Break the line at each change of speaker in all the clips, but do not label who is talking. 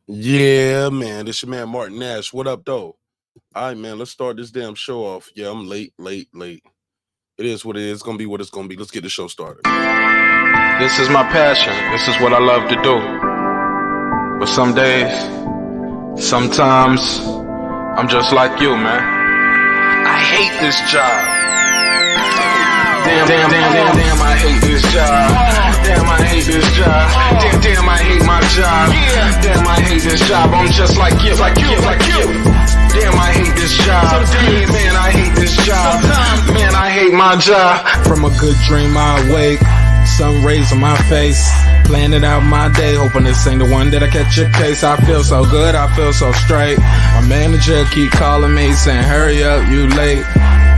Yeah, man. This your man Martin Nash. What up, though? All right, man. Let's start this damn show off. Yeah, I'm late. It is what it is. It's gonna be what it's gonna be. Let's get the show started.
This is my passion. This is what I love to do. But some days, sometimes, I'm just like you, man. I hate this job. Damn, I hate this job. Damn, I hate this job. Damn, I hate my job. Damn, I hate this job. I'm just like you. Damn, I hate this job. Man, I hate this job. Man, I hate my job. From a good dream I awake, sun rays on my face, planning out my day, hoping this ain't the one that I catch a case. I feel so good, I feel so straight. My manager keep calling me saying, hurry up, you late.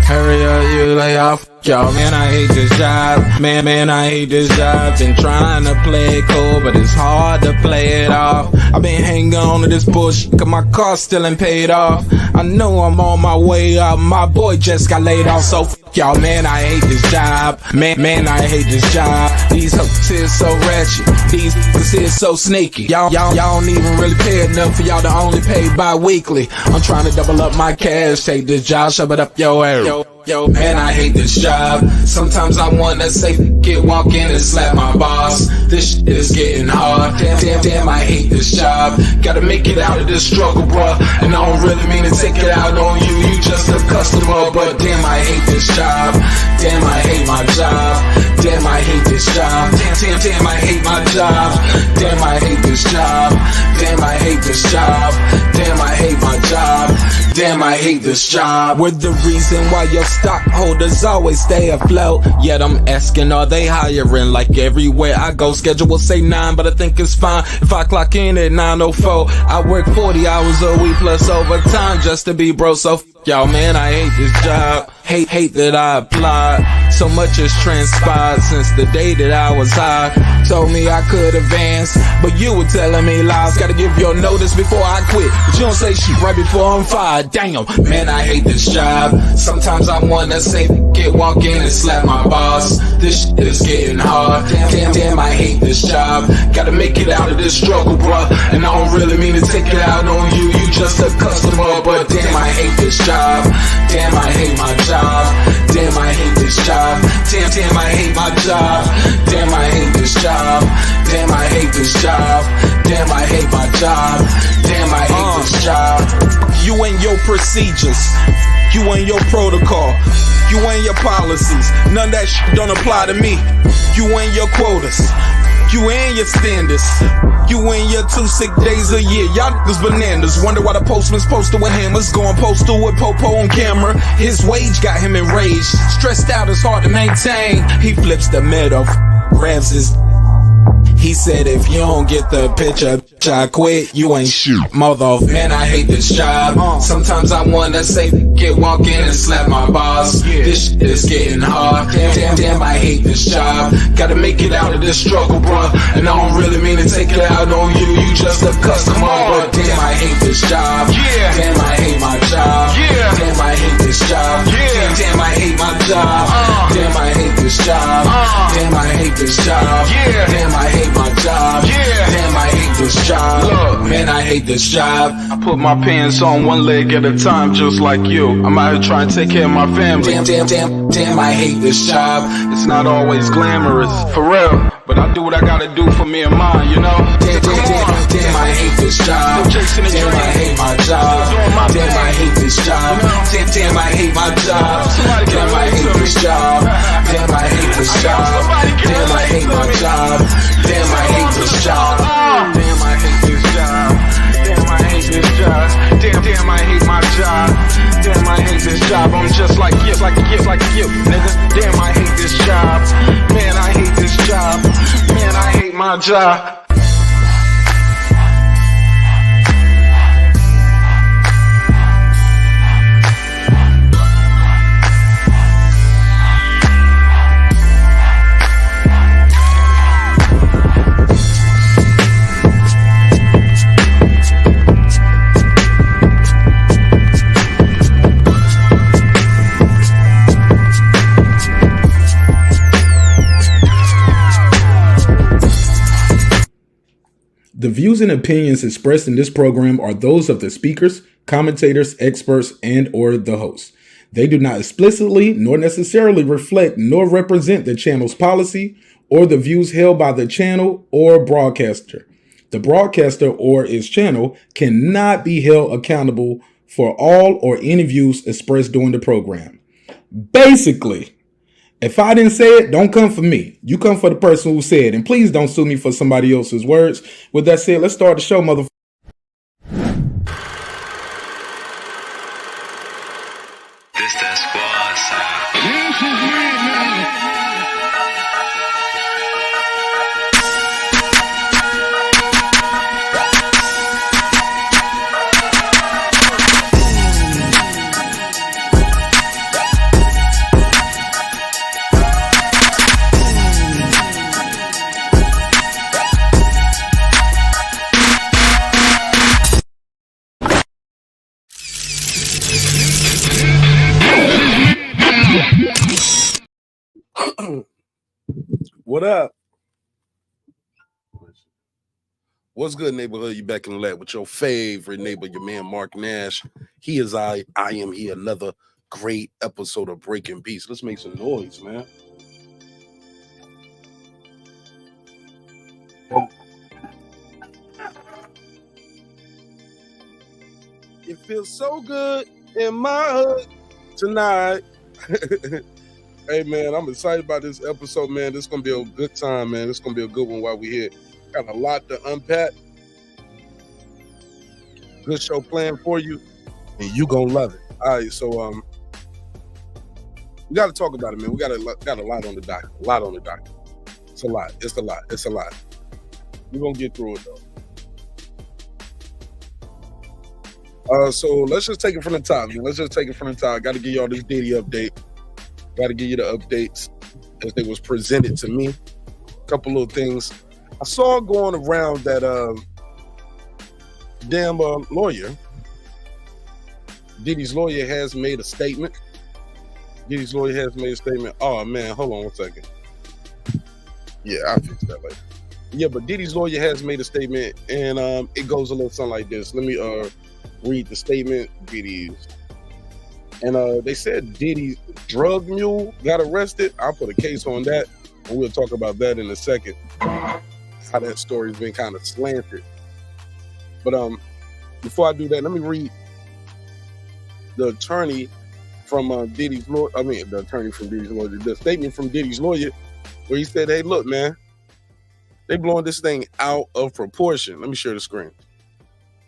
Hurry up, you lay off. Y'all, man, I hate this job. Man, I hate this job. Been trying to play it cool, but it's hard to play it off. I've been hanging on to this bullshit, cause my car still ain't paid off. I know I'm on my way up, my boy just got laid off, so y'all, man, I hate this job. Man, I hate this job. These hoes is so ratchet, these niggas is so sneaky. Y'all don't even really pay enough for y'all to only pay bi-weekly. I'm trying to double up my cash, take this job, shove it up your ass. Yo, man, I hate this job. Sometimes I wanna say, walk in and slap my boss. This shit is getting hard. Damn, I hate this job. Gotta make it out of this struggle, bruh. And I don't really mean to take it out on you. You just a customer, but damn, I hate this job. Damn, I hate my job. Damn, I hate this job. Damn, I hate my job. Damn, I hate this job. Damn, I hate this job. Damn, I hate my job. Damn, I hate this job. We're the reason why your stockholders always stay afloat. Yet I'm asking, are they hiring? Like everywhere I go, schedule will say 9, but I think it's fine if I clock in at 9:04. I work 40 hours a week plus overtime just to be bro. So y'all, man, I hate this job. Hate that I applied. So much has transpired since the day that I was high. Told me I could advance, but you were telling me lies. Gotta give your notice before I quit, but you don't say shit right before I'm fired. Damn, man, I hate this job. Sometimes I wanna say, walk in and slap my boss. This shit is getting hard. Damn, I hate this job. Gotta make it out of this struggle, bruh. And I don't really mean to take it out on you. You just a customer, but damn, I hate this job. Damn, I hate my job. Damn, I hate this job. Damn, I hate my job. Damn, I hate this job. Damn, I hate this job. Damn, I hate my job. Damn, I hate this job. You and your procedures, you and your protocol, you and your policies, none of that shit don't apply to me. You and your quotas, you and your standards, you and your 2 sick days a year. Y'all niggas bananas. Wonder why the postman's posted with hammers, going postal with Popo on camera. His wage got him enraged, stressed out, it's hard to maintain. He flips the middle, grabs his. He said, if you don't get the picture, I quit, you ain't shoot. Mother, man, I hate this job. Sometimes I wanna say, walk in and slap my boss. This shit is getting hard. Damn, I hate this job. Gotta make it out of this struggle, bruh. And I don't really mean to take it out on you. You just a customer, but damn, I hate this job. Damn, I hate my job. Damn, I hate this job. Damn, I hate my job. Damn, I hate this job. Damn, I hate this job. Damn, I hate my job. Damn, I hate this job. Look, man, I hate this job. I put my pants on one leg at a time, just like you. I'm out here trying to take care of my family. Damn, I hate this job. It's not always glamorous, for real, but I do what I gotta do for me and mine, you know? Damn, I hate this job. Damn, I hate my job. Damn, I hate this job. Damn, I hate my job. Damn, I hate this job. Damn, I hate this job. Damn, I hate my job. Damn, I hate this job. Damn, I hate this job. Damn, I hate this job. Damn, I hate my job. Damn, I hate this job. I'm just like you, nigga. Damn, I hate this job. Man, I hate this job. Man, I hate my job.
The views and opinions expressed in this program are those of the speakers, commentators, experts, and or the hosts. They do not explicitly nor necessarily reflect nor represent the channel's policy or the views held by the channel or broadcaster. The broadcaster or its channel cannot be held accountable for all or any views expressed during the program. Basically, if I didn't say it, don't come for me. You come for the person who said it. And please don't sue me for somebody else's words. With that said, let's start the show, motherfucker.
This that squad sound.
What up? What's good, neighborhood? You back in the lab with your favorite neighbor, your man Mark Nash. He is I am he. Another great episode of Breaking Beats. Let's make some noise, man. It feels so good in my hood tonight. Hey, man, I'm excited about this episode, man. This is going to be a good time, man. This is going to be a good one while we're here. Got a lot to unpack. Good show planned for you, and you going to love it. All right, so we got to talk about it, man. We got a lot on the docket. A lot on the docket. It's a lot. It's a lot. It's a lot. We're going to get through it, though. So let's just take it from the top, man. Let's just take it from the top. I got to give y'all this Diddy update. Got to give you the updates as they was presented to me. A couple little things. I saw going around that damn lawyer. Diddy's lawyer has made a statement. Diddy's lawyer has made a statement. Oh, man, hold on one second. Yeah, I'll fix that later. Yeah, but Diddy's lawyer has made a statement, and it goes a little something like this. Let me read the statement. Diddy's. And they said Diddy's drug mule got arrested. I'll put a case on that, and we'll talk about that in a second. How that story's been kind of slanted. But before I do that, let me read the attorney from Diddy's lawyer. I mean, the attorney from Diddy's lawyer. The statement from Diddy's lawyer, where he said, "Hey, look, man, they blowing this thing out of proportion." Let me share the screen.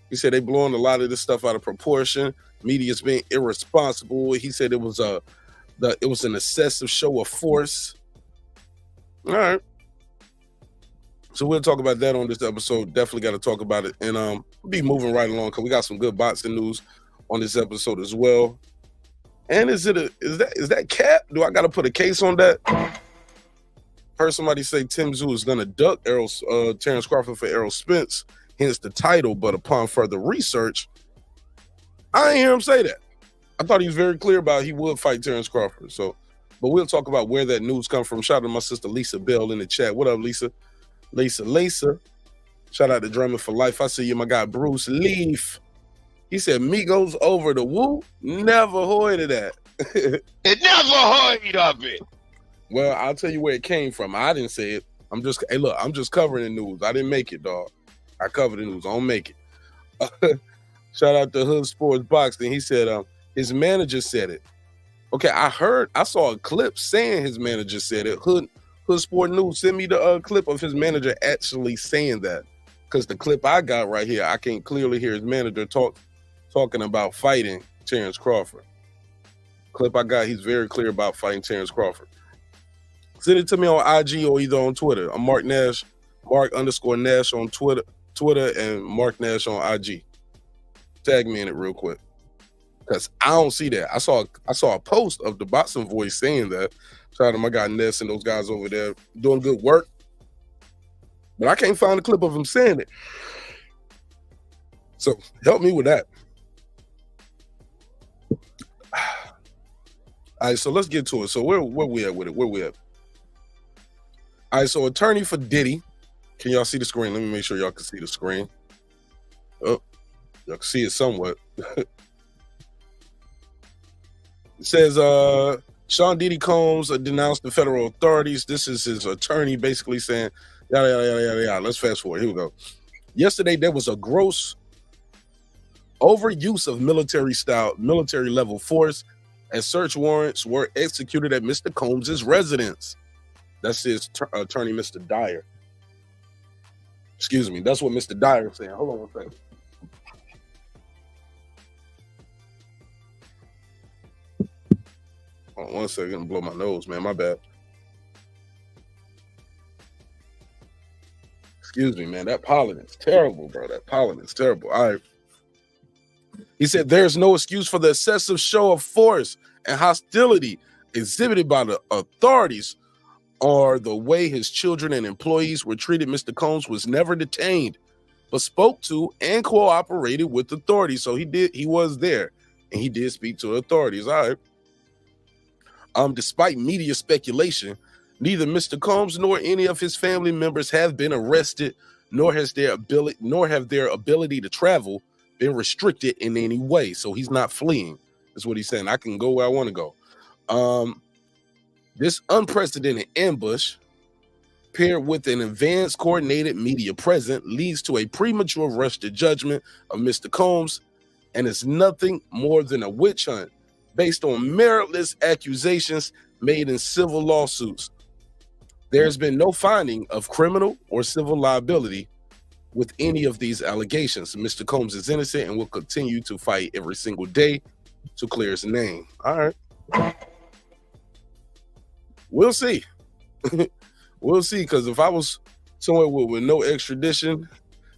He said they blowing a lot of this stuff out of proportion. Media's being irresponsible. He said it was an excessive show of force. All right. So we'll talk about that on this episode. Definitely got to talk about it. And we'll be moving right along because we got some good boxing news on this episode as well. And is that cap? Do I got to put a case on that? Heard somebody say Tszyu is gonna duck Terence Crawford for Errol Spence, hence the title. But upon further research, I didn't hear him say that. I thought he was very clear about he would fight Terence Crawford. So, but we'll talk about where that news comes from. Shout out to my sister Lisa Bell in the chat. What up, Lisa? Lisa. Shout out to Drumming for Life. I see you, my guy Bruce Leaf. He said Migos over the Wu. Never heard of that.
It never heard of it.
Well, I'll tell you where it came from. I didn't say it. I'm just covering the news. I didn't make it, dog. I cover the news. I don't make it. Shout out to Hood Sports Boxing. He said his manager said it. Okay, I saw a clip saying his manager said it. Hood Sport News sent me the clip of his manager actually saying that. Because the clip I got right here, I can clearly hear his manager talking about fighting Terence Crawford. Clip I got, he's very clear about fighting Terence Crawford. Send it to me on IG or either on Twitter. I'm Mark Nash, Mark_Nash on Twitter, and Mark Nash on IG. Tag me in it real quick. Because I don't see that. I saw a post of the boxing voice saying that. Shout out to my guy Ness and those guys over there doing good work. But I can't find a clip of him saying it. So help me with that. All right, so let's get to it. So where we at with it? Where we at? All right, so attorney for Diddy Can y'all see the screen? Let me make sure y'all can see the screen. Oh, y'all can see it somewhat. It says, Sean Diddy Combs denounced the federal authorities. This is his attorney basically saying, yada, yada, yada, yada, yada. Let's fast forward. Here we go. Yesterday, there was a gross overuse of military level force as search warrants were executed at Mr. Combs' residence. That's his attorney, Mr. Dyer. Excuse me. That's what Mr. Dyer is saying. Hold on one second. Hold on 1 second. Blow my nose, man. My bad. Excuse me, man. That pollen is terrible, bro. That pollen is terrible. All right. He said there's no excuse for the excessive show of force and hostility exhibited by the authorities or the way his children and employees were treated. Mr. Combs was never detained, but spoke to and cooperated with authorities. So he was there and he did speak to authorities. All right. Despite media speculation, neither Mr. Combs nor any of his family members have been arrested, nor have their ability to travel been restricted in any way. So he's not fleeing. That's what he's saying. I can go where I want to go. This unprecedented ambush, paired with an advanced coordinated media presence, leads to a premature rush to judgment of Mr. Combs, and it's nothing more than a witch hunt based on meritless accusations made in civil lawsuits. There's been no finding of criminal or civil liability with any of these allegations. Mr. Combs is innocent and will continue to fight every single day to clear his name. All right. We'll see. We'll see, because if I was somewhere with no extradition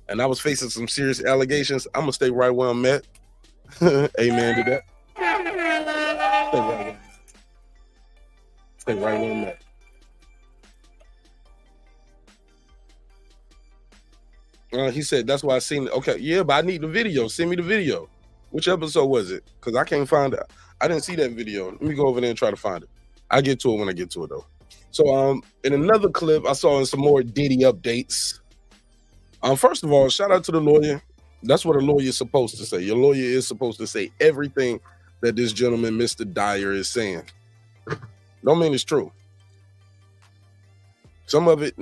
and I was facing some serious allegations, I'm going to stay right where I'm at. Amen to that. Stay right where I'm at. He said, that's why I seen it. Okay, yeah, but I need the video. Send me the video. Which episode was it? Because I can't find it. I didn't see that video. Let me go over there and try to find it. I get to it when I get to it, though. So, in another clip, I saw some more Diddy updates. First of all, shout out to the lawyer. That's what a lawyer is supposed to say. Your lawyer is supposed to say everything that this gentleman, Mr. Dyer, is saying. Don't mean it's true. Some of it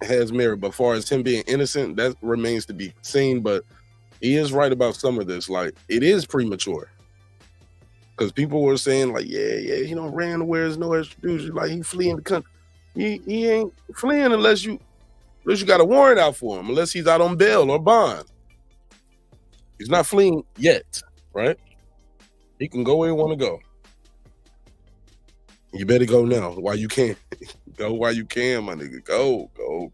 has merit, but as far as him being innocent, that remains to be seen. But he is right about some of this. Like, it is premature. Because people were saying, like, yeah, he don't ran where there's no extradition. Like, he fleeing the country. He ain't fleeing unless you got a warrant out for him, unless he's out on bail or bond. He's not fleeing yet, right? He can go where he want to go. You better go now while you can. Go while you can, my nigga. Go, bro.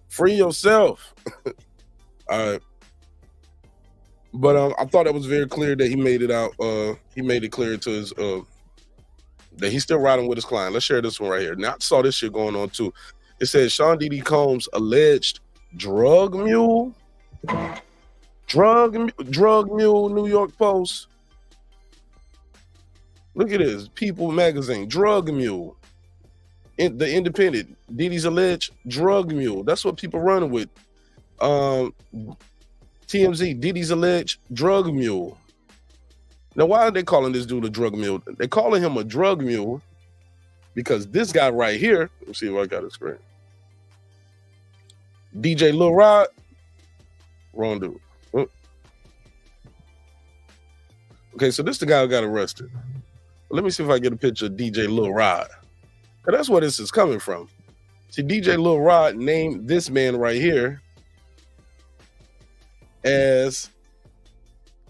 Free yourself. All right. But I thought it was very clear that he made it out. He made it clear to his that he's still riding with his client. Let's share this one right here. Now, I saw this shit going on too. It says Sean Diddy Combs alleged drug mule, New York Post. Look at this, People magazine, drug mule. The Independent, Diddy's alleged drug mule. That's what people running with. TMZ, Diddy's alleged drug mule. Now, why are they calling this dude a drug mule? They're calling him a drug mule because this guy right here, let's see if I got a screen. DJ Lil Rod, wrong dude. Okay, so this is the guy who got arrested. Let me see if I get a picture of DJ Lil Rod. Because that's where this is coming from. See, DJ Lil Rod named this man right here as,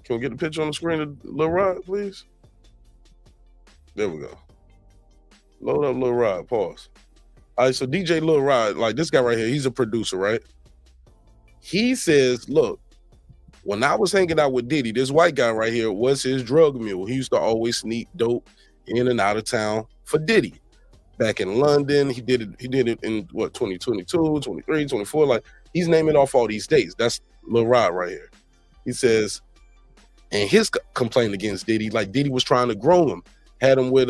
can we get the picture on the screen of Lil Rod, please? There we go. Load up Lil Rod, pause. All right, so DJ Lil Rod, like this guy right here, he's a producer, right? He says, look, when I was hanging out with Diddy, this white guy right here was his drug mule. He used to always sneak dope in and out of town for Diddy. Back in London, he did it in what, 2022, 23, 24. Like, he's naming off all these dates. That's Lil Rod right here. He says, and his complaint against Diddy, like Diddy was trying to groom him, had him with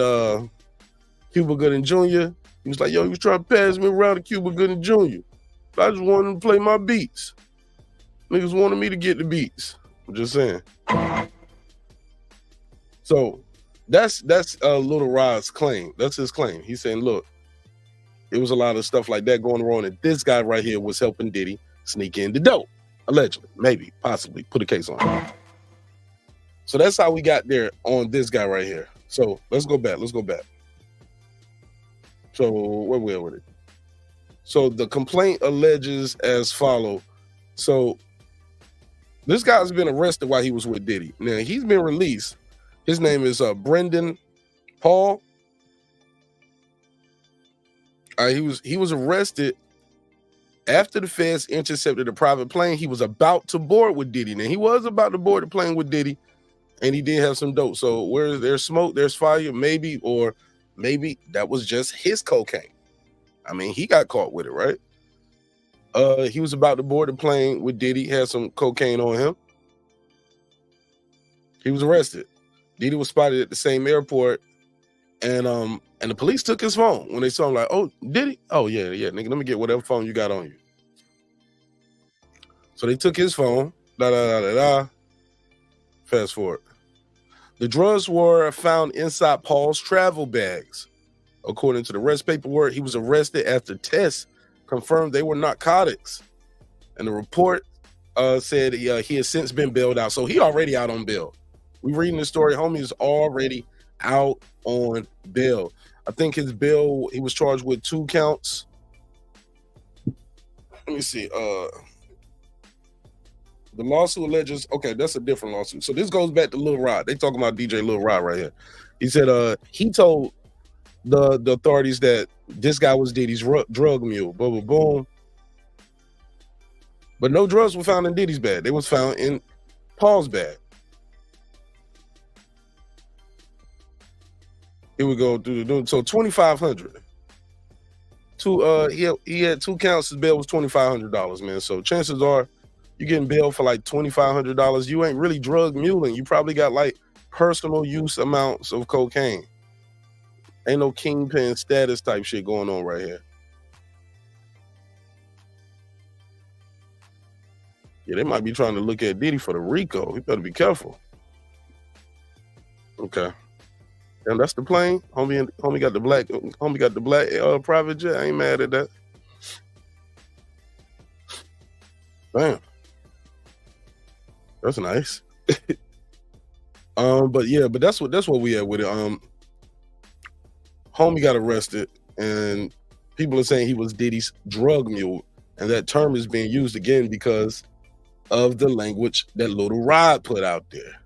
Cuba Gooding Jr. He was like, yo, he was trying to pass me around to Cuba Gooding Jr. I just wanted to play my beats. Niggas wanted me to get the beats. I'm just saying. So that's Lil Rod's claim. That's his claim. He's saying, look, it was a lot of stuff like that going on, and this guy right here was helping Diddy sneak in the dope. Allegedly, maybe, possibly, put a case on it. So that's how we got there on this guy right here. So let's go back. So where we at with it? So the complaint alleges as follow. So this guy's been arrested while he was with Diddy. Now he's been released. His name is Brendan Paul. He was arrested after the feds intercepted a private plane. He was about to board with Diddy. Now he was about to board the plane with Diddy, and he did have some dope. So where there's smoke, there's fire, maybe, or maybe that was just his cocaine. I mean, he got caught with it, right? He was about to board the plane with Diddy, had some cocaine on him. He was arrested. Diddy was spotted at the same airport, and the police took his phone when they saw him. Like, oh, Diddy? Oh yeah, nigga, let me get whatever phone you got on you. So they took his phone. Fast forward. The drugs were found inside Paul's travel bags. According to the arrest paperwork, he was arrested after tests confirmed they were narcotics. And the report said he has since been bailed out. So he already out on bail. We reading the story. Homie is already out on bail. I think his bail, he was charged with 2 counts. Let me see. The lawsuit alleges, okay, that's a different lawsuit. So this goes back to Lil Rod. They talking about DJ Lil Rod right here. He said he told the authorities that this guy was Diddy's drug mule. Boom, boom, boom. But no drugs were found in Diddy's bag. They was found in Paul's bag. Here we go. So 2,500. He had 2 counts. His bail was $2,500, man. So chances are you getting bail for like $2,500. You ain't really drug muling. You probably got like personal use amounts of cocaine. Ain't no kingpin status type shit going on right here. Yeah, they might be trying to look at Diddy for the RICO. He better be careful. Okay. And that's the plane. Homie got the black private jet. I ain't mad at that. That's nice. But that's what we had with it. Homie got arrested, and people are saying he was Diddy's drug mule, and that term is being used again because of the language that Lil Rod put out there.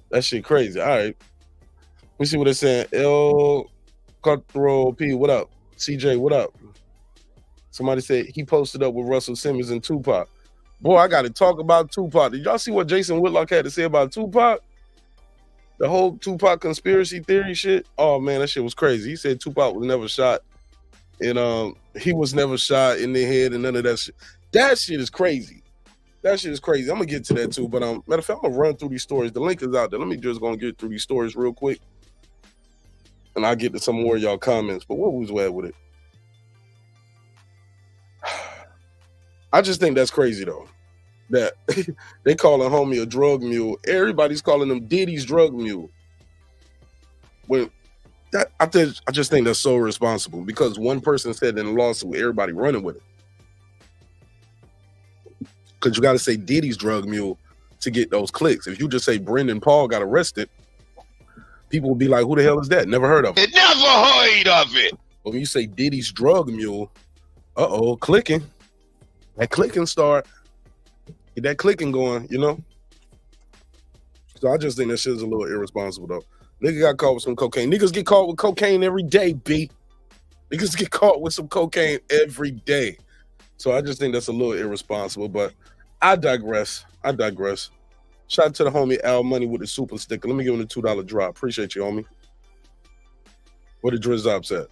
That shit crazy. All right. Let me see what they're saying. L Cutthroat P, what up? CJ, what up? Somebody said he posted up with Russell Simmons and Tupac. Boy, I got to talk about Tupac. Did y'all see what Jason Whitlock had to say about Tupac? The whole Tupac conspiracy theory shit. Oh man, that shit was crazy. He said Tupac was never shot, and he was never shot in the head and none of that shit. That shit is crazy. That shit is crazy. I'm gonna get to that too. But matter of fact, I'm gonna run through these stories. The link is out there. Let me just gonna get through these stories real quick, and I'll get to some more of y'all comments. But what was bad with it? I just think that's crazy though. That they calling homie a drug mule. Everybody's calling him Diddy's drug mule. When that I just think that's so irresponsible because one person said in the lawsuit, everybody running with it. Because you got to say Diddy's drug mule to get those clicks. If you just say Brendan Paul got arrested, people will be like, who the hell is that? Never heard of him.
Never heard of it.
But when you say Diddy's drug mule, clicking. That clicking start. Get that clicking going, you know? So I just think that shit is a little irresponsible, though. Nigga got caught with some cocaine. Niggas get caught with cocaine every day, B. Niggas get caught with some cocaine every day. So I just think that's a little irresponsible, but I digress. Shout out to the homie Al Money with the super sticker. Let me give him the $2 drop. Appreciate you, homie. Where the Drizzop's at?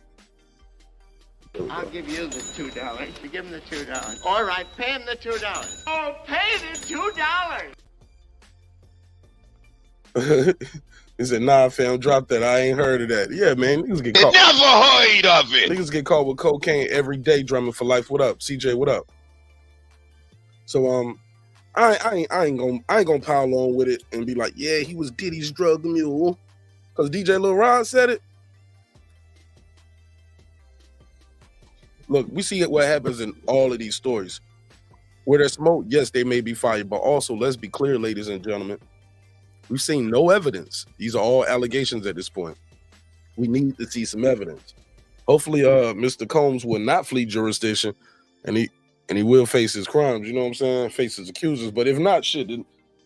I'll give you the $2. You give him the $2. All right, pay him the $2. Oh, pay the $2.
He said, nah, fam, drop that. I ain't heard of that. Yeah, man, niggas get caught.
Never heard of it.
Niggas get caught with cocaine every day, drumming for life. What up, CJ? What up? So I ain't gonna pile on with it and be like, yeah, he was Diddy's drug mule, because DJ Lil Rod said it. Look, we see what happens in all of these stories. Where there's smoke, yes, they may be fired, but also let's be clear, ladies and gentlemen. We've seen no evidence. These are all allegations at this point. We need to see some evidence. Hopefully, Mr. Combs will not flee jurisdiction, and he will face his crimes. You know what I'm saying? Face his accusers. But if not, shit,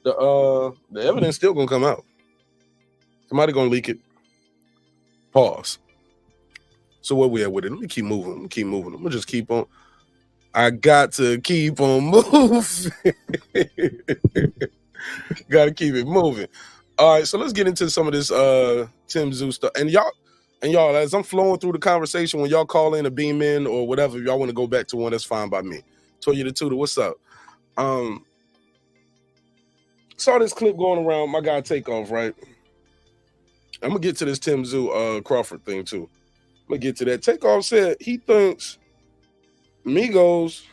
the evidence still gonna come out. Somebody gonna leak it. Pause. So where we at with it? Let me keep moving. I'm gonna just keep on. I got to keep on moving. Got to keep it moving. All right, so let's get into some of this Tszyu stuff. And y'all, as I'm flowing through the conversation, when y'all call in or beam in or whatever, if y'all want to go back to one, that's fine by me. Toya the Tutor, what's up? Saw this clip going around. My guy Takeoff, right? I'm gonna get to this Tszyu Crawford thing too. I'm gonna get to that. Takeoff said he thinks Migos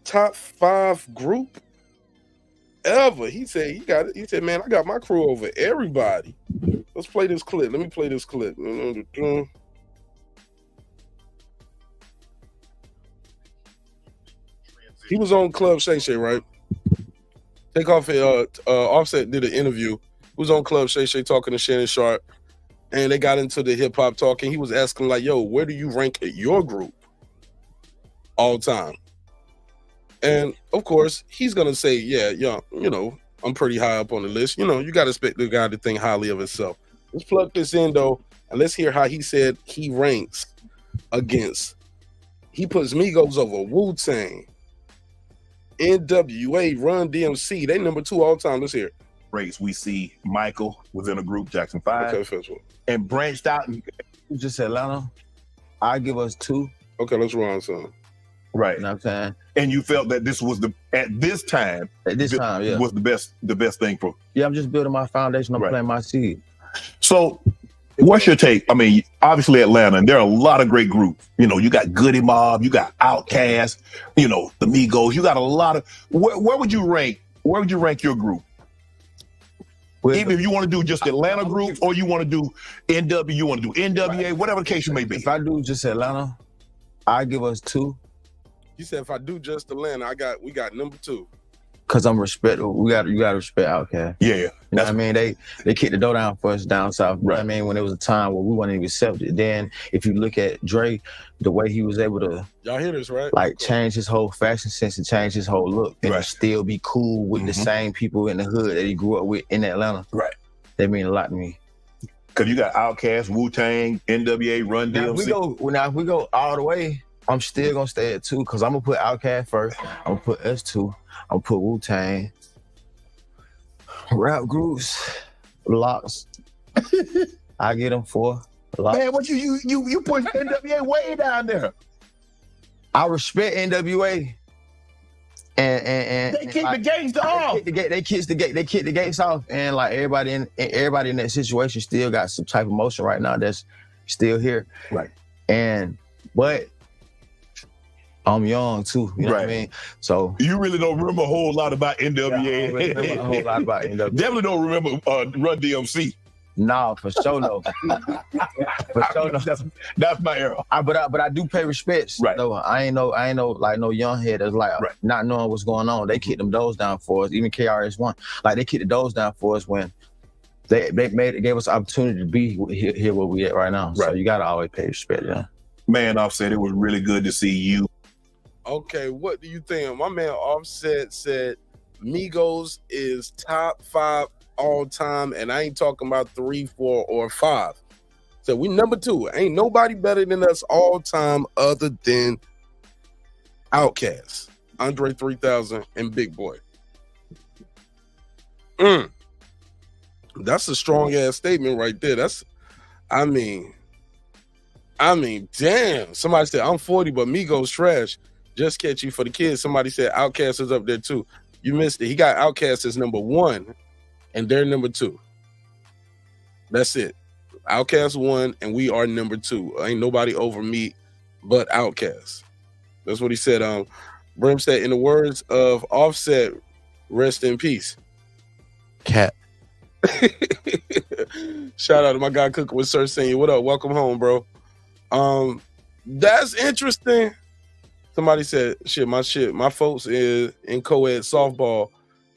top 5 group ever. He said he got it. He said, man, I got my crew over everybody. Let's play this clip. Let me play this clip. He was on Club Shay Shay, right? Takeoff Offset did an interview. He was on Club Shay Shay talking to Shannon Sharp, and they got into the hip hop talk, and he was asking like, yo, where do you rank your group all time? And of course, he's gonna say, yeah, you know, I'm pretty high up on the list. You know, you gotta expect the guy to think highly of himself. Let's plug this in though, and let's hear how he said he ranks against. He puts Migos over Wu-Tang, N.W.A, Run DMC. They number 2 all time. Let's hear it.
Race, we see Michael within a group, Jackson 5,
Okay, first one.
and branched out.
Just Atlanta. I give us 2.
Okay, let's run some.
Right.
You know what I'm saying?
And you felt that this was at this time,
yeah.
was the best thing for.
Yeah, I'm just building my foundation. I'm
Right.
planting my seed.
So what's your take? I mean, obviously Atlanta, and there are a lot of great groups. You know, you got Goody Mob, you got Outkast, you know, the Migos. You got a lot of. Where would you rank? Where would you rank your group? Even if you want to do just Atlanta group, or you want to do NW, you want to do N.W.A, whatever the case you may be.
If I do just Atlanta, I give us 2.
He said, if I do just Atlanta, we got number 2.
Cause I'm respectful. You gotta respect Outkast.
Yeah.
You know what I mean? They kicked the door down for us down south. Right. I mean, when there was a time where we weren't even accepted. Then if you look at Dre, the way he was able to
Y'all hear this, right?
like change his whole fashion sense and change his whole look and still be cool with the same people in the hood that he grew up with in Atlanta.
Right.
That mean a lot to me.
Cause you got Outkast, Wu-Tang, N.W.A, Run
Now
DMC.
if we go all the way, I'm still gonna stay at 2 because I'm gonna put Outkast first. I'm gonna put us 2. I'm gonna put Wu-Tang. Rap groups, Locks. I get them 4. Locks.
Man, what you put N.W.A way down there?
I respect N.W.A. And
They kick the gates off.
They kick the gates off, and like everybody in that situation still got some type of emotion right now that's still here.
Right.
But I'm young too, you know what I mean? So
you really don't remember a whole lot about N.W.A.
Yeah, I don't really remember a whole lot about N.W.A.
Definitely don't remember Run DMC.
Nah, for sure no. For sure no.
That's my era.
But I do pay respects.
Right.
Though. I ain't no like no young head that's like not knowing what's going on. They kicked them doors down for us. Even KRS-One, like they kicked the doors down for us when they gave us the opportunity to be here where we at right now. Right. So you gotta always pay respect. Yeah.
Man, Offset, it was really good to see you.
Okay, what do you think? My man Offset said Migos is top 5 all time, and I ain't talking about 3, 4, or 5. So we number 2. Ain't nobody better than us all time other than Outkast, Andre 3000, and Big Boy. That's a strong ass statement right there. That's, I mean, damn. Somebody said I'm 40, but Migos trash. Just catchy for the kids. Somebody said Outkast is up there too. You missed it. He got Outkast as number 1, and they're number 2. That's it. Outkast 1, and we are number 2. Ain't nobody over me but Outkast. That's what he said. Brim said, in the words of Offset, rest in peace.
Cat.
Shout out to my guy Cooking with Sir Senior. What up? Welcome home, bro. That's interesting. Somebody said, my folks is in co-ed softball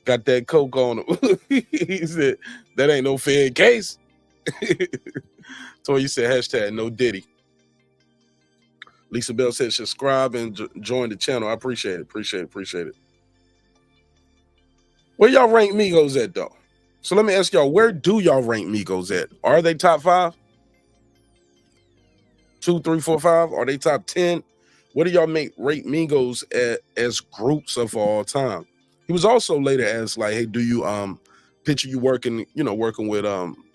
got that coke on him. He said, that ain't no fair case. So you said hashtag no Diddy. Lisa Bell said subscribe and join the channel. I appreciate it. Appreciate it. Where y'all rank Migos at though? So let me ask y'all, where do y'all rank Migos at? Are they top 5? 2, 3, 4, 5? Are they top 10? What do y'all rate Migos as groups of all time? He was also later asked, like, hey, do you picture you working with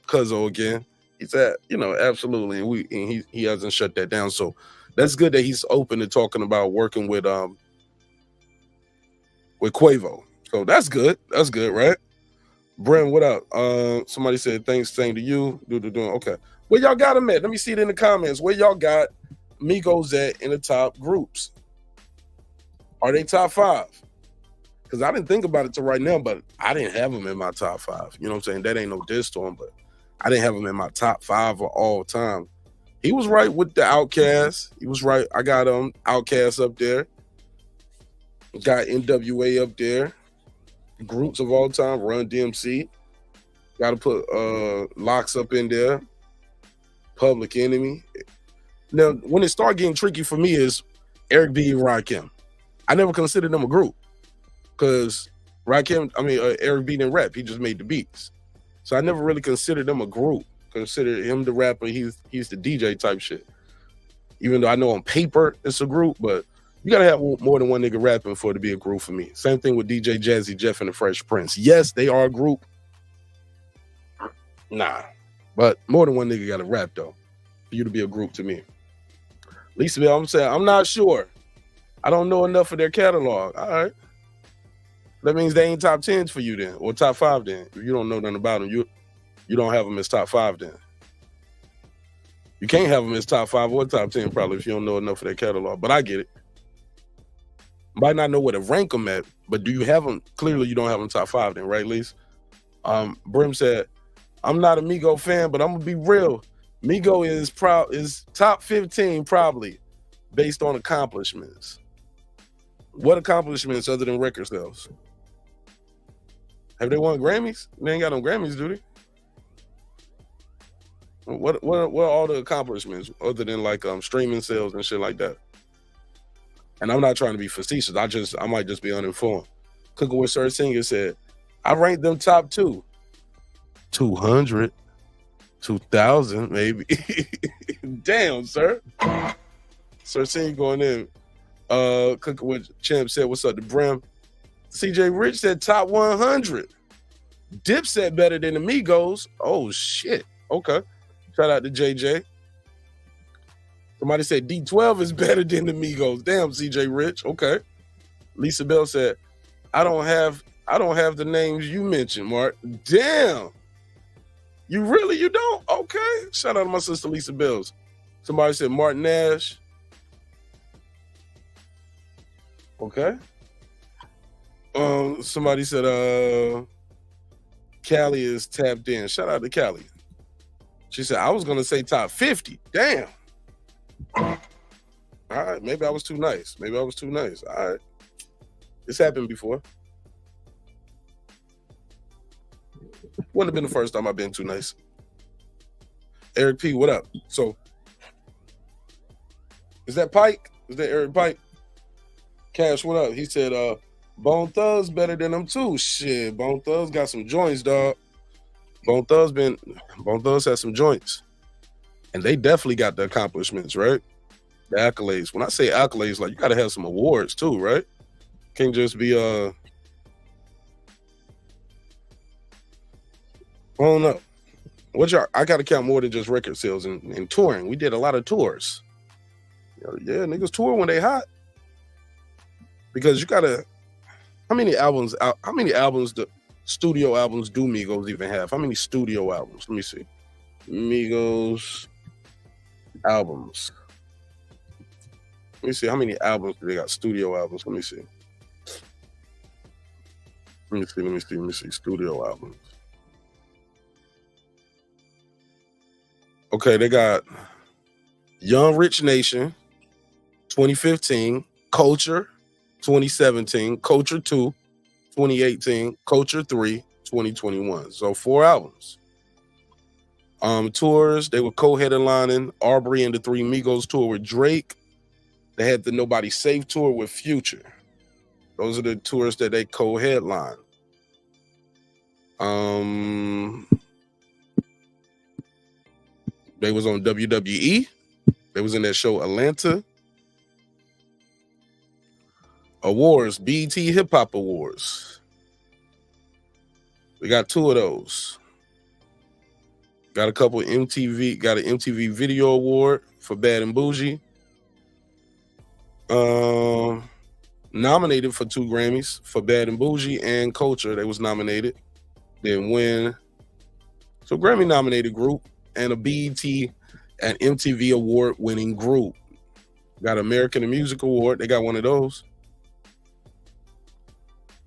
Cuzzo again? He said, absolutely. And he hasn't shut that down. So that's good that he's open to talking about working with Quavo. So that's good. That's good, right? Bren, what up? Somebody said thanks, same to you. Okay. Where y'all got them at? Let me see it in the comments. Where y'all got Migos at in the top groups? Are they top 5? Because I didn't think about it till right now, but I didn't have them in my top 5. You know what I'm saying? That ain't no diss to him, but I didn't have him in my top 5 of all time. He was right with the Outkast. He was right. I got Outkast up there. Got N.W.A up there. Groups of all time, Run DMC. Got to put Locks up in there. Public Enemy. Now, when it started getting tricky for me is Eric B and Rakim. I never considered them a group because Eric B didn't rap. He just made the beats. So I never really considered them a group. Considered him the rapper. He's the DJ type shit. Even though I know on paper it's a group, but you gotta have more than one nigga rapping for it to be a group for me. Same thing with DJ Jazzy Jeff and the Fresh Prince. Yes, they are a group. Nah, but more than one nigga gotta rap though for you to be a group to me. Lisa Bell, I'm saying I'm not sure. I don't know enough of their catalog. All right, that means they ain't top 10s for you then, or top 5 then. If you don't know nothing about them, you don't have them as top 5 then. You can't have them as top 5 or top 10 probably if you don't know enough of their catalog. But I get it. Might not know where to rank them at, but do you have them? Clearly, you don't have them top 5 then, right, Lise? Brim said, I'm not a Migo fan, but I'm going to be real. Migo is top 15 probably based on accomplishments. What accomplishments other than record sales? Have they won Grammys? They ain't got no Grammys, do they? What are all the accomplishments other than like streaming sales and shit like that? And I'm not trying to be facetious. I might just be uninformed. Cooking with Sir Singer said, I ranked them top 2. 200, 2,000 maybe. Damn, sir. Sir Singer going in. Cooking with Champ said, what's up to Brim? CJ Rich said top 100. Dip said better than the Migos. Oh shit. Okay. Shout out to JJ. Somebody said D12 is better than the Migos. Damn, CJ Rich. Okay. Lisa Bell said, I don't have the names you mentioned, Mark. Damn. You don't? Okay. Shout out to my sister Lisa Bells. Somebody said Martin Nash. Okay. Somebody said Callie is tapped in. Shout out to Callie. She said, I was gonna say top 50. Damn. All right, maybe I was too nice. All right. This happened before. Wouldn't have been the first time I've been too nice. Eric P, what up? So, is that Pike? Is that Eric Pike? Cash, what up? He said, Bone Thugs better than them too. Shit, Bone Thugs got some joints, dog. Bone Thugs has some joints. And they definitely got the accomplishments, right? The accolades. When I say accolades, like you gotta have some awards too, right? Can't just be I don't know. I gotta count more than just record sales and touring. We did a lot of tours. Yeah, niggas tour when they hot. Because you gotta, how many studio albums do Migos even have? How many studio albums? Let me see. Migos albums. Let me see how many albums do they got. Studio albums. Let me see. Let me see. Studio albums. Okay, they got Young Rich Nation, 2015, Culture, 2017, Culture 2, 2018, Culture 3, 2021. So 4 albums. Tours, they were co-headlining Aubrey and the Three Migos tour with Drake. They had the Nobody Safe tour with Future. Those are the tours that they co-headline. They was on WWE. They was in that show Atlanta. Awards, BET Hip Hop Awards. We got 2 of those. Got a couple MTV, got an MTV Video Award for Bad and Bougie. Nominated for 2 Grammys for Bad and Bougie and Culture. They was nominated. Then win. So Grammy nominated group and a BET and MTV Award winning group. Got American Music Award. They got one of those.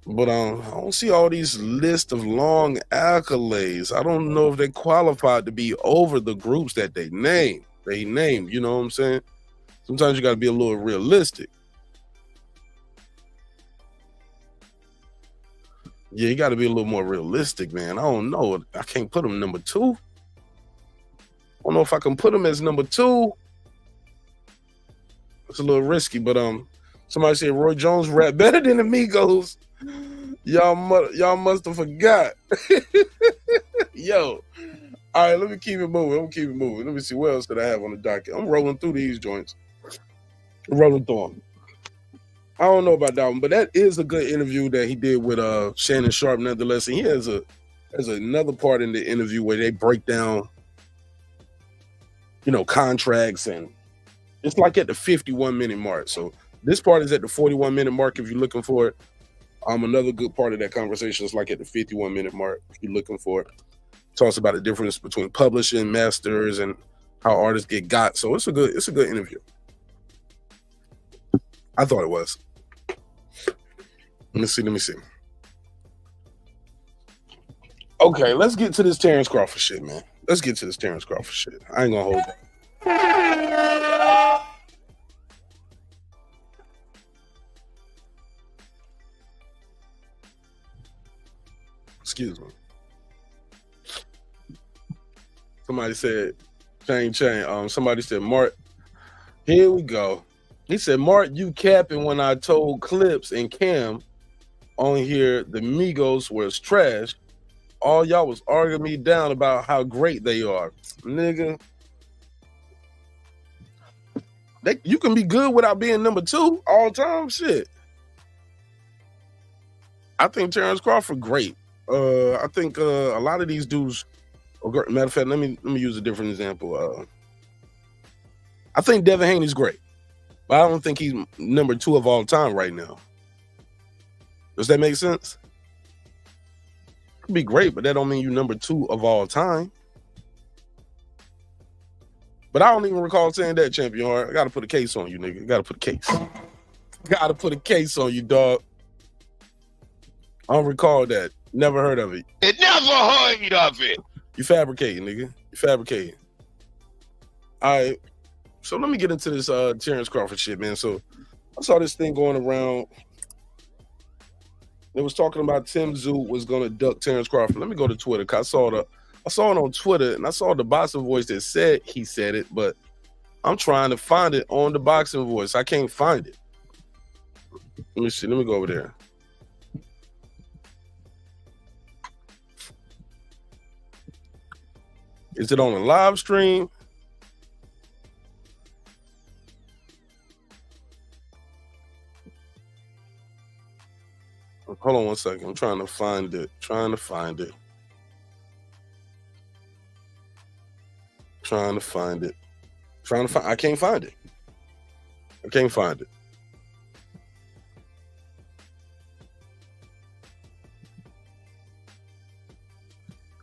But I don't see all these lists of long accolades. I don't know if they qualified to be over the groups that they name. You know what I'm saying? Sometimes you got to be a little realistic. Yeah, you got to be a little more realistic, man. I don't know. I can't put them number 2. I don't know if I can put them as number 2. It's a little risky, but somebody said Roy Jones rap better than the Migos. Y'all must have forgot. Yo. All right, let me keep it moving. Let me see what else did I have on the docket. I'm rolling through these joints. I'm rolling through them. I don't know about that one, but that is a good interview that he did with Shannon Sharp nonetheless. And he has another part in the interview where they break down, contracts, and it's like at the 51-minute mark. So this part is at the 41-minute mark if you're looking for it. Another good part of that conversation is like at the 51-minute mark if you're looking for it. Talks about the difference between publishing, masters, and how artists get got. So it's a good interview. I thought it was. Let me see. Okay, let's get to this Terence Crawford shit, man. I ain't gonna hold that. Excuse me. Somebody said, chain. Somebody said, Mark, here we go. He said, Mark, you capping when I told Clips and Cam on here the Migos was trash. All y'all was arguing me down about how great they are. Nigga. You can be good without being number 2 all time. Shit. I think Terence Crawford great. I think a lot of these dudes. Matter of fact, let me use a different example. I think Devin Haney's great, but I don't think he's number 2 of all time right now. Does that make sense? Could be great, but that don't mean you number 2 of all time. But I don't even recall saying that, Champion Heart. I gotta put a case on you, nigga. Gotta put a case on you, dog. I don't recall that. Never heard of it.
Never heard of it.
You fabricating, nigga. You fabricating. All right. So let me get into this Terence Crawford shit, man. So I saw this thing going around. It was talking about Tim Tszyu was gonna duck Terence Crawford. Let me go to Twitter, cause I saw it on Twitter, and I saw the boxing voice that said he said it, but I'm trying to find it on the boxing voice. I can't find it. Let me see. Let me go over there. Is it on a live stream? Hold on one second. I'm trying to find it. I can't find it.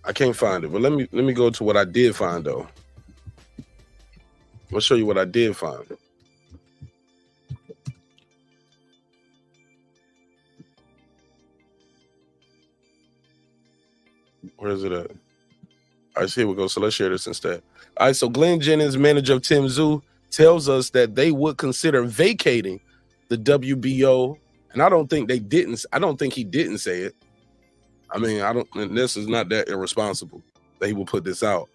I can't find it, but let me go to what I did find though. I'll show you what I did find. Where is it at? All right, so here we go. So let's share this instead. All right, so Glenn Jennings, manager of Tszyu, tells us that they would consider vacating the WBO, and I don't think he didn't say it. I mean, and this is not that irresponsible that he will put this out.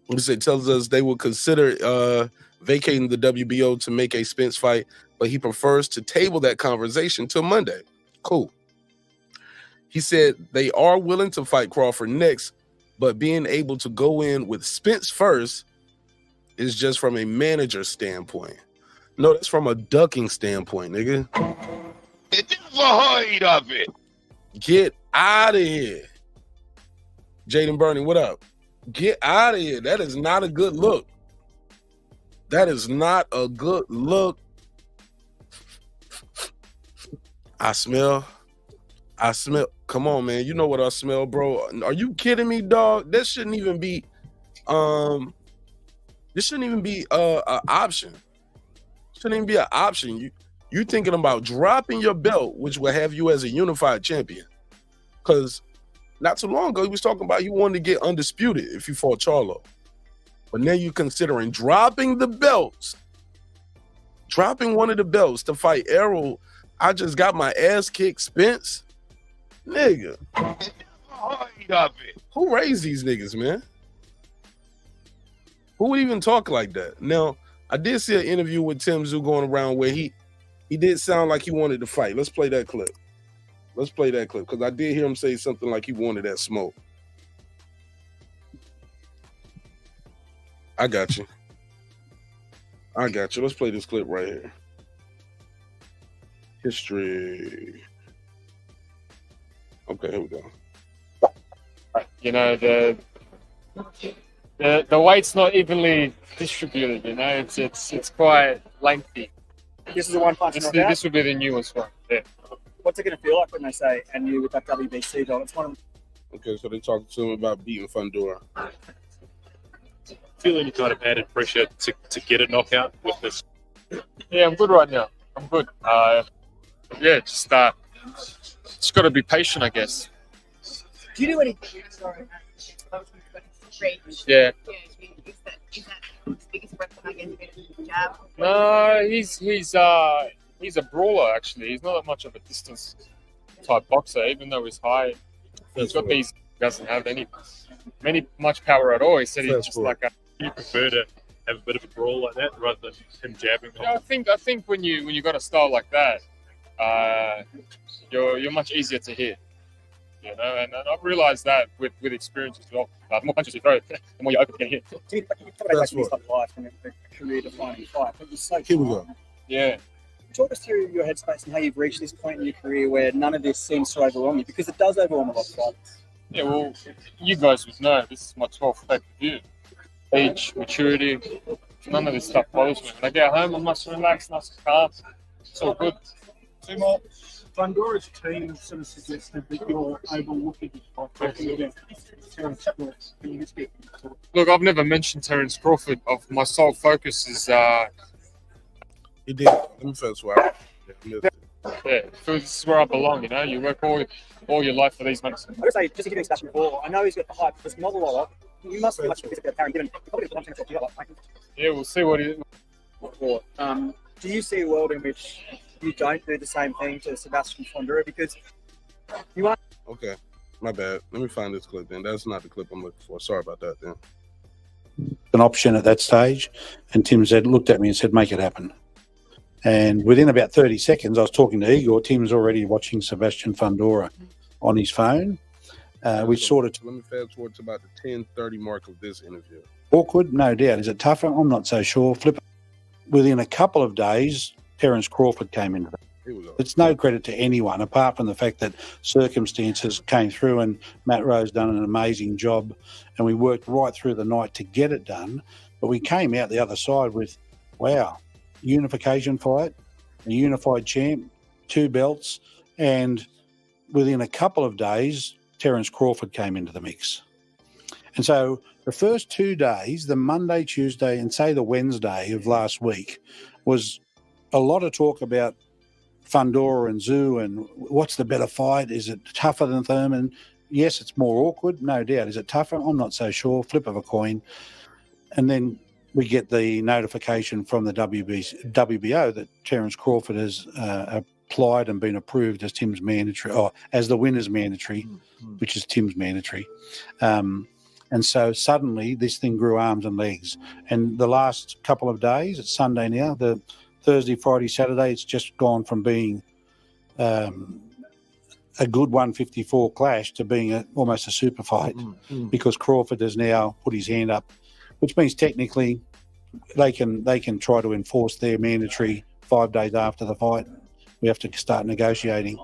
It tells us they will consider vacating the WBO to make a Spence fight, but he prefers to table that conversation till Monday. Cool. He said they are willing to fight Crawford next, but being able to go in with Spence first is just from a manager standpoint. No, that's from a ducking standpoint, nigga.
Never heard of it.
Get out of here. Jaden Bernie, what up? Get out of here. That is not a good look. That is not a good look. I smell. Come on, man. You know what I smell, bro. Are you kidding me, dog? This shouldn't even be an option. Shouldn't even be an option. You thinking about dropping your belt, which will have you as a unified champion. Because not too long ago, he was talking about you wanted to get undisputed if you fought Charlo. But now you're considering dropping the belts, dropping one of the belts to fight Errol. I just got my ass kicked, Spence. Nigga. Who raised these niggas, man? Who would even talk like that? Now, I did see an interview with Tszyu going around where he did sound like he wanted to fight. Let's play that clip. Because I did hear him say something like he wanted that smoke. I got you. Let's play this clip right here. History. Okay, here we go.
You know, the weight's not evenly distributed. You know, it's quite lengthy.
This is the one punch knockout?
This would be the newest one. Yeah.
What's it going to feel like when they say, and you with that WBC belt? It's one of them.
Okay, so they talked to him about beating Fundora.
Feel any kind of added pressure to get a knockout with this?
Yeah, I'm good right now. I'm good. Yeah, just got to be patient, I guess.
Do you do any?
Yeah. No, he's a brawler actually. He's not that much of a distance type boxer, even though he's high. He's got these. Doesn't have much power at all. He said he's just like a.
You prefer to have a bit of a brawl like that rather than him jabbing?
Yeah, I think when you got a style like that, you're much easier to hit. You know, and I've realized that with experience as well. The more punches you throw, the more you're open to get hit.
That's what life and a career-defining fight. But it's so
Here we go.
Yeah.
Talk us through your headspace and how you've reached this point in your career where none of this seems to overwhelm you, because it does overwhelm a lot of fighters.
Yeah, well, you guys would know this is my 12th pay-per-view. Age, maturity, none of this stuff bothers me. When I get home, I'm nice and relaxed, nice and calm. It's all good.
Two more. Fundora's team sort of suggested that you're overlooking talking about Terence Crawford. Can you just get?
Look, I've never mentioned Terence Crawford. My sole focus is.
He did. Let me fast forward.
Yeah, so this is where I belong. You know, you work all your life for these months.
I would say, just to give you Sebastian before, I know he's got the hype, but not a lot of. You must be much physically apparent given probably the content you got.
Yeah, we'll see what it is.
Do you see a world in which you don't do the same thing to Sebastian Fundora, because you are?
Okay, my bad. Let me find this clip then. That's not the clip I'm looking for. Sorry about that then.
An option at that stage, and Tim looked at me and said, make it happen. And within about 30 seconds, I was talking to Igor. Tim's already watching Sebastian Fundora on his phone. Which sort of...
Let me fast forward to about the 10:30 mark of this interview.
Awkward, no doubt. Is it tougher? I'm not so sure. Within a couple of days, Terence Crawford came into it. It's no credit to anyone, apart from the fact that circumstances came through and Matt Rowe's done an amazing job, and we worked right through the night to get it done. But we came out the other side with, wow, unification fight, a unified champ, 2 belts, and within a couple of days, Terence Crawford came into the mix. And so the first 2 days, the Monday, Tuesday, and say the Wednesday of last week, was a lot of talk about Fundora and Tszyu and what's the better fight? Is it tougher than Thurman? Yes, it's more awkward, no doubt. Is it tougher? I'm not so sure. Flip of a coin. And then we get the notification from the WBO that Terence Crawford has applied and been approved as Tim's mandatory, or as the winner's mandatory, which is Tim's mandatory. And so suddenly this thing grew arms and legs. And the last couple of days, it's Sunday now, the Thursday, Friday, Saturday, it's just gone from being a good 154 clash to being almost a super fight because Crawford has now put his hand up, which means technically they can try to enforce their mandatory 5 days after the fight. We have to start negotiating.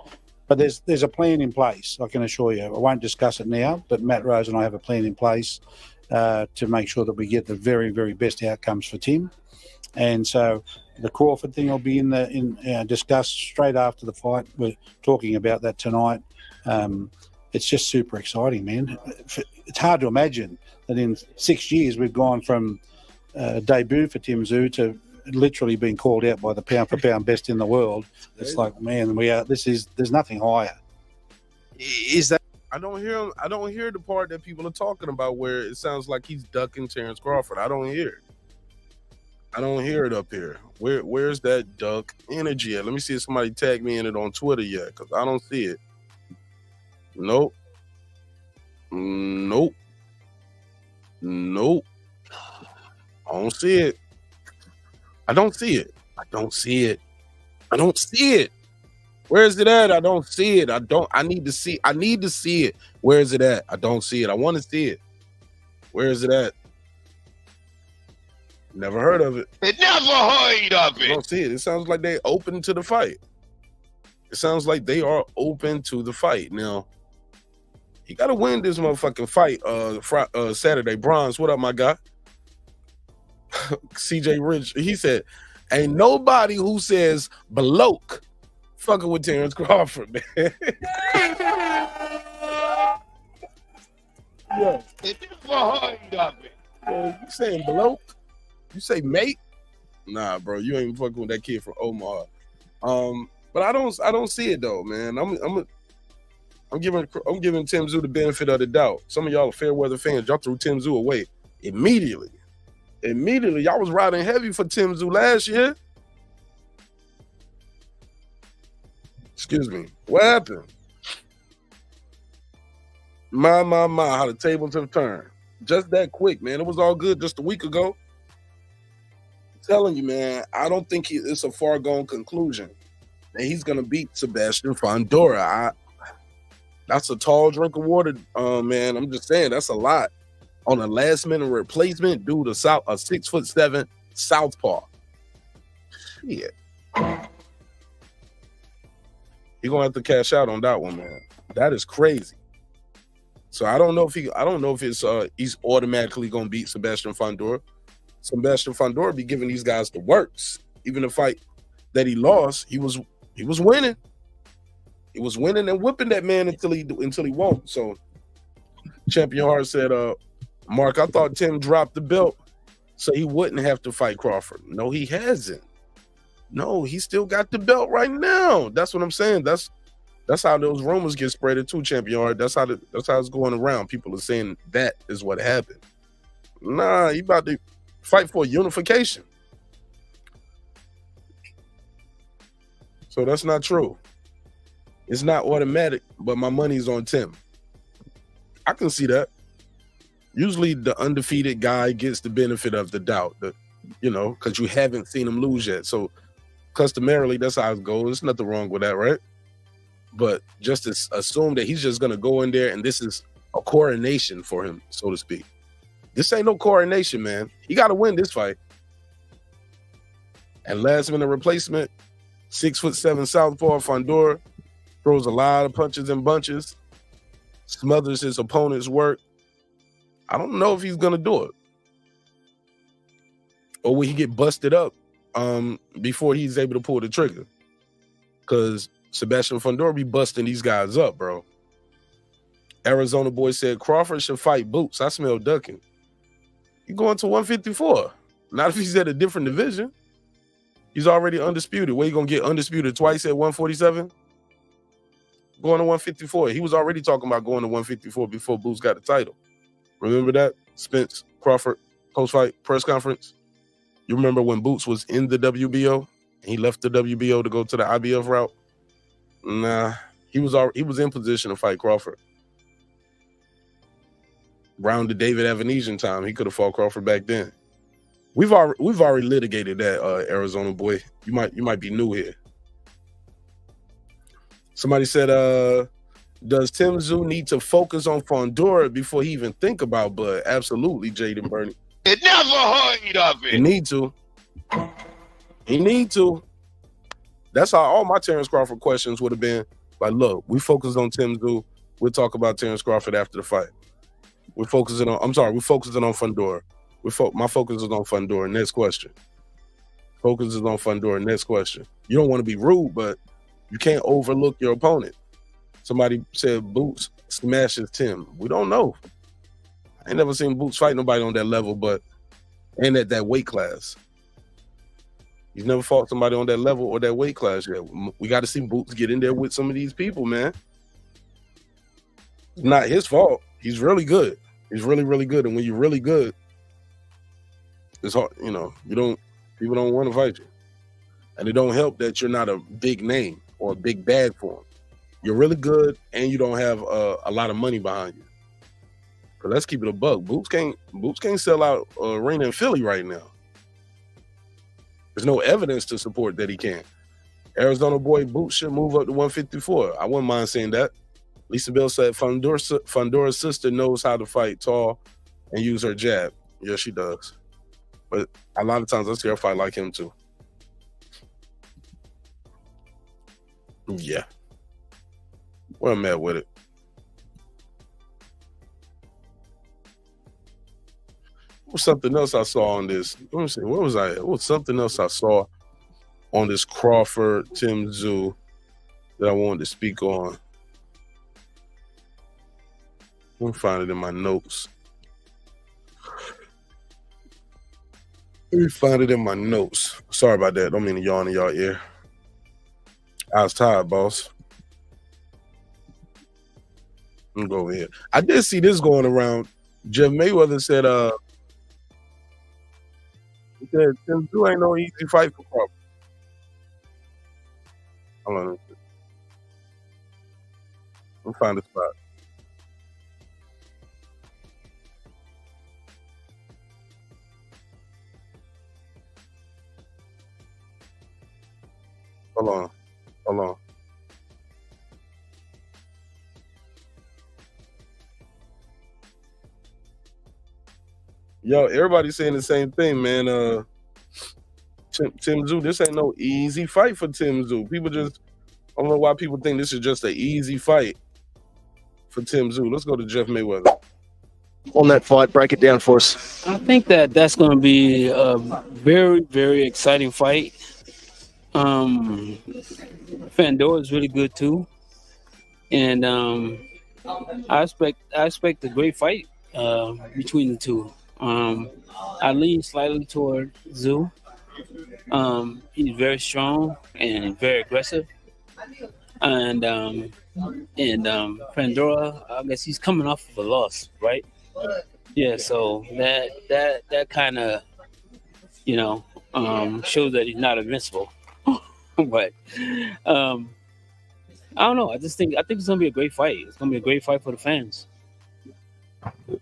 But there's a plan in place, I can assure you. I won't discuss it now, but Matt Rose and I have a plan in place to make sure that we get the very, very best outcomes for Tim. And so the Crawford thing will be discussed straight after the fight. We're talking about that tonight. It's just super exciting, man. It's hard to imagine that in 6 years we've gone from debut for Tim Tszyu to literally being called out by the pound for pound best in the world. It's like, man, there's nothing higher.
Is that I don't hear the part that people are talking about where it sounds like he's ducking Terence Crawford. I don't hear it. I don't hear it up here. Where's that duck energy at? Let me see if somebody tagged me in it on Twitter yet, because I don't see it. Nope. Nope. Nope. I don't see it. I don't see it. I don't see it. I don't see it. Where is it at? I don't see it. I need to see it. Where is it at? I don't see it. I want to see it. Where is it at? Never heard of it.
Never heard of it.
I don't see it. It sounds like they open to the fight. It sounds like they are open to the fight. Now, you got to win this motherfucking fight Saturday. Bronze, what up, my guy? CJ Rich, he said, ain't nobody who says Bloke fucking with Terence Crawford, man. Yeah.
Never heard of it.
You saying Bloke? You say mate? Nah, bro, you ain't fucking with that kid from Omaha. But I don't see it though, man. I'm giving Tim Tszyu the benefit of the doubt. Some of y'all are fair weather fans. Y'all threw Tim Tszyu away immediately. Y'all was riding heavy for Tim Tszyu last year. Excuse me. What happened? My, how the tables have turned. Just that quick, man. It was all good just a week ago. I'm telling you, man, I don't think it's a far-gone conclusion that he's going to beat Sebastian Fundora. That's a tall drink of water, man. I'm just saying, that's a lot. On a last-minute replacement, dude, a 6'7" southpaw. Shit. You're gonna have to cash out on that one, man. That is crazy. So I don't know if he's automatically gonna beat Sebastian Fundora. Sebastian Fundora be giving these guys the works. Even the fight that he lost, he was winning. He was winning and whipping that man until he won't. So Champion Hart said, Mark, I thought Tim dropped the belt so he wouldn't have to fight Crawford. No, he hasn't. No, he still got the belt right now. That's what I'm saying. That's how those rumors get spreaded too, Champion Hart. That's how it's going around. People are saying that is what happened. Nah, he about to fight for unification. So that's not true. It's not automatic, but my money's on Tim. I can see that. Usually the undefeated guy gets the benefit of the doubt, because you haven't seen him lose yet. So customarily, that's how it goes. There's nothing wrong with that, right? But just to assume that he's just going to go in there and this is a coronation for him, so to speak. This ain't no coronation, man. He got to win this fight. And last minute replacement, 6'7" southpaw Fundora throws a lot of punches and bunches, smothers his opponent's work. I don't know if he's going to do it. Or will he get busted up before he's able to pull the trigger? Because Sebastian Fundora be busting these guys up, bro. Arizona boy said Crawford should fight Boots. I smell ducking. He going to 154. Not if he's at a different division. He's already undisputed. Where you gonna get undisputed twice at 147? Going to 154. He was already talking about going to 154 before Boots got the title. Remember that? Spence Crawford post-fight press conference. You remember when Boots was in the WBO? He left the WBO to go to the IBF route. Nah, he was in position to fight Crawford. Round the David Avanesian time, he could have fought Crawford back then. We've already litigated that, Arizona boy. You might be new here. Somebody said, does Tszyu need to focus on Fundora before he even think about Bud? Absolutely, Jaden Bernie.
It never heard of it.
He need to. He need to. That's how all my Terence Crawford questions would have been. Like, look, we focused on Tszyu. We'll talk about Terence Crawford after the fight. We're focusing on Fundora. My focus is on Fundora. Next question. Focus is on Fundora. Next question. You don't want to be rude, but you can't overlook your opponent. Somebody said Boots smashes Tim. We don't know. I ain't never seen Boots fight nobody on that level, and at that weight class. He's never fought somebody on that level or that weight class yet. We got to see Boots get in there with some of these people, man. It's not his fault. He's really good. He's really, really good. And when you're really good, it's hard, people don't want to fight you. And it don't help that you're not a big name or a big bag for them. You're really good and you don't have a lot of money behind you. But let's keep it a buck. Boots can't sell out arena in Philly right now. There's no evidence to support that he can. Arizona boy Boots should move up to 154. I wouldn't mind saying that. Lisa Bell said Fundora's sister knows how to fight tall and use her jab. Yeah, she does. But a lot of times I see her fight like him too. Yeah. Where I'm at with it. What was something else I saw on this? Let me see. Where was I at? What was something else I saw on this Crawford Tszyu that I wanted to speak on? Let me find it in my notes. Sorry about that. Don't mean to yawn in y'all ear. I was tired, boss. Let me go over here. I did see this going around. Jeff Mayweather said, he said, Tszyu ain't no easy fight for Crawford. Hold on. Let me find the spot. Hold on. Yo, everybody's saying the same thing, man. Tszyu, this ain't no easy fight for Tszyu. People just, I don't know why people think this is just an easy fight for Tszyu. Let's go to Jeff Mayweather.
On that fight, break it down for us.
I think that's going to be a very, very exciting fight. Fundora is really good too, and I expect a great fight between the two. I lean slightly toward Tszyu. He's very strong and very aggressive, and Fundora, I guess he's coming off of a loss, right? Yeah, so that kind of shows that he's not invincible. But I don't know. I think it's gonna be a great fight. It's gonna be a great fight for the fans.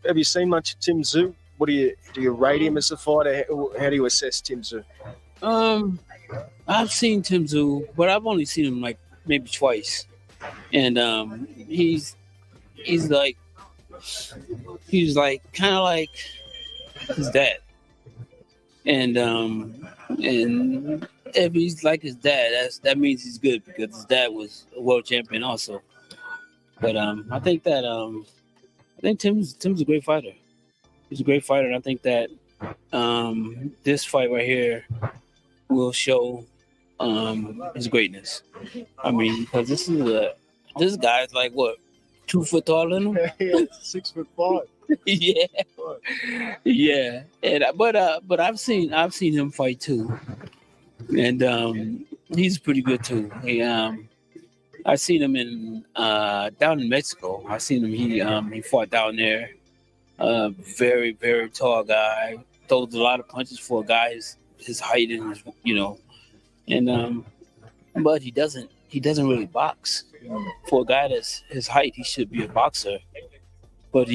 Have you seen much of Tszyu? What do you rate him as a fighter? How do you assess Tszyu?
I've seen Tszyu, but I've only seen him like maybe twice, and he's like kind of like his dad, and if he's like his dad, that means he's good because his dad was a world champion also. But I think Tim's a great fighter. He's a great fighter, and I think that this fight right here will show his greatness. I mean, because this guy's like what, 2 foot taller than him.
Yeah, 6'5".
Yeah, yeah. And but I've seen him fight too, and he's pretty good too. I seen him in down in Mexico. I seen him. He fought down there. Very very tall guy. Throws a lot of punches for a guy his height and his, and but he doesn't really box. For a guy that's his height, he should be a boxer. But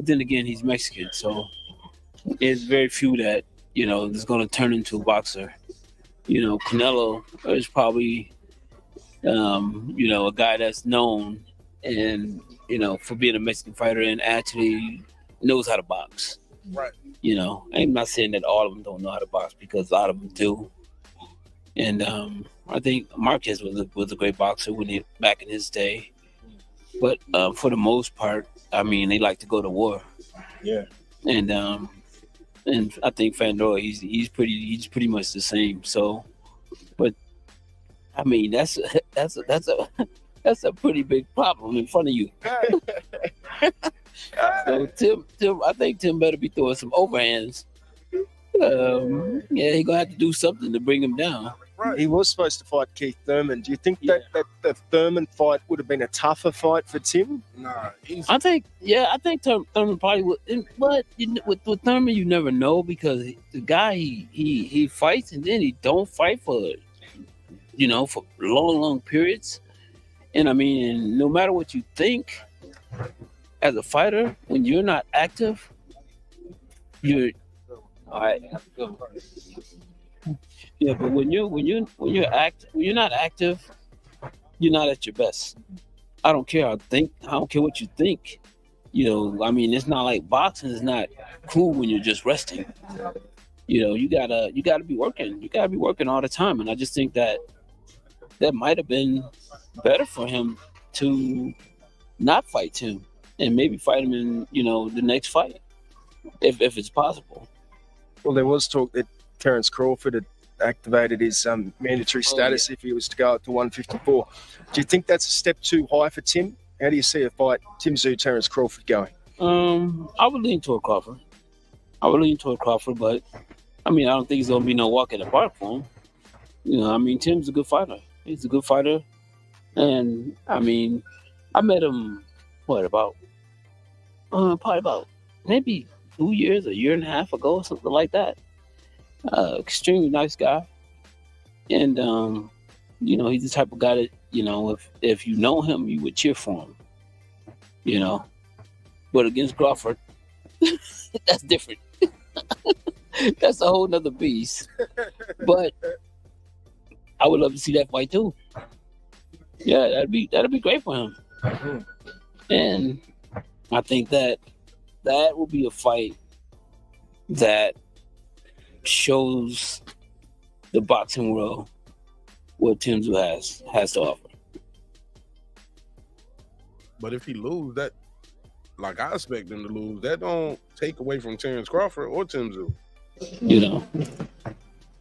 then again, he's Mexican, so there's very few that is going to turn into a boxer. Canelo is probably a guy that's known and for being a Mexican fighter and actually knows how to box.
Right.
I'm not saying that all of them don't know how to box, because a lot of them do. And I think Marquez was a great boxer back in his day. But for the most part, they like to go to war.
Yeah.
And I think Fundora, he's pretty much the same. So, but that's a pretty big problem in front of you. So Tim, I think Tim better be throwing some overhands. He gonna have to do something to bring him down.
Right. He was supposed to fight Keith Thurman. Do you think that the Thurman fight would have been a tougher fight for Tim?
Nah,
I think Thurman probably would. But with Thurman, you never know, because the guy he fights and then he don't fight for long periods. And and no matter what you think, as a fighter, when you're not active, you're all right. Yeah, but when you're not active, you're not at your best. I don't care. I don't care what you think. It's not like boxing is not cool when you're just resting. You gotta be working. You gotta be working all the time. And I just think that might have been better for him to not fight him and maybe fight him in the next fight, if it's possible.
Well, there was talk that Terence Crawford had activated his mandatory status if he was to go up to 154. Do you think that's a step too high for Tim? How do you see a fight, Tim Tszyu, Terence Crawford going?
I would lean toward Crawford. But I don't think it's gonna be no walk in the park for him. Tim's a good fighter. He's a good fighter, and I met him probably about maybe 2 years, a year and a half ago, something like that. Extremely nice guy, and he's the type of guy that if you know him, you would cheer for him. But against Crawford, that's different. That's a whole nother beast. But I would love to see that fight too. Yeah, that'd be great for him. And I think that will be a fight that shows the boxing world what Tim Tszyu has to offer.
But if he lose, that, like I expect him to lose, that don't take away from Terence Crawford or Tim Tszyu.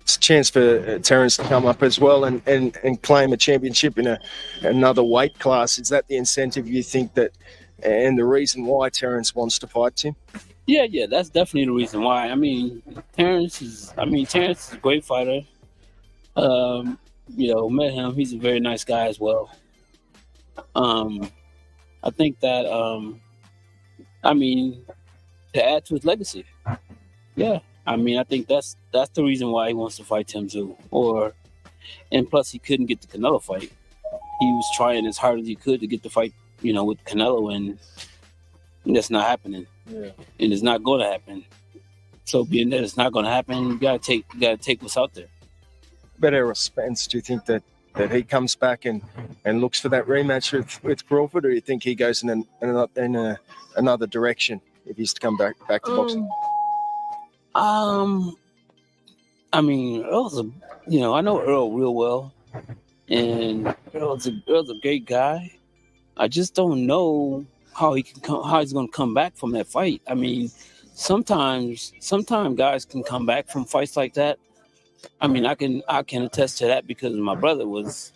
It's a chance for Terence to come up as well and claim a championship in another weight class. Is that the incentive you think that, and the reason why Terence wants to fight Tim?
Yeah, that's definitely the reason why. Terence is a great fighter. Met him. He's a very nice guy as well. I think that, to add to his legacy. Yeah, I think that's the reason why he wants to fight Tim Tszyu. And plus he couldn't get the Canelo fight. He was trying as hard as he could to get the fight, with Canelo, and that's not happening.
Yeah.
And it's not going to happen. So being that it's not going to happen, you gotta take what's out there.
But Errol Spence, do you think that he comes back and looks for that rematch with Crawford, or do you think he goes in another direction if he's to come back to boxing?
Earl's I know Earl real well, and Earl's a great guy. I just don't know how he's going to come back from that fight. Sometimes guys can come back from fights like that. I can attest to that because my brother was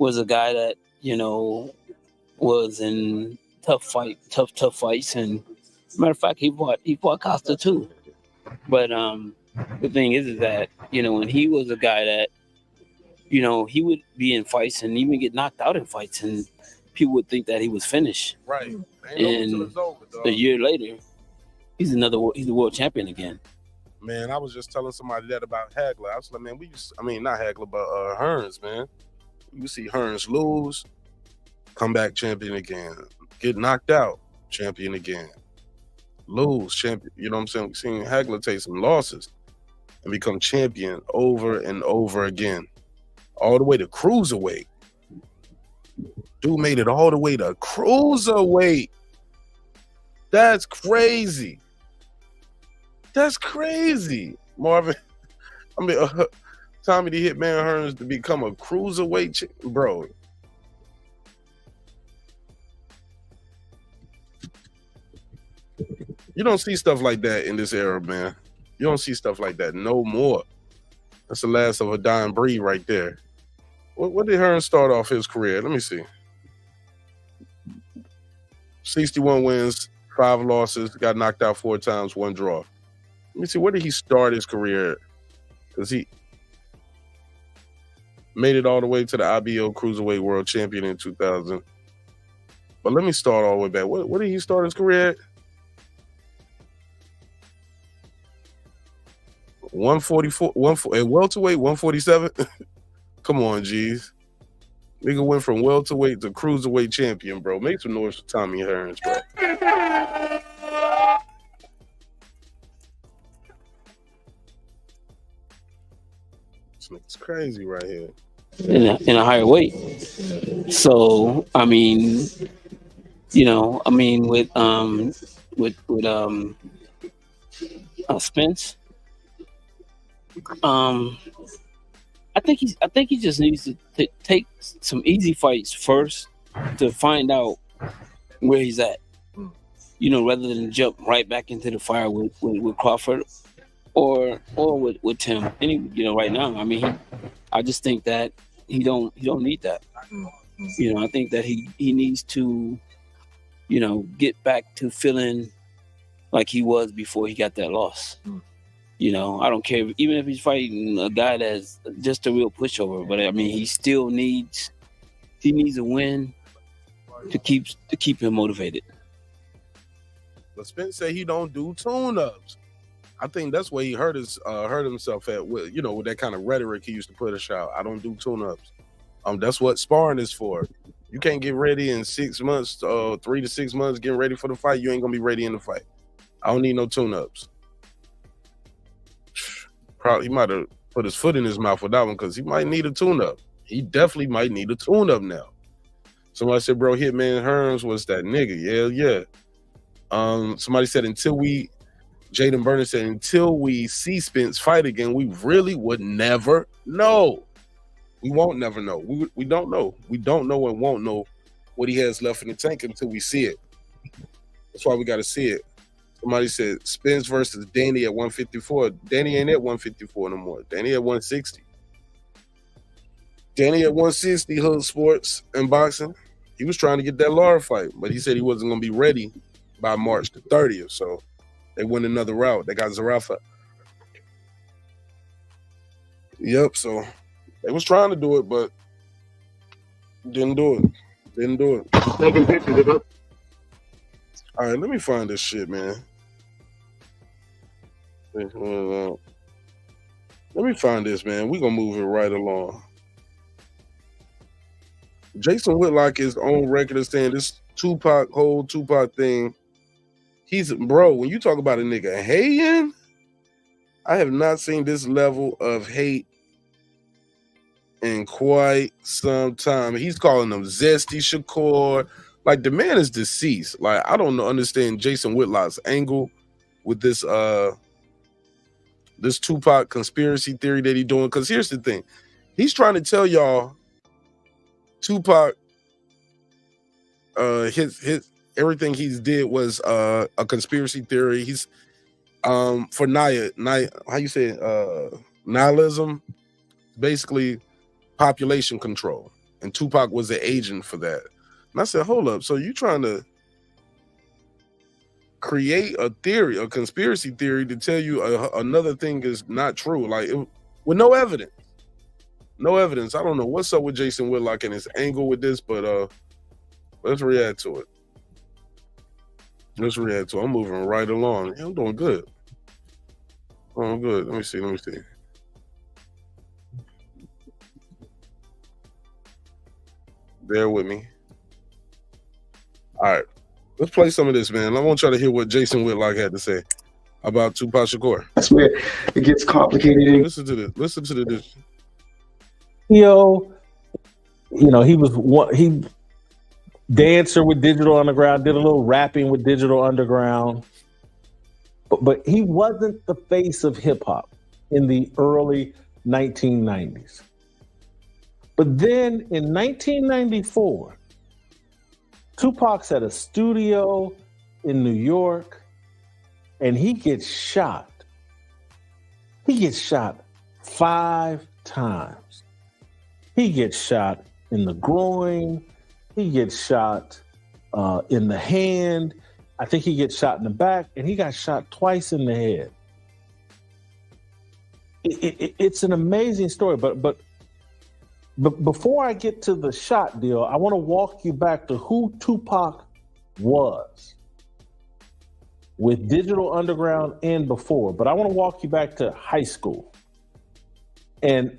a guy that was in tough fights. And matter of fact, he fought Costa too. But the thing is that, you know, when he was a guy that, you know, he would be in fights and even get knocked out in fights, and people would think that he was finished.
Right.
And a year later, he's the world champion again.
Man, I was just telling somebody that about Hagler. I was like, man, not Hagler, but Hearns, man. You see Hearns lose, come back champion again. Get knocked out, champion again. Lose, champion. You know what I'm saying? We've seen Hagler take some losses and become champion over and over again. All the way to cruiserweight. Dude made it all the way to cruiserweight. That's crazy. That's crazy. Marvin, Tommy the Hitman Hearns to become a cruiserweight bro. You don't see stuff like that in this era, man. You don't see stuff like that no more. That's the last of a dying breed right there. What did Hearns start off his career? Let me see. 61 wins, 5 losses, got knocked out 4 times, 1 draw. Let me see, where did he start his career? Because he made it all the way to the IBO Cruiserweight World Champion in 2000. But let me start all the way back. What did he start his career at? 144, at welterweight, 147. Come on, G's. Nigga went from welterweight to cruiserweight champion, bro. Make some noise for Tommy Hearns, bro. This nigga's crazy right here.
In a higher weight. So I mean, you know, with Spence. I think he just needs to take some easy fights first to find out where he's at. You know, rather than jump right back into the fire with Crawford or with Tim. You know, right now, I mean, I just think that he don't need that. You know, I think that he needs to, you know, get back to feeling like he was before he got that loss. You know, I don't care even if he's fighting a guy that's just a real pushover, but I mean, he still needs a win to keep him motivated.
But Spence said he don't do tune-ups. I think that's where he hurt himself at. With, you know, with that kind of rhetoric he used to put us out. I don't do tune-ups. That's what sparring is for. You can't get ready in 6 months, 3 to 6 months, getting ready for the fight. You ain't gonna be ready in the fight. I don't need no tune-ups. Probably he might have put his foot in his mouth with that one because he might need a tune-up. He definitely might need a tune-up now. Somebody said, bro, Hitman Hearns was that nigga. Yeah. Somebody said Jaden Burnett said, until we see Spence fight again, we really would never know. We won't never know. We don't know. We don't know and won't know what he has left in the tank until we see it. That's why we got to see it. Somebody said Spence versus Danny at 154. Danny ain't at 154 no more. Danny at 160. Danny at 160, Hood Sports and Boxing. He was trying to get that Lara fight, but he said he wasn't going to be ready by March the 30th. So they went another route. They got Zarafa. Yep, so they was trying to do it, but didn't do it. Taking pictures of it. All right, let me find this shit, man. Let me find this, man. We're going to move it right along. Jason Whitlock is on record as saying this whole Tupac thing. Bro, when you talk about a nigga hating, I have not seen this level of hate in quite some time. He's calling them Zesty Shakur. Like, the man is deceased. Like, I don't understand Jason Whitlock's angle with this this Tupac conspiracy theory that he's doing. Because here's the thing. He's trying to tell y'all Tupac, his everything he's did was a conspiracy theory. He's for nihilism, basically population control. And Tupac was the agent for that. And I said, hold up. So you trying to create a theory, a conspiracy theory, to tell you another thing is not true, like with no evidence. No evidence. I don't know what's up with Jason Whitlock and his angle with this, but let's react to it. Let's react to it. I'm moving right along. Yeah, I'm doing good. Oh, I'm good. Let me see. Bear with me. All right. Let's play some of this, man. I want y'all to hear what Jason Whitlock had to say about Tupac Shakur.
That's where it gets complicated.
Listen to this. Listen to this.
You know, he dancer with Digital Underground, did a little rapping with Digital Underground, but he wasn't the face of hip hop in the early 1990s. But then in 1994, Tupac's at a studio in New York, and he gets shot. He gets shot 5 times. He gets shot in the groin. He gets shot in the hand. I think he gets shot in the back, and he got shot twice in the head. It's an amazing story, but before I get to the shot deal, I want to walk you back to who Tupac was with Digital Underground and before. But I want to walk you back to high school, and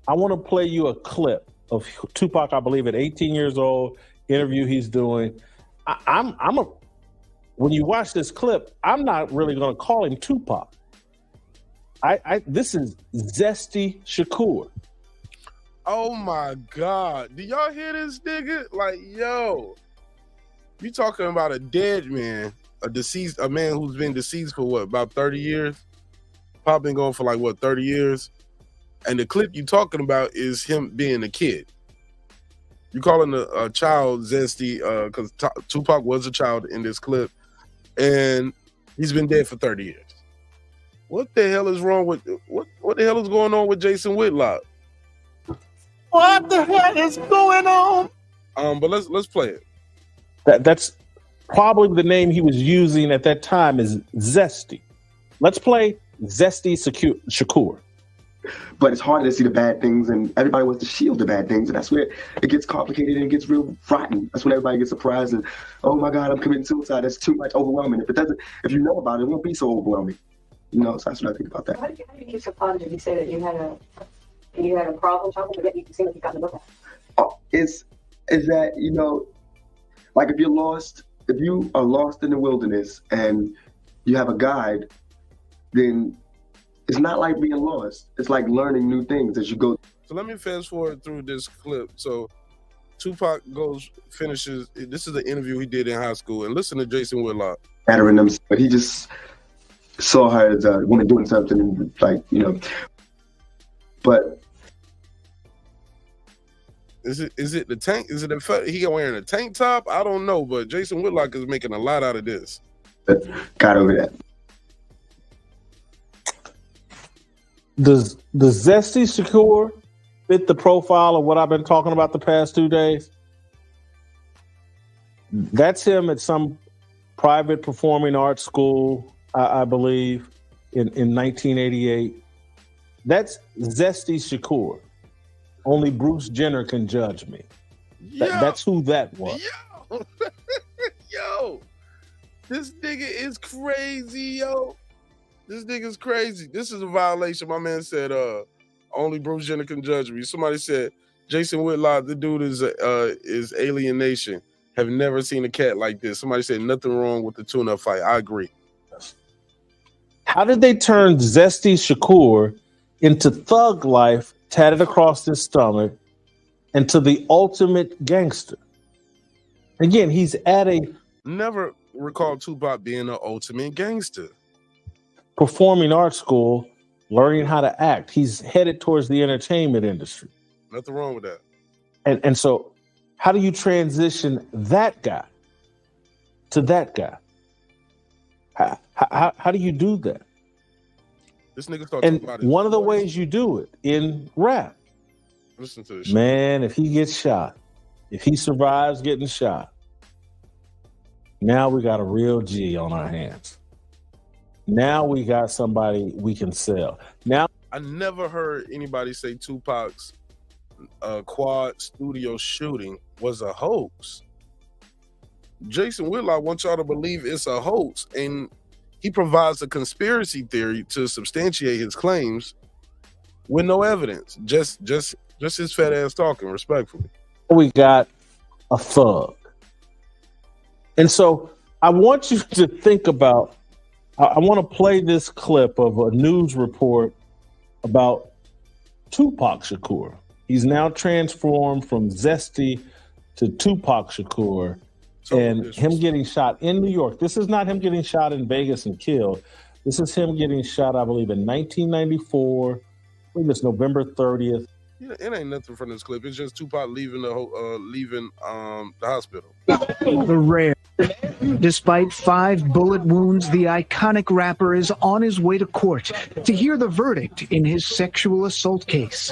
I want to play you a clip of Tupac, I believe, at 18 years old, interview he's doing. When you watch this clip, I'm not really going to call him Tupac. This is Zesty Shakur.
Oh my God. Do y'all hear this nigga? Like, yo, you talking about a dead man, a man who's been deceased for what, about 30 years? Pop been going for like, what, 30 years? And the clip you talking about is him being a kid. You calling a child Zesty because Tupac was a child in this clip, and he's been dead for 30 years. What the hell is wrong with what the hell is going on with Jason Whitlock?
What the hell is going on?
But let's play it.
That's probably the name he was using at that time is Zesty. Let's play Zesty Shakur.
But it's harder to see the bad things, and everybody wants to shield the bad things, and that's where it gets complicated and it gets real rotten. That's when everybody gets surprised and, oh my God, I'm committing suicide. That's too much, overwhelming. If you know about it, it won't be so overwhelming. You know, so that's what I think about that.
How did you keep so positive? You say that you had a problem child, but yet you seem like you got the book out.
Oh, is that, you know, like if you are lost in the wilderness and you have a guide, then it's not like being lost. It's like learning new things as you go.
So let me fast forward through this clip. So Tupac finishes. This is an interview he did in high school, and listen to Jason Whitlock.
Battering them, but he just saw her as a woman doing something, and like, you know. But
is it the tank? Is it he wearing a tank top? I don't know, but Jason Whitlock is making a lot out of this.
Got over that.
Does Zesty Shakur fit the profile of what I've been talking about the past 2 days? That's him at some private performing arts school, I believe, in 1988. That's Zesty Shakur. Only Bruce Jenner can judge me. That's who that was.
Yo, this nigga is crazy, yo. This nigga's crazy. This is a violation. My man said, only Bruce Jenner can judge me. Somebody said, Jason Whitlock, the dude is alienation. Have never seen a cat like this. Somebody said, nothing wrong with the tune-up fight. I agree.
How did they turn Zesty Shakur into thug life tatted across his stomach into the ultimate gangster? Again, he's at a...
Never recall Tupac being an ultimate gangster.
Performing arts school, learning how to act. He's headed towards the entertainment industry.
Nothing wrong with that.
And so how do you transition that guy to that guy? How do you do that?
This nigga talking about it.
One of the ways you do it in rap.
Listen to this shit.
Man, if he gets shot, if he survives getting shot, Now we got a real G on our hands. Now we got somebody we can sell. Now
I never heard anybody say Tupac's quad studio shooting was a hoax. Jason Whitlock wants y'all to believe it's a hoax, and he provides a conspiracy theory to substantiate his claims with no evidence. Just his fat ass talking, respectfully.
we got a thug. And so I want you to think about, I want to play this clip of a news report about Tupac Shakur. He's now transformed from Zesty to Tupac Shakur, and him getting shot in New York. This is not him getting shot in Vegas and killed. This is him getting shot, I believe, in 1994. I believe it's November 30th.
Yeah, it ain't nothing from this clip. It's just Tupac leaving the hospital.
The rare. Despite 5 bullet wounds, the iconic rapper is on his way to court to hear the verdict in his sexual assault case.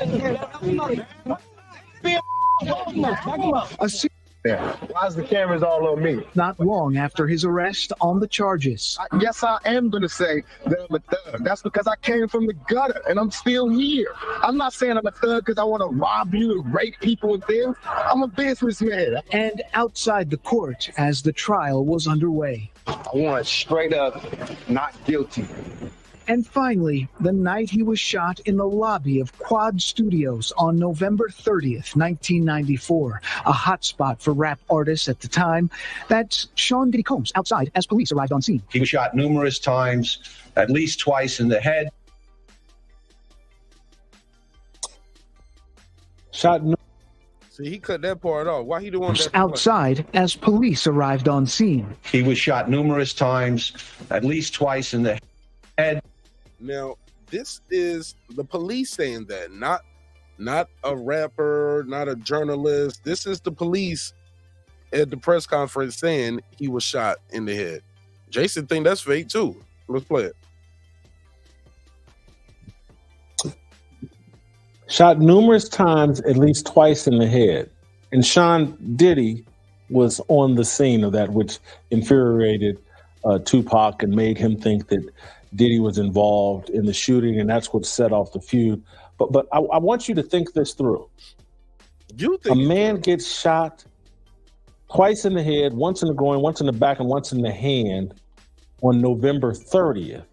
Why is the cameras all on me?
Not long after his arrest on the charges.
Yes, I am going to say that I'm a thug. That's because I came from the gutter and I'm still here. I'm not saying I'm a thug because I want to rob you and rape people and things. I'm a businessman.
And outside the court as the trial was underway.
I want straight up not guilty.
And finally, the night he was shot in the lobby of Quad Studios on November 30th, 1994, a hotspot for rap artists at the time. That's Sean Diddy Combs outside as police arrived on scene.
He was shot numerous times, at least twice in the head.
See, he cut that part off. Why he doing that?
Outside as police arrived on scene.
He was shot numerous times, at least twice in the head.
Now, this is the police saying that, not a rapper, not a journalist. This is the police at the press conference saying he was shot in the head. Jason think that's fake too. Let's play it.
Shot numerous times, at least twice in the head. And Sean Diddy was on the scene of that, which infuriated Tupac and made him think that Diddy was involved in the shooting, and that's what set off the feud. But I want you to think this through. A man gets shot twice in the head, once in the groin, once in the back, and once in the hand on November 30th.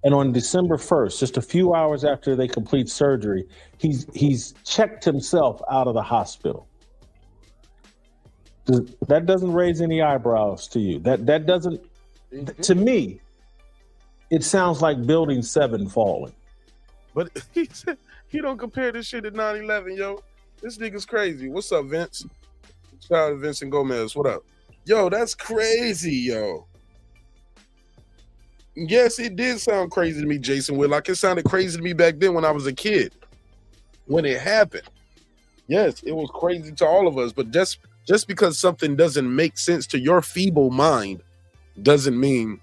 And on December 1st, just a few hours after they complete surgery, he's checked himself out of the hospital. That doesn't raise any eyebrows to you. That doesn't, to me, it sounds like Building 7 falling.
But he don't compare this shit to 9/11, yo. This nigga's crazy. What's up, Vince? Shout out to Vincent Gomez. What up? Yo, that's crazy, yo. Yes, it did sound crazy to me, Jason Whitlock. It sounded crazy to me back then when I was a kid. When it happened. Yes, it was crazy to all of us. But just because something doesn't make sense to your feeble mind doesn't mean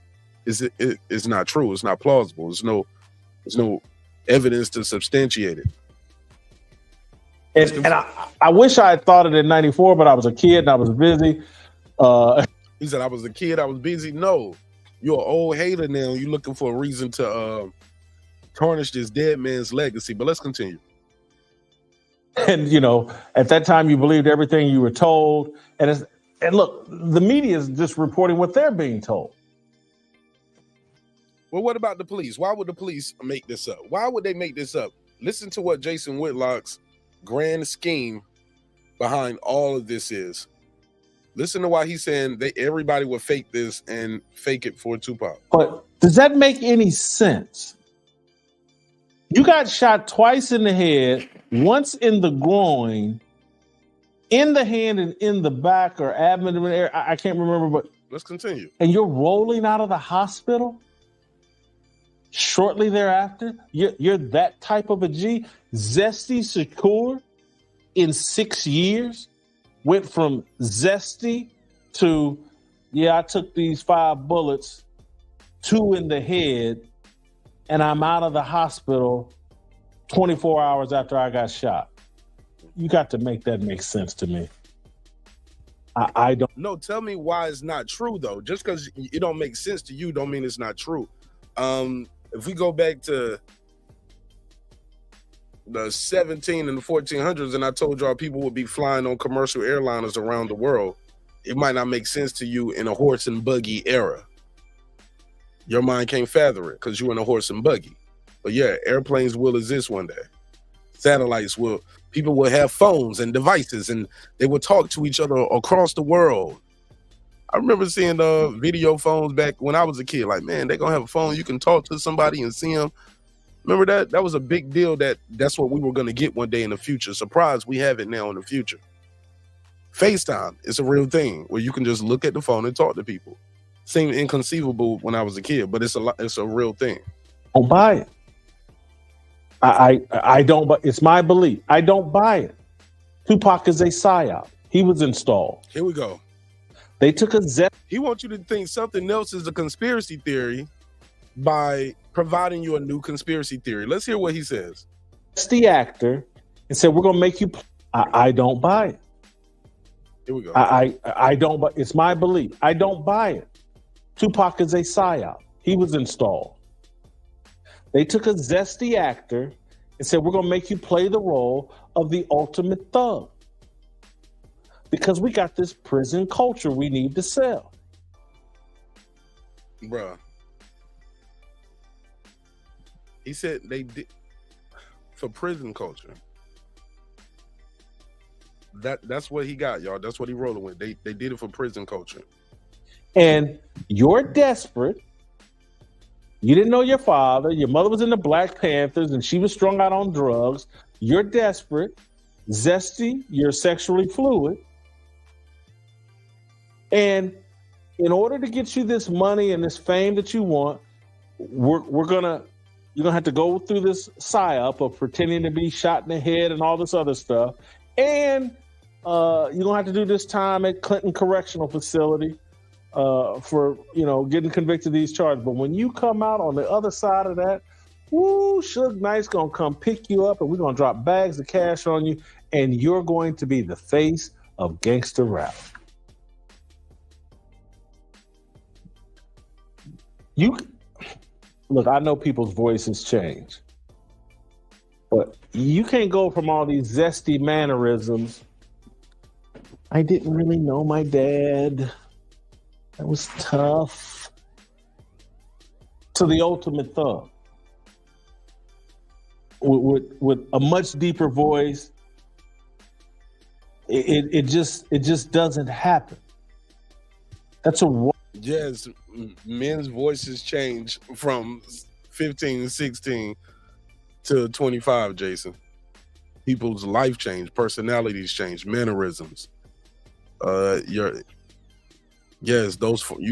it's not true. It's not plausible. There's no evidence to substantiate it.
And I wish I had thought it in 94, but I was a kid and I was busy.
He said, I was a kid, I was busy. No, you're an old hater now. You're looking for a reason to tarnish this dead man's legacy. But let's continue.
And, you know, at that time, you believed everything you were told. And look, the media is just reporting what they're being told.
Well, what about the police? Why would the police make this up? Why would they make this up? Listen to what Jason Whitlock's grand scheme behind all of this is. Listen to why he's saying everybody would fake this and fake it for Tupac.
But does that make any sense? You got shot twice in the head, once in the groin, in the hand and in the back or abdomen area. I can't remember, but
let's continue.
And you're rolling out of the hospital shortly thereafter. You're that type of a G. Zesty Shakur in 6 years went from Zesty to, I took these 5 bullets, 2 in the head, and I'm out of the hospital 24 hours after I got shot. You got to make that make sense to me. I don't.
No, tell me why it's not true though. Just because it don't make sense to you, don't mean it's not true. If we go back to the 17 and the 1400s, and I told y'all people would be flying on commercial airliners around the world, it might not make sense to you in a horse and buggy era. Your mind can't fathom it because you're in a horse and buggy. But yeah, airplanes will exist one day. Satellites will. People will have phones and devices, and they will talk to each other across the world. I remember seeing video phones back when I was a kid. Like, man, they're gonna have a phone you can talk to somebody and see them. Remember that? That was a big deal. That's what we were gonna get one day in the future. Surprise, we have it now in the future. FaceTime is a real thing where you can just look at the phone and talk to people. Seemed inconceivable when I was a kid, but it's a real thing.
Don't buy it. I don't, but it's my belief. I don't buy it. Tupac is a psyop. He was installed.
Here we go.
They took a
He wants you to think something else is a conspiracy theory by providing you a new conspiracy theory. Let's hear what he says.
The actor and said, we're going to make you. I don't buy it.
Here we go.
I don't, but it's my belief. I don't buy it. Tupac is a psyop. He was installed. They took a zesty actor and said, we're going to make you play the role of the ultimate thug. Because we got this prison culture we need to sell.
Bruh. He said they did for prison culture. That's what he got, y'all. That's what he rolling with. They did it for prison culture.
And you're desperate. You didn't know your father. Your mother was in the Black Panthers and she was strung out on drugs. You're desperate, zesty, you're sexually fluid. And in order to get you this money and this fame that you want, you're gonna have to go through this psyop of pretending to be shot in the head and all this other stuff. And you're gonna have to do this time at Clinton Correctional Facility for getting convicted of these charges. But when you come out on the other side of that, woo, Suge Knight's gonna come pick you up and we're gonna drop bags of cash on you, and you're going to be the face of gangster rap. Look, I know people's voices change, but you can't go from all these zesty mannerisms. I didn't really know my dad. That was tough. To the ultimate thug. With a much deeper voice. It just doesn't happen. That's a
Yes, men's voices change from 15, 16 to 25, Jason. People's life change, personalities change, mannerisms. You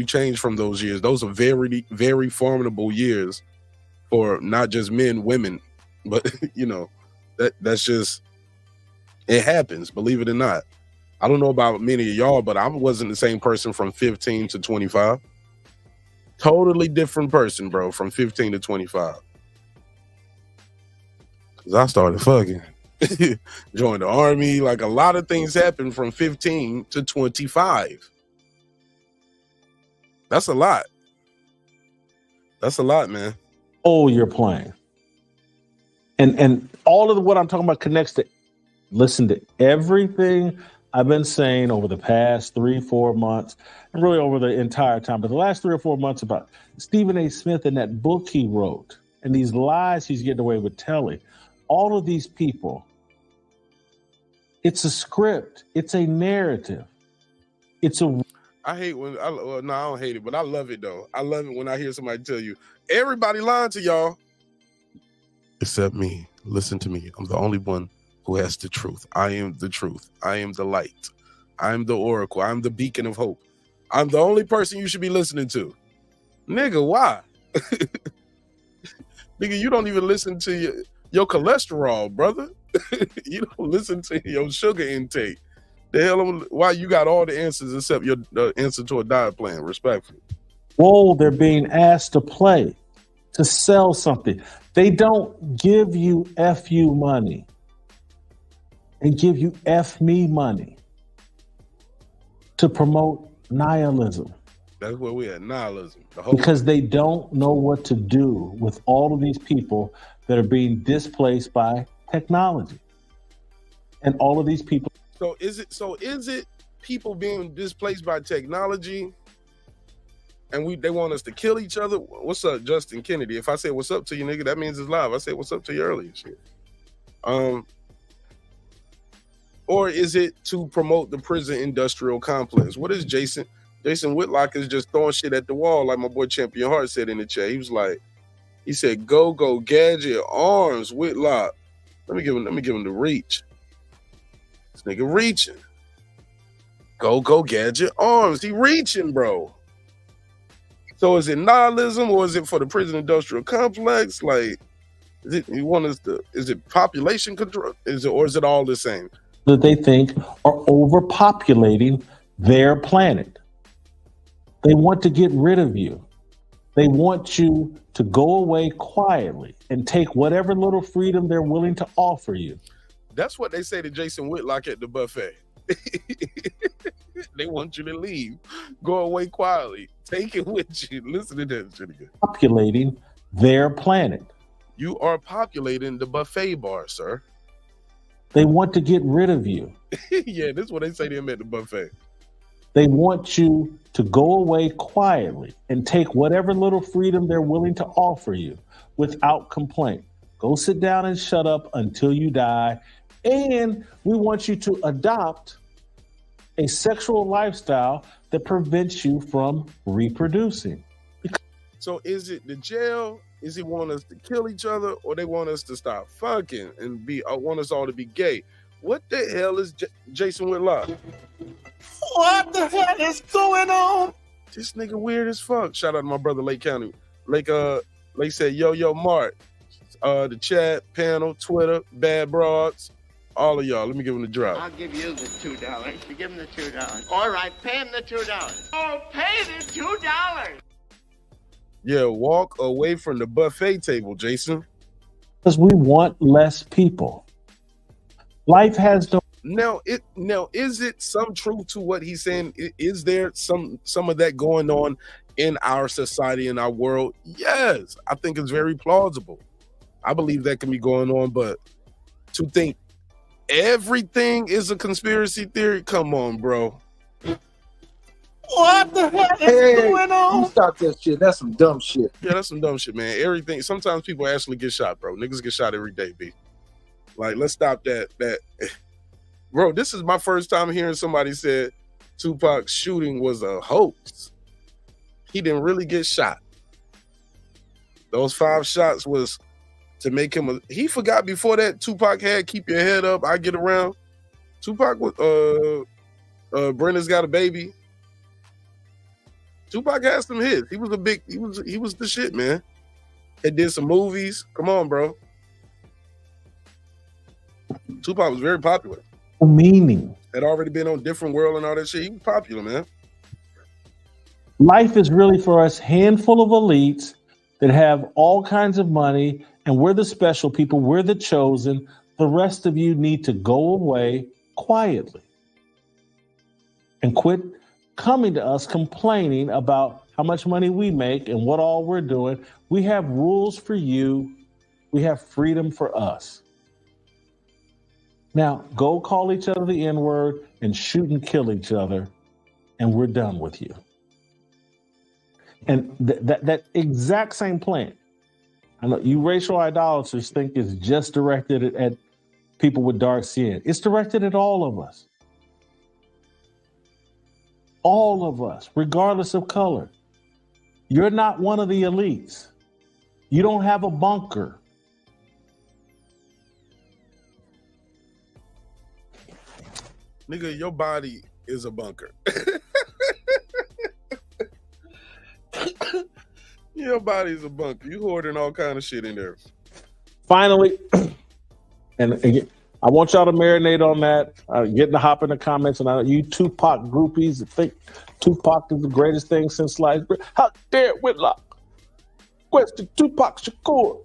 change from those years. Those are very, very formidable years for not just men, women, but that's just, it happens, believe it or not. I don't know about many of y'all, but I wasn't the same person from 15 to 25. Totally different person, bro, from 15 to 25. Because I started fucking. Joined the army. Like, a lot of things happened from 15 to 25. That's a lot. That's a lot, man.
Oh, you're playing. And all of what I'm talking about connects to, listen to everything I've been saying over the past 3-4 months, and really over the entire time, but the last 3 or 4 months about Stephen A. Smith and that book he wrote and these lies he's getting away with telling. All of these people, it's a script. It's a narrative.
I hate when, I don't hate it, but I love it though. I love it when I hear somebody tell you, everybody lying to y'all. Except me. Listen to me. I'm the only one who has the truth. I am the truth. I am the light. I'm the oracle. I'm the beacon of hope. I'm the only person you should be listening to. Nigga, why? Nigga, you don't even listen to your cholesterol, brother. You don't listen to your sugar intake. The hell, why you got all the answers except your answer to a diet plan, respectfully.
Whoa, they're being asked to play, to sell something. They don't give you FU money. They give you F me money. to promote nihilism.
That's where we at, nihilism.
Because they don't know what to do with all of these people that are being displaced by technology. And all of these people.
So is it people being displaced by technology and they want us to kill each other? What's up, Justin Kennedy? If I say what's up to you, nigga, that means it's live. I said what's up to you earlier. Shit. Or is it to promote the prison industrial complex? What is Jason Whitlock is just throwing shit at the wall, like my boy Champion Hart said in the chat. He said, go gadget arms, Whitlock. Let me give him the reach. This nigga reaching. Go gadget arms. He reaching, bro. So is it nihilism or is it for the prison industrial complex? Like, is it population control? Or is it all the same?
That they think are overpopulating their planet. They want to get rid of you. They want you to go away quietly and take whatever little freedom they're willing to offer you.
That's what they say to Jason Whitlock at the buffet. They want you to leave. Go away quietly. Take it with you. Listen to that shit again.
Populating their planet.
You are populating the buffet bar, sir.
They want to get rid of you.
Yeah, this is what they say to him at the buffet.
They want you to go away quietly and take whatever little freedom they're willing to offer you without complaint. Go sit down and shut up until you die. And we want you to adopt a sexual lifestyle that prevents you from reproducing.
So is it the jail? Is he want us to kill each other, or they want us to stop fucking and want us all to be gay? What the hell is Jason Whitlock?
What the hell is going on?
This nigga weird as fuck. Shout out to my brother Lake County. Lake said, yo, Mark. The chat, panel, Twitter, bad broads, all of y'all. Let me give him the drop.
I'll give you the $2. You give him the $2. All right, pay him the $2. Oh, pay the $2.
Yeah, walk away from the buffet table, Jason.
Because we want less people. Life has no.
Now, is it some truth to what he's saying? Is there some of that going on in our society, in our world? Yes, I think it's very plausible. I believe that can be going on, but to think everything is a conspiracy theory, come on, bro.
What the hell is going on?
You stop that shit. That's some dumb shit.
Yeah, that's some dumb shit, man. Everything. Sometimes people actually get shot, bro. Niggas get shot every day, B. Like, let's stop that. Bro, this is my first time hearing somebody said Tupac's shooting was a hoax. He didn't really get shot. Those 5 shots was to make him he forgot before that Tupac had Keep Your Head Up, I Get Around. Tupac was Brenda's Got a Baby. Tupac had some hits. He was the shit, man. He did some movies. Come on, bro. Tupac was very popular.
Meaning.
Had already been on Different World and all that shit. He was popular, man.
Life is really for us handful of elites that have all kinds of money, and we're the special people. We're the chosen. The rest of you need to go away quietly and quit coming to us complaining about how much money we make and what all we're doing. We have rules for you. We have freedom for us. Now, go call each other the N-word and shoot and kill each other, and we're done with you. And that exact same plan, I know you racial idolaters think it's just directed at people with dark skin. It's directed at all of us. All of us, regardless of color. You're not one of the elites. You don't have a bunker.
Nigga, your body is a bunker. Your body's a bunker. You hoarding all kind of shit in there.
Finally, and again, I want y'all to marinate on that. Getting to hop in the comments, and I know you Tupac groupies that think Tupac is the greatest thing since sliced bread. How dare Whitlock question Tupac Shakur?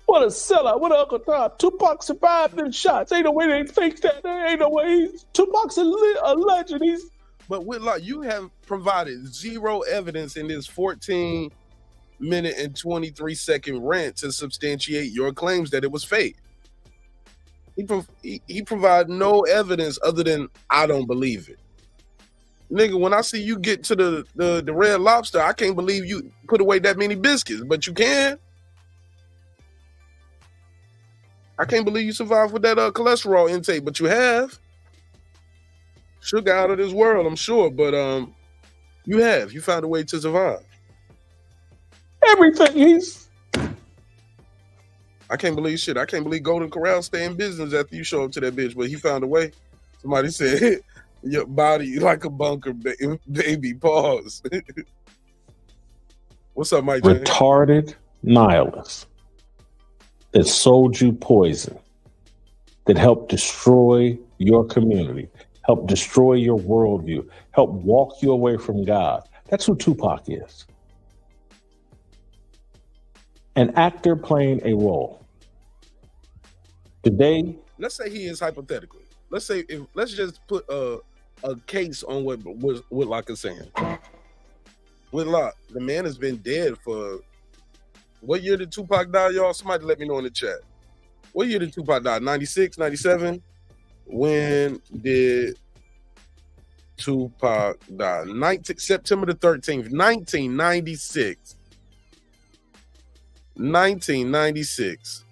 What a sellout. What an Uncle Tom. Tupac survived them shots. Ain't no way they faked that. There ain't no way. Tupac's a legend.
But Whitlock, you have provided zero evidence in this 14-minute and 23-second rant to substantiate your claims that it was fake. He provided no evidence other than I don't believe it. Nigga, when I see you get to the Red Lobster, I can't believe you put away that many biscuits, but you can. I can't believe you survived with that cholesterol intake, but you have. Sugar out of this world, I'm sure, but you have. You found a way to survive.
Everything
I can't believe shit. I can't believe Golden Corral stay in business after you show up to that bitch, but he found a way. Somebody said, your body like a bunker, baby. Pause. What's up, Mike James?
Retarded nihilists that sold you poison, that helped destroy your community, help destroy your worldview, help walk you away from God. That's who Tupac is. An actor playing a role. Today,
let's say he is hypothetically. Let's just put a case on what Whitlock is saying. Whitlock, the man has been dead for what year did Tupac die, y'all? Somebody let me know in the chat. What year did Tupac die? 96, 97? When did Tupac die? September the 13th, 1996. 1996.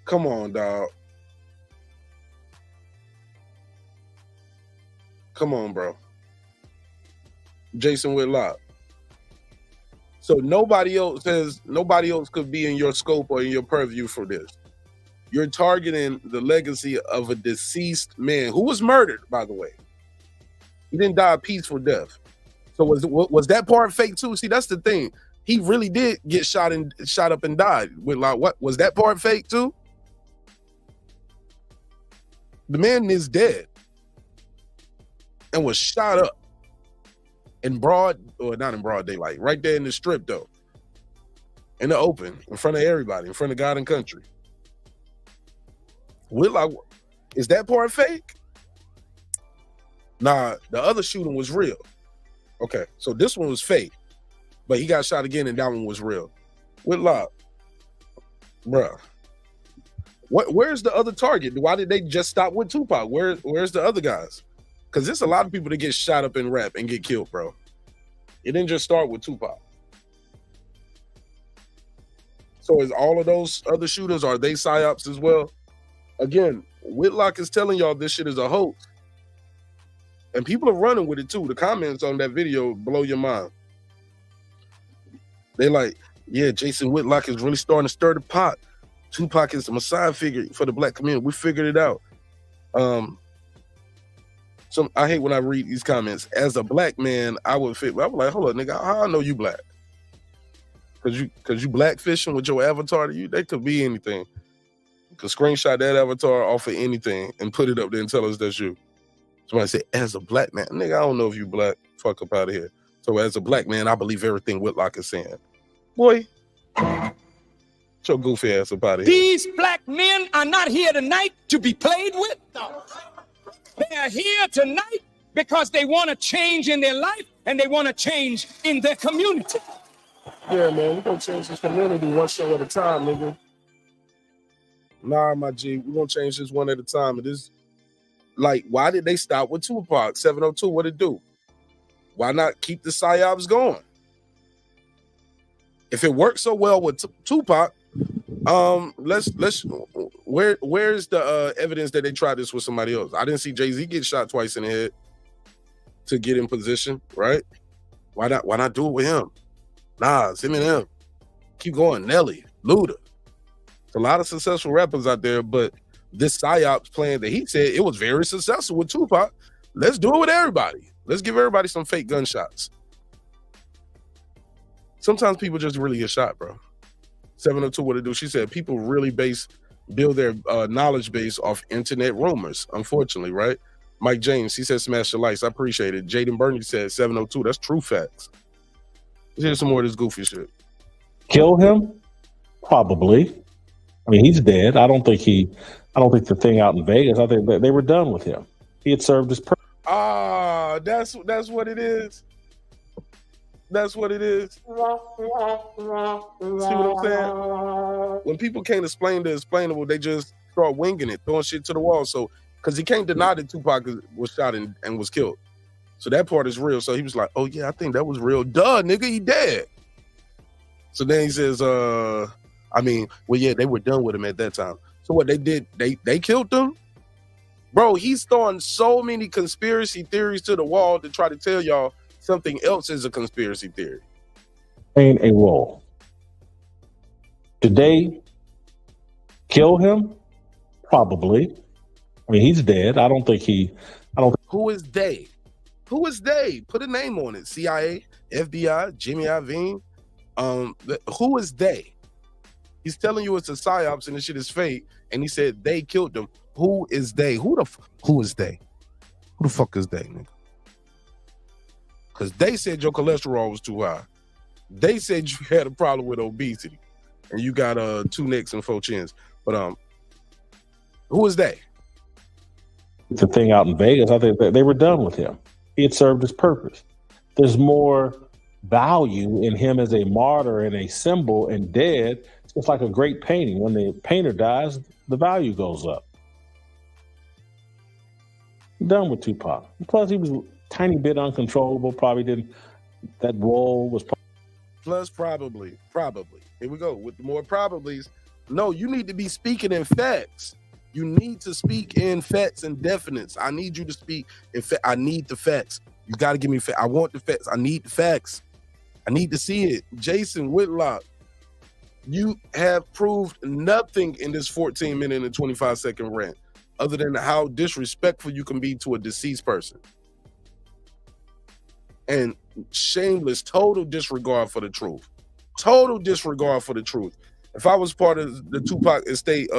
Come on, dog. Come on, bro. Jason Whitlock. So nobody else could be in your scope or in your purview for this. You're targeting the legacy of a deceased man who was murdered, by the way. He didn't die a peaceful death. So was that part fake too? See, that's the thing. He really did get shot up and died. What was that part fake too? The man is dead and was shot up in broad, or not in broad daylight, right there in the strip though, in the open, in front of everybody, in front of God and country. Whitlock, is that part fake? Nah, the other shooting was real. Okay, so this one was fake, but he got shot again and that one was real. Whitlock, bruh, where's the other target? Why did they just stop with Tupac? Where's the other guys? Because there's a lot of people that get shot up in rap and get killed, bro. It didn't just start with Tupac. So is all of those other shooters, are they psyops as well? Again, Whitlock is telling y'all this shit is a hoax. And people are running with it too. The comments on that video blow your mind. They like, yeah, Jason Whitlock is really starting to stir the pot. Tupac is a messiah figure for the black community. We figured it out. I hate when I read these comments. As a black man, I would like, hold on, nigga, how I know you black? Cause you black fishing with your avatar. They could be anything. You could screenshot that avatar off of anything and put it up there and tell us that's you. Somebody say, as a black man, nigga, I don't know if you black. Fuck up out of here. So as a black man, I believe everything Whitlock is saying. Boy, get your goofy ass up out of here.
These black men are not here tonight to be played with. No. They are here tonight because they want to change in their life and they want to change in their community.
Yeah, man, we're going to change this community one show at a time, nigga. Nah, my G, we're going to change this one at a time. It is like, why did they stop with Tupac? 702, what'd it do? Why not keep the psyops going? If it worked so well with Tupac, where's the evidence that they tried this with somebody else? I didn't see Jay-Z get shot twice in the head to get in position, right? Why not do it with him? Nas, Eminem, keep going, Nelly, Luda. There's a lot of successful rappers out there, but this psyops plan that he said, it was very successful with Tupac. Let's do it with everybody. Let's give everybody some fake gunshots. Sometimes people just really get shot, bro. 702, what it do? She said people really build their knowledge base off internet rumors, unfortunately, right? Mike James, he said smash the lights. I appreciate it. Jaden Burney said 702. That's true facts. Let's hear some more of this goofy shit.
Kill him? Probably. I mean, he's dead. I don't think the thing out in Vegas, I think that they were done with him. He had served his purpose.
Ah, that's what it is. That's what it is. See what I'm saying? When people can't explain the explainable, they just start winging it, throwing shit to the wall. So, because he can't deny that Tupac was shot and was killed. So that part is real. So he was like, oh yeah, I think that was real. Duh, nigga, he dead. So then he says, well, yeah, they were done with him at that time. So what they did, they killed him? Bro, he's throwing so many conspiracy theories to the wall to try to tell y'all something else is a conspiracy theory.
Playing a role. Did they kill him? Probably. I mean, he's dead. I don't think.
Who is they? Who is they? Put a name on it. CIA, FBI, Jimmy Iovine. Who is they? He's telling you it's a psyops and this shit is fake. And he said they killed them. Who is they? Who is they? Who the fuck is they, nigga? Because they said your cholesterol was too high. They said you had a problem with obesity. And you got 2 necks and 4 chins. But who is they?
The thing out in Vegas, I think that they were done with him. He had served his purpose. There's more value in him as a martyr and a symbol and dead. It's just like a great painting. When the painter dies, the value goes up. Done with Tupac. Plus, he was a tiny bit uncontrollable. Probably didn't. That role was.
Plus, probably. Here we go with the more probablys. No, you need to be speaking in facts. You need to speak in facts and definites. I need you to speak in facts. I need the facts. You got to give me facts. I want the facts. I need the facts. I need to see it. Jason Whitlock, you have proved nothing in this 14-minute and 25-second rant other than how disrespectful you can be to a deceased person. And shameless, total disregard for the truth. Total disregard for the truth. If I was part of the Tupac estate,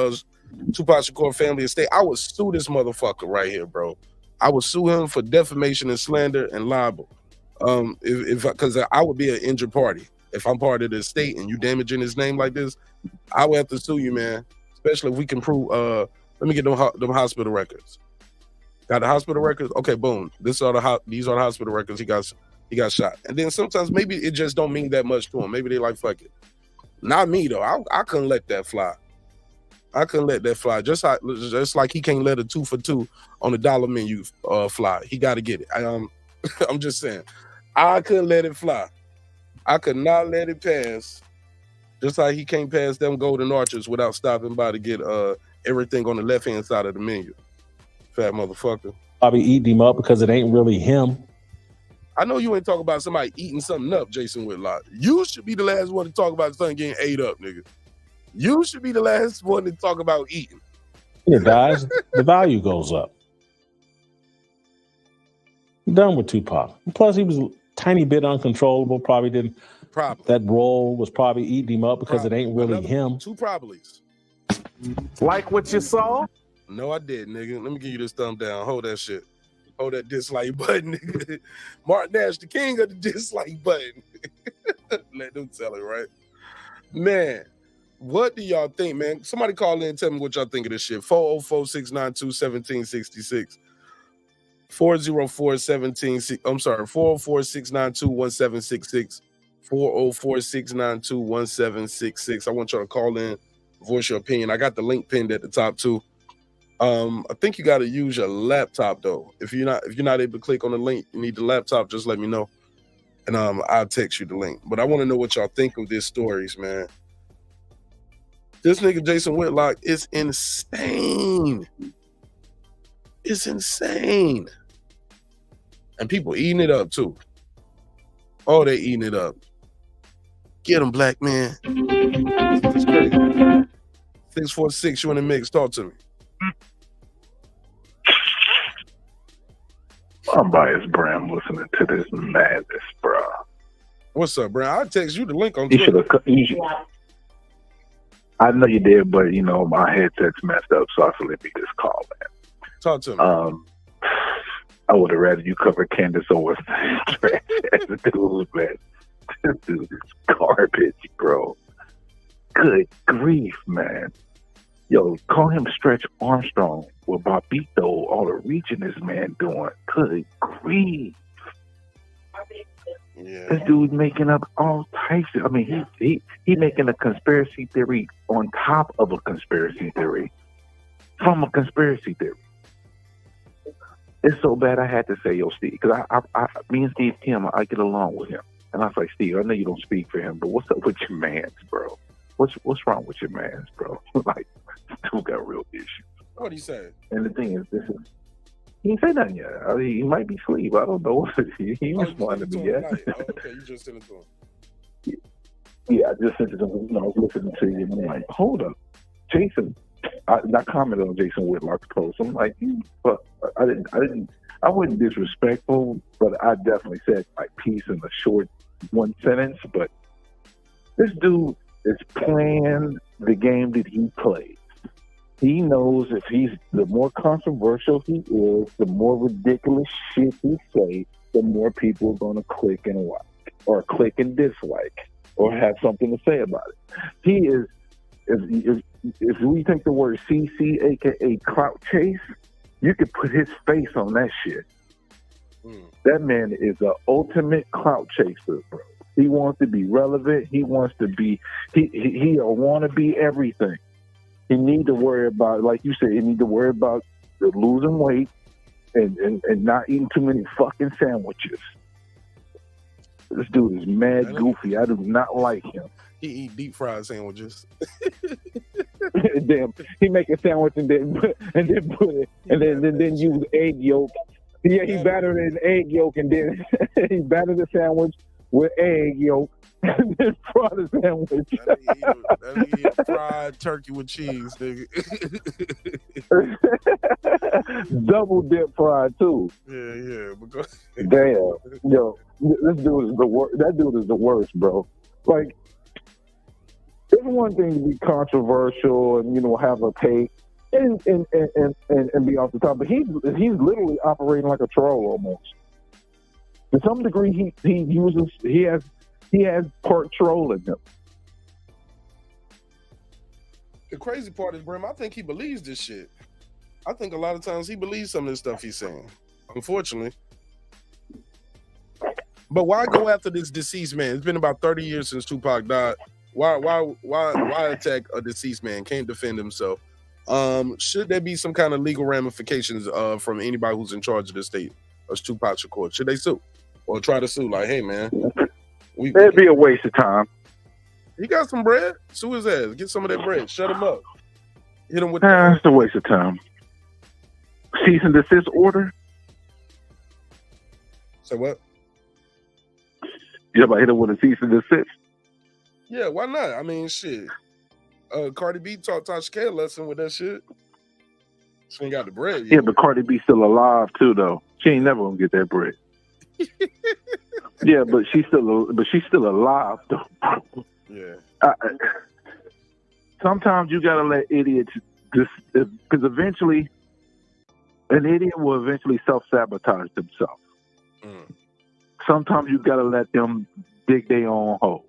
Tupac Shakur family estate, I would sue this motherfucker right here, bro. I would sue him for defamation and slander and libel. Because I would be an injured party. If I'm part of the estate and you damaging his name like this, I would have to sue you, man. Especially if we can prove, let me get them hospital records. Got the hospital records? Okay, boom. These are the hospital records. He got shot. And then sometimes maybe it just don't mean that much to him. Maybe they like, fuck it. Not me though. I couldn't let that fly. I couldn't let that fly. Just like he can't let a 2 for $2 on the dollar menu fly. He got to get it. I'm just saying. I couldn't let it fly. I could not let it pass. Just like he can't pass them golden arches without stopping by to get everything on the left-hand side of the menu. Fat motherfucker.
Probably eating him up because it ain't really him.
I know you ain't talking about somebody eating something up, Jason Whitlock. You should be the last one to talk about something getting ate up, nigga. You should be the last one to talk about eating.
It dies, the value goes up. Done with Tupac. Plus, he was a tiny bit uncontrollable. Probably didn't.
Probably.
That role was probably eating him up because it ain't really him.
2 probablys.
Like what you saw?
No, I did, nigga. Let me give you this thumb down. Hold that shit. Hold that dislike button, nigga. Mark Nash, the king of the dislike button. Let them tell it, right? Man, what do y'all think, man? Somebody call in and tell me what y'all think of this shit. 404-692-1766. 404-692-1766. 404-692-1766. I want y'all to call in, voice your opinion. I got the link pinned at the top too. I think you got to use your laptop though. If you're not able to click on the link, you need the laptop. Just let me know, and I'll text you the link. But I want to know what y'all think of these stories, man. This nigga Jason Whitlock is insane. It's insane, and people eating it up too. Oh, they eating it up. Get him, black man. It's crazy. 646, you in the mix. Talk to me.
I'm biased, Bram, listening to this madness, bro.
What's up, Bram? I'll text you the link on Twitter.
I know you did, but you know my headset's messed up, so I said let me just call, man.
Talk to me.
I would have rather you cover Candace over trash as a dude, man. This dude is garbage, bro. Good grief, man. Yo, call him Stretch Armstrong with Bobito, all the reaching this man doing. Good grief.
Yeah.
This dude making up all types of, I mean, he making a conspiracy theory on top of a conspiracy theory. From a conspiracy theory. It's so bad I had to say, yo, Steve, because me and Steve Kim, I get along with him. And I was like, Steve, I know you don't speak for him, but what's up with your mans, bro? What's wrong with your mans, bro? Like, dude got real issues.
What he said?
And the thing is, he ain't say nothing yet. I mean, he might be asleep. I don't know. He responded to me yet.
Okay, you just sent it to him.
Yeah, I just sent it to him. I was listening to you, and I'm like, hold up. Jason, I commented on Jason Whitlock's post. I'm like, but I wasn't disrespectful, but I definitely said like peace in a short one sentence. But this dude is playing the game that he plays. He knows if the more controversial he is, the more ridiculous shit he say, the more people are going to click and like, or click and dislike, or have something to say about it. He is, if we take the word CC, aka clout chase, you could put his face on that shit. That man is an ultimate clout chaser, bro. He wants to be relevant. He wants to be, he want to be everything. He need to worry about, like you said, he need to worry about losing weight and not eating too many fucking sandwiches. This dude is mad goofy. I do not like him.
He eat deep fried sandwiches.
Damn, he make a sandwich and then put it and then use egg yolk. Yeah, he battered an egg yolk and then he battered the sandwich with egg yolk and then fried the sandwich.
That eat fried turkey with cheese, nigga.
Double dip fried too.
Yeah. Because
damn, yo, this dude is the worst. That dude is the worst, bro. Like, it's one thing to be controversial and have a take and be off the top, but he's literally operating like a troll almost. To some degree, he has part troll in him.
The crazy part is, Brim, I think he believes this shit. I think a lot of times he believes some of this stuff he's saying, unfortunately. But why go after this deceased man? It's been about 30 years since Tupac died. Why attack a deceased man? Can't defend himself. Should there be some kind of legal ramifications from anybody who's in charge of the state of Tupac Shakur? Should they sue or try to sue? Like, hey man,
it'd be a waste of time.
He got some bread. Sue his ass. Get some of that bread. Shut him up. Hit him with.
It's a waste of time. Cease and desist order.
Say what?
You about hit him with a cease and desist?
Yeah, why not? I mean, shit. Cardi B taught Tasha K a lesson with that shit. She ain't got the bread yet.
Yeah, but Cardi B still alive too, though. She ain't never gonna get that bread. Yeah, but she's still alive though.
Yeah.
Sometimes you gotta let idiots just, because eventually, an idiot will eventually self-sabotage themselves. Sometimes you gotta let them dig their own hole.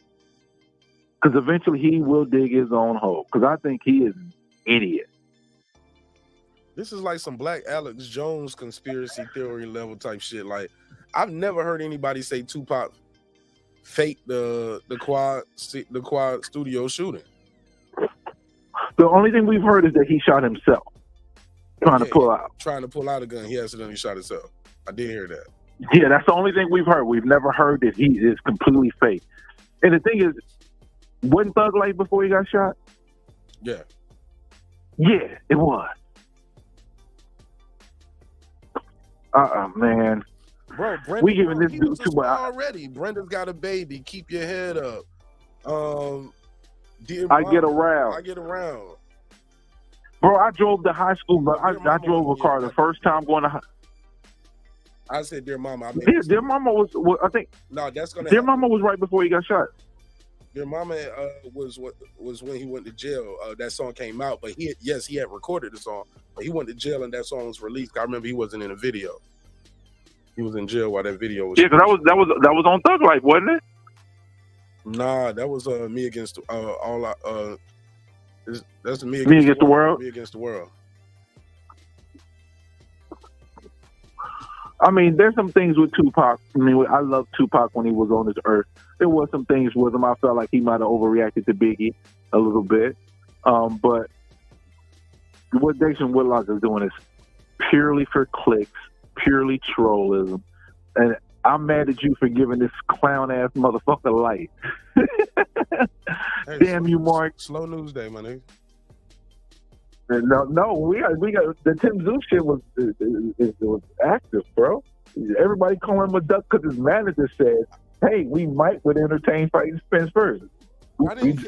Because eventually he will dig his own hole. Because I think he is an idiot.
This is like some Black Alex Jones conspiracy theory level type shit. Like, I've never heard anybody say Tupac faked the quad studio shooting.
The only thing we've heard is that he shot himself, trying to pull out
a gun. He accidentally shot himself. I did hear that.
Yeah, that's the only thing we've heard. We've never heard that he is completely fake. And the thing is, wasn't Thug Life before he got shot?
Yeah.
Yeah, it was. Man.
Bro, Brenda,
we giving this dude too much
already. Brenda's got a baby. Keep your head up.
I get around. Bro, I drove to high school, but I drove a car the first time going to high.
I said, "Dear Mama."
Dear Mama was. I think.
No, that's gonna.
Dear Mama was right before he got shot.
Dear Mama was when he went to jail. That song came out, but he had recorded the song, but he went to jail and that song was released. I remember he wasn't in a video. He was in jail while that video was.
Yeah, because that was on Thug Life, wasn't it?
Nah, that was me against that's me
Against the World.
Me Against the World.
I mean, there's some things with Tupac. I mean, I love Tupac when he was on this earth. There was some things with him. I felt like he might have overreacted to Biggie a little bit. But what Jason Whitlock is doing is purely for clicks, purely trollism. And I'm mad at you for giving this clown-ass motherfucker light.
Hey,
Damn you, Mark.
Slow news day, my nigga.
No, we got the Tim Tszyu shit was active, bro. Everybody calling him a duck because his manager said, "Hey, we would entertain fighting Spence first."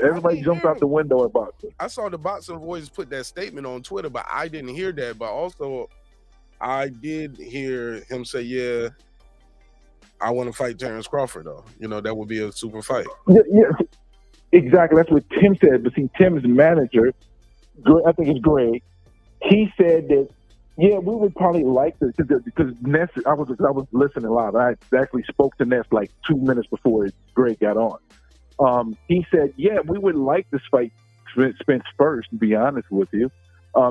Everybody jumped out the window at boxing.
I saw the Boxing Voice put that statement on Twitter, but I didn't hear that. But also, I did hear him say, "Yeah, I want to fight Terence Crawford, though. You know, that would be a super fight."
Yeah, exactly. That's what Tim said. But see, Tim's manager, I think it's Greg, he said that, yeah, we would probably like this because Ness. I was listening live. I actually spoke to Ness like 2 minutes before Greg got on. He said, yeah, we would like this fight Spence first, to be honest with you,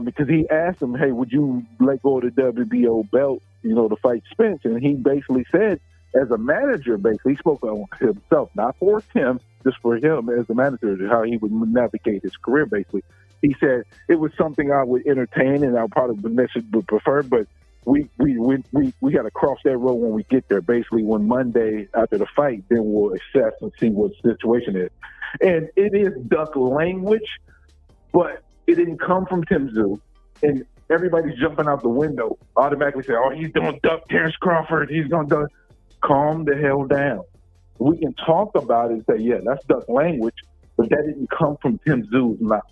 because he asked him, hey, would you let go of the WBO belt, to fight Spence? And he basically said, as a manager, basically, he spoke on himself, not for Tim, just for him as a manager, how he would navigate his career, basically. He said it was something I would entertain and I probably would prefer, but we got to cross that road when we get there. Basically, when Monday after the fight, then we'll assess and see what the situation is. And it is duck language, but it didn't come from Tim Tszyu. And everybody's jumping out the window, automatically say, "Oh, he's going to duck Terence Crawford. He's going to duck." Calm the hell down. We can talk about it and say, yeah, that's duck language, but that didn't come from Tim Tszyu's mouth.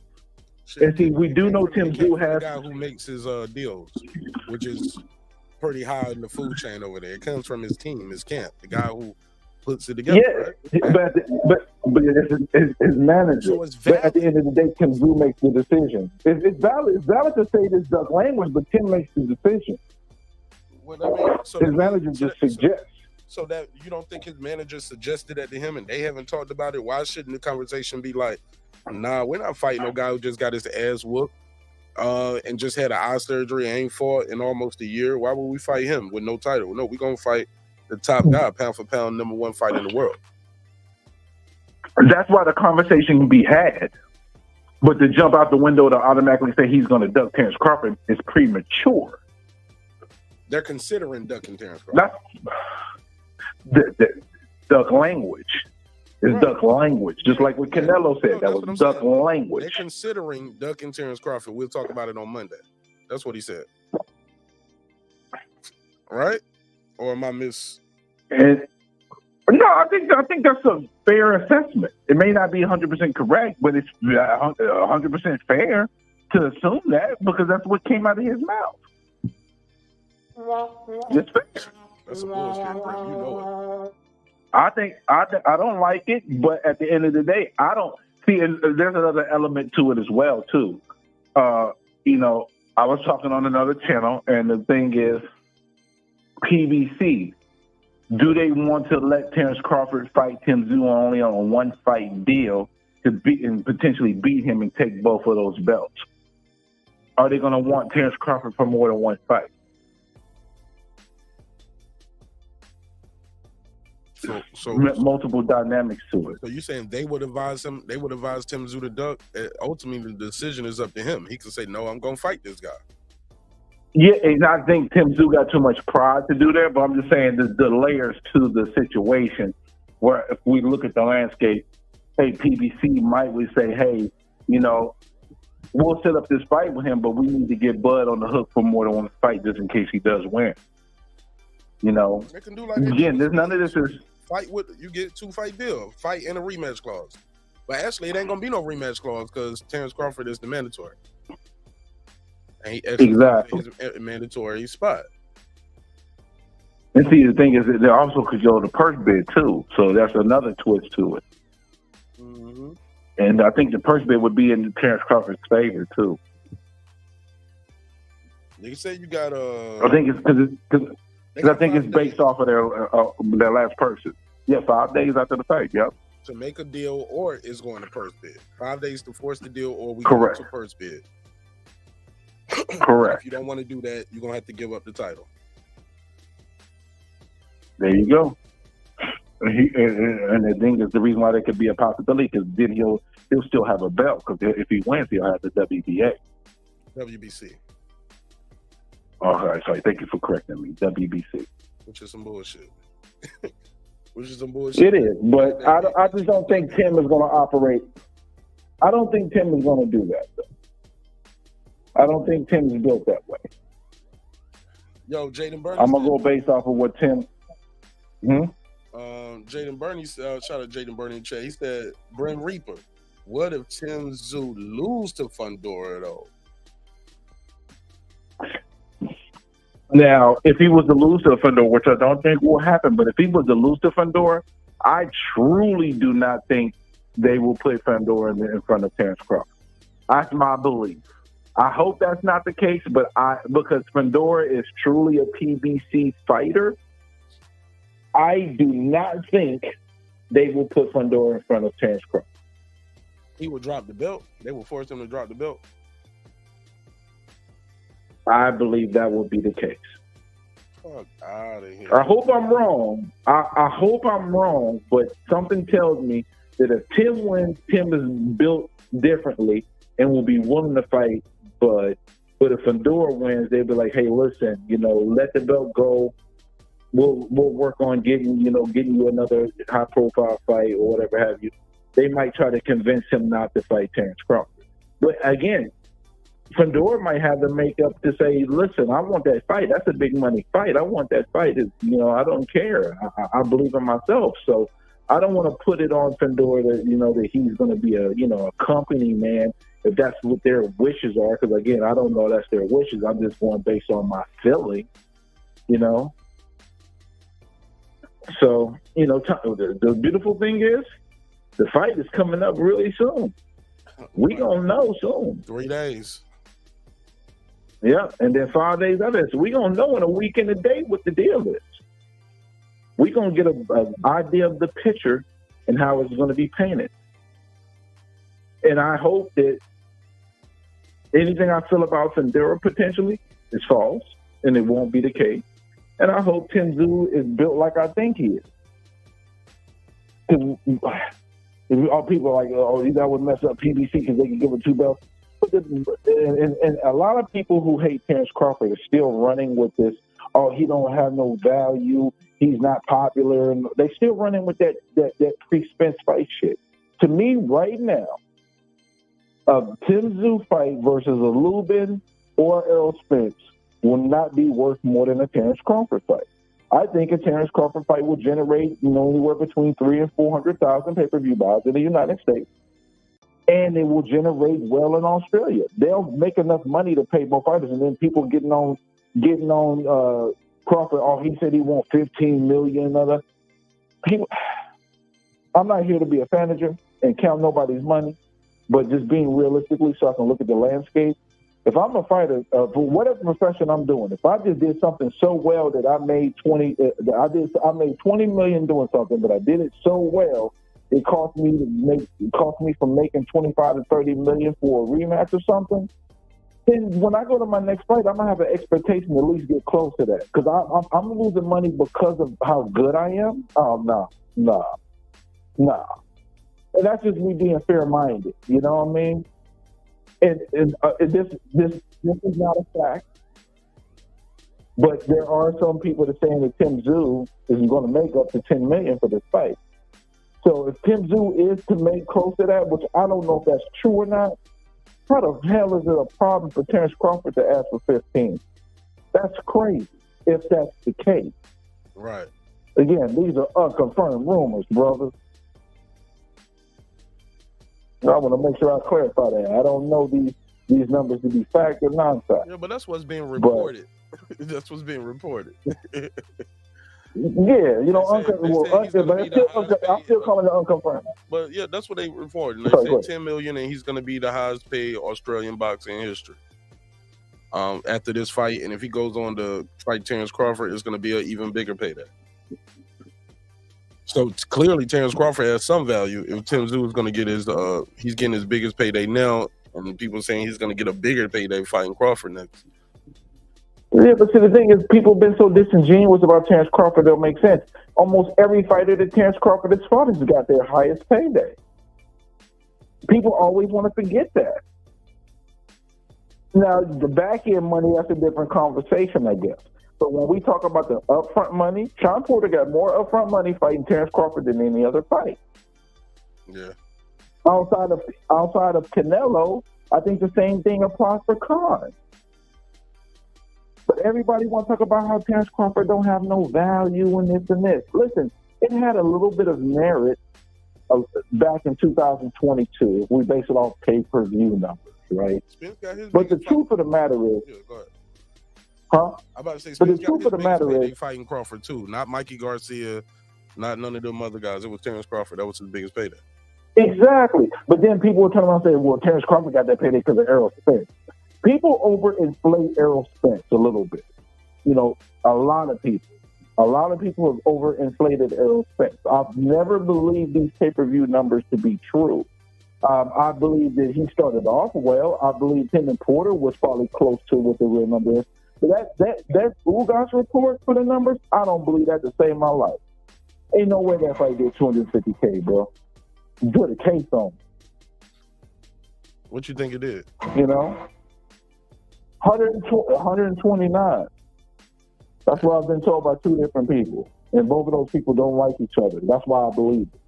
And see, we do know Tim Tszyu has
the guy who makes his deals, which is pretty high in the food chain over there. It comes from his team, his camp, the guy who puts it together.
Yeah,
right?
but it's his manager.
So it's
but at the end of the day, Tim Tszyu makes the decision. It's valid. It's valid to say this duck language, but Tim makes the decision. His manager just suggests.
So that you don't think his manager suggested that to him and they haven't talked about it? Why shouldn't the conversation be like, nah, we're not fighting no guy who just got his ass whooped and just had an eye surgery and ain't fought in almost a year. Why would we fight him with no title? No, we're going to fight the top guy, pound for pound, #1 fight in the world.
That's why the conversation can be had. But to jump out the window to automatically say he's going to duck Terence Crawford is premature.
They're considering ducking Terence Crawford.
The duck language is duck language, just like what Canelo said. That was duck language.
They're considering ducking Terence Crawford. We'll talk about it on Monday. That's what he said. Right? Or am I
No, I think that's a fair assessment. It may not be 100% correct, but it's 100% fair to assume that because that's what came out of his mouth. It's fair.
That's a bullshit, you know it.
I don't like it, but at the end of the day, I don't see. And there's another element to it as well, too. I was talking on another channel, and the thing is, PBC. Do they want to let Terence Crawford fight Tim Tszyu only on a one-fight deal to beat and potentially beat him and take both of those belts? Are they going to want Terence Crawford for more than one fight?
So
multiple dynamics to it.
So you're saying they would advise him? They would advise Tim Tszyu to duck. Ultimately, the decision is up to him. He can say, "No, I'm going to fight this guy."
Yeah, and I think Tim Tszyu got too much pride to do that. But I'm just saying the layers to the situation. Where if we look at the landscape, hey, PBC might say, "Hey, we'll set up this fight with him, but we need to get Bud on the hook for more than one fight just in case he does win." They can do like
again,
there's none of this is
fight with you get 2-fight deal, fight and a rematch clause. But actually, it ain't gonna be no rematch clause because Terence Crawford is the mandatory, and he
exactly
his mandatory spot.
And see, the thing is that they also control the purse bid too, so that's another twist to it.
Mm-hmm.
And I think the purse bid would be in Terence Crawford's favor too.
You say you got
I think it's because I think it's based off of their last purchase. Yeah, 5 days after the fight. Yep.
to make a deal, or it's going to purse bid. 5 days to force the deal, or we
Correct.
go to purse bid.
Correct.
If you don't want to do that, you're gonna have to give up the title.
There you go. And the thing is, the reason why there could be a possibility, because then he'll still have a belt, because if he wins, he'll have the WBA.
WBC.
Oh, sorry. Thank you for correcting me. WBC.
Which is some bullshit. Which is some bullshit.
It is, but I just don't think Tim is going to operate. I don't think Tim is going to do that, though. I don't think Tim is built that way.
Yo, Jaden Burney.
I'm going to go based off of what Tim...
Jaden Burney, shout out Jaden Burney in chat. He said, Brim Reaper, what if Tszyu lose to Fundora, though?
Now, if he was to lose to Fundora, which I don't think will happen, but if he was to lose to Fundora, I truly do not think they will put Fundora in front of Terence Crawford. That's my belief. I hope that's not the case, but because Fundora is truly a PBC fighter, I do not think they will put Fundora in front of Terence Crawford.
He will drop the belt. They will force him to drop the belt.
I believe that will be the case.
Fuck out of here.
I hope I'm wrong. I hope I'm wrong, but something tells me that if Tim wins, Tim is built differently and will be willing to fight. But if Fundora wins, they'll be like, hey, listen, let the belt go. We'll work on getting you another high profile fight or whatever have you. They might try to convince him not to fight Terence Crawford. But again, Fundora might have the makeup to say, listen, I want that fight. That's a big money fight. I want that fight. I don't care. I believe in myself. So I don't want to put it on Fundora that he's going to be a company man if that's what their wishes are. Because again, I don't know that's their wishes. I'm just going based on my feeling, So, the beautiful thing is the fight is coming up really soon. We gonna know soon.
3 days.
Yeah, and then 5 days after that. So we gonna know in a week and a day what the deal is. We gonna get an idea of the picture and how it's gonna be painted. And I hope that anything I feel about Fundora potentially is false, and it won't be the case. And I hope Tszyu is built like I think he is. All people are like, that would mess up PBC because they can give him 2 belts. And a lot of people who hate Terence Crawford are still running with this, he don't have no value, he's not popular. And they still running with that pre-Spence fight shit. To me, right now, a Tszyu fight versus a Lubin or Errol Spence will not be worth more than a Terence Crawford fight. I think a Terence Crawford fight will generate, anywhere between 300,000 and 400,000 pay-per-view buys in the United States, and it will generate well in Australia. They'll make enough money to pay both fighters, and then people getting on Crawford. He said he wants 15 million. I'm not here to be a manager and count nobody's money, but just being realistically, so I can look at the landscape. If I'm a fighter, for whatever profession I'm doing, if I just did something so well that I made 20 million doing something, but I did it so well, it cost me from making 25 to 30 million for a rematch or something. Then when I go to my next fight, I'm gonna have an expectation to at least get close to that, because I'm losing money because of how good I am. Oh no. And that's just me being fair-minded. You know what I mean? And this is not a fact, but there are some people that are saying that Tszyu is going to make up to 10 million for this fight. So if Tszyu is to make close to that, which I don't know if that's true or not, how the hell is it a problem for Terence Crawford to ask for 15? That's crazy if that's the case.
Right.
Again, these are unconfirmed rumors, brothers. I want to make sure I clarify that. I don't know these numbers to be fact or non-fact.
Yeah, but that's what's being reported. That's what's being reported.
Yeah, I'm still calling it unconfirmed.
But yeah, that's what they reported. They said 10 million, and he's going to be the highest paid Australian boxer in history. After this fight, and if he goes on to fight Terence Crawford, it's going to be an even bigger payday. So clearly, Terence Crawford has some value. If Tszyu is going to get his, he's getting his biggest payday now, and people saying he's going to get a bigger payday fighting Crawford next.
Yeah, but see, the thing is, people have been so disingenuous about Terence Crawford, it'll make sense. Almost every fighter that Terence Crawford has fought has got their highest payday. People always want to forget that. Now, the back end money, that's a different conversation, I guess. But when we talk about the upfront money, Sean Porter got more upfront money fighting Terence Crawford than any other fight.
Yeah.
Outside of Canelo, I think the same thing applies for Khan. But everybody wants to talk about how Terence Crawford don't have no value and this and this. Listen, it had a little bit of merit back in 2022 if we base it off pay-per-view numbers, right? But the truth of the matter is, huh?
I'm about to say,
but the
Spence
truth
got
of
his
the matter
biggest payday
is,
fighting Crawford too, not Mikey Garcia, not none of them other guys. It was Terence Crawford. That was his biggest payday.
exactly. But then people will turn around and say, well, Terence Crawford got that payday because of Errol Spence. People overinflate Errol Spence a little bit. You know, a lot of people have overinflated Errol Spence. I've never believed these pay-per-view numbers to be true. I believe that he started off well. I believe him and Porter was probably close to what the real number is. But that Ugas report for the numbers, I don't believe that to save my life. Ain't no way that fight did $250K, bro. Put a case on me.
What you think it did?
You know? 129. That's what I've been told by two different people. And both of those people don't like each other. That's why I believe it.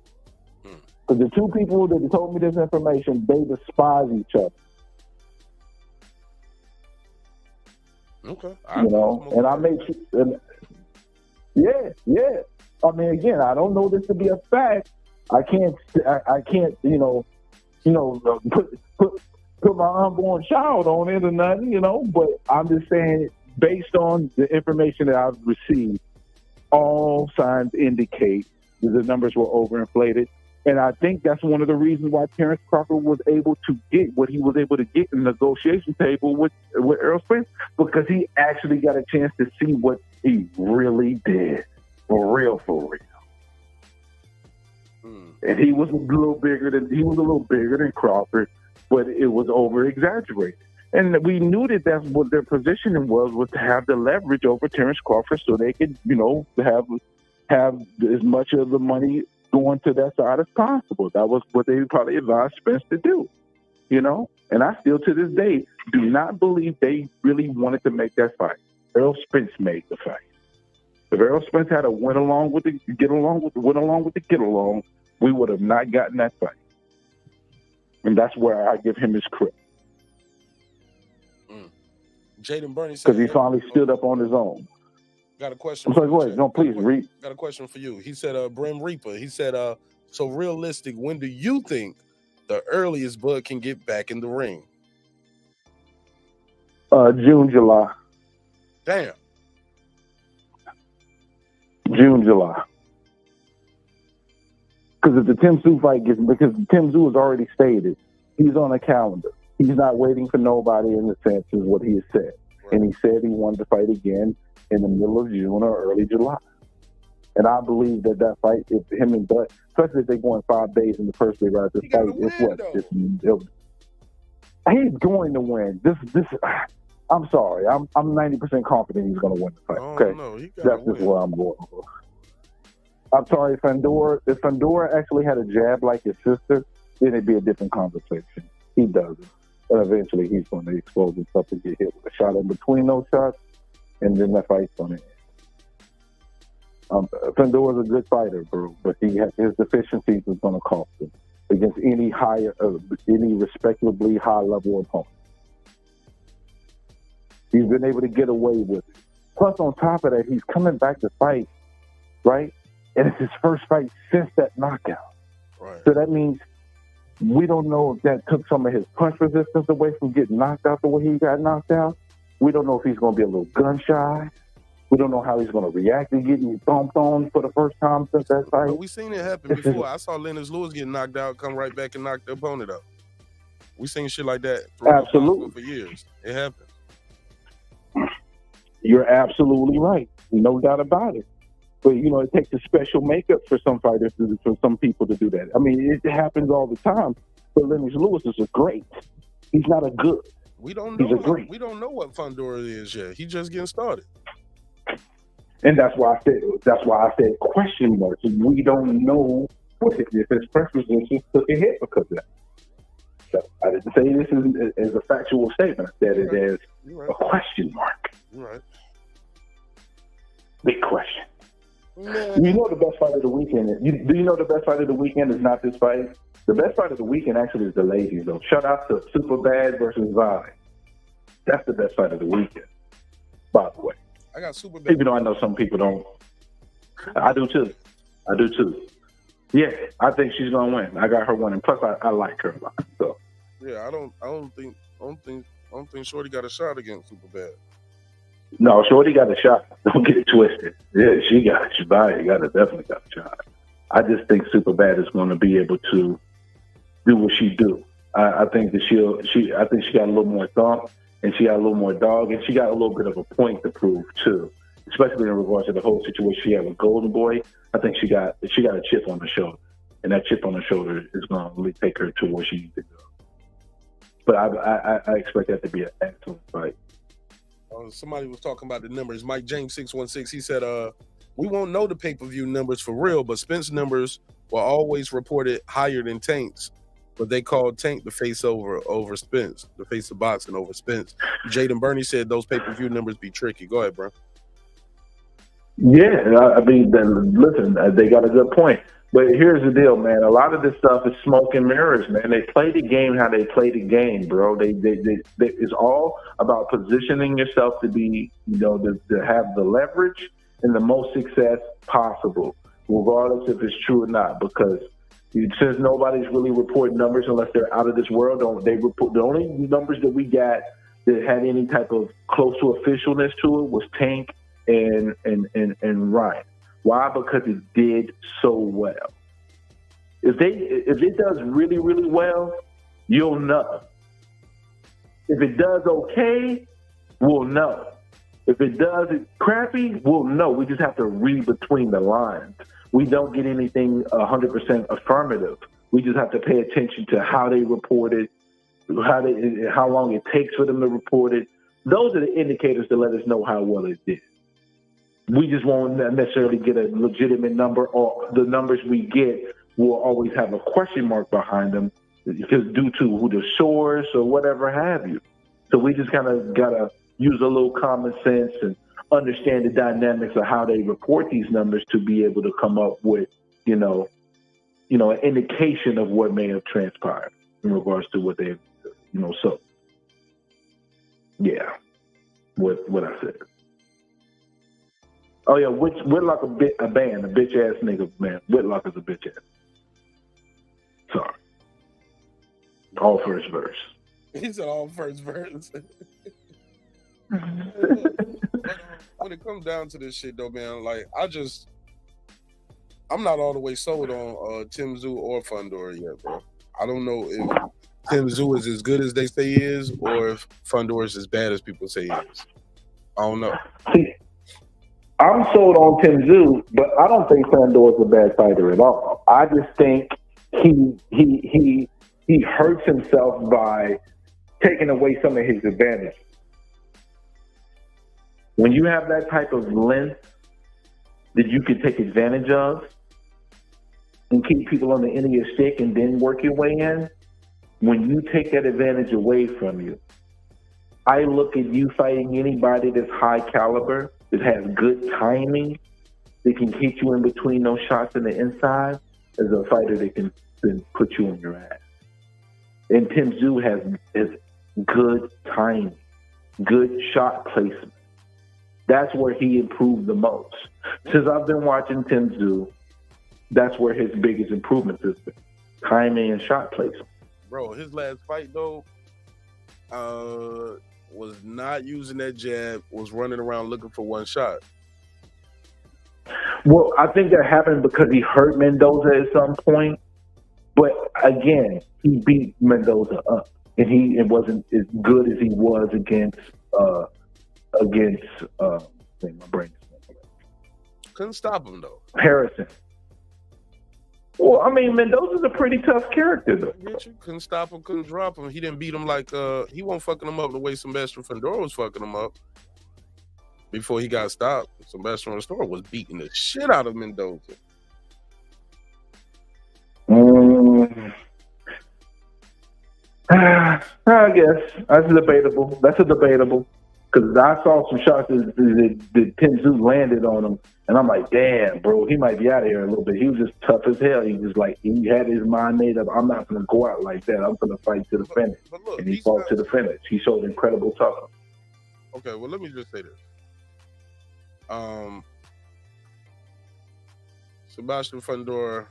Because the two people that told me this information, they despise each other.
Okay.
You know? And I make sure... Yeah. I mean, again, I don't know this to be a fact. I can't, put my unborn child on it or nothing, but I'm just saying, based on the information that I've received, all signs indicate that the numbers were overinflated. And I think that's one of the reasons why Terence Crawford was able to get what he was able to get in the negotiation table with Errol Spence, because he actually got a chance to see what he really did. For real. And he was a little bigger than Crawford, but it was over exaggerated. And we knew that that's what their positioning was to have the leverage over Terence Crawford, so they could, have as much of the money going to that side as possible. That was what they probably advised Spence to do, And I still, to this day, do not believe they really wanted to make that fight. Errol Spence made the fight. If Errol Spence had a went along with the get along, we would have not gotten that fight. And that's where I give him his credit.
Jaden Burney said,
because he finally stood up on his own.
Got a question.
I'm sorry, go ahead. No, please read.
Got a question for you. He said, Brim Reaper. He said, so realistic, when do you think the earliest Bud can get back in the ring?
June, July.
Damn.
June, July. Because if the Tszyu fight because Tszyu has already stated, he's on a calendar. He's not waiting for nobody, in the sense is what he has said. Right. And he said he wanted to fight again in the middle of June or early July. And I believe that fight, if him and Bud, especially if they go in 5 days in the first day right this fight, he's going to win. This I'm sorry. I'm 90% confident he's going to win the fight. Okay, that's just what I'm going for. I'm sorry, Fundora. If Fundora actually had a jab like his sister, then it'd be a different conversation. He doesn't. And eventually he's going to expose himself and get hit with a shot in between those shots, and then that fight's going to end. Fundora's a good fighter, bro, but his deficiencies is going to cost him against any respectably high-level opponent. He's been able to get away with it. Plus, on top of that, he's coming back to fight, right? And it's his first fight since that knockout.
Right.
So that means we don't know if that took some of his punch resistance away from getting knocked out the way he got knocked out. We don't know if he's going to be a little gun-shy. We don't know how he's going to react to getting thumped on for the first time since that fight.
But we've seen it happen before. I saw Lennox Lewis get knocked out, come right back and knock the opponent out. We've seen shit like that
absolutely
for years. It happened.
You're absolutely right. No doubt about it. But it takes a special makeup for some fighters, for some people to do that. I mean, it happens all the time. But Lennox Lewis is a great. He's not a good.
We don't
He's
know.
a great.
We don't know what Fundora is yet. He's just getting started.
And that's why I said question marks. We don't know what if his preferences took a hit because of that. So I didn't say this as a factual statement. I said it as a question mark.
Right.
Big question. You know the best fight of the weekend. Do you know the best fight of the weekend is not this fight? The best fight of the weekend actually is the ladies, though. Shout out to Superbad versus Vi. That's the best fight of the weekend, by the way.
I got Superbad.
Even though I know some people don't. I do too. Yeah, I think she's gonna win. I got her winning. Plus, I like her a lot. So.
Yeah, I don't think Shorty got a shot against Superbad.
No, Shorty got a shot. Don't get it twisted. Yeah, she definitely got a shot. I just think Superbad is going to be able to do what she do. I think that I think she got a little more thump, and she got a little more dog, and she got a little bit of a point to prove too, especially in regards to the whole situation she had with Golden Boy. I think she got a chip on the shoulder, and that chip on the shoulder is going to really take her to where she needs to go. But I expect that to be an excellent fight.
Somebody was talking about the numbers. Mike James 616. He said, "We won't know the pay-per-view numbers for real, but Spence numbers were always reported higher than Tank's. But they called Tank the face over Spence, the face of boxing over Spence." Jaden Burney said those pay-per-view numbers be tricky. Go ahead, bro.
Yeah, I mean, listen, they got a good point. But here's the deal, man. A lot of this stuff is smoke and mirrors, man. They play the game how they play the game, bro. It's all about positioning yourself to be, to have the leverage and the most success possible, regardless if it's true or not. Because since nobody's really reporting numbers unless they're out of this world, they report the only numbers that we got that had any type of close to officialness to it was Tank and Ryan. Why? Because it did so well. If it does really, really well, you'll know. If it does okay, we'll know. If it does crappy, we'll know. We just have to read between the lines. We don't get anything 100% affirmative. We just have to pay attention to how they report it, how long it takes for them to report it. Those are the indicators to let us know how well it did. We just won't necessarily get a legitimate number, or the numbers we get will always have a question mark behind them because due to who the source or whatever have you. So we just kind of got to use a little common sense and understand the dynamics of how they report these numbers to be able to come up with, an indication of what may have transpired in regards to what they, so. Yeah, what I said. Oh yeah, Whitlock a bitch ass nigga, man. Whitlock is a bitch ass. Sorry. All first verse.
He said all first verse. When it comes down to this shit though, man, like I'm not all the way sold on Tszyu or Fundora yet, bro. I don't know if Tszyu is as good as they say he is, or if Fundora is as bad as people say he is. I don't know.
See, I'm sold on Tszyu, but I don't think Fundora's a bad fighter at all. I just think he hurts himself by taking away some of his advantage. When you have that type of length that you can take advantage of and keep people on the end of your stick and then work your way in, when you take that advantage away from you, I look at you fighting anybody that's high caliber, that has good timing, that can hit you in between those shots in the inside, as a fighter that can put you on your ass. And Tszyu has good timing, good shot placement. That's where he improved the most. Since I've been watching Tszyu, that's where his biggest improvements has been. Timing and shot placement.
Bro, his last fight though, was not using that jab, was running around looking for one shot.
Well, I think that happened because he hurt Mendoza at some point. But again, he beat Mendoza up, and it wasn't as good as he was against my brain.
Couldn't stop him though.
Harrison. Well, I mean, Mendoza's a pretty tough character though.
Couldn't stop him, couldn't drop him. He didn't beat him like he wasn't fucking him up the way Sebastian Fundora was fucking him up. Before he got stopped, Sebastian Fundora was beating the shit out of Mendoza.
I guess that's debatable. That's a debatable. Because I saw some shots that Tszyu landed on him, and I'm like, damn, bro, he might be out of here a little bit. He was just tough as hell. He was like, he had his mind made up. I'm not going to go out like that. I'm going to fight to the finish. And he fought to the finish. He showed incredible toughness.
Okay, well, let me just say this. Sebastian Fundora,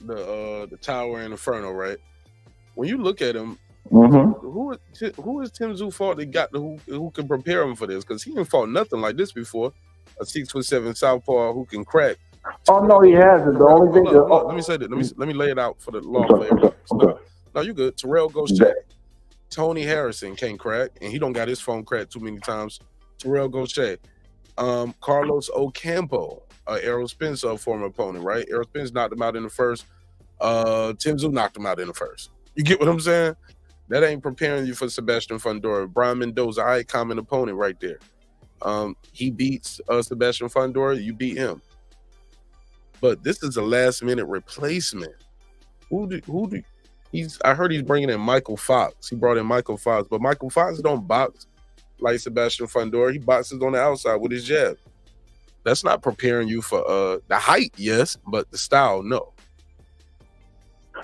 the Tower and Inferno, right? When you look at him, who is Tszyu fought that got who can prepare him for this? Because he didn't fought nothing like this before. A 6'7" southpaw who can crack.
Oh no, he hasn't. The only thing.
Let me say that. Let me lay it out for the law for everybody. No, you good. Terrell goes check. Tony Harrison can't crack, and he don't got his phone cracked too many times. Terrell goes check. Carlos Ocampo, Errol Spence, a former opponent, right? Errol Spence knocked him out in the first. Tszyu knocked him out in the first. You get what I'm saying? That ain't preparing you for Sebastian Fundora. Brian Mendoza, common opponent right there. He beats Sebastian Fundora, you beat him. But this is a last minute replacement. I heard he's bringing in Michael Fox. He brought in Michael Fox, but Michael Fox don't box like Sebastian Fundora. He boxes on the outside with his jab. That's not preparing you for the height, yes, but the style, no.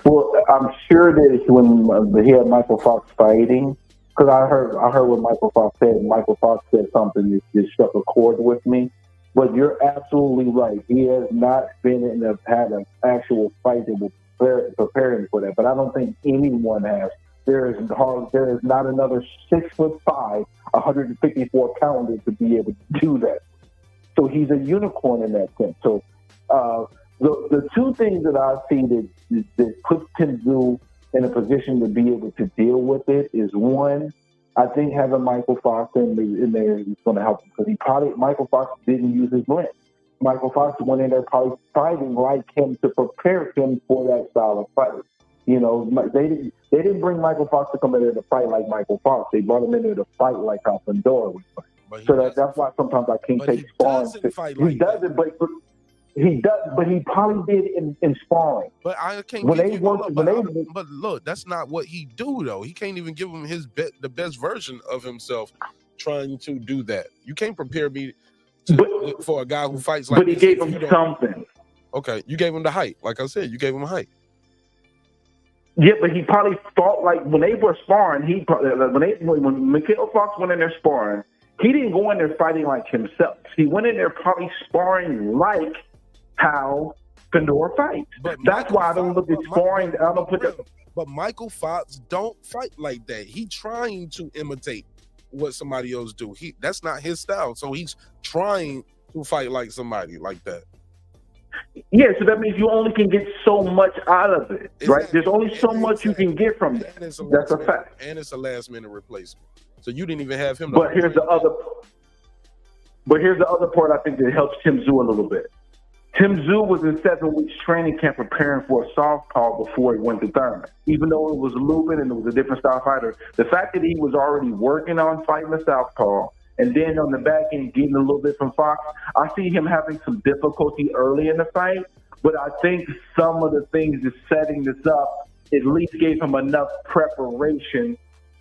Well, I'm sure that when he had Michael Fox fighting, because I heard what Michael Fox said. Michael Fox said something that struck a chord with me. But you're absolutely right. He has not had an actual fight that will prepare him for that. But I don't think anyone has. There is not another 6'5", 154 pounder to be able to do that. So he's a unicorn in that sense. So the two things that I see that puts Tszyu in a position to be able to deal with it is, one, I think having Michael Fox in there is going to help him, because Michael Fox didn't use his length. Michael Fox went in there probably fighting like him to prepare him for that style of fight. You know, they didn't bring Michael Fox to come in there to fight like Michael Fox. They brought him in there to fight like how Fundora would fight. So that's why sometimes I can't take sparring. He doesn't, but he does, but he probably did in sparring.
But I can't. But look, that's not what he do though. He can't even give him the best version of himself trying to do that. You can't prepare me for a guy who fights like.
But he gave him something.
Okay, you gave him the height. Like I said, you gave him a height.
Yeah, but he probably fought like when they were sparring. When Mikhail Fox went in there sparring, he didn't go in there fighting like himself. He went in there probably sparring like how Fundora fights. That's why I don't look at sparring. I don't put that.
But Michael Fox don't fight like that. He trying to imitate what somebody else do. That's not his style. So he's trying to fight like somebody like that.
Yeah, so that means you only can get so much out of it, right? There's only so much you can get from that. That's a fact.
And it's a last minute replacement. So you didn't even have him.
But here's the other part I think that helps Tszyu a little bit. Tszyu was in 7 weeks training camp preparing for a southpaw before he went to Thurman. Even though it was Lubin and it was a different style fighter, the fact that he was already working on fighting the southpaw and then on the back end getting a little bit from Fox, I see him having some difficulty early in the fight. But I think some of the things that's setting this up at least gave him enough preparation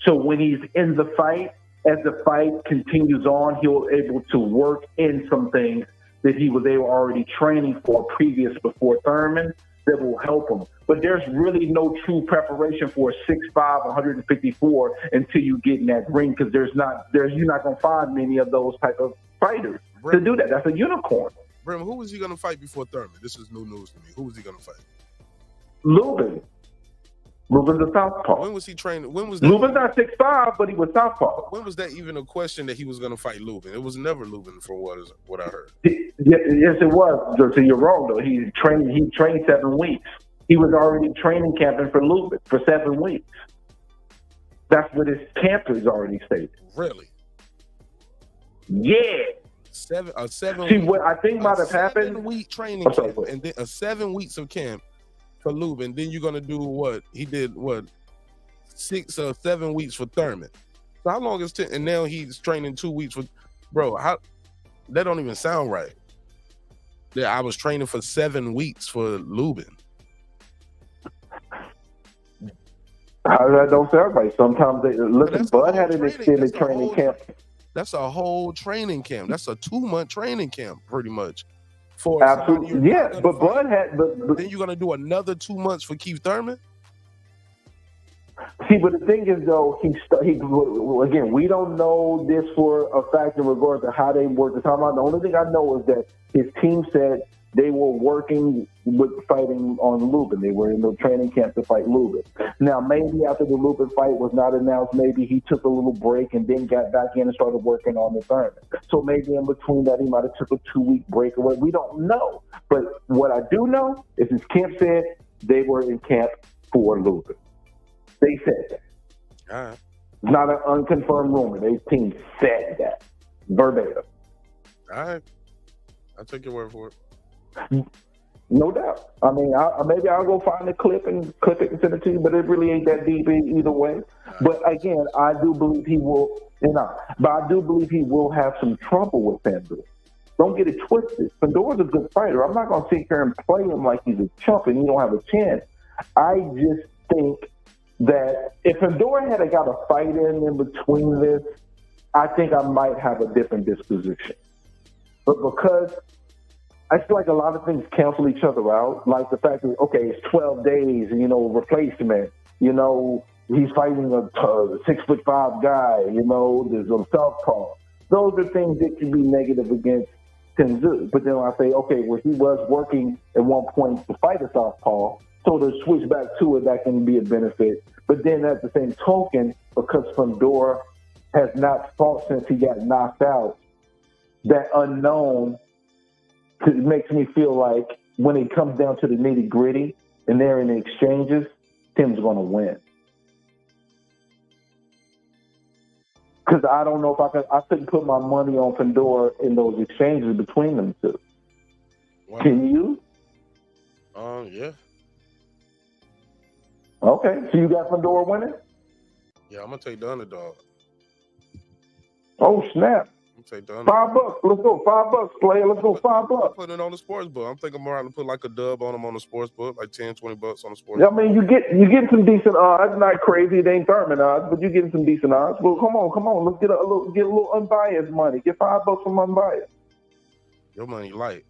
so when he's in the fight, as the fight continues on, he'll be able to work in some things that he was already training for before Thurman that will help him. But there's really no true preparation for a 6'5", 154 until you get in that ring, because you're not going to find many of those type of fighters to do that. That's a unicorn.
Brim, who was he going to fight before Thurman? This is new news to me. Who was he going to fight?
Lubin. Lubin's a southpaw.
When was he training? When was that?
Lubin's not 6'5", but he was southpaw.
When was that even a question that he was going to fight Lubin? It was never Lubin, from what I heard.
Yes, it was. So you're wrong though. He trained 7 weeks. He was already training camping for Lubin for 7 weeks. That's what his camp is already stated.
Really?
Yeah.
a 7
See,
week,
what I think might have
7
happened.
week training
I'm sorry,
camp,
go ahead.
and then a 7 weeks of camp for Lube, and then you're gonna do what he did, what 6 or 7 weeks for Thurman. So how long is 10? And now he's training 2 weeks for, bro. How that don't even sound right. Yeah, I was training for 7 weeks for Lubin.
How that don't sound right? Sometimes they listen. Bud had an extended training camp.
That's a whole training camp. That's a 2-month training camp, pretty much. For
Absolutely, yeah. But Bud had, but
then you're gonna do another 2 months for Keith Thurman.
see, but the thing is, though, he again, we don't know this for a fact in regards to how they worked the time out. The only thing I know is that his team said they were working with fighting on Lubin. They were in the training camp to fight Lubin. Now, maybe after the Lubin fight was not announced, maybe he took a little break and then got back in and started working on the Thurman. So maybe in between that, he might have took a 2-week break or what. We don't know. But what I do know is his camp said they were in camp for Lubin. They said that.
All right.
It's not an unconfirmed rumor. Their team said that verbatim.
All right. I'll take your word for it.
No doubt. I mean, maybe I'll go find the clip and clip it and send it to you, but it really ain't that deep either way. But again, I do believe he will, but I do believe he will have some trouble with Fundora. Don't get it twisted. Fundora's a good fighter. I'm not going to sit here and play him like he's a chump and he don't have a chance. I just think that if Fundora had got a fight in between this, I think I might have a different disposition. But because I feel like a lot of things cancel each other out, like the fact that, okay, it's 12 days, replacement, he's fighting a 6'5" guy, there's a southpaw. Those are things that can be negative against Tszyu. But then I say, okay, well, he was working at one point to fight a southpaw, so to switch back to it, that can be a benefit. But then at the same token, because Fundora has not fought since he got knocked out, that unknown, it makes me feel like when it comes down to the nitty gritty and they're in the exchanges, Tim's going to win. Because I don't know if I couldn't put my money on Fundora in those exchanges between them two.
Wow.
Can you?
Yeah.
Okay, so you got Fundora winning?
Yeah, I'm gonna take the underdog.
Oh snap!
Take the underdog.
$5. Let's go. $5, player. Let's go. $5.
Put it on the sports book. I'm thinking more to put like a dub on them on the sports book, like $10, $20 on the sports
Yeah,
book.
I mean, you get some decent odds. Not crazy, it ain't Thurman odds, but you getting some decent odds. Well, come on. Let's get a little unbiased money. Get $5 from unbiased.
Your money light.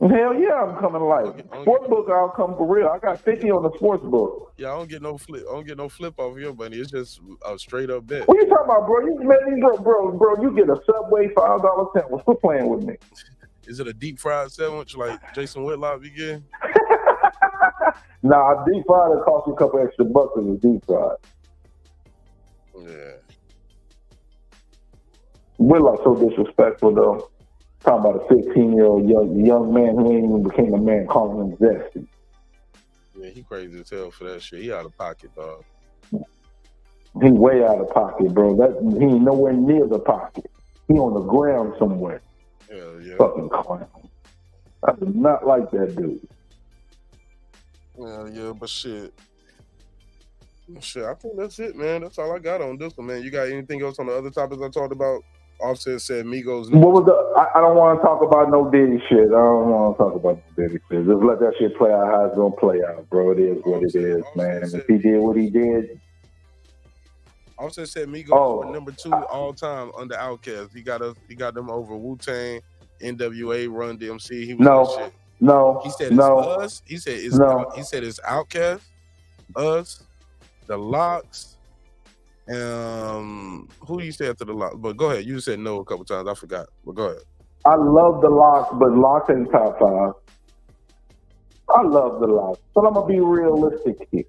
Hell yeah, I'm coming light. Sports book, I'll come for real. I got 50 on the sports book.
Yeah, I don't get no flip off your money. It's just a straight up bet.
What you talking about, bro? Bro, you get a Subway $5 sandwich. Quit playing with me.
Is it a deep fried sandwich like Jason Whitlock be getting?
Nah, deep fried will cost you a couple extra bucks if it's deep fried.
Yeah.
Whitlock's so disrespectful though. Talking about a 15-year-old young man who ain't even became a man, calling him zesty.
Yeah, he crazy as hell for that shit. He out of pocket, dog.
He way out of pocket, bro. He ain't nowhere near the pocket. He on the ground somewhere.
Hell yeah.
Fucking clown. I do not like that dude.
Yeah, but shit. I think that's it, man. That's all I got on this one, man. You got anything else on the other topics I talked about? Offset said Migos.
What was I don't want to talk about no Diddy shit. I don't want to talk about no Diddy shit. Just let that shit play out how it's gonna play out, bro. It is what it is, man. If he did what he did.
Offset said Migos were number 2 all time under Outkast. He got them over Wu-Tang, N.W.A, Run DMC. He was that shit.
No.
He said it's us. He said it's Outkast, us, the Locks. Who you say after the Locks? But go ahead. You said no a couple times. I forgot. But go ahead.
I love the Locks, but Locks ain't top 5. I love the Locks, but I'm gonna be realistic here.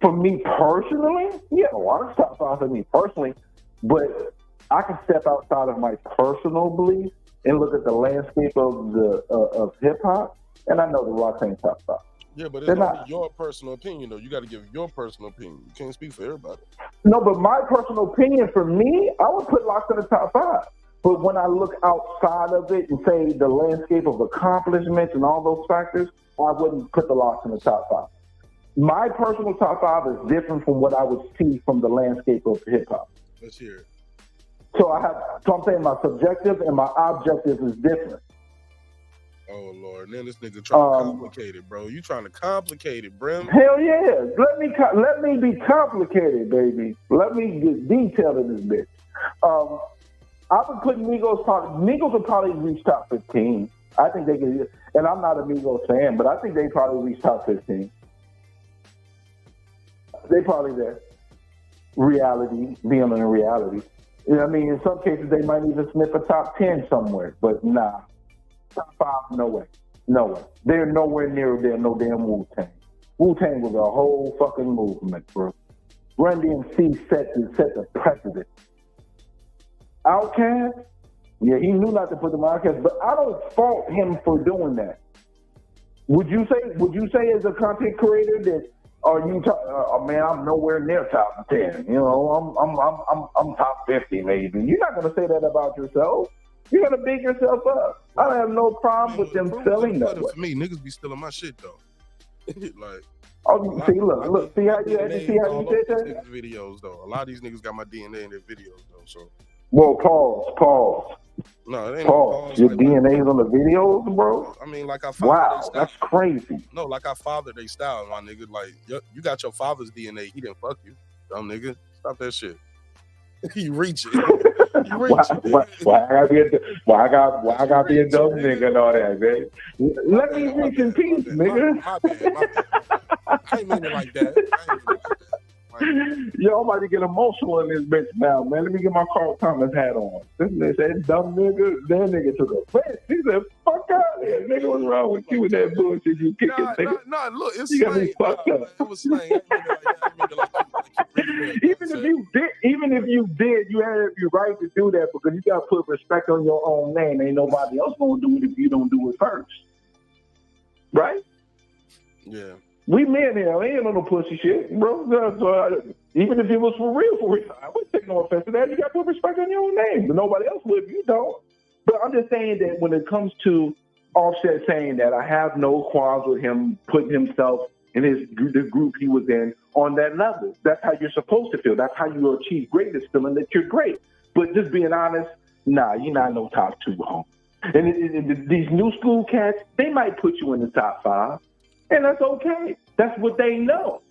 For me personally, yeah, Locks top 5 for me personally, but I can step outside of my personal belief and look at the landscape of hip hop, and I know the Locks ain't top 5.
Yeah, but it's only your personal opinion, though. You got to give your personal opinion. You can't speak for everybody.
No, but my personal opinion, for me, I would put Locks in the top 5. But when I look outside of it and say the landscape of accomplishments and all those factors, I wouldn't put the Lox in the top 5. My personal top 5 is different from what I would see from the landscape of hip hop.
Let's hear it.
So I'm saying my subjective and my objective is different.
Oh Lord, now this nigga trying to complicate it, bro. You trying to complicate it, Brim?
Hell yeah! Let me be complicated, baby. Let me get detailed in this bitch. I would put Migos would probably reach top 15. I think they could, and I'm not a Migos fan, but I think they probably reach top 15. They probably there. Reality, dealing in reality. You know what I mean? In some cases, they might even sniff a top 10 somewhere, but nah. Top 5, no way. No way. They're nowhere near there, no damn Wu-Tang. Wu-Tang was a whole fucking movement, bro. Run DMC set the precedent. Outkast? Yeah, he knew not to put them Outkast, but I don't fault him for doing that. Would you say as a content creator that man, I'm nowhere near top 10. You know, I'm top 50 maybe. You're not gonna say that about yourself. You're gonna big yourself up. I don't have no problem with them selling that way.
For me, niggas be stealing my shit though. Like,
look, see how you said that?
Videos though. A lot of these niggas got my DNA in their videos though. So.
Well, pause.
No, it ain't
pause. Your DNA's on the videos, bro.
I mean, like I father.
Wow, that's crazy.
No, like I fathered they style, my nigga. Like you got your father's DNA. He didn't fuck you, dumb nigga. Stop that shit. You reaching.
Why I gotta be a dumb nigga and all that, man? Let me reach in peace, nigga.
My bad. I ain't mean it like that.
Yo, I'm about to get emotional in this bitch now, man. Let me get my Carl Thomas hat on. This nigga said, dumb nigga. That nigga took offense. He said, fuck out of here. Nigga, what's wrong with you with that bullshit you kicking, nigga?
Nah, look, it's
you got me fucked up.
It was slang.
Even if you did, you had every right to do that because you got to put respect on your own name. Ain't nobody else going to do it if you don't do it first. Right?
Yeah.
We men here, I ain't on no pussy shit, bro. So even if it was for real, I wouldn't take no offense to that. You got to put respect on your own name, but nobody else would if you don't. But I'm just saying that when it comes to Offset saying that, I have no qualms with him putting himself in the group he was in on that level. That's how you're supposed to feel. That's how you achieve greatness, feeling that you're great. But just being honest, nah, you're not no top 2 home. And these new school cats, they might put you in the top 5. And that's okay. That's what they know.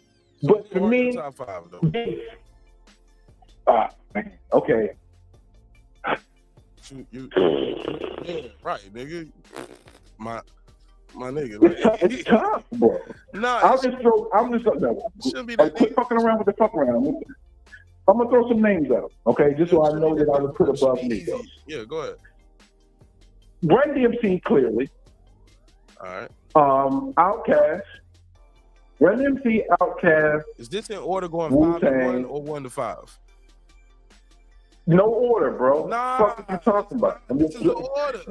But for me,
top 5 though.
Man, okay.
Yeah, right, nigga. My nigga.
It's tough, bro.
Nah,
I'm just
shouldn't be that.
Quit fucking around with the fuck around. I'm gonna throw some names out, okay? Just so I know that I would put above Migos.
Yeah, go ahead.
Run DMC clearly.
All right.
Outkast. Run DMC, Outkast.
Is this in order going
Wu-Tang.
5 to 1 or 1 to 5?
No order, bro.
Nah,
what you talking about?
This is the order.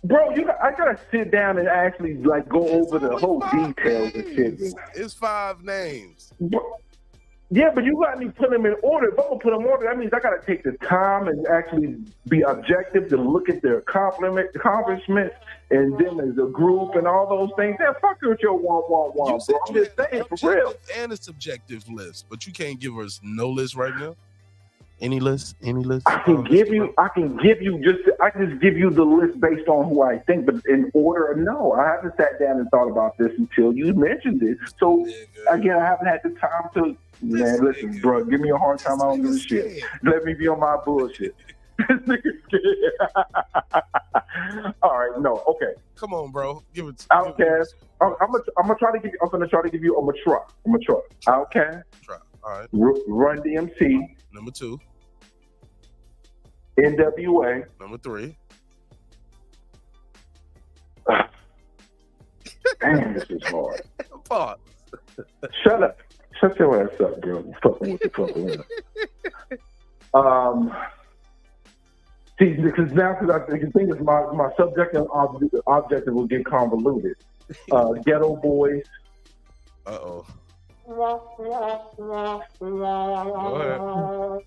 Bro, I gotta sit down and actually like go over the whole details and shit.
It's 5 names.
Yeah, but you got me put them in order. If I'm gonna put them in order, that means I gotta take the time and actually be objective to look at their accomplishments and them as a group and all those things. Yeah, fuck with your one. I'm just saying, for real.
And a subjective list, but you can't give us no list right now. Any list?
I can just give you the list based on who I think, but in order, no. I haven't sat down and thought about this until you mentioned it. So again, I haven't had the time to. Man, listen, bro, give me a hard time. I don't give a shit. Let me be on my bullshit. All right, no, okay.
Come on, bro. Give it.
Outkast. I'm gonna try to give you. I'm gonna try to give you. I'm gonna try. Outkast.
Try. All right.
Run DMC.
Number 2.
N.W.A.
Number 3.
Damn, this is hard.
Pause.
Shut up. Shut your ass up, bro. You fucking with the fucking See, because I think the thing is my subjective objective will get convoluted. Ghetto Boys.
Uh-oh.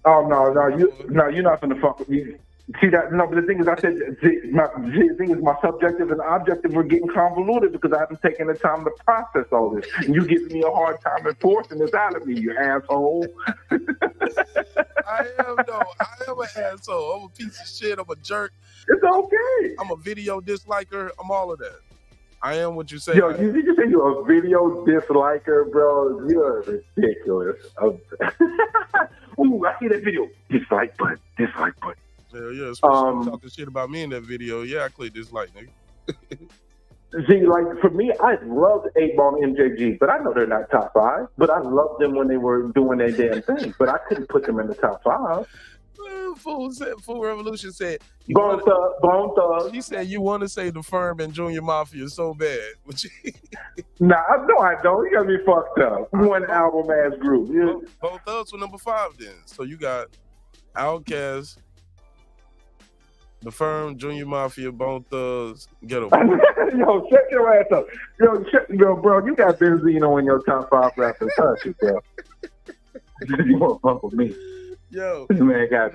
Oh no, you're not gonna fuck with me. See that? No, but the thing is, I said the thing is, my subjective and objective were getting convoluted because I haven't taken the time to process all this. And you giving me a hard time enforcing this out of me, you asshole.
I am an asshole. I'm a piece of shit. I'm a jerk.
It's okay.
I'm a video disliker. I'm all of that. I am what you say.
Yo, you say you're a video disliker, bro? You're ridiculous. Ooh, I see that video. Dislike button.
Yeah, especially talking shit about me in that video. Yeah, I click dislike, nigga.
See, like, for me, I loved 8-Ball and MJG, but I know they're not top 5. But I loved them when they were doing their damn thing. But I couldn't put them in the top 5.
Full Revolution said,
Bone Thug.
She said, you want to say the Firm and Junior Mafia so bad.
Nah, no, I don't. You got me fucked up. One album ass group. Yeah.
Bone Thugs were number 5 then. So you got Outkast, the Firm, Junior Mafia, Bone Thugs, Ghetto Boys.
Yo, shut your ass up. Yo, bro, you got Benzino in your top 5 rappers. Touch it, bro. You won't fuck with me.
Yo,
this man got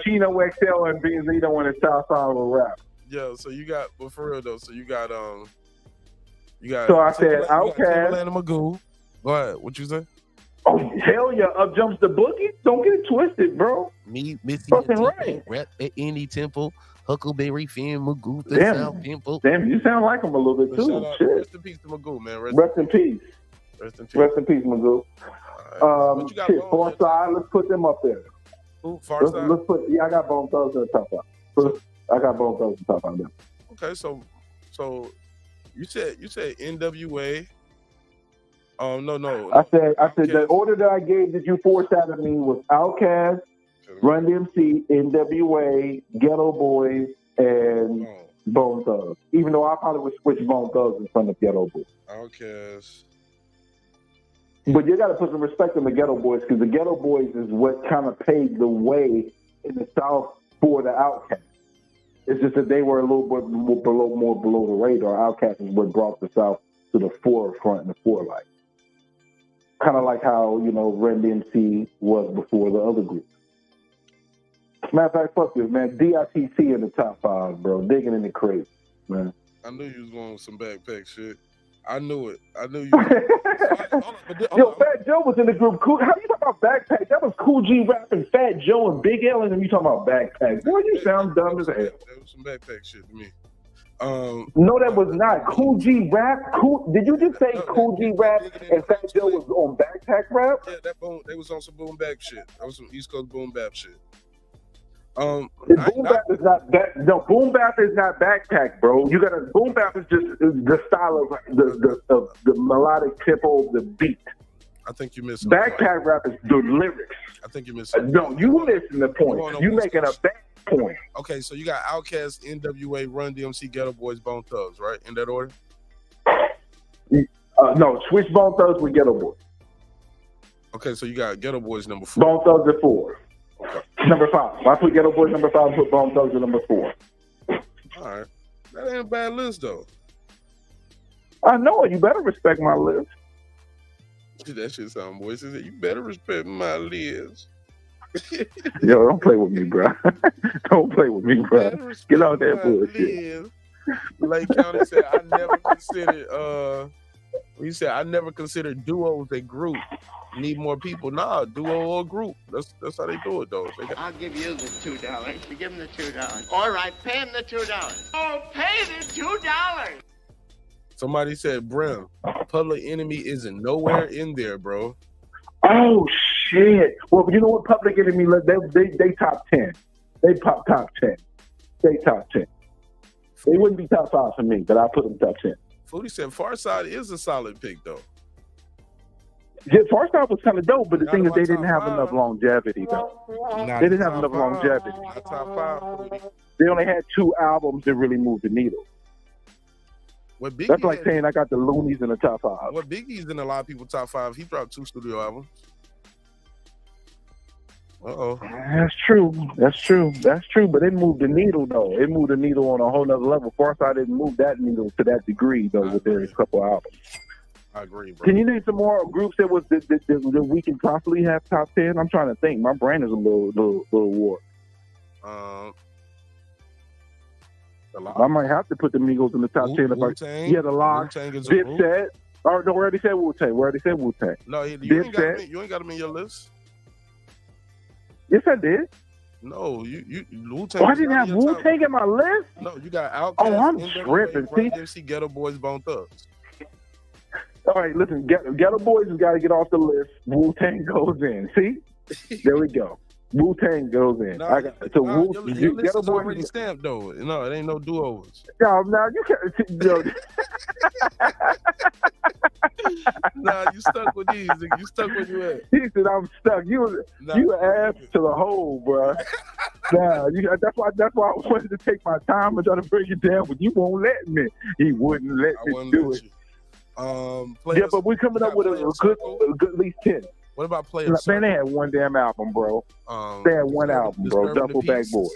Chino XL and Benzino in his top 5 of rap.
Yo, so you got, but for real though, so you got.
So I said Outkast
and Magoo. Go ahead. What you say?
Oh hell yeah! Up jumps the boogie. Don't get it twisted, bro.
Me, Missy,
fucking right.
Rap at any temple. Huckleberry Finn, Magoo, the
Damn.
South Pimple.
Damn, you sound like him a little bit too. Shit.
Rest in peace to Magoo, man.
Rest in peace.
Rest in peace.
Rest in peace, Magoo. Shit, Far Side. Let's put them up there.
Who? Far Side.
Let's put. Yeah, I got Bone Thugs in the top 5. I got Bone Thugs in the top 5 now.
Okay, so you said N.W.A. No.
I said the order that I gave that you forced out of me was Outkast, Run DMC, N.W.A, Ghetto Boys, and Bone Thugs. Even though I probably would switch Bone Thugs in front of Ghetto Boys.
Outkast.
But you got to put some respect on the Ghetto Boys because the Ghetto Boys is what kind of paved the way in the South for the Outkast. It's just that they were a little bit more below the radar. Outkast is what brought the South to the forefront and the forelight. Kind of like how, Run DMC was before the other group. Matter of fact, fuck this, man. DITC in the top 5, bro. Digging in the crate, man.
I knew you was going with some backpack shit. I knew it. I knew you.
Yo, Fat Joe was in the group. Cool. How you talking about backpack? That was Cool G rapping Fat Joe and Big L, and then you talking about backpack. Boy, you sound dumb as hell.
That was some backpack shit to me.
No, that was not. Cool G rap. Did you just say Cool G rap and Fat Joe was on backpack rap?
Yeah, they was on some boom bap shit. That was some East Coast boom bap shit.
Boom bap is not that. No, boom bap is not backpack, bro. You gotta. Boom bap is just the style of the melodic tempo of the beat.
I think you missed.
Backpack rap is the lyrics.
I think you missed.
No, you missing the point. You making a bad point.
Okay, so you got Outkast, N.W.A, Run DMC, Ghetto Boys, Bone Thugs, right? In that order?
No, switch Bone Thugs with Ghetto Boys.
Okay, so you got Ghetto Boys number 4.
Bone Thugs at 4. Okay. Number 5. I put Ghetto Boys number 5. Put Bone Thugs at number 4.
All right, that ain't a bad list though.
I know it. You better respect my list.
That shit sound boys. You better respect my list.
Yo, don't play with me, bro. Don't play with me, bro. Get out that bullshit.
Lake County said, I never considered, he said, I never considered duos a group. Need more people. Nah, duo or group. That's how they do it, though.
I'll give you the $2. You give him the $2. All right, pay him the $2. Oh, pay the $2.
Somebody said, Brim, Public Enemy isn't nowhere in there, bro.
Oh, shit. Well, you know what? Public Enemy, they top 10. They pop top 10. They top 10. They wouldn't be top 5 for me, but I put them top 10.
Foodie said Farside is a solid pick, though.
Yeah, Farside was kind of dope, but the thing is they didn't have enough longevity, though. They didn't have enough longevity.
Not top 5, Foodie.
They only had 2 albums that really moved the needle. That's like saying I got the Loonies in the top 5.
What Biggie's in a lot of people's top 5. He dropped 2 studio albums. Uh-oh.
That's true. That's true. That's true. But it moved the needle, though. It moved the needle on a whole nother level. Farside didn't move that needle to that degree, though, with their couple albums.
I agree, bro.
Can you name some more groups that we can possibly have top 10? I'm trying to think. My brain is a little warped. I might have to put the Migos in the top 10.
Wu-Tang.
Yeah, the Locks.
Wu-Tang is a group.
Dipset. Oh, no, we already said Wu-Tang.
No, you ain't got them in your list.
Yes, I did.
No, you Wu-Tang.
Oh, I didn't have Wu-Tang in my list?
No, you got Outkast.
Oh, I'm
N.W.A,
tripping.
Run DMC, Ghetto Boys, Bone Thugs.
All right, listen, Ghetto Boys has got to get off the list. Wu-Tang goes in. See? There we go. Wu-Tang goes in.
Nah,
your
your list
Ghetto
is
Boys
already stamped, though. No, it ain't no do-overs.
No, you can't. Yo.
Nah, you stuck with these. You stuck where you at.
He said, I'm stuck. You ass to the hole, bro. Nah, that's why I wanted to take my time and try to bring it down, but you won't let me. He wouldn't let me do it. Yeah, but we're coming up with a good at least 10.
What about Player
Man,
Circle?
they had one damn album, bro. They had one album, bro. Duffel Bag Boy.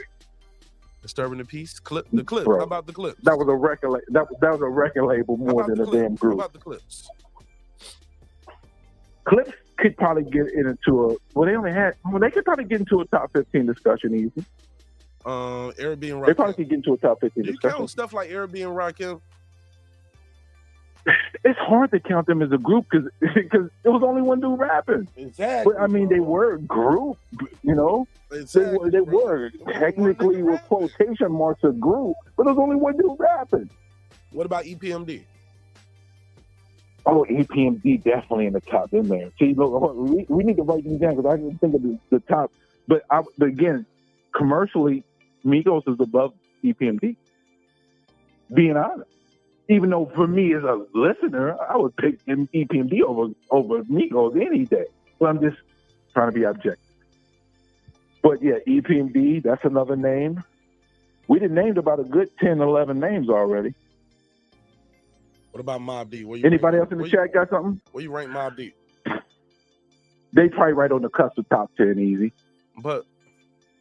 Disturbing the Peace? The Clips.
Bro.
How about the Clips?
That was a record. That was a record label more than a damn group.
How about the Clips?
Clips could probably get into a. Well, they could probably get into a top 15 discussion easy.
Arabian Rakim.
They probably could get into a top 15
You
discussion.
count stuff like Arabian Rakim?
It's hard to count them as a group because there was only one dude rapping.
Exactly.
But I mean, they were a group, you know.
Exactly,
they were technically with quotation marks a group, but there was only one dude rapping.
What about EPMD?
Oh, EPMD definitely in the top in there. See, look, we need to write these down because I can think of the top. But again, commercially, Migos is above EPMD. Being honest. Even though for me as a listener, I would pick EPMD over Migos any day. But I'm just trying to be objective. But yeah, EPMD, that's another name. We done named about a good 10, 11 names already.
What about Mobb Deep?
Anybody else in the chat got something?
Where you rank Mobb Deep?
They probably right on the cusp of top 10 easy.
But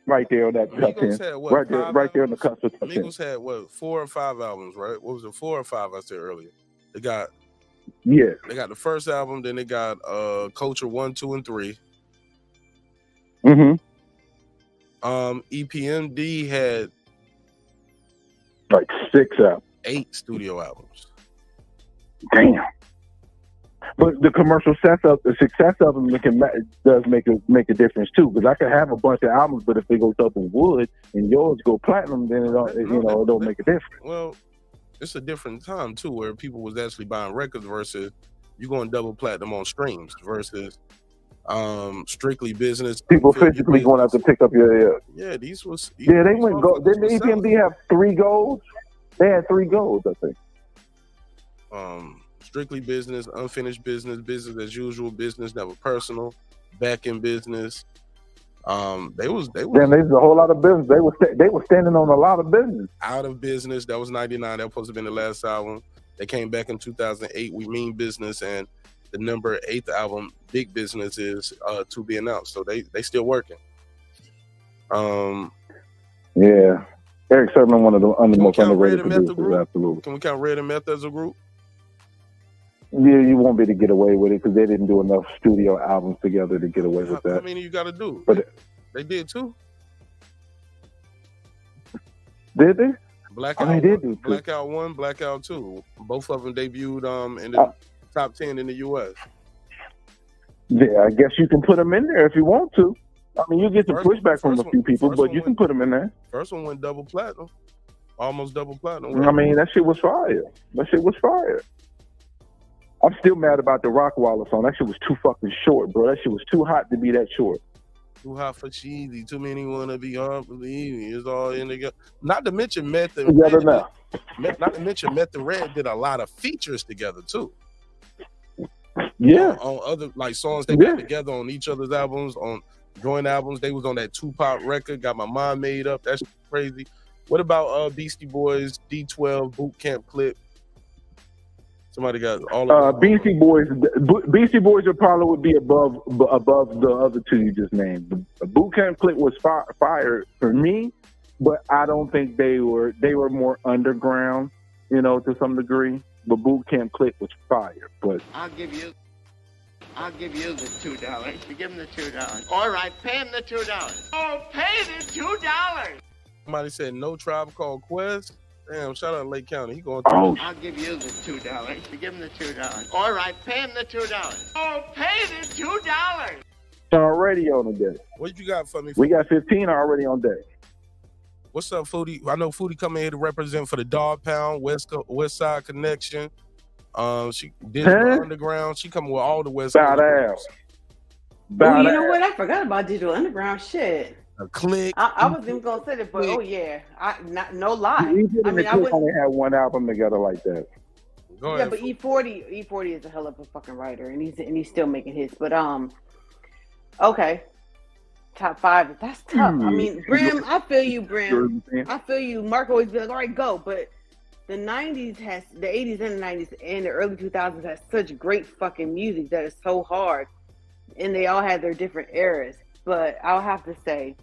right there on that top 10.
Had what,
right there on the cusp of top 10.
Migos had what, 4 or 5 albums, right? What was it, 4 or 5 I said earlier? They got They got the first album, then they got Culture 1, 2, and 3.
Mm-hmm.
EPMD had
like 6 albums.
8 studio albums.
Damn. But the commercial success of them does make a difference too. Because I could have a bunch of albums, but if they go double wood and yours go platinum, then it don't make a difference.
Well, it's a different time too, where people was actually buying records versus you going double platinum on streams versus strictly business.
People physically going out to pick up your.
Yeah, these was.
Yeah, they went gold. Didn't the EPMD have 3 golds? They had 3 golds, I think.
Strictly business, unfinished business, business as usual, business never personal, back in business. They was.
Damn, there's a whole lot of business. They were standing on a lot of business.
Out of business. That was 99. That was supposed to have been the last album. They came back in 2008. We Mean Business, and the number 8th album, Big Business, is to be announced. So they still working.
Yeah. Eric Sermon, one of the most underrated producers, absolutely.
Can we count Red and Meth as a group?
Yeah, you won't be able to get away with it because they didn't do enough studio albums together to get away with that.
How many you got to do?
But
they did too.
Did they?
Blackout.
They did do 2.
Blackout 1, Blackout 2. Both of them debuted in the top 10 in the U.S.
Yeah, I guess you can put them in there if you want to. I mean, you get some pushback from a few people, but you can put them in there.
First one went double platinum, almost double platinum.
I mean, that shit was fire. I'm still mad about the Rockwaller song. That shit was too fucking short, bro. That shit was too hot to be that short.
Too hot for cheesy. Too many wanna be hard believing. It's all in together. Not to mention Meth and Red did a lot of features together too.
Yeah.
On other like songs they got together on each other's albums, on joint albums. They was on that Tupac record. Got My Mind Made Up. That's crazy. What about Beastie Boys, D12, Boot Camp Clip? Somebody got all of
Beastie Boys. Beastie Boys would be above the other 2 you just named. The Boot Camp Clip was fire for me, but I don't think they were more underground, to some degree. But Boot Camp Clip was fire. But
I'll give you I'll give you the $2. You give him the $2. All right, pay him the $2. Oh, pay the $2.
Somebody said no Tribe Called Quest. Damn, shout out Lake County. He going.
I'll give you the $2. You give him the $2. All right, pay him the $2. Oh, pay the $2.
Already on the deck.
What you got for me?
We got 15 already on deck.
What's up, Foodie? I know Foodie coming here to represent for the Dog Pound, West Side Connection. She Digital Underground. She coming with all the West Coast.
Oh, you know what? I forgot about Digital Underground. Shit.
A click.
I wasn't even gonna say it, but oh yeah, no lie.
We didn't
I mean, I
only have one album together like that.
Yeah, but E40 is a hell of a fucking writer, and he's still making hits. But okay, top 5. That's tough. I mean, Brim, I feel you, Brim. I feel you. Mark always be like, all right, go. But the 90s the 80s and the 90s and the early 2000s has such great fucking music that is so hard, and they all had their different eras. But I'll have to say,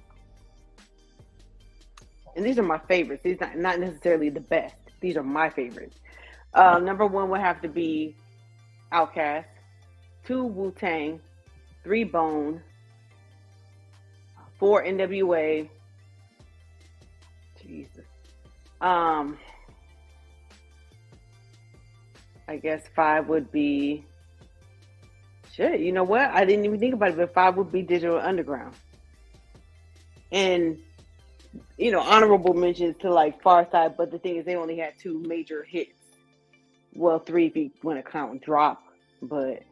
and these are my favorites. These are not necessarily the best. These are my favorites. Number 1 would have to be Outkast, 2 Wu-Tang, 3 Bone, 4 N.W.A. Jesus. I guess 5 would be shit. You know what? I didn't even think about it, but 5 would be Digital Underground. And honorable mentions to like Farside, but the thing is, they only had 2 major hits. Well, 3 if you want to count Drop, but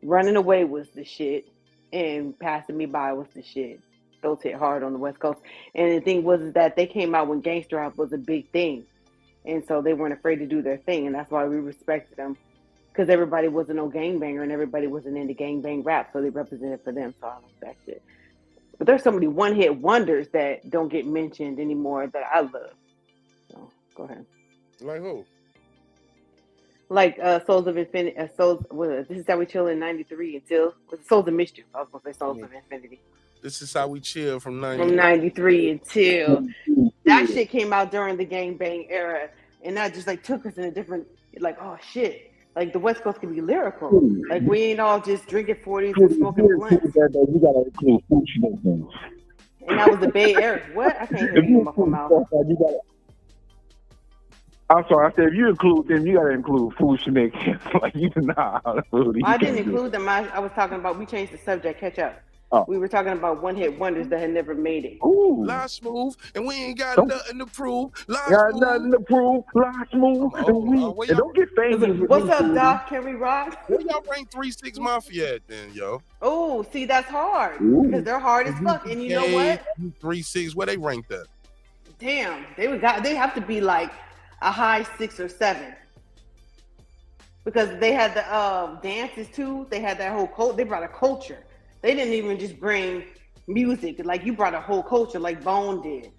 Running Away was the shit, and Passing Me By was the shit. Those hit hard on the West Coast. And the thing was that they came out when gangster rap was a big thing, and so they weren't afraid to do their thing, and that's why we respected them, because everybody wasn't no gangbanger and everybody wasn't into gangbang rap, so they represented for them. So I respect it. But there's so many one-hit wonders that don't get mentioned anymore that I love. So go ahead.
Like who?
Like Souls of Infinity. This Is How We Chill in '93 until Souls of Mischief. I was gonna say Souls of Infinity.
This Is How We Chill from '93.
From '93 until that shit came out during the gangbang era, and that just like took us in a different, like, oh shit. Like the West Coast can be lyrical. Like we ain't all just drinking 40s and smoking blunts.
You gotta include Fushnik.
And that was the Bay Area. What? I can't hear you in my phone mouth.
I'm sorry. I said if you include them, you gotta include Fushnik. Like you
I didn't include them. I was talking about. We changed the subject. Catch up.
Oh.
We were talking about one-hit wonders that had never made it.
Ooh.
Lie Smooth, and we ain't got nothing to prove.
Lie Smooth. And don't get famous.
What's up, Doc? Can we rock?
Where y'all rank 3-6 Mafia at then, yo?
Oh, see, that's hard because they're hard as fuck. And you know what?
3-6, where they ranked at?
Damn, they have to be like a high 6 or 7 because they had the dances too. They had that whole cult. They brought a culture. They didn't even just bring music. Like you brought a whole culture, like Bone did,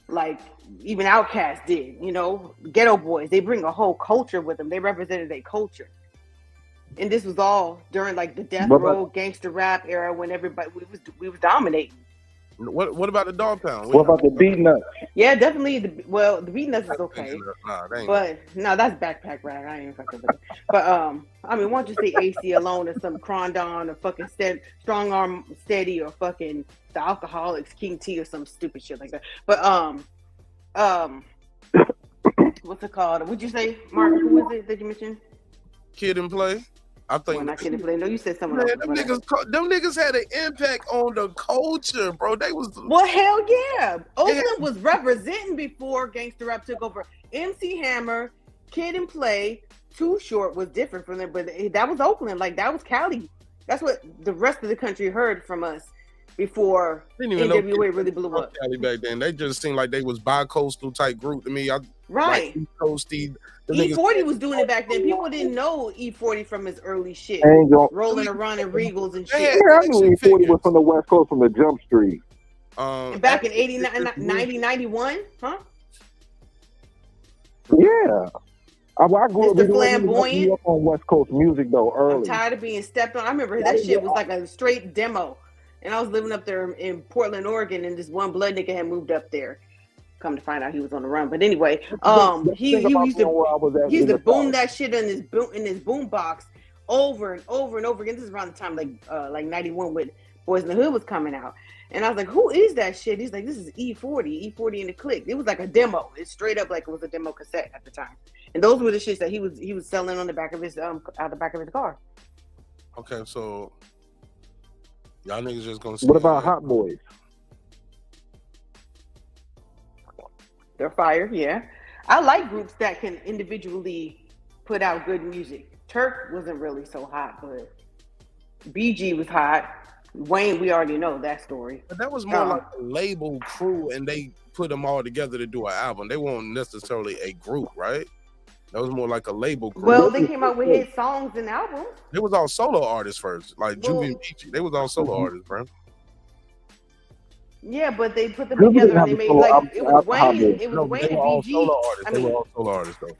like even Outkast did. Ghetto Boys. They bring a whole culture with them. They represented a culture, and this was all during like the death row gangster rap era when everybody we was dominating.
What about the Dog Pound?
What about the Beat Nuts?
Yeah, definitely. The Beat Nuts is okay,
nah,
but no, that's backpack rap. I ain't fucking with it. But I mean, why don't you say AC Alone or some Crondon or fucking Strong Arm Steady or fucking the Alcoholics King T or some stupid shit like that. But what's it called? What'd you say, Mark? Who was it that you mentioned?
Kid and Play. I think
not Kid and Play. No, you said someone else.
Them niggas had an impact on the culture, bro. They was
well, hell yeah. Oakland was representing before gangster rap took over. MC Hammer, Kid and Play, Too Short was different from them, but that was Oakland. Like that was Cali. That's what the rest of the country heard from us before N.W.A. really blew up.
Cali back then, they just seemed like they was bi-coastal type group to me.
Right.
Like coasty.
E40 was doing it back then. People didn't know E40 from his early shit. Rolling around in Regals and shit.
Yeah, I knew E40 was from the West Coast, from the Jump Street.
And back in 89, 90, 91, huh?
Yeah. I grew up
Flamboyant
on West Coast music though early.
I'm tired of being stepped on. I remember that shit was like a straight demo. And I was living up there in Portland, Oregon, and this one blood nigga had moved up there. Come to find out he was on the run. But anyway, he used to boom that shit in his boom box over and over and over again. This is around the time like 91 with Boys in the Hood was coming out. And I was like, who is that shit? He's like, this is E40 in the Click. It was like a demo. It's straight up like it was a demo cassette at the time. And those were the shits that he was selling on the back of his out the back of his car.
Okay, so y'all niggas just gonna.
What about Hot Boys?
They're fire, yeah. I like groups that can individually put out good music. Turk wasn't really so hot, but BG was hot. Wayne, we already know that story.
But that was more like a label crew, and they put them all together to do an album. They weren't necessarily a group, right? That was more like a label crew.
Well, they came out with hit songs and albums.
It was all solo artists first, like Juvie and BG. They was all solo artists, bro.
Yeah, but they put them together and they made like it was Wayne. It was Wayne and BG.
Solo artists. They were all solo artists, though.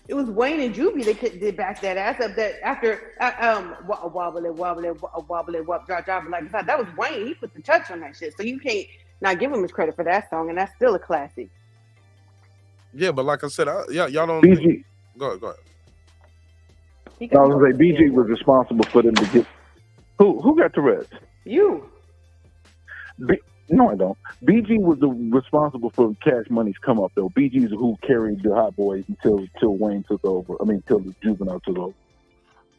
It was Wayne and Juvie that did back that ass up. That after wobbly, drop, like that was Wayne. He put the touch on that shit. So you can't not give him his credit for that song, and that's still a classic.
Yeah, but like I said, y'all don't.
BG.
Go ahead.
I was gonna say BG was responsible for them to get. Who got Tourette's?
You.
No, I don't. BG was responsible for Cash Money's come up though. BG's who carried the Hot Boys until Wayne took over. I mean, till the Juvenile took over.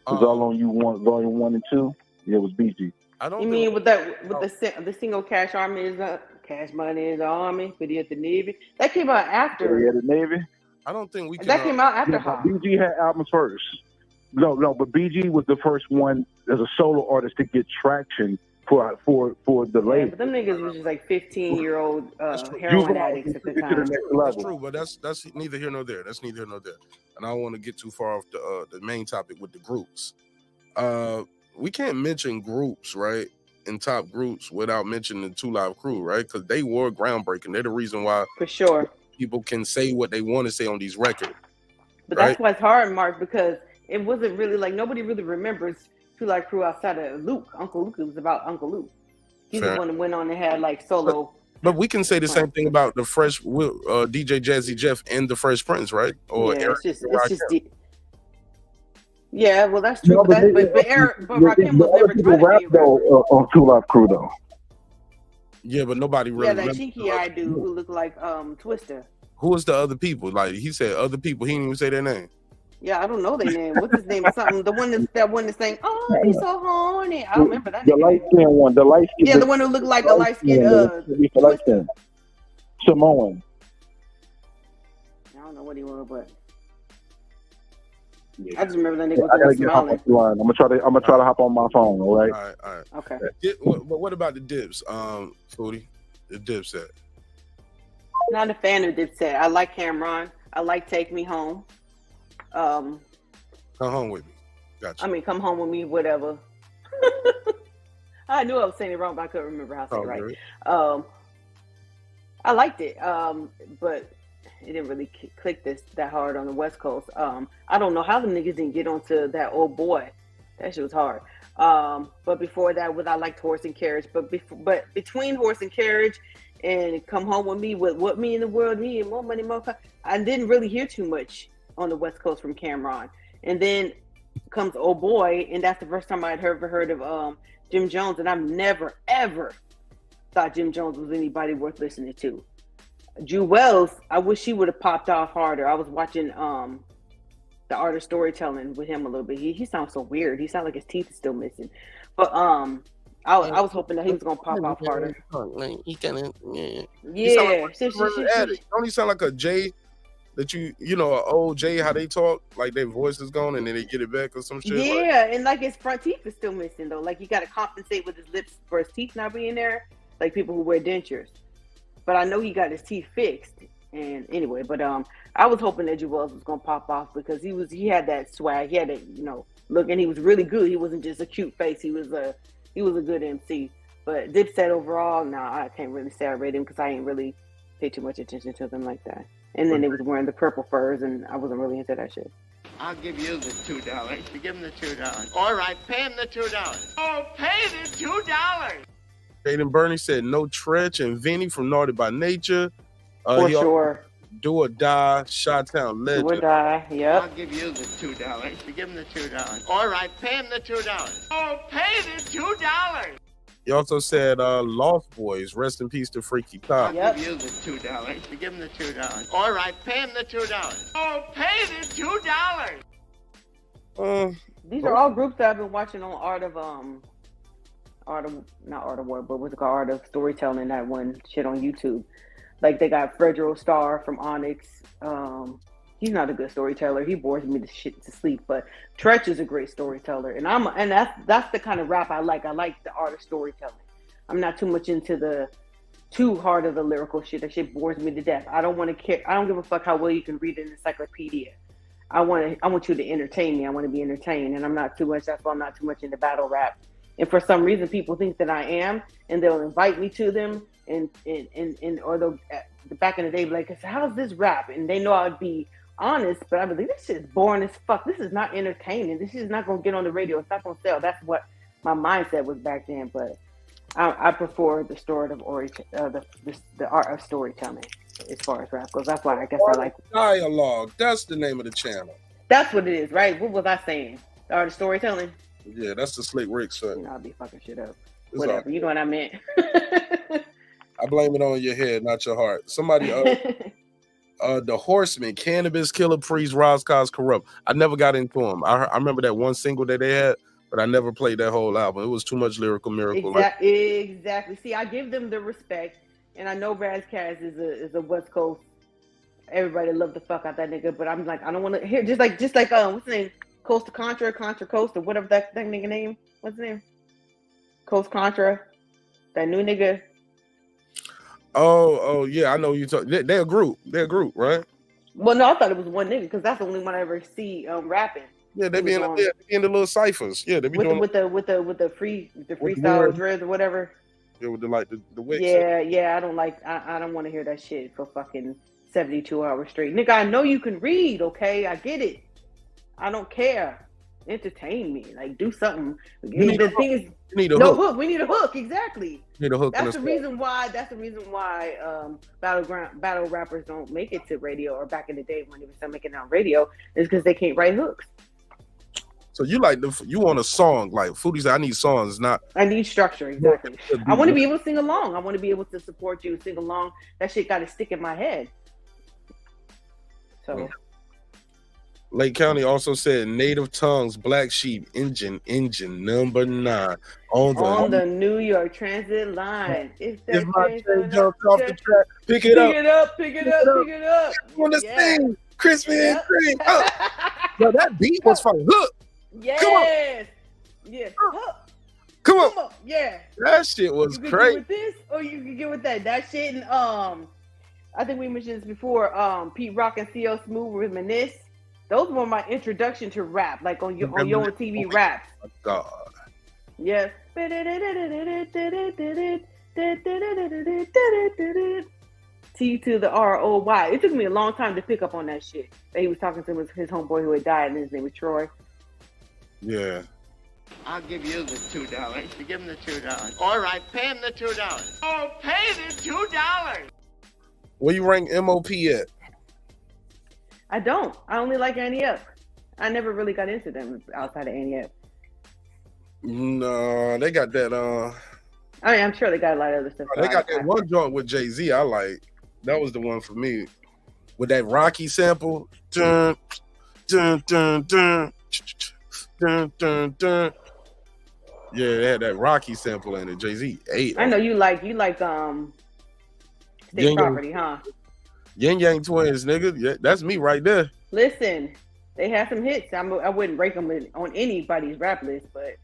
It was all on You One, Volume 1 and 2. Yeah, it was BG.
I don't.
You mean with the single Cash Army is Cash Money is the Army, but he had the Navy. That came out after.
Yeah, the Navy.
I don't think we can.
That came out after Hot.
BG had albums first. No, but BG was the first one as a solo artist to get traction for the label.
But them niggas was just like 15-year-old heroin addicts at the time.
That's true, but that's neither here nor there. That's neither here nor there. And I don't want to get too far off the main topic with the groups. We can't mention groups, right? In top groups without mentioning the 2 Live Crew, right? Because they were groundbreaking. They're the reason why
for sure
people can say what they want to say on these records.
But that's why it's hard, Mark, because it wasn't really like nobody really remembers 2 Live Crew outside of Luke. Uncle Luke. It was about Uncle Luke. He's the one that went on and had like solo.
But we can say the same thing about the Fresh DJ Jazzy Jeff and the Fresh Prince, right? Or
yeah, it's just yeah, well that's true. No, but Rakim was never trying to be
on 2 Live Crew though.
Yeah, but nobody really.
Yeah, that cheeky-eyed dude who looked like Twister.
Who was the other people? Like he said, other people. He didn't even say their name.
Yeah, I don't know their name. What's his name? Something. The one that's saying, "Oh, he's so horny." I don't remember that.
The light skinned one. The light skinned.
Yeah, the one who looked like a light skinned.
Samoan.
I don't know what he was, but I just remember that nigga
I gotta
was
get hop
smiling.
off the line. I'm gonna try to hop on my phone. All right.
All right.
Okay.
What about the Dibs, Foodie? The Dipset.
Not a fan of Dipset. I like Cameron. I like Take Me Home.
Come home with me. Gotcha.
I mean, come home with me, whatever. I knew I was saying it wrong, but I couldn't remember how to say it right. I liked it, but it didn't really click that hard on the West Coast. I don't know how the niggas didn't get onto that Old Boy. That shit was hard. But before that, I liked Horse and Carriage. But between Horse and Carriage and Come Home with Me, with What Me in the World Need, More Money, More Fun, I didn't really hear too much on the West Coast from Cameron. And then comes Old Boy, and that's the first time I'd ever heard of Jim Jones, and I've never, ever thought Jim Jones was anybody worth listening to. Drew Wells, I wish he would have popped off harder. I was watching the art of storytelling with him a little bit. He sounds so weird. He sounds like his teeth is still missing. But I was hoping that he was gonna pop off harder.
He kind of
yeah.
Don't he sound like a Jay that you know, an old Jay, how they talk, like their voice is gone and then they get it back or some shit?
Yeah, and like his front teeth is still missing though. Like you got to compensate with his lips for his teeth not being there, like people who wear dentures. But I know he got his teeth fixed. And anyway, but I was hoping that Wells was gonna pop off because he had that swag, he had that look, and he was really good. He wasn't just a cute face. He was a good MC. But Dipset overall, I can't really say I rate him because I ain't really pay too much attention to them like that. And then they was wearing the purple furs, and I wasn't really into that shit.
I'll give you the $2. You give him the $2. All right, pay him the $2. Oh, pay the $2.
Jaden Bernie said no Tretch and Vinny from Naughty by Nature.
For sure.
Do or Die, Chi-Town legend.
Do or Die, yep.
I'll give you the $2. You give him the $2. All right, pay him the $2. Oh, pay the $2.
He also said Lost Boys, rest in peace to Freaky Top.
I'll give you the $2. You give him the $2. All right, pay him the $2. Oh, pay the $2.
These are all groups that I've been watching on Art of War, but what's it called? Art of Storytelling, that one shit on YouTube. Like they got Fredro Starr from Onyx. He's not a good storyteller. He bores me to shit to sleep. But Tretch is a great storyteller, and that's the kind of rap I like. I like the art of storytelling. I'm not too much into the too hard of the lyrical shit. That shit bores me to death. I don't want to care. I don't give a fuck how well you can read an encyclopedia. I want you to entertain me. I want to be entertained, and I'm not too much. That's why I'm not too much into battle rap. And for some reason, people think that I am, and they'll invite me to them, and or they'll back in the day be like, "How's this rap?" And they know I'd be honest, but I'd be like, "This shit is boring as fuck. This is not entertaining. This shit is not gonna get on the radio. It's not gonna sell." That's what my mindset was back then. But I prefer the story of the art of storytelling as far as rap goes. That's why I guess I like
Dialogue. That's the name of the channel.
That's what it is, right? What was I saying? The art of storytelling.
Yeah, that's the Slick Rick son.
You know, I'll be fucking shit up.
It's
Whatever. You know what I meant.
I blame it on your head, not your heart. Somebody, the Horseman, Cannabis, Killer Priest, Roscos, Corrupt. I never got into them. I remember that one single that they had, but I never played that whole album. It was too much lyrical miracle.
Exactly. See, I give them the respect, and I know Raz Kaz is a West Coast. Everybody love the fuck out that nigga, but I'm like, I don't want to hear just like what's his name? Coast Contra, Coast, or whatever that nigga name. What's his name? Coast Contra, that new nigga.
Oh yeah, I know you talk. They're a group. They're a group, right?
Well, no, I thought it was one nigga because that's the only one I ever see rapping.
Yeah, they be in the little ciphers. Yeah, they be doing
with the freestyle dreads or whatever.
Yeah, with the wigs.
Yeah. I don't want to hear that shit for fucking 72 hours straight, nigga. I know you can read. Okay, I get it. I don't care. Entertain me. Like, do something. The thing is,
you need a
hook. We need a hook. Exactly.
You need a hook.
That's the reason why. Battle rappers don't make it to radio, or back in the day when they were still making it on radio, is because they can't write hooks.
So you want a song like Foodie said, I need songs,
I need structure. Exactly. I want to be able to sing along. I want to be able to support you, sing along. That shit got to stick in my head. So.
Lake County also said Native Tongues, Black Sheep, Engine number 9 on
the New York Transit line. If
my train jumps off the track, pick it up. On the thing, crispy and cream. Yo, that beat was fucking hook.
Yes.
Come on.
Yes.
Come on.
Yeah.
That shit was
you
crazy.
Get with this, or you can get with that. That shit, and I think we mentioned this before. Pete Rock and CL Smooth with Menace. Those were my introduction to rap, like on your TV raps.
Oh my God.
Yeah. T to the ROY. It took me a long time to pick up on that shit. That he was talking to his homeboy who had died, and his name was Troy.
Yeah.
I'll give you the $2. You give him the $2. All right, pay him the $2. Oh, pay the $2.
Where you rank MOP at?
I don't. I only like Annie Up. I never really got into them outside of Annie Up.
No, they got that.
I mean, I'm sure they got a lot of other stuff.
They got that one joint with Jay-Z I like. That was the one for me. With that Rocky sample. Dun, dun, dun, dun, dun, dun, dun. Yeah, they had that Rocky sample in it. Jay-Z ate.
I know you like State Property, huh?
Yin Yang Twins, nigga. Yeah, that's me right there.
Listen, they had some hits. I wouldn't break them on anybody's rap list, but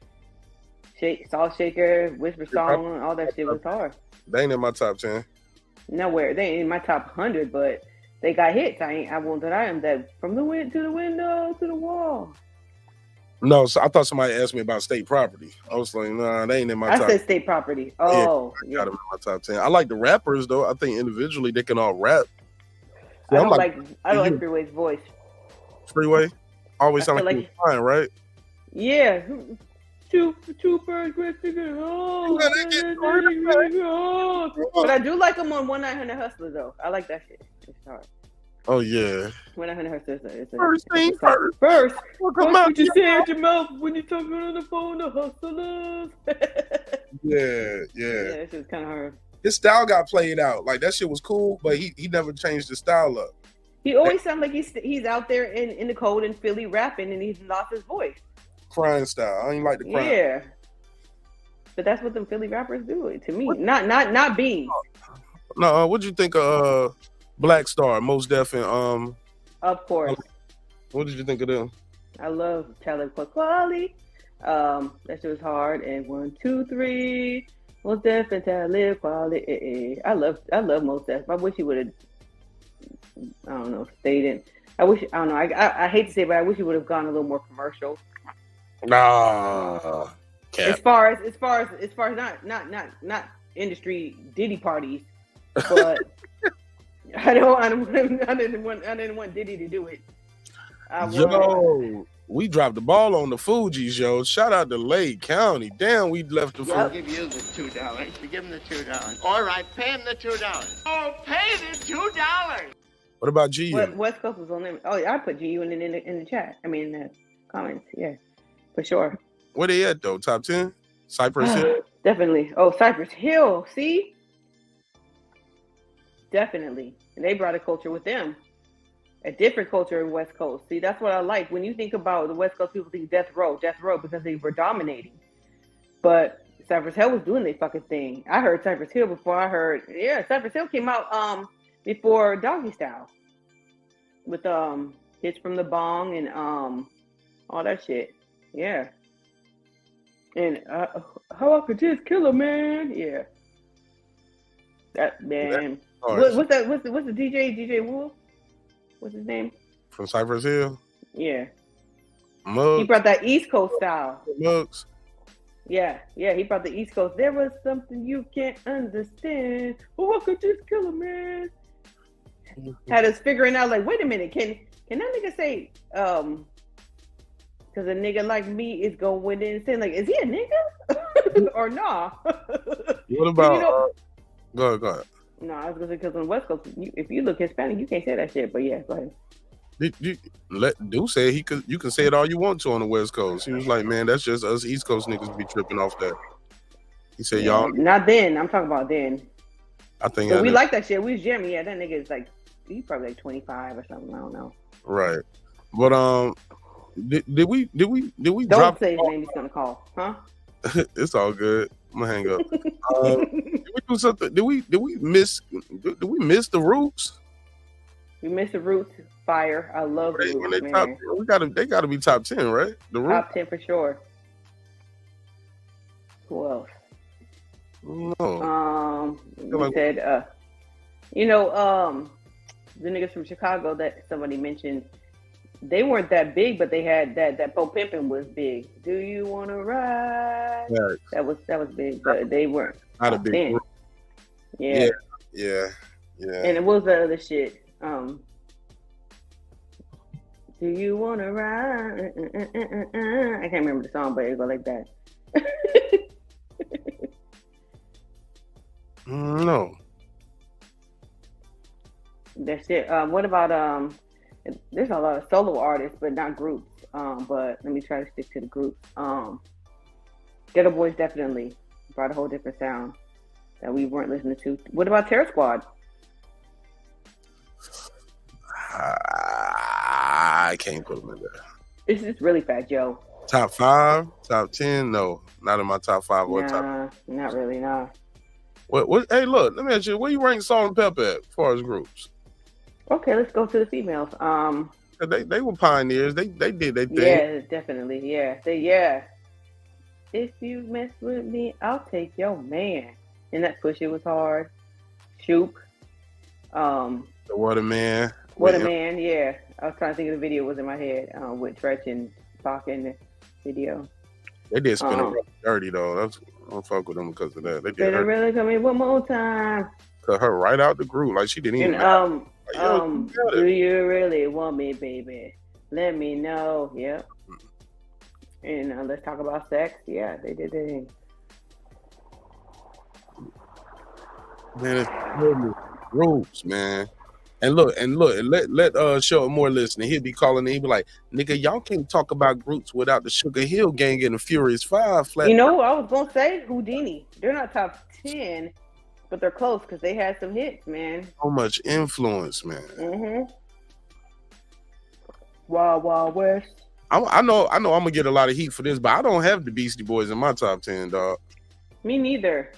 Salt Shaker, Whisper Song, all that shit was hard.
They ain't in my top 10.
Nowhere. They ain't in my top 100, but they got hits. I won't deny them that from the wind to the window to the wall.
No, so I thought somebody asked me about State Property. I was like, nah, they ain't in my top.
I said State Property. Oh,
yeah, I got them in my top 10. I like the rappers though. I think individually they can all rap.
Yeah, I don't like Freeway's voice.
Freeway? Always sound like he's fine, right?
Yeah. Two birds great together. But I do like him on 1-900 Hustler though. I like that shit. It's hard.
Oh yeah.
When I heard her sister, it's
First thing first.
First,
Come
watch
out
what you
your
say out your mouth when you're talking on the phone to hustlers.
Yeah.
Yeah, that shit was kind of hard.
His style got played out. Like that shit was cool, but he never changed the style up.
He always sounds like he's out there in the cold in Philly rapping, and he's lost his voice.
Crying style. I ain't like the crying.
Yeah, but that's what them Philly rappers do to me. Not Beans.
No, what'd you think of Black Star, Most Def, and
Of course,
what did you think of them?
I love Talib Kweli. That shit was hard. And 1, 2, 3. Most Def and Talib Kweli. I love Most Def. I wish he would have. I don't know. Stayed in. I don't know. I hate to say it, but I wish he would have gone a little more commercial.
Nah.
As far as not industry Diddy parties, but I didn't want Diddy to do it.
Yo, we dropped the ball on the Fugees, yo. Shout out to Lake County. Damn, we left the
I'll give you the $2. You give him the $2. All right, pay him the $2. Oh, pay the $2.
What about GU?
West Coast was on them. Oh, I put GU in the chat. I mean, in the comments. Yeah, for sure.
Where they at though? Top 10? Cypress Hill?
Definitely. Oh, Cypress Hill. See? Definitely. And they brought a culture with them. A different culture in West Coast. See, that's what I like. When you think about the West Coast, people think Death Row because they were dominating. But Cypress Hill was doing their fucking thing. I heard Cypress Hill before I heard, Cypress Hill came out before Doggy Style. With Hits from the Bong and all that shit. Yeah. And how I could just kill a man. Yeah. That man. What's the DJ Wu? What's his name?
From Cypress Hill?
Yeah.
Mugs.
He brought that East Coast style.
Mugs.
Yeah, he brought the East Coast. There was something you can't understand. Oh, I could just kill a man. Had us figuring out, like, wait a minute, can that nigga say, because a nigga like me is going in and saying, like, is he a nigga? Or nah?
What about, go ahead.
No, I was going to say, because on the West Coast, if you look Hispanic, you can't say that shit, but yeah, go ahead.
Dude say you can say it all you want to on the West Coast. He was like, man, that's just us East Coast niggas be tripping off that. He said, y'all.
Not then. I'm talking about then.
I think
we like that shit. We was jamming. Yeah, that nigga is like, he's probably like 25 or something. I don't know.
Right. But did we
don't
drop
say his name, he's gonna call, huh?
It's all good. I'm gonna hang up. Did we do something? Did we miss the Roots?
We missed the Roots. Fire. I love the Roots, man.
They gotta be top 10, right? The Roots?
Top 10 for sure. Who else?
No.
We said the niggas from Chicago that somebody mentioned, they weren't that big, but they had that Po Pimpin' was big. Do you want to ride?
Yeah.
That was big, but they weren't
not a big group.
Yeah. And it was the other shit. Do you want to ride? I can't remember the song, but it go like that.
No.
That's it. What about there's a lot of solo artists, but not groups. But let me try to stick to the groups. Ghetto Boys definitely brought a whole different sound that we weren't listening to. What about Terror Squad?
I can't put them in there.
It's just really Fat Joe.
Top 5, top 10? No, not in my top 5 or top.
Not really. Nah.
What? Hey, look. Let me ask you. Where you rank Salt and Pepper at, as far as groups?
Okay, let's go to the females.
They were pioneers. They did their thing.
Yeah, definitely. Yeah. If you mess with me, I'll take your man. And that push it was hard. Shoop.
The What a Man.
What a Man, yeah. I was trying to think of the video was in my head with Tretch and Pac in the video.
They did spin it dirty though. I don't fuck with them because of that. They did
her really come in one more time.
Cut her right out the groove like she didn't even.
And, do you really want me, baby? Let me know. Yep. And let's talk about sex. Yeah, they did their thing.
Man, it's Roots, man. And let Show more listening. He'll be calling and he'll be like, nigga, y'all can't talk about groups without the Sugar Hill Gang and the Furious Five.
You know what I was gonna say? Houdini. They're not top 10, but they're close because they had some hits, man.
So much influence, man.
Mm-hmm. Wild Wild West.
I know I'm gonna get a lot of heat for this, but I don't have the Beastie Boys in my top 10, dog.
Me neither.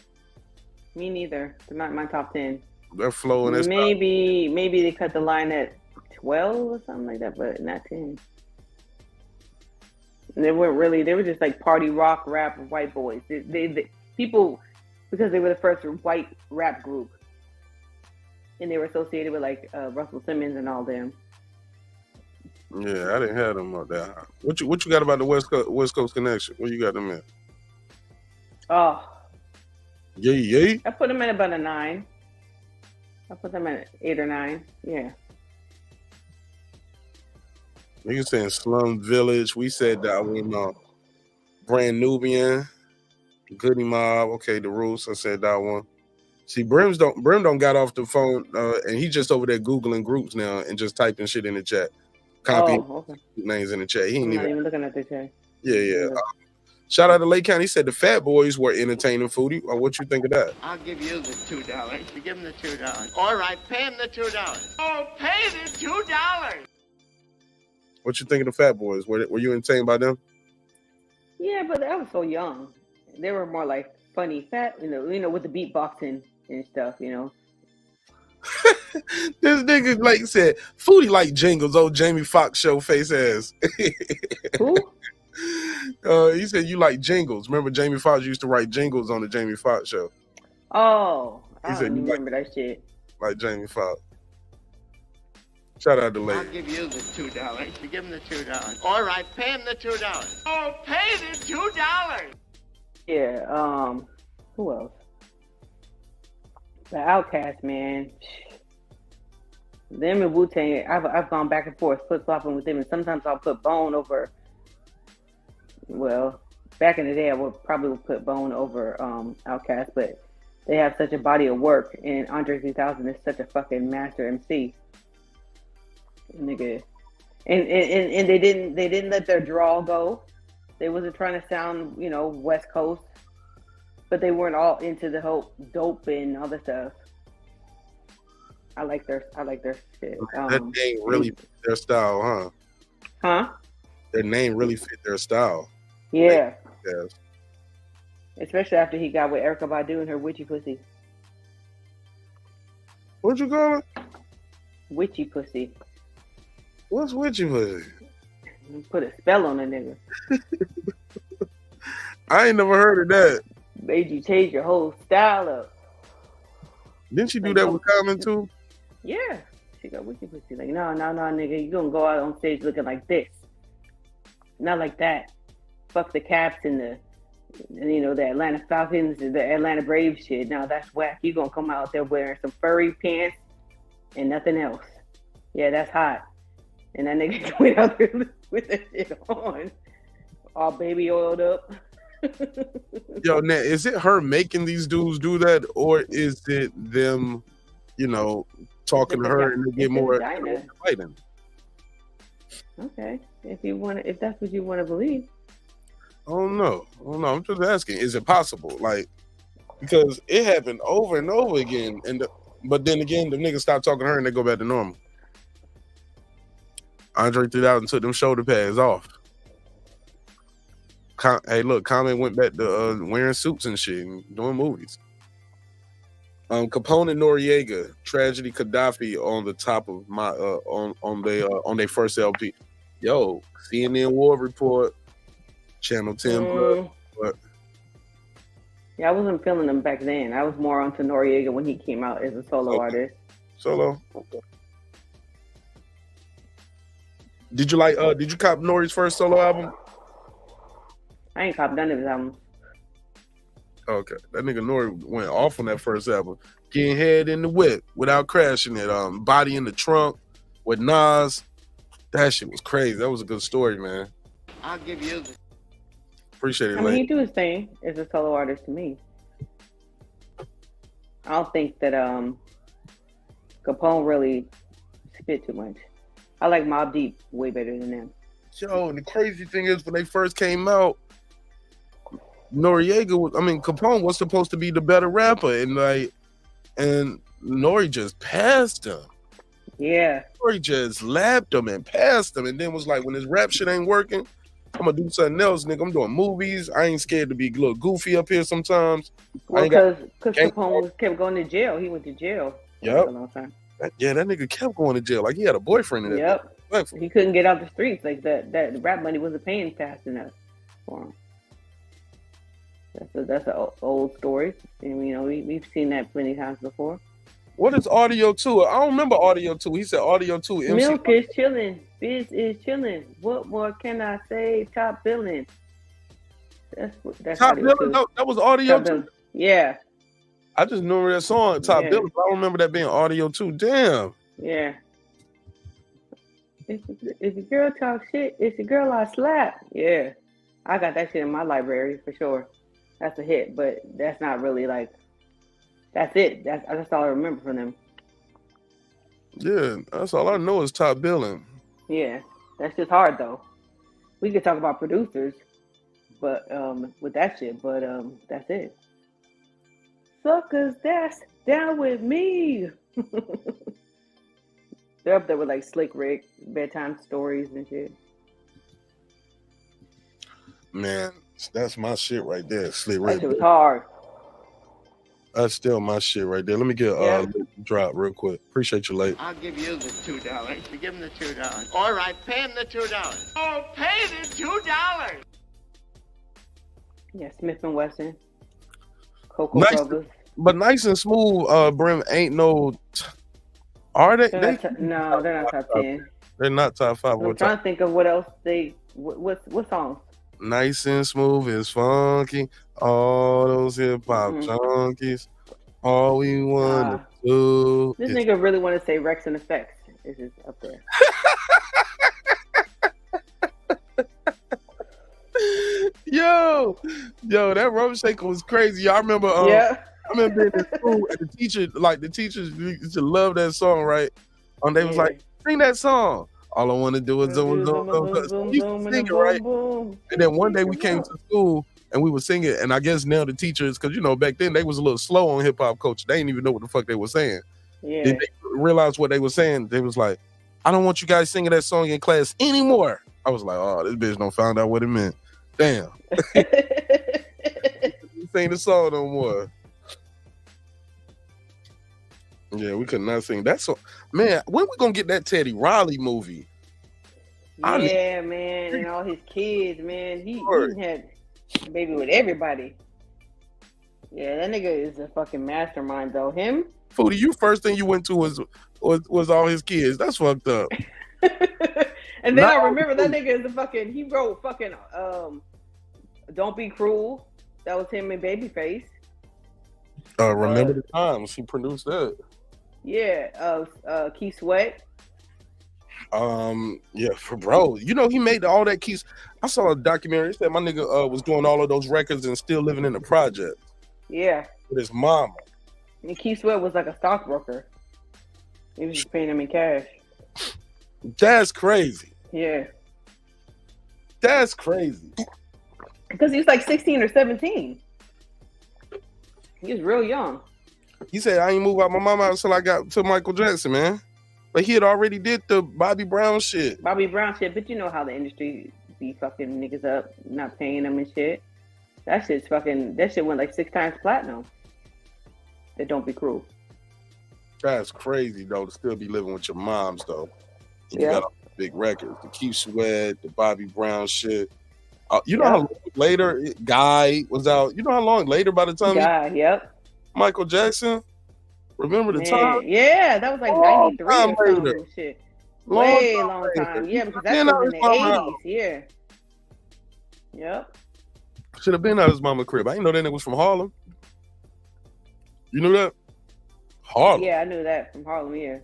They're not in my top 10.
They're flowing.
Maybe they cut the line at 12 or something like that, but not 10. And they were just like party rock rap white boys. They people, because they were the first white rap group, and they were associated with like Russell Simmons and all them.
Yeah, I didn't have them up there. What you got about the West Coast Connection? Where you got them at?
Oh,
yeah.
I put them at about a 9. I put them at 8 or 9. Yeah.
Niggas saying Slum Village. We said that Brand Nubian, Goody Mob. Okay, the Roots. I said that one. See, Brim don't got off the phone, and he just over there Googling groups now and just typing shit in the chat. Copy names in the chat. He ain't
I'm not even looking at the chat.
Yeah. Shout out to Lake County. He said the Fat Boys were entertaining foodie. What you think of that?
I'll give you the $2. You give him the $2. All right, pay him the $2. Oh, pay the $2.
What you think of the Fat Boys? Were you entertained by them?
Yeah, but I was so young. They were more like funny, fat, you know, with the beatboxing and stuff, you know.
This nigga like said, Foodie like jingles, old Jamie Foxx show face ass.
Who?
He said you like jingles. Remember Jamie Foxx used to write jingles on the Jamie Foxx show.
Oh,
He
I
said
don't
you
remember that shit.
Like Jamie Foxx. Shout out to Lake.
I'll give you the $2. You give him the $2. All right, pay him the $2. Oh, pay the $2.
Yeah, who else? The Outkast, man. Them and Wu-Tang, I've gone back and forth, flip-flopping with them, and sometimes I'll put Bone over, well, back in the day, I would probably put Bone over Outkast, but they have such a body of work, and Andre 3000 is such a fucking master MC. Nigga. And they didn't let their drawl go. They wasn't trying to sound, you know, West Coast, but they weren't all into the whole dope and all that stuff. I like their shit.
That name really fit their style, huh?
Huh?
Their name really fit their style.
Yeah.
Yes.
Especially after he got with Erykah Badu and her witchy pussy.
What you call it?
Witchy pussy.
What's witchy pussy?
You put a spell on a nigga.
I ain't never heard of that.
Made you change your whole style up.
Didn't she do that with Common too?
Yeah. She got witchy pussy. Like, no, nigga. You gonna go out on stage looking like this. Not like that. Fuck the Caps and the Atlanta Falcons, the Atlanta Braves shit. No, that's whack. You gonna come out there wearing some furry pants and nothing else. Yeah, that's hot. And that nigga went out there with that shit on. All baby oiled up.
Yo, now, is it her making these dudes do that, or is it them, you know, talking to her and they get more fighting?
Okay, if that's what you want to believe.
I don't know. I'm just asking. Is it possible? Like, because it happened over and over again, but then again, the niggas stop talking to her and they go back to normal. Andre 3000 took them shoulder pads off. Hey, look, Common went back to wearing suits and shit and doing movies. Capone and Noriega, Tragedy Gaddafi on the top of my on their first LP. Yo, CNN War Report, Channel 10. But
yeah, I wasn't feeling them back then. I was more onto Noriega when he came out as a solo artist.
Solo. Okay. Did you cop Nori's first solo album?
I ain't copped none of his albums.
Okay. That nigga Nori went off on that first album. Getting head in the whip without crashing it. Body in the trunk with Nas. That shit was crazy. That was a good story, man.
I'll give you.
Appreciate it,
I mean, he do his thing as a solo artist to me. I don't think that Capone really spit too much. I like Mobb Deep way better than them.
Yo, and the crazy thing is when they first came out, Capone was supposed to be the better rapper, and Nori just passed him.
Yeah.
Nori just lapped him and passed him, and then was like, when his rap shit ain't working, I'm gonna do something else, nigga. I'm doing movies. I ain't scared to be a little goofy up here sometimes.
Well, because Capone kept going to jail. He went to jail.
Yep.
For a long time.
That nigga kept going to jail. Like he had a boyfriend in it.
Yep. He couldn't get out the streets. Like that rap money wasn't paying fast enough for him. That's an old story. And we've seen that plenty of times before.
What is Audio 2? I don't remember Audio 2. He said Audio 2. MC.
Milk is chilling. Biz is chilling. What more can I say? Top billing. That's
Top billing. That was Audio 2.
Yeah.
I just knew that song, Top Billing. I don't remember that being Audio 2. Damn.
Yeah. If a girl talk shit, it's a girl I slap. Yeah. I got that shit in my library for sure. That's a hit, but that's not really like, that's it. That's all I remember from them.
Yeah, that's all I know is Top Billing.
Yeah, that's just hard though. We could talk about producers, but with that shit, but that's it. Suckers, that's down with me. They're up there with like Slick Rick, bedtime stories and shit.
Man, that's my shit right there, Slick Rick.
That shit was hard.
That's still my shit right there. Let me get a drop real quick. Appreciate you, late.
I'll give you the $2. You give him the $2. All right, pay him the $2. Oh, pay the $2.
Yeah, Smith and Wesson, Cocoa Brothers.
But Nice and Smooth, Brim ain't no. Are they?
No, they're not top 10.
They're not top 5.
I'm trying to think of what else what songs.
Nice and Smooth is funky. All those hip hop junkies. All we want to do.
This nigga really want to say Rex and Effects. This is up there.
Yo, that Rum Shaker was crazy. I remember. I remember being in school and the teachers used to love that song, right? And they was like, sing that song. All I want to do is sing it, right? And then one day we came to school and we were singing, and I guess now the teachers, because back then they was a little slow on hip hop culture. They didn't even know what the fuck they were saying.
Yeah.
Then they realized what they were saying. They was like, I don't want you guys singing that song in class anymore. I was like, oh, this bitch don't find out what it meant. Damn. You sing the song no more. Yeah, we could not sing that song. Man, when we gonna get that Teddy Riley movie?
Yeah, man, and all his kids, man. He had a baby with everybody. Yeah, that nigga is a fucking mastermind, though. Him?
Foodie, first thing you went to was all his kids. That's fucked up.
And then I remember that nigga is he wrote fucking Don't Be Cruel. That was him and Babyface.
Remember the Times. He produced that.
Yeah, Keith Sweat.
Yeah, for bro. He made all that Keith. I saw a documentary. It said my nigga was doing all of those records and still living in the project.
Yeah.
With his mama.
And Keith Sweat was like a stockbroker. He was just paying him in cash.
That's crazy.
Yeah.
That's crazy.
Because he was like 16 or 17. He was real young.
He said, I ain't move out my mama house until I got to Michael Jackson, man. But he had already did the Bobby Brown shit.
But you know how the industry be fucking niggas up, not paying them and shit. That shit went like 6 times platinum. That Don't Be Cruel.
That's crazy, though, to still be living with your moms, though. You got all the big records. The Keith Sweat, the Bobby Brown shit. You know how long later Guy was out? You know how long later by the time Michael Jackson? Remember the time?
Yeah, that was like 93 or something shit. Way long time. Yeah, because that was in the 80s. Yeah. Yep.
Should have been out his mama crib. I didn't know that nigga was from Harlem. You knew that? Harlem.
Yeah, I knew that from Harlem, yeah.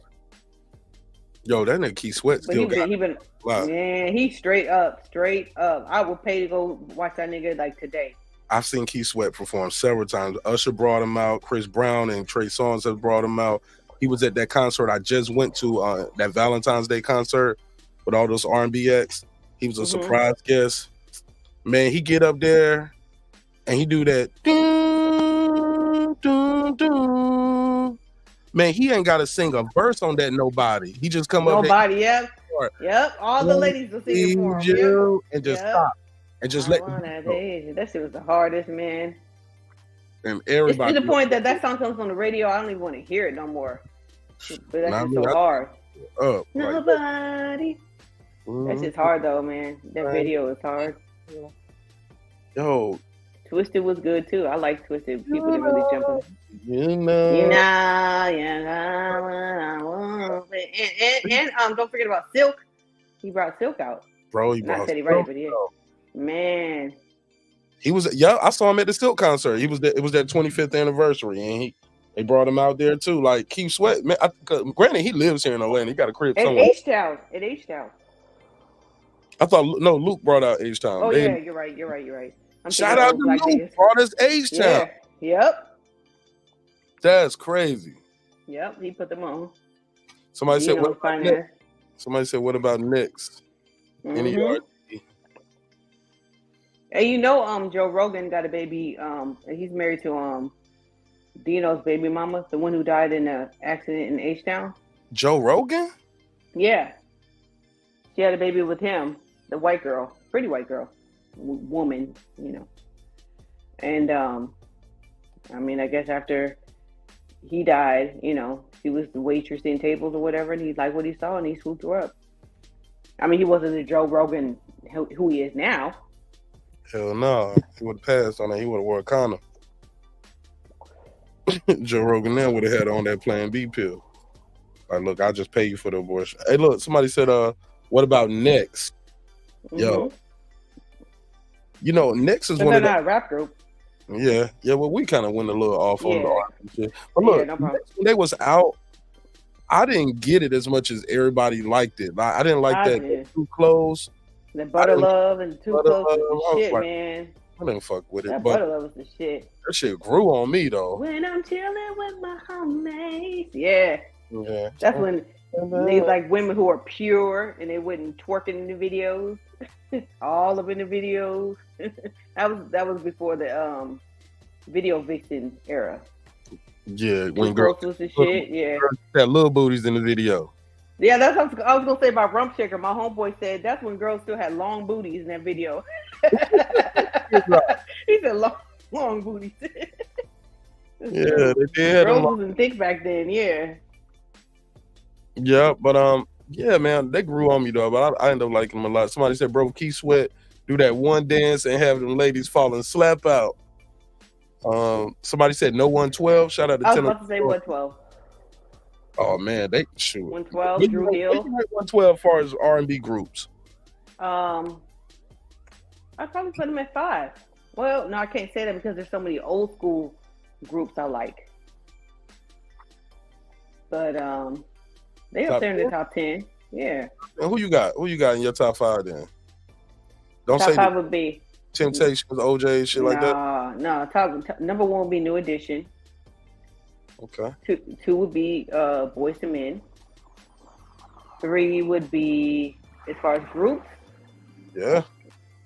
Yo, that nigga Keith Sweat still got it.
Man, he straight up. I would pay to go watch that nigga like today.
I've seen Keith Sweat perform several times. Usher brought him out. Chris Brown and Trey Songz have brought him out. He was at that concert I just went to, that Valentine's Day concert with all those R&B acts. He was a surprise guest. Man, he get up there and he do that. Dun, dun, dun. Man, he ain't got to sing a verse on that Nobody. He just come up there.
Nobody, yep. All the ladies will sing it for him. Yep.
And just stop. And just let
that shit was the hardest, man.
And everybody.
It's to the point that song comes on the radio. I don't even want to hear it no more. But that's just so hard. Nobody. That's just hard though, man. That video is hard.
Yo.
Twisted was good too. I like Twisted. People that really jump in. And don't forget about Silk. He brought Silk out.
Bro, he
Not
brought
said he right, but yeah. Man.
He was I saw him at the Silk concert. It was their 25th anniversary, and they brought him out there too. Like Keith Sweat, man. Granted, he lives here in Atlanta. He got a crib somewhere.
At H-Town.
I thought Luke brought out H-Town.
Oh yeah, you're right.
Shout out to Luke, brought us H-Town.
Yeah. Yep.
That's crazy.
Yep, he put them on.
Somebody said, "What about next?" Somebody said, "What about next?" Any
Hey, Joe Rogan got a baby. He's married to Dino's baby mama, the one who died in an accident in H-Town.
Joe Rogan?
Yeah. She had a baby with him, the white girl, pretty white girl, woman, And I guess after he died, she was the waitress in tables or whatever, and he liked what he saw and he swooped her up. I mean, he wasn't the Joe Rogan who he is now.
Hell no. He would have passed on that. He would have wore a condom. Joe Rogan now would have had on that Plan B pill. Like, look, I'll just pay you for the abortion. Hey, look, somebody said, what about Next? Yo. Next is one of the...
not a rap group.
Yeah. Well, we kind of went a little off on the art and shit. But look, no when they was out, I didn't get it as much as everybody liked it. I didn't like that Too Close.
The Butter Love and Too Close was the shit, man.
I didn't fuck with it.
That
but
Butter Love was the shit.
That shit grew on me, though.
When I'm chilling with my homies. Yeah. That's when they like women who are pure and they wouldn't twerking in the videos. All up in the videos. that was before the video vixen era.
Yeah, when girls
was the shit. Yeah,
had little booties in the video.
Yeah, that's what I was gonna say about Rump Shaker. My homeboy said that's when girls still had long booties in that video. He said long booties.
Yeah, they did.
Girls wasn't thick back then. Yeah.
Yeah, but yeah, man, they grew on me though. But I ended up liking them a lot. Somebody said, "Bro, Keith Sweat do that one dance and have them ladies fall and slap out." Somebody said no 112. Shout out to
I was about to say 112.
Oh man, they shoot
112. Drew Hill.
112 as far as R&B groups.
I'd probably put them at 5. Well, no, I can't say that because there's so many old school groups I like. But they up there in the top 10. Yeah.
And who you got? Who you got in your top 5 then? Don't
top
say
5 would be
Temptations, OJ, shit like that.
No, top number 1 would be New Edition.
Okay.
2 would be Boyz II Men. 3 would be, as far as groups.
Yeah.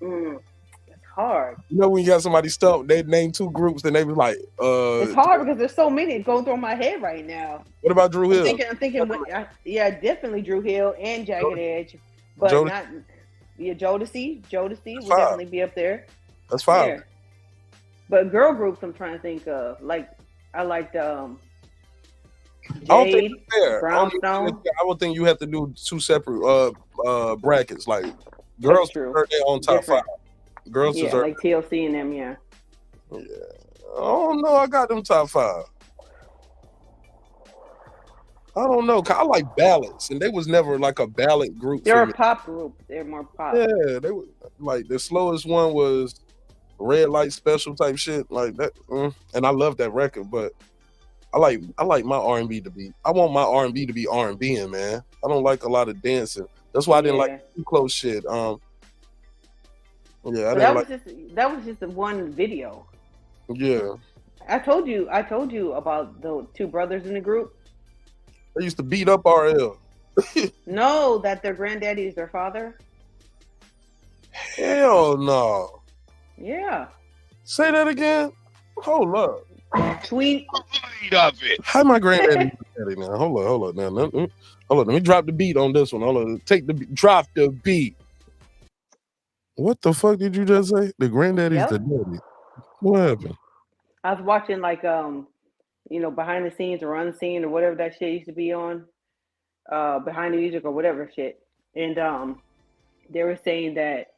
It's hard.
When you got somebody stumped, they name 2 groups, and they was like,
It's hard because there's so many going through my head right now.
What about Drew Hill?
I'm thinking, definitely Drew Hill and Jagged Edge, but not. Yeah, Jodeci would definitely be up there.
That's 5.
Yeah. But girl groups, I'm trying to think of. Like, I liked Jade, Brownstone.
I would think you have to do 2 separate brackets. Like, girls deserve their own top 5. Girls deserve
like TLC and them. Yeah.
Oh no, I got them top 5. I don't know. I like ballads, and they was never like a ballad group.
They're a pop group. They're more pop.
Yeah, they were like the slowest one was Red Light Special type shit like that. And I love that record, but I like my R&B to be. I want my R&B to be R&B, man. I don't like a lot of dancing. That's why I didn't like Too Close shit. I didn't
that was just the one video.
Yeah.
I told you about the 2 brothers in the group.
They used to beat up RL.
No, that their granddaddy is their father.
Hell no.
Yeah.
Say that again. Hold up.
Tweet.
How my granddaddy now? Hold on. Now, hold on. Let me drop the beat on this one. Hold on. Drop the beat. What the fuck did you just say? The granddaddy's the daddy. What happened?
I was watching like behind the scenes or unseen or whatever that shit used to be on, behind the music or whatever shit, and they were saying that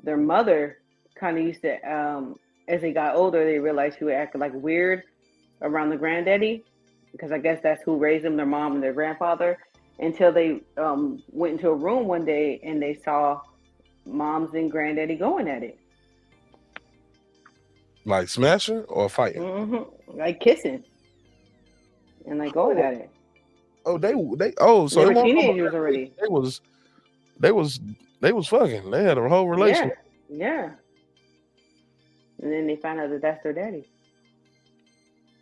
their mother kind of used to as they got older they realized she would act like weird around the granddaddy because I guess that's who raised them, their mom and their grandfather, until they went into a room one day and they saw moms and granddaddy going at it.
Like smashing or fighting?
Mm-hmm. Like kissing and like going at it.
Oh, so
they were teenagers already.
They was fucking. They had a whole relationship.
Yeah. And then they found out that that's their daddy.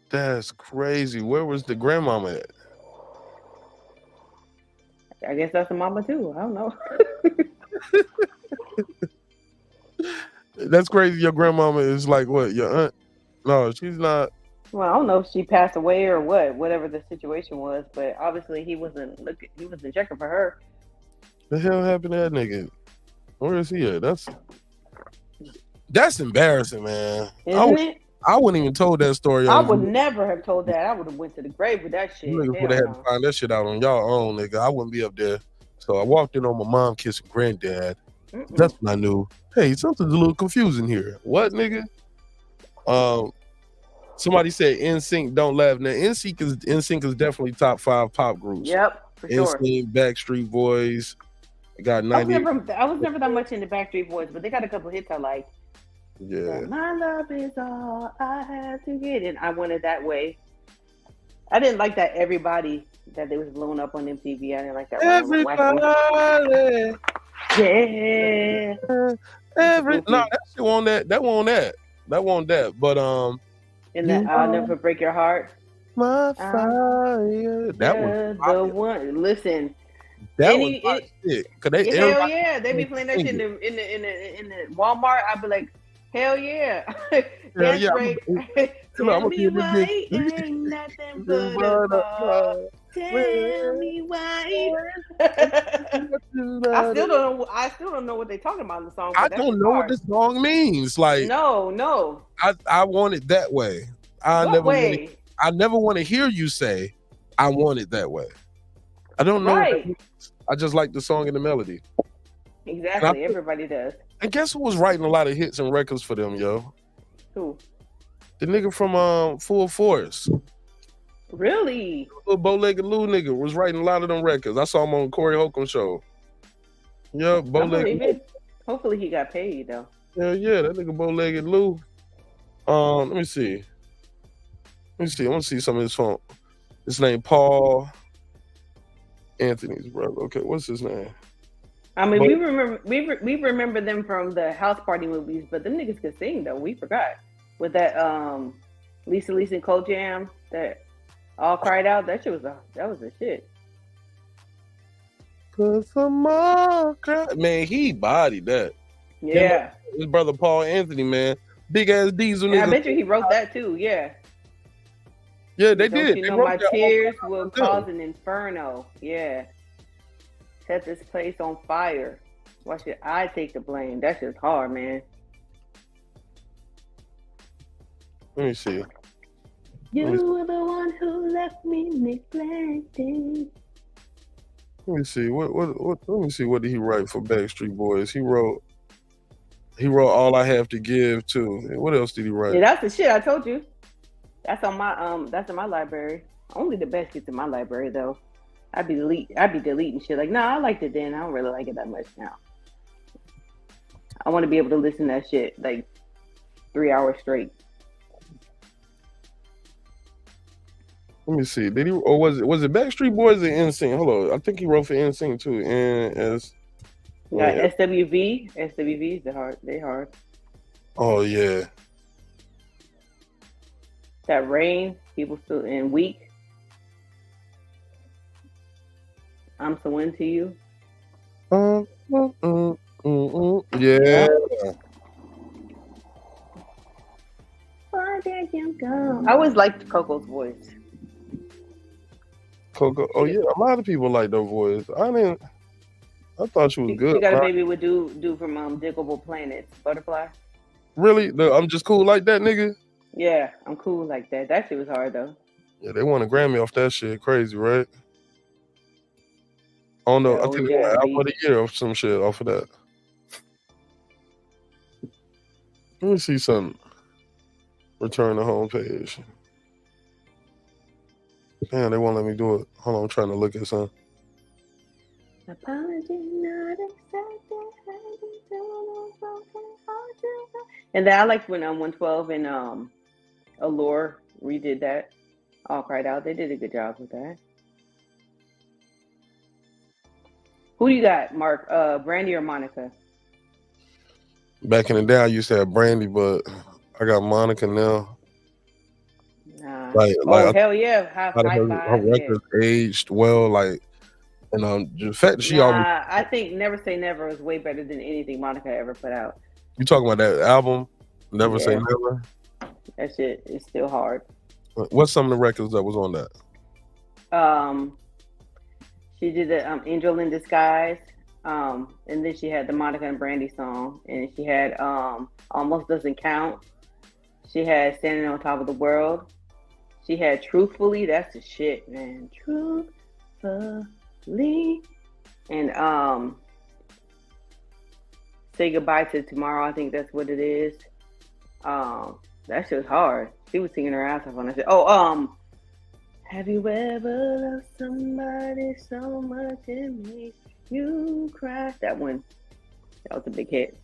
That's crazy. Where was the grandmama at?
I guess that's the mama too. I don't know.
That's crazy. Your grandmama is like what? Your aunt? No, she's not.
Well, I don't know if she passed away or whatever the situation was, but obviously he wasn't checking for her.
The hell happened to that nigga? Where is he at? That's embarrassing, man.
Isn't it?
I wouldn't even told that story.
I would never have told that. I would have went to the grave with that shit.
You niggas would have had to find that shit out on y'all own, nigga. I wouldn't be up there. So I walked in on my mom kissing granddad. That's when I knew, hey, something's a little confusing here. What, nigga? Somebody said NSYNC, don't laugh. Now NSYNC is definitely top 5 pop groups.
Yep, for sure.
NSYNC, Backstreet Boys. Got 90.
I was never that much into Backstreet Boys, but they got a couple hits I like.
Yeah.
My love is all I have to get, and I wanted that way. I didn't like that everybody that they was blowing up on MTV. I didn't like that.
Everybody.
Yeah.
No, that shit won't that. That won't that. That won't that. But
and that I'll never break your heart.
My fire. That was
the one. Listen.
That was my shit.
Hell yeah, they be playing that shit in the Walmart. I'd be like, hell yeah. That's right. Tell me why ain't nothing but a ball. Tell me why. I still don't know what they're talking about in the song.
I don't know what this song means. Like
no.
I want it that way. I never want to hear you say I want it that way. I don't know.
Right.
I just like the song and the melody.
Exactly. Everybody does.
And guess who was writing a lot of hits and records for them, yo?
Who?
The nigga from Full Force.
Really?
The little bow-legged Lou nigga was writing a lot of them records. I saw him on Corey Holcomb show. Yeah, bow-legged Lou.
Hopefully he got paid though.
Yeah, that nigga bow-legged Lou. Let me see. I want to see some of his phone. His name Paul Anthony's brother. Okay, what's his name?
I mean, we remember them from the House Party movies, but them niggas could sing though. We forgot with that Lisa and Cold Jam that all cried out. That was a shit.
Put some more. Man, he bodied that.
Yeah.
His brother Paul Anthony, man, big ass diesel.
Yeah, I bet you he wrote that too. Yeah.
Yeah, they did.
You know, my tears will cause an inferno. Yeah. Set this place on fire. Why should I take the blame? That's just hard, man.
Let me see.
You were the one who left me neglected.
Let me see. Let me see. What did he write for Backstreet Boys? He wrote All I Have to Give too. What else did he write?
Yeah, that's the shit I told you. That's on my that's in my library. Only the best gets in my library though. I'd be deleting shit. Like, I liked it then. I don't really like it that much now. I want to be able to listen to that shit like 3 hours straight.
Let me see. Did he or was it Backstreet Boys or NSYNC? Hold on. I think he wrote for NSYNC too.
SWV. SWVs they hard.
Oh yeah.
That Rain, people still in Weak. I'm so into you.
Yeah.
Why did you go? I always liked Coco's voice.
Coco. Oh yeah, a lot of people like their voice. I thought she was good.
She got a
bro.
baby with dude from Diggable Planets, Butterfly.
Really? I'm just cool like that, nigga.
Yeah, I'm cool like that. That shit was hard though.
Yeah, they won a Grammy off that shit. Crazy, right? I don't know.
That
I
old
think they won
jazz
album of
beat.
the year or some shit off of that. Let me see something. Return to homepage. Damn, they won't let me do it. Hold on, I'm trying to look at something.
Apology not accepted. And then I liked when 112 and Allure redid that. All Cried Out. They did a good job with that. Who you got, Mark? Brandy or Monica?
Back in the day, I used to have Brandy, but I got Monica now.
Nah.
Like
Hell yeah. High
her
five. Yeah.
records aged well. Like, and the fact that she always.
I think Never Say Never is way better than anything Monica ever put out.
You talking about that album? Never Say
Yeah.
Never.
That shit is still hard.
What's some of the records that was on that?
She did the Angel in Disguise, and then she had the Monica and Brandy song, and she had Almost Doesn't Count. She had Standing on Top of the World. She had Truthfully. That's the shit, man. Truthfully, and Say Goodbye to Tomorrow. I think that's what it is. That shit was hard. She was singing her ass off on that shit. Have you ever loved somebody so much it makes you cry? That one. That was a big hit.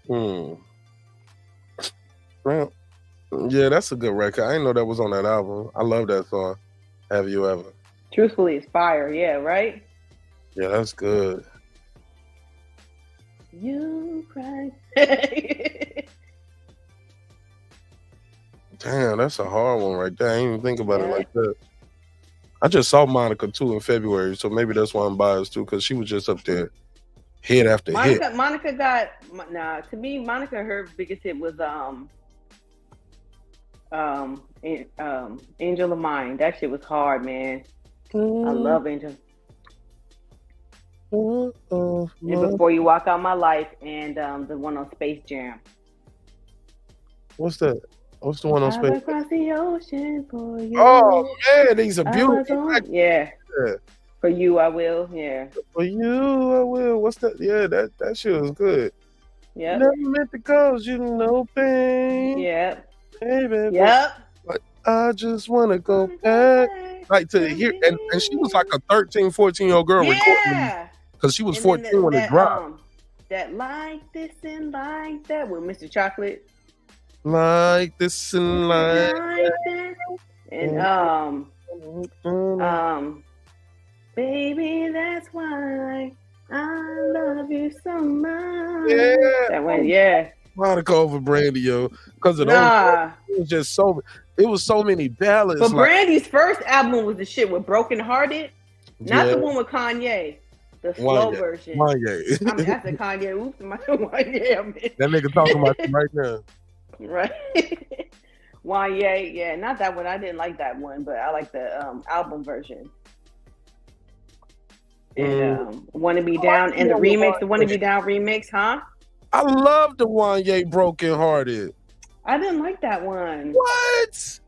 Well, yeah, that's a good record. I didn't know that was on that album. I love that song. Have You Ever?
Truthfully, it's fire. Yeah, right?
Yeah, that's good.
You cry.
Damn, that's a hard one right there. I didn't even think about it like that. I just saw Monica too in February, so maybe that's why I'm biased too, because she was just up there, hit after hit.
Monica got to me. Monica, her biggest hit was Angel of Mine. That shit was hard, man. I love Angel. And Before You Walk Out My Life, and the one on Space Jam.
What's that? What's the one on
I
Space?
across the ocean for you.
Oh man, these are beautiful.
Yeah. For You I Will. Yeah.
For You I Will. What's that? Yeah, that shit was good.
Yeah.
Never meant to cause you no pain.
Yep.
Baby.
Yep.
But I just want to go back. Like to hear, and she was like a 13, 14-year-old girl recording. Because she was 14 when it dropped.
That Like This and Like That with Mr. Chocolate.
Like this and like
that. And baby, that's why I love you so much.
Yeah.
That one, yeah.
Monica over Brandy, yo. Because of those, it was just it was so many ballads.
But Brandy's first album was the shit with Broken Hearted. Not the one with Kanye. The slow version.
Kanye.
I mean, that's a Kanye. Oops, my Kanye. I mean.
That nigga talking about you right now.
Right. Wanye, yeah, not that one. I didn't like that one, but I like the album version. And Wanna Be Down and the remix, the Wanna Be Down remix, huh?
I love the Wanye Broken Hearted.
I didn't like that one.
What?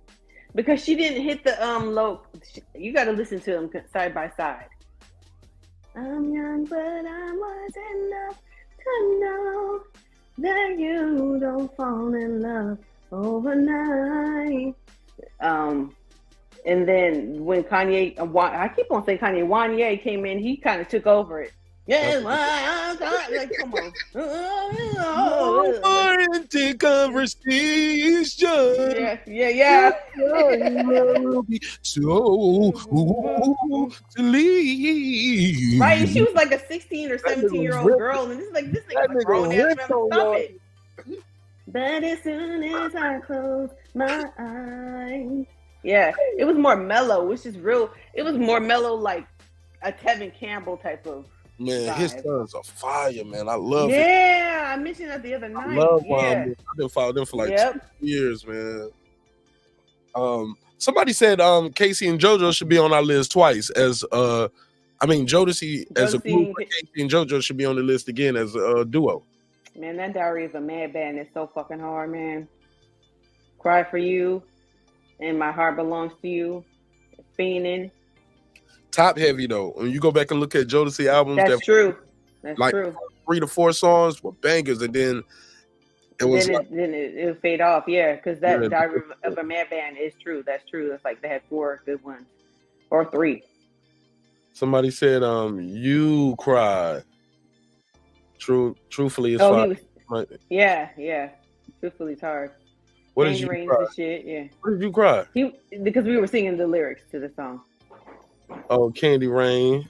Because she didn't hit the low. You got to listen to them side by side. I'm young, but I was enough to know that you don't fall in love overnight. And then when Kanye, I keep on saying Kanye, Wanye came in, he kind of took over it. Yeah, like come on.
Into conversation.
Yeah.
So to leave.
Right, and she was like a 16 or 17-year-old girl, and this nigga grown ass man, stop it. But as soon as I close my eyes, Yeah, it was more mellow, which is real. It was more mellow, like a Tevin Campbell type of
Man, his
vibe.
sons are fire, man. I love it.
Yeah, I mentioned that the other
I
night.
love
Yeah.
I've been following them for like
Yep.
2 years, man. Somebody said Casey and JoJo should be on our list twice as Jodeci as a group, but Casey and JoJo should be on the list again as a duo.
Man, that Diary of a Madman is so fucking hard, man. Cry for You and My Heart Belongs to You. Fiending.
Top heavy though. When you go back and look at Jodeci albums,
That's true. That's
like
true.
3 to 4 songs were bangers, and then it was
Then it would fade off, yeah, because that
Yeah.
Diary of a Madman is true. That's true. That's like they had 4 good ones. Or 3.
somebody said You Cry. Truthfully, it's
Oh,
fine.
he was. Yeah. Truthfully, it's hard.
What did
Candy
you
Rains
cry?
and shit, yeah.
What did you cry?
Because we were singing the lyrics to the song.
Oh, Candy Rain.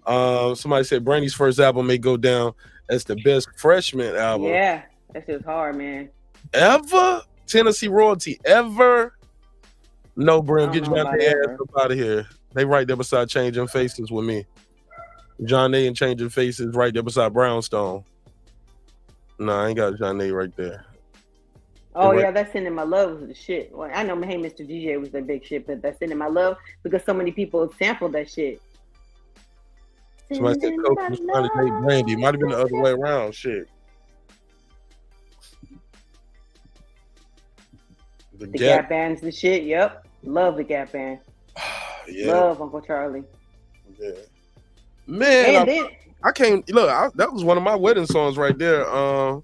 Somebody said Brandy's first album may go down as the best freshman album
Yeah, that shit was hard, man.
ever. Tennessee Royalty ever. No, Brim, get
know
John
about
A. ass
ever.
up out of here. They right there beside Changing Faces with me. John A. and Changing Faces right there beside Brownstone. No, I ain't got John A. right there.
Oh
Right.
yeah, that's Sending My Love was the shit. Well, I know Hey Mr. DJ was the big shit, but that's Sending My Love because so many people sampled that shit.
Somebody said Coach was trying to take Brandy. Might have been the other way around. Shit. The
The
Gap.
Gap Band's the shit. Yep, love the Gap Band.
Yeah.
Love Uncle Charlie.
Yeah. Man,
And then
I can't look. That was one of my wedding songs right there.
For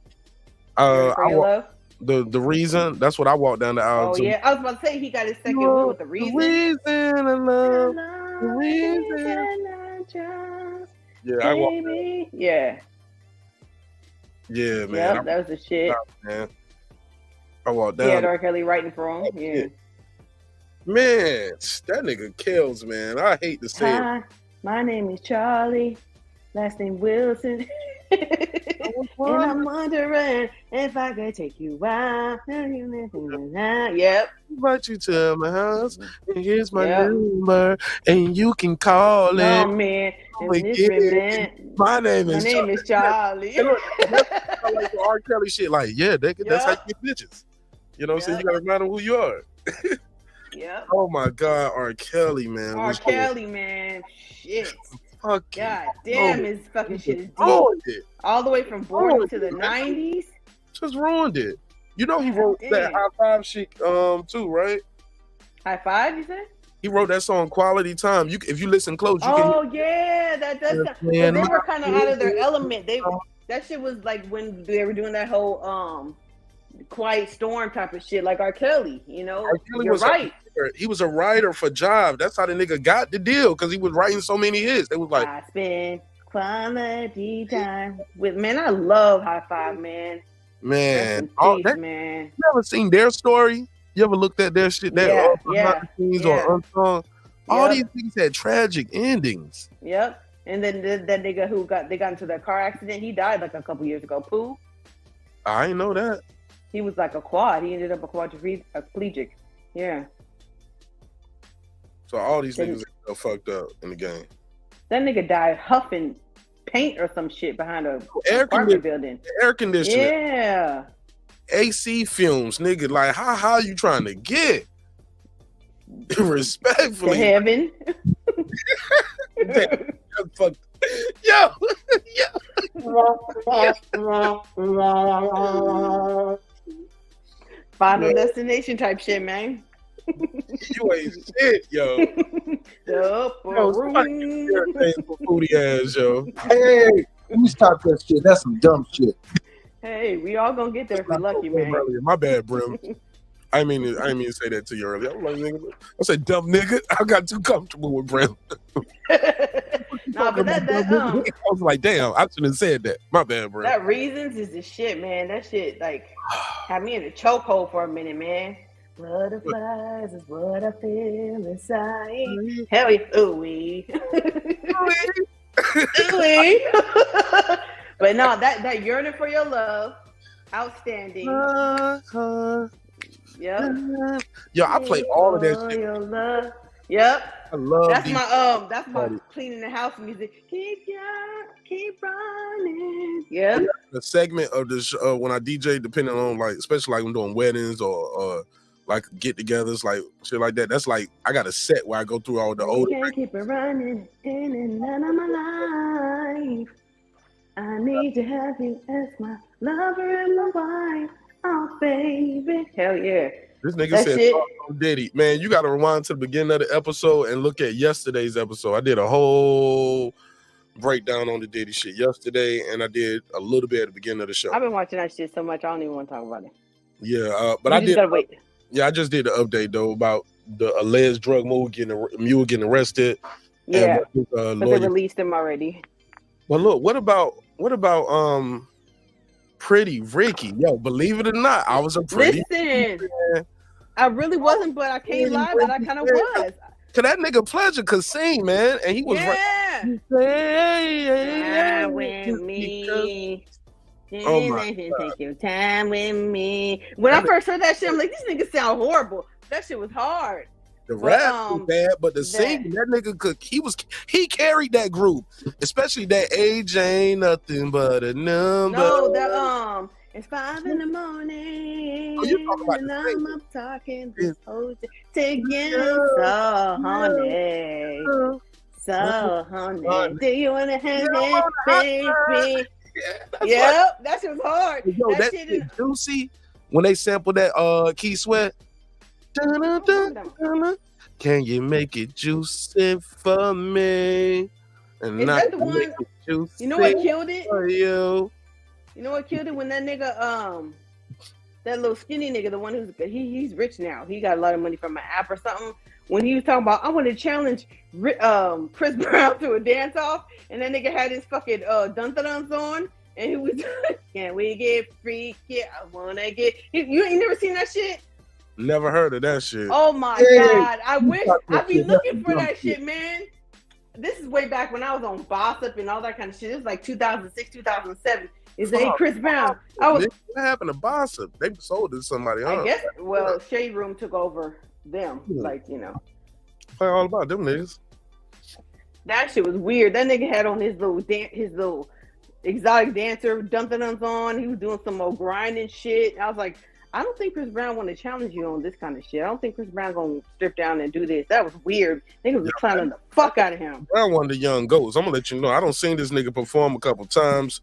Your Love.
The reason. That's what I walked down the aisle
Oh
to.
yeah, I was about to say he got his second one with the reason.
I love. The reason. Yeah, I walked.
Baby. Yeah.
Yeah, man.
Yep, that was the shit.
Man. I walked
He had
down.
R. Kelly writing for him. Yeah.
Man, that nigga kills, man. I hate to say it.
Hi, my name is Charlie. Last name Wilson. And I'm wondering if I could take you out. Yep.
Invite you to my house, and here's my
Yep.
number, and you can call it.
Oh man,
Oh,
and this
yeah.
man,
My name
my
is
name is Charlie.
Hey, look, that's like the R. Kelly shit. Like, yeah, that's how you get bitches. You know what I'm saying? You gotta remind them who you are.
Yep.
Oh my God, R. Kelly, man.
R.
was
Kelly, man. Shit.
fucking
God damn, his fucking shit is deep.
ruined it.
All the way from Born to the 90s.
Just ruined it. You know he wrote that
damn.
High Five shit too, right?
High Five, you said?
He wrote that song Quality Time. If you listen close, you
Oh yeah, that does.
Yes,
But
man.
they were kind of out of their element. That shit was like when they were doing that whole Quiet Storm type of shit, like R. Kelly. You know,
R. Kelly
you're
was
right.
He was a writer for Jive. That's how the nigga got the deal because he was writing so many hits. They was like,
I spend quality time with man. I love High Five, man.
man,
Peace,
all that,
man.
you ever seen their story? You ever looked at their shit? That
Yeah,
behind the scenes
yeah.
or unsung? All
Yep.
these things had tragic endings.
Yep. And then that nigga who got into that car accident, he died like a couple years ago. Pooh.
I didn't know that.
He was like a quad. He ended up a quadriplegic. Yeah.
So all these
Then-
niggas are fucked up in the game.
That nigga died huffing paint or some shit behind a
Air
apartment
condi-
building.
Air conditioning,
Yeah.
AC fumes, nigga. Like how you trying to get?
To
Respectfully,
heaven.
fuck. Yo,
Final
No.
destination type shit, man.
you ain't shit, yo.
The
Yo, somebody give me everything for foodie ass, yo.
Hey, let me stop that shit. That's some dumb shit.
Hey, we all gonna get there if we're lucky, man.
Earlier. My bad, Brim. I mean to say that to you earlier. I'm like, nigga, I said dumb nigga. I got too comfortable with Brim.
Nah, but that
I was like, damn, I shouldn't have said that. My bad, Brim.
that Reasons is the shit, man. That shit like had me in a chokehold for a minute, man. Butterflies is what I feel inside. Hell yeah, ooh-wee. Ooh-wee. But no, that yearning for your love, outstanding. Yep.
Yo, I play all of that shit.
Your love. Yep.
I love
That's
these.
that's my cleaning the house music. Keep running. Yep.
The segment of the show, when I DJ, depending on like, especially like when doing weddings or like get-togethers, like shit like that. That's like I got a set where I go through all the old.
Can't keep it running in and out of my life. I need to have you as my lover and my wife. Oh, baby. Hell yeah.
This nigga
That
said,
shit.
"Oh, Diddy, man, you got to rewind to the beginning of the episode and look at yesterday's episode. I did a whole breakdown on the Diddy shit yesterday, and I did a little bit at the beginning of the show.
I've been watching that shit so much, I don't even want to talk about it.
Yeah, but
You
I
just
did.
gotta wait.
Yeah, I just did the update though about the alleged drug mule getting arrested.
Yeah,
And
but they
lawyer.
released him already.
But look, what about Pretty Ricky? Yo, believe it or not, I was a pretty.
Listen, I really wasn't, but I can't lie, but I kind of was.
Cause that nigga Pleasure could sing, man, and he was
Yeah.
right.
With me.
Oh my
Take your time with me. When I first heard that shit, I'm like, these niggas sound horrible. That shit was hard.
The rap was bad, but the singing, that nigga could. He carried that group, especially that age ain't nothing but a number.
No, the it's 5 in the morning.
Oh, you talking about
and
the
I'm up talking this whole thing to you, so honey, so honey. Do you wanna have it, baby? Yep, that shit was hard.
Yo, that
shit
shit Juicy when they sampled that Key Sweat. Dun-dun-dun-dun-dun. Can you make it juicy for me? And
Is
not
that the one?
make it juicy
You know what killed it?
for you?
You know what killed it? When that nigga, that little skinny nigga, the one who's he's rich now. He got a lot of money from an app or something. When he was talking about, I want to challenge Chris Brown to a dance off, and that nigga had his fucking dun-dun-duns on, and he was, can we get freaky? I wanna get. You ain't never seen that shit?
Never heard of that shit.
Oh my God! I wish I'd be looking for that shit, man. This is way back when I was on Gossip and all that kind of shit. It was like 2006, 2007. Is that Chris Brown?
What happened to Gossip? They sold it to somebody.
I guess. Well, Shade Room took over them. Like, you know.
Play all about them niggas.
That shit was weird. That nigga had on his little exotic dancer dun-dun-duns on. He was doing some more grinding shit. I was like, I don't think Chris Brown want to challenge you on this kind of shit. I don't think Chris Brown gonna strip down and do this. That was weird. Niggas was clowning the fuck out of him.
Brown one of the young goats. I'm gonna let you know. I don't seen this nigga perform a couple times,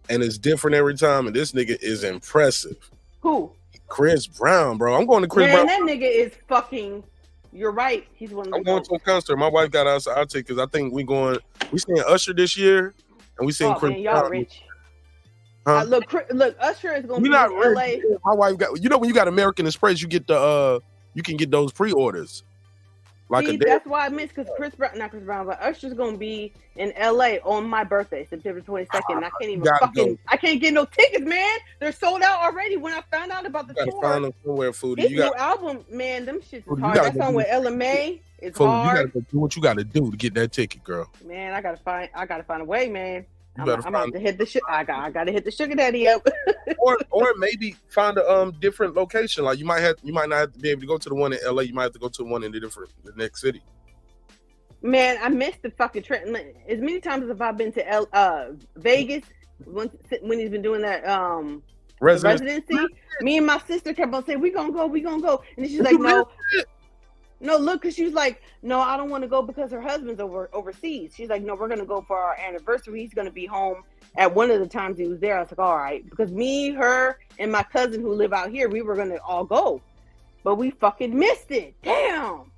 and it's different every time. And this nigga is impressive.
Who?
Chris Brown, bro. I'm going to Chris
Man,
Brown.
that nigga is fucking. You're right. He's one of the.
I'm going to a concert. My wife got us our ticket because I think we seeing Usher this year, and we seeing Chris
man, y'all
Brown.
rich.
Huh?
Look, Usher is gonna
We
be
not
in
rich.
LA.
My wife got. You know when you got American Express, you get the you can get those pre-orders. Like
See,
a day.
that's why I missed because not Chris Brown, but Usher's gonna be in LA on my birthday, September 22nd. I can't even I can't get no tickets, man. They're sold out already. When I found out about the
You gotta
tour,
find them somewhere, Foodie.
his
You
new
got
album, man, them shits is
Foodie, you
hard.
gotta
That
go
song
do-
with LMA is
Foodie, you
hard.
gotta go do what you gotta do to get that ticket, girl.
Man, I gotta find a way, man.
You
I'm
better
gonna have to hit the I gotta hit the sugar daddy up.
or maybe find a different location. Like you might not have to be able to go to the one in LA. You might have to go to the one in the next city.
Man, I missed the fucking trend. As many times as I've been to Vegas when he's been doing that residency. Me and my sister kept on saying, we gonna go. And then she's like, no, look, because she was like, no, I don't want to go because her husband's overseas. She's like, no, we're gonna go for our anniversary. He's gonna be home at one of the times he was there. I was like, all right, because me, her, and my cousin who live out here, we were gonna all go, but we fucking missed it. Damn.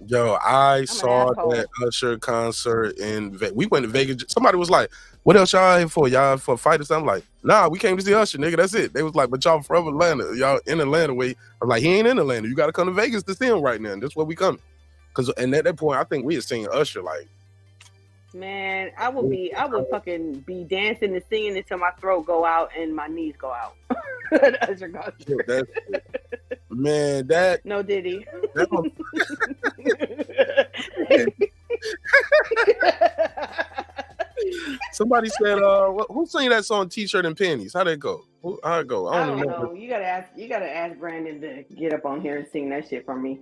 Yo, I saw that Usher concert in Vegas. We went to Vegas. Somebody was like, what else y'all here for? Y'all for a fight or something? I'm like, nah, we came to see Usher, nigga. That's it. They was like, but y'all from Atlanta. Y'all in Atlanta. I was like, he ain't in Atlanta. You got to come to Vegas to see him right now. And that's where we coming. And at that point, I think we had seen Usher like.
Man, I would fucking be dancing and singing until my throat go out and my knees go out. Usher concert.
Man, that
no Diddy.
Somebody said, who sang that song T-shirt and panties? How'd it go? How'd it go?
I don't know. You gotta ask Brandon to get up on here and sing that shit for me.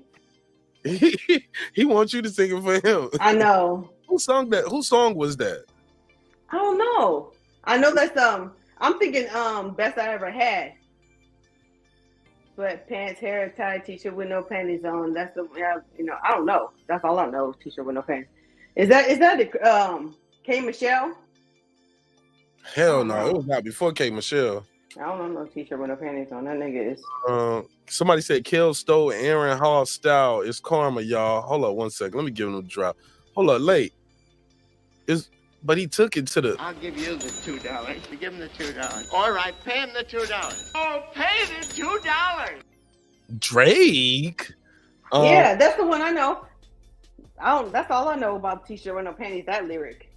He wants you to sing it for him.
I know.
Who sung that? Whose song was that?
I don't know. I know that's I'm thinking Best I Ever Had. Sweatpants, hair tie, t-shirt with no panties on. That's the I don't know. That's all I know. T-shirt with no panties. Is that the K Michelle?
Hell no, it was not before K Michelle.
I don't know no T-shirt with no panties on. That nigga is.
Somebody said Kel stole Aaron Hall's style. It's karma, y'all. Hold up 1 second. Let me give him a drop. Hold up, late. But he took it to the.
I'll give you the $2. You give him the $2. All right, pay him the $2. Oh, pay the $2.
Drake.
Yeah, that's the one I know. That's all I know about T-shirt with no panties. That lyric.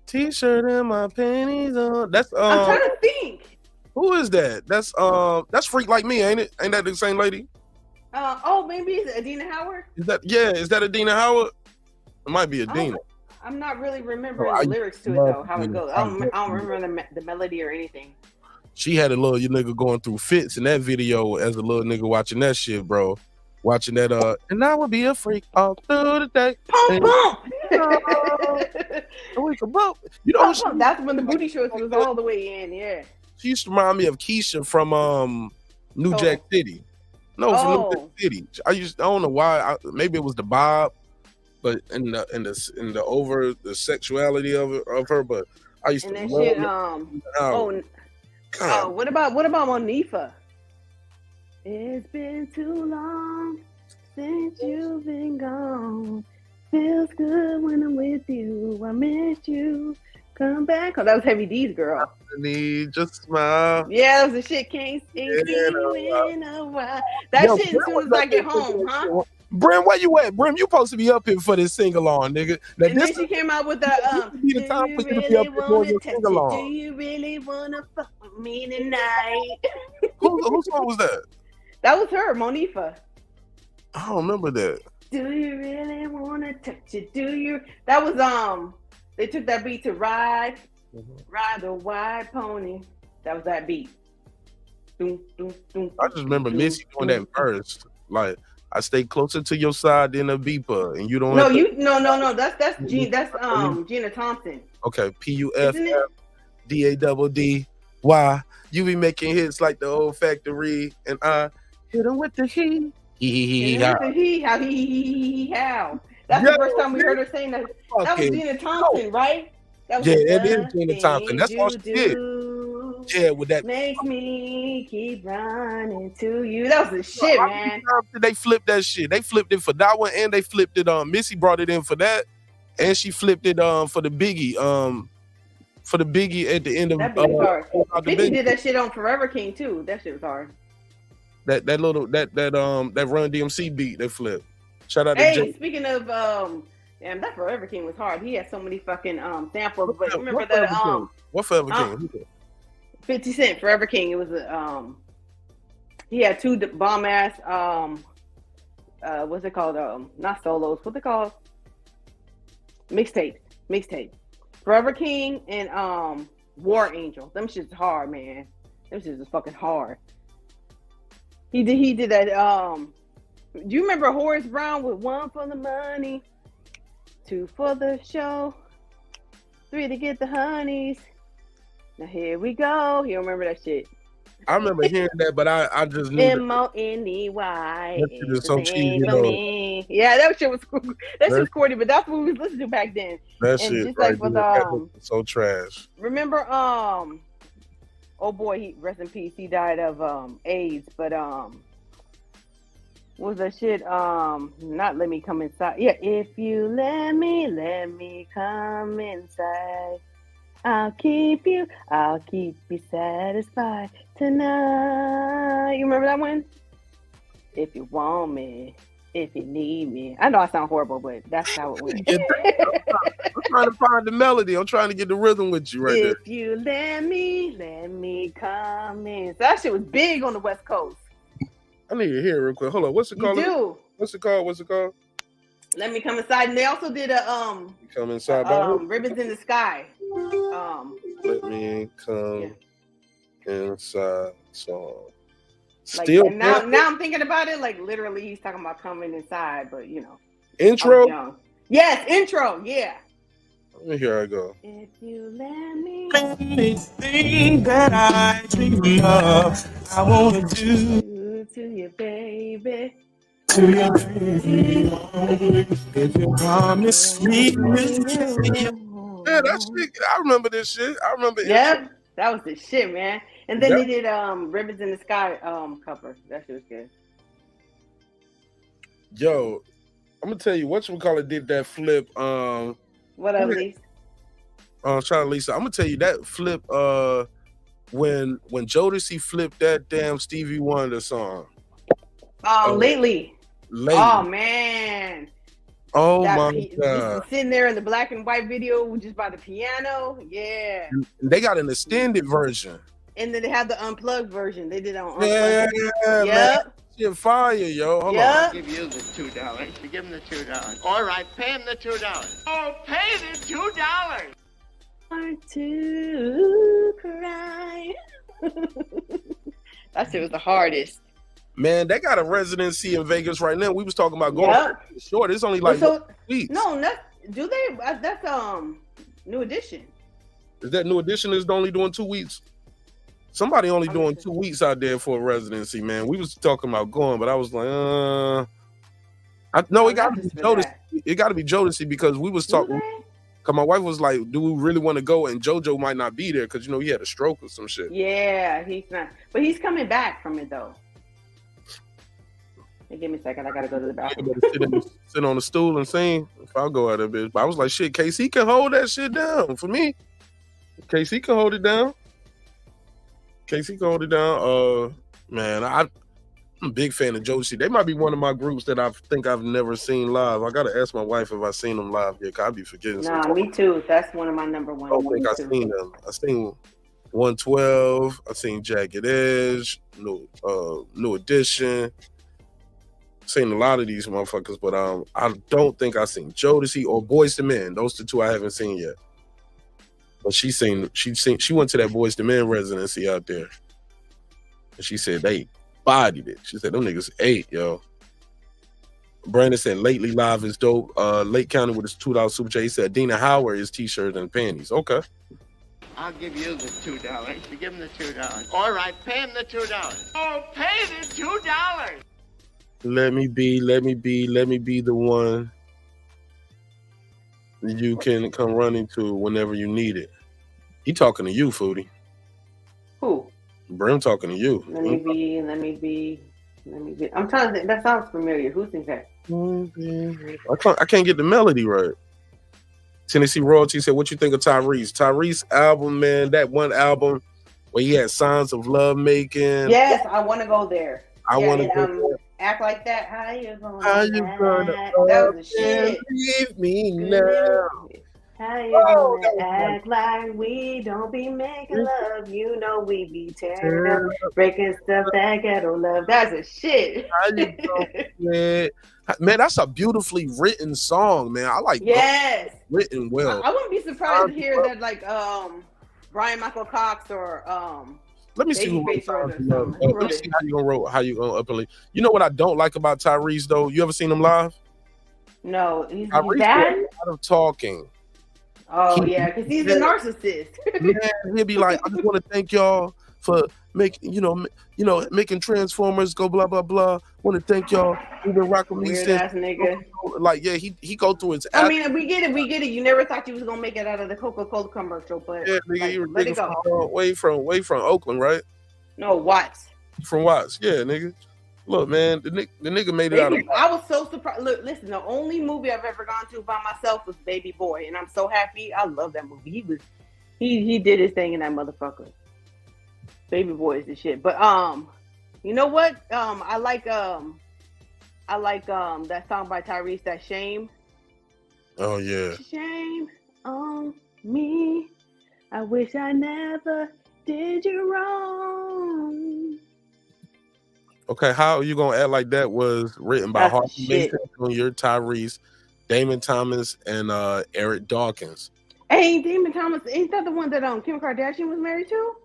T-shirt and my panties on. That's
I'm trying to think.
Who is that? That's Freak Like Me, ain't it? Ain't that the same lady?
Maybe it's Adina Howard.
Is that Adina Howard? It might be Adina.
I'm not really remembering the lyrics to it though. How it goes. I don't remember the melody or anything.
She had a little nigga going through fits in that video as a little nigga watching that shit, bro. Watching that and I would be a freak all through the day.
That's when the booty shorts was all the way in. Yeah.
She used to remind me of Keisha from New Jack City. No, from New Jack City. I don't know why. Maybe it was the bob, but in the over the sexuality of her. But I used to love
shit. What about Monifa? It's been too long since you've been gone. Feels good when I'm with you. I miss you. Come back. Oh, that was Heavy D's girl.
I need just smile.
Yeah, that was the shit. Can't see you in a while. That shit as soon as I get home, huh?
Brim, where you at? Brim, you supposed to be up here for this sing along, nigga. Now,
and then she came out with that. Do you really wanna fuck with me tonight?
Whose song was that?
That was her, Monifa.
I don't remember that.
Do you really wanna touch it? Do you? That was They took that beat to Ride the White Pony. That was that beat. Doom, doom, doom,
I just remember Missy doing that first. Like, I stay closer to your side than a beeper, and you don't.
No. That's Gina Thompson.
Okay, PUFFDADDY. You be making hits like the old factory, and I hit him with the he.
How. That's the first time we heard her saying that. That was Gina Thompson, right? That was
it is Gina Thompson. That's all she did. Yeah, with that.
Makes me keep running to you. That was the shit, man.
They flipped that shit. They flipped it for that one, and they flipped it. Missy brought it in for that, and she flipped it for the Biggie. For the Biggie at the end of
that. 50 did that shit on Forever King too. That shit was hard.
That Run DMC beat they flipped. Shout out
to
Jay.
Speaking of damn, that Forever King was hard. He had so many fucking samples. But remember that
what Forever King?
50 Cent, Forever King. It was he had two bomb ass what's it called? Not solos. What's it called? Mixtape. Forever King and War Angel. Them shit's hard, man. Them shit's fucking hard. He did that. Do you remember Horace Brown with 1 for the money, 2 for the show, 3 to get the honeys? Now here we go. You don't remember that shit?
I remember hearing that, but I just knew
MONEY.
That shit is so cheesy, though.
Yeah, that shit was cool. That shit was corny, but that's what we was listening to back then.
That shit, just right, like with so trash.
Remember, oh boy, rest in peace. He died of AIDS, but what was that shit? Not Let Me Come Inside. Yeah, if you let me come inside. I'll keep you satisfied tonight. You remember that one? If you want me, if you need me. I know I sound horrible, but that's how it went.
I'm trying to find the melody. I'm trying to get the rhythm with you right there.
If you let me come in. So that shit was big on the West Coast.
I need to hear it real quick. Hold on. What's it called?
You do.
What's it called?
Let Me Come Inside. And they also did a
Come Inside
Ribbons in the Sky.
Let me come inside. So
Like,
still
and now I'm thinking about it. Like literally, he's talking about coming inside, but you know,
intro.
Yes, intro. Yeah.
Here I go.
If you let me,
Anything that I dream of, I wanna do
to you, baby.
to you, baby. If you promise me,
Yeah, that shit. I remember this shit. I remember.
Yep, that was the shit, man. And then
Yep.
they did Ribbons in the Sky cover. That shit was good.
Yo, I'm gonna tell you whatchamacallit did that flip.
What up, Lisa?
Shout out Lisa. I'm gonna tell you that flip. When Jodeci flipped that damn Stevie Wonder song.
Lately.
Lately.
Oh man.
Oh
That
my
just
god.
sitting there in the black and white video, just by the piano. Yeah.
And they got an extended version.
And then they have the unplugged version. They did it on unplugged.
Yeah,
Yep.
man. Shit fire, yo. Hold on.
I'll give you the $2. You give him the $2. All right, pay him the $2. Oh, pay the $2.
To cry. That shit was the hardest.
Man, they got a residency in Vegas right now. We was talking about going short. It's only like weeks.
No, do they? That's New Edition.
Is that New Edition is only doing 2 weeks? Somebody only doing 2 weeks out there for a residency, man. We was talking about going, but I was like, it got to be Jodeci. It got to be Jodeci because we was talking. Cause my wife was like, "Do we really want to go?" And JoJo might not be there because you know he had a stroke or some shit.
Yeah, he's not, but he's coming back from it though. Hey, give me a second. I gotta go to the bathroom.
Sit on the stool and sing. If I'll go out of it, but I was like, "Shit, Casey can hold that shit down for me. Casey can hold it down. Casey can hold it down." Man, I'm a big fan of Jodeci. They might be one of my groups that I think I've never seen live. I gotta ask my wife if I've seen them live yet. Cause I be forgetting.
Nah, me too. That's one of my number one.
I don't think I've seen them. I seen 112. I seen Jagged Edge. New Edition. Seen a lot of these motherfuckers, but I don't think I've seen Jodeci or Boyz II Men. Those the two I haven't seen yet. But she went to that Boyz II Men residency out there, and she said they bodied it. She said them niggas ate, yo. Brandon said lately live is dope. Lake County with his $2 super chat. He said Dina Howard is t-shirts and panties. Okay.
I'll give you the $2. You give him the $2. All right, pay him the $2. Oh, pay the $2.
Let me be the one you can come running to whenever you need it. He talking to you, Foodie.
Who?
Brim talking to you.
Let me be. I'm trying to think. That sounds familiar. Who thinks that?
I can't get the melody right. Tennessee Royalty said, "What you think of Tyrese? Tyrese album, man. That one album where he had Signs of Love Making.
Yes, I want to go there.
I want to go
act like that. How you gonna?
That
was the shit.
Leave me now.
How you gonna act like we don't be making love? You know we be tearing up, breaking stuff that ghetto love. That's a shit.
How you doing, man? That's a beautifully written song, man. I like.
Yes,
written well.
I wouldn't be surprised to hear that, like Brian Michael Cox or
Let me see who wrote Signs of Love. Let me see how you gonna up and leave. You know what I don't like about Tyrese though? You ever seen him live?
No, he's
Tyrese
bad.
does a lot of talking.
Oh yeah, because he's a narcissist.
Man, he'll be like, "I just want to thank y'all for making Transformers go blah blah blah. Want to thank y'all. You've been rocking me
Weird
since."
ass nigga.
Like, yeah, he go through his.
I mean, we get it. You never thought you was gonna make it out of the Coca-Cola commercial, but
Yeah, nigga,
like,
you were
let it go.
way from Oakland, right?
No, Watts.
From Watts, yeah, nigga. Look, man, the nigga made it out of.
I was so surprised. Look, listen, the only movie I've ever gone to by myself was Baby Boy, and I'm so happy. I love that movie. He did his thing in that motherfucker. Baby Boy is the shit. But you know what? I like that song by Tyrese, that Shame.
Oh yeah.
Shame on me. I wish I never did you wrong.
Okay, how are you gonna act like that was written by Harvey Mason Jr., Tyrese, Damon Thomas, and Eric Dawkins?
Ain't Damon Thomas? Ain't that the one that Kim Kardashian was married to?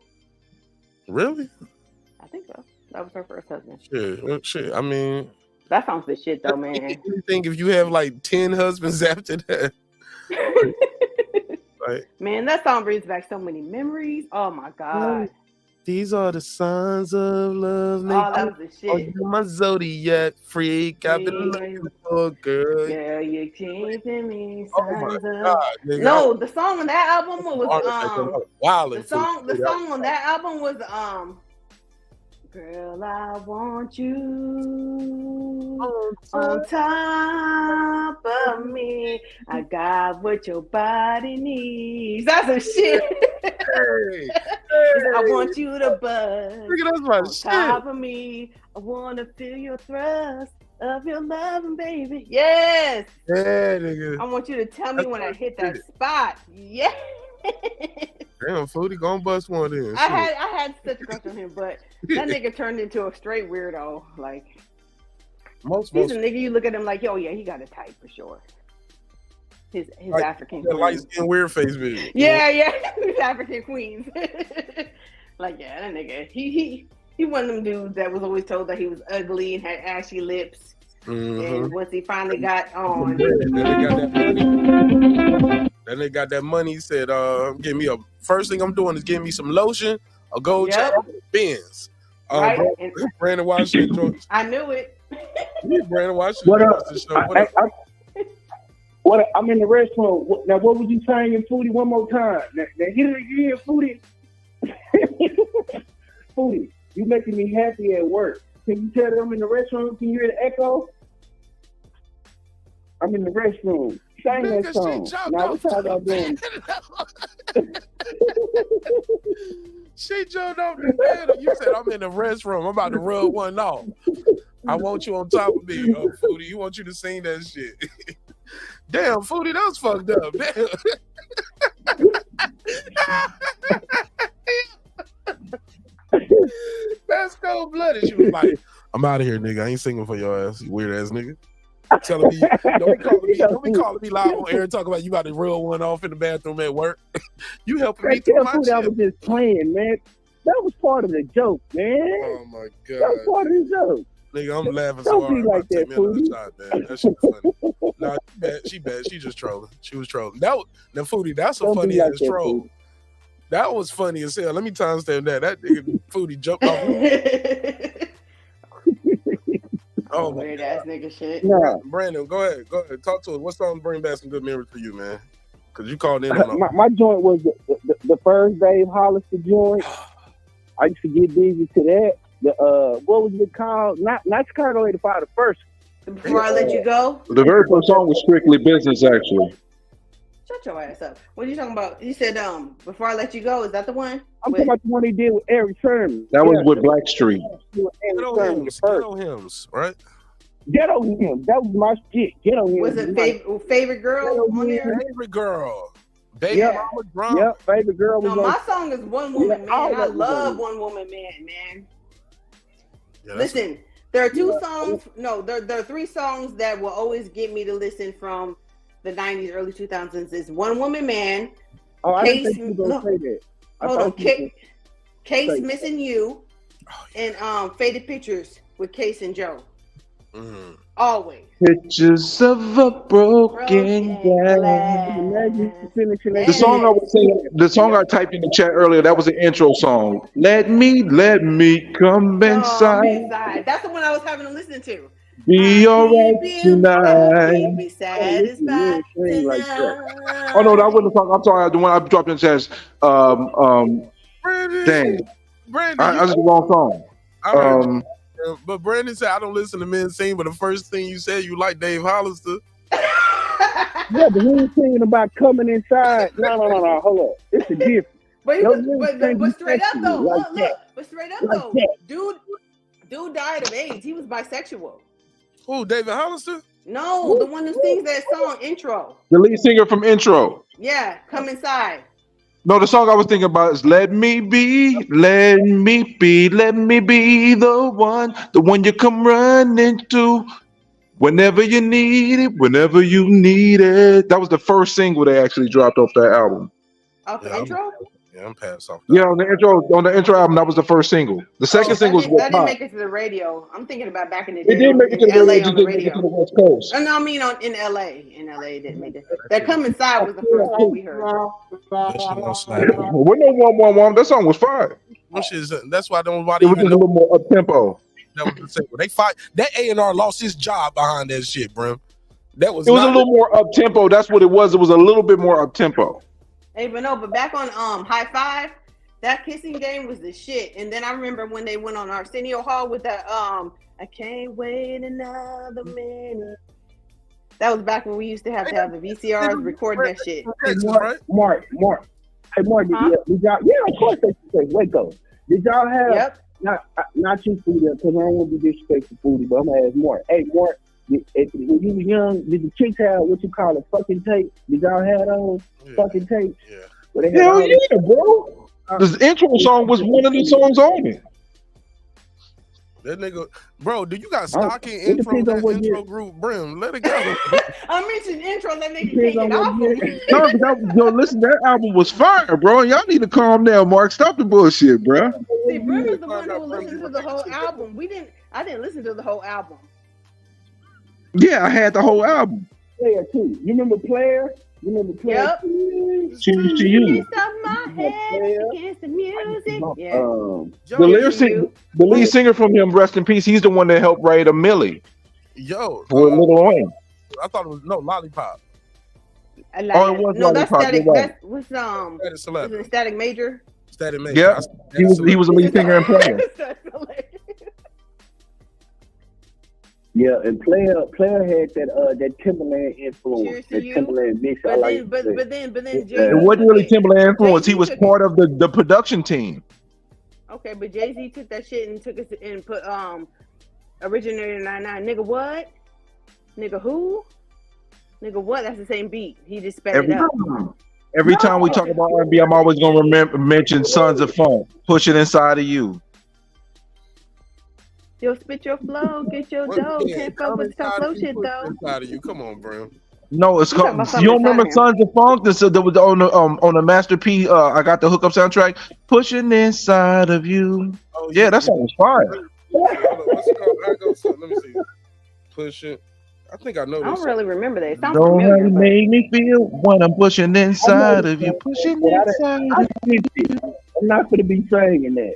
Really?
I think so. That was her first husband.
Shit. I mean,
that sounds the shit though, man.
You think if you have like 10 husbands after that? Like,
man, that song brings back so many memories. Oh my god.
These are the signs of love.
That was the shit.
You're my zodiac freak. I've been looking for a girl.
Girl, you're changing me.
Oh my god, nigga.
No, the song on that album was
Wildin'.
the song on that album was Girl, I want you on top of me. I got what your body needs. That's some shit.
Hey.
I want you to buzz
on
top of me. I want to feel your thrust of your loving, baby. Yes.
Yeah, nigga.
I want you to tell me when I hit that spot. Yeah.
Damn, Foodie gonna bust one in.
I had such a crush on him, but that nigga turned into a straight weirdo. Like he's a nigga. You look at him like, oh yeah, he got a type for sure. His like, African
light skin weird face bitch.
Yeah, his African queens. Like that nigga. He one of them dudes that was always told that he was ugly and had ashy lips. And once he finally got on,
then they got that money. He said, give me first thing I'm doing is give me some lotion, a gold chain, Benz.
Right?
Brandon Washington.
I knew it.
Brandon Washington.
What up? I'm in the restroom. Now, what was you saying in Foodie one more time? Now hit it again, Foodie. Foodie, you making me happy at work. Can you tell them I'm in the restroom? Can you hear the echo? I'm in the restroom. Sing that song. Now, what y'all doing?
She jumped off the bed. You said, I'm in the restroom. I'm about to rub one off. I want you on top of me. Oh, Foodie, you want you to sing that shit. Damn, Foodie, that was fucked up. Damn. That's cold-blooded. She was like, I'm out of here, nigga. I ain't singing for your ass, you weird-ass nigga. Telling me, don't be calling me live on air and talk about you about to rub one off in the bathroom at work. You helping me through my shit.
I was just playing, man. That was part of the joke, man.
Oh, my God.
That was part of the joke.
Nigga, I'm laughing so hard.
Like that,
Foodie. Shot, man. That shit funny. Nah, she bad. She just trolling. She was trolling. Now, Foodie, that's a funny ass troll. Foodie. That was funny as hell. Let me timestamp that. That nigga Foodie jumped off.
Oh, weird ass nigga shit.
Nah.
Brandon, go ahead. Talk to us. What song bring back some good memories for you, man? Because you called in on
my joint was the first Dave Hollister joint. I used to get busy to that. What was it called? Not Chicago 85, the first.
Before I Let You Go?
The very first song was Strictly Business, actually.
Shut your ass up. What are you talking about? You said Before I Let You Go, is that the one?
I'm talking about the one he did with Eric Sherman.
That was with Blackstreet.
Ghetto Hymns, right?
Ghetto Hymns. That was my shit. Ghetto Hymns.
Was it Favorite Girl on there?
Favorite Girl. Baby Mama Drum.
Yep, Favorite Girl was
my song is One Woman Man. I love One Woman Man. Yeah, listen, there are two songs. No, there are three songs that will always get me to listen from the 90s, early 2000s. Is One Woman Man.
Oh, I didn't think you were going to say that.
Hold on. Case Missing You and Faded Pictures with Case and Joe.
Mm-hmm.
Always.
Pictures of a broken glass. The song I was singing, the song I typed in the chat earlier, that was an intro song. Let me come inside.
That's the one I was having to listen to.
Be alright tonight.
Be satisfied.
Oh no, that wasn't the song. I'm sorry, the one I dropped in the chat. Dang.
Brandon,
that's the wrong song.
But Brandon said I don't listen to men sing, but the first thing you said you like Dave Hollister.
Yeah, but he ain't singing about coming inside. No, hold up. It's a difference.
But straight up though, look, dude died of AIDS. He was bisexual.
Who, David Hollister?
No, the one who sings that song Intro.
The lead singer from Intro.
Yeah, Come Inside.
No, the song I was thinking about is Let Me Be the one you come running to.
Whenever you need it, whenever you need it. That was the first single they actually dropped off that album.
Off the intro?
I'm past off.
Yeah, on the intro album, that was the first single. The second single was
that
What
didn't
Pop.
make it to the radio. I'm thinking about back in the
It
day
did make it to
in
the radio,
LA
it just
on the
didn't make it
radio.
to the West Coast.
No, I mean in LA. In LA, it didn't make it. That Come Inside was the first one we heard.
Well, no 111. That song was fire.
That's why
It
nobody
was just
even
a
know
little more up tempo.
that was the single. They fight that A&R lost his job behind that shit, bro. That was
It was a
not
little more up tempo. That's what it was. It was a little bit more up tempo.
Hey, but back on High Five, that kissing game was the shit. And then I remember when they went on Arsenio Hall with that I can't wait another minute. That was back when we used to have the VCRs recording that shit.
Hey, Mark. Hey, Mark, did y'all? Yeah, of course they say Waco. Did y'all have? Not you, Foodie, because I don't want to be disrespectful, Foodie, but I'm gonna ask Mark. Hey, Mark, when you was young, did the chicks have what you call a fucking tape? Did y'all have those fucking tapes? Yeah.
Hell yeah, bro. The intro song was one of the songs on it.
that nigga, bro. Do you got stocking intro group, Brim? Let it go.
I mentioned intro, that nigga take it off.
Yo, listen, that album was fire, bro. Y'all need to calm down, Mark. Stop the bullshit, bro.
See, Brim is the one who listened to the whole album. I didn't listen to the whole album.
Yeah, I had the whole album.
Player too. You remember Player? You remember Player?
Cheers to you.
My head against the music. Yeah.
The lead singer from him, rest in peace. He's the one that helped write a Millie.
Yo,
for Lil Wayne.
I thought it was Lollipop.
Oh, it was
no, that's
Lollipop.
Static.
You're right.
That's was it Static Major?
Static Major.
Yeah, he was a lead singer and player.
Yeah, and player had that Timberland influence, that Timberland mix.
But then,
It wasn't really Timberland influence. He was part of the production team.
Okay, but Jay-Z took that shit and took it and put Originator 99. Nigga what? Nigga who? Nigga what? That's the same beat. He just sped it up.
Every time we talk about R&B, I'm always gonna mention Sons of Funk, Push It Inside of You.
Yo, spit your flow, get your dough. Can't fuck with top flow shit though.
Inside of You, come on, bro.
No, it's called. You don't remember Sons of Funk? That was on the Master P. I got the hookup soundtrack. Pushing Inside of You. Oh, yeah, that song was fire.
What's it called? I go, so let me see. Push it. I think I know this.
I don't really remember that. It sounds
Know how
familiar.
you made me feel when I'm pushing inside of you. Pushing inside of you.
I'm not going to be saying that.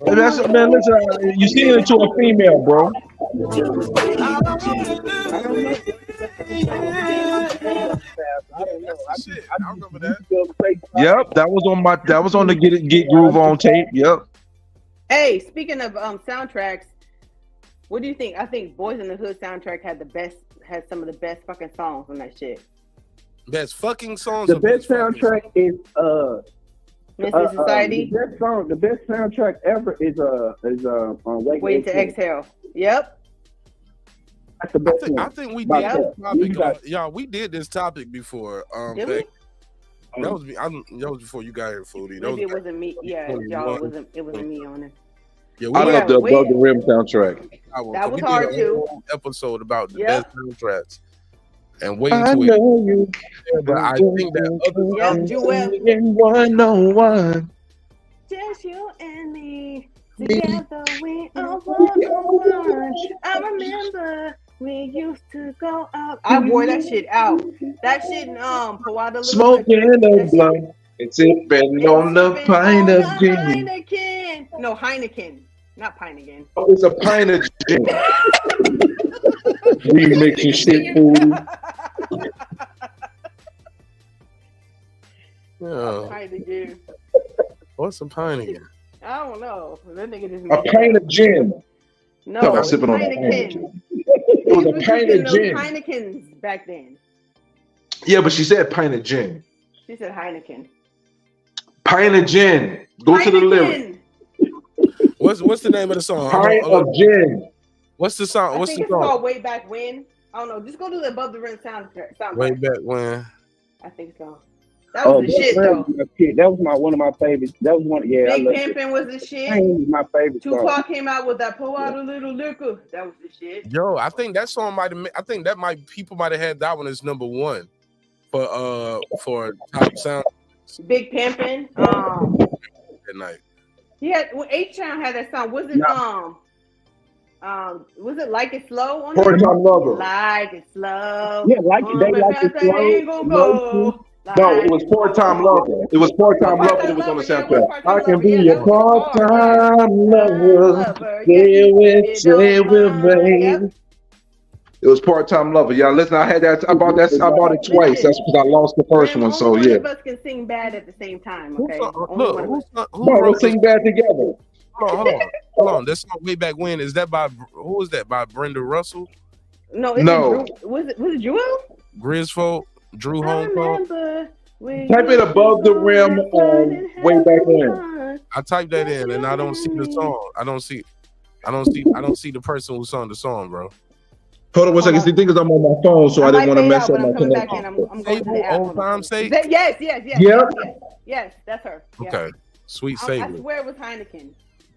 That's, man, listen, you see it into a female, bro.
I remember that.
Yep, that was on the Get Groove On tape. Yep.
Hey, speaking of soundtracks, what do you think? I think Boys in the Hood soundtrack had some of the best fucking songs on that shit.
Best fucking songs.
The best soundtrack is
Mystic Society.
The best soundtrack ever is
Wait to Exhale. Yep.
That's the best one.
I think we did this topic. Y'all, we did this topic before.
Did we?
That was me. That was before you got here, Foodie.
Maybe it wasn't me. Yeah, y'all, it wasn't me on it.
Yeah, I love the Above the Rim soundtrack.
That was hard too.
Episode about the best soundtracks. And wait
I
to
know you.
But I think that other
101.
Just you and me together, we are one. I remember we used to go out. I wore that shit out. That shit in Powada.
Smoking a blunt. It's sipping on the pint of gin.
Heineken. No, Heineken. Not Pinegin.
Oh, it's a pint of gin. Remixing shit, Food.
Heineken. What's a Pinegin?
I don't know. That nigga just
A pint of gin.
No,
I'm sipping on
Heineken.
It was a pint of gin.
Heinekens back then.
Yeah, but she said pint of gin.
She said Heineken.
Pint of gin. Go to the lyric.
What's the name of the song?
Pint of gin.
What's the song? What's
I
the
think
song?
it's called Way Back When. I don't know. Just go to the Above the Rim soundtrack.
Way Back When.
I think so. That was the shit though.
That was one of my favorites. That was one. Yeah, I
Big
loved
Pimpin' was the shit.
was my favorite song.
Tupac came out with that "Pour Out a Little Liquor." That was the shit.
Yo, I think that song might have. I think that people might have had that one as number one for top sound.
Big Pimpin'.
That night.
Yeah, H-Town had that song. Was it Like It Slow on
Part Time Lover.
Like It Slow.
Yeah, like it slow.
No, it was Part-Time Lover. It was Part-Time Lover that was on the soundtrack. I can be your part-time lover. Stay with me. It was Part-Time Lover. Yeah, listen, I bought it twice. That's because I lost the first one. So yeah.
None of us can sing bad at the same time. Okay.
Who
wrote sing bad together?
Hold on. This song way back when. Is that by who was that? By Brenda Russell?
No. Was it Jewel?
Griswold? Drew Homecomb.
Type it above the rim way back when.
I typed that in and I don't see the song. I don't see the person who sung the song, bro.
Hold on one second. See, the thing is I'm on my phone, so I didn't want to mess up my connection.
I'm going to the
Old Time Say?
Yes, that's her. Yeah.
Okay. Sweet
I
Savory.
swear it was Heineken.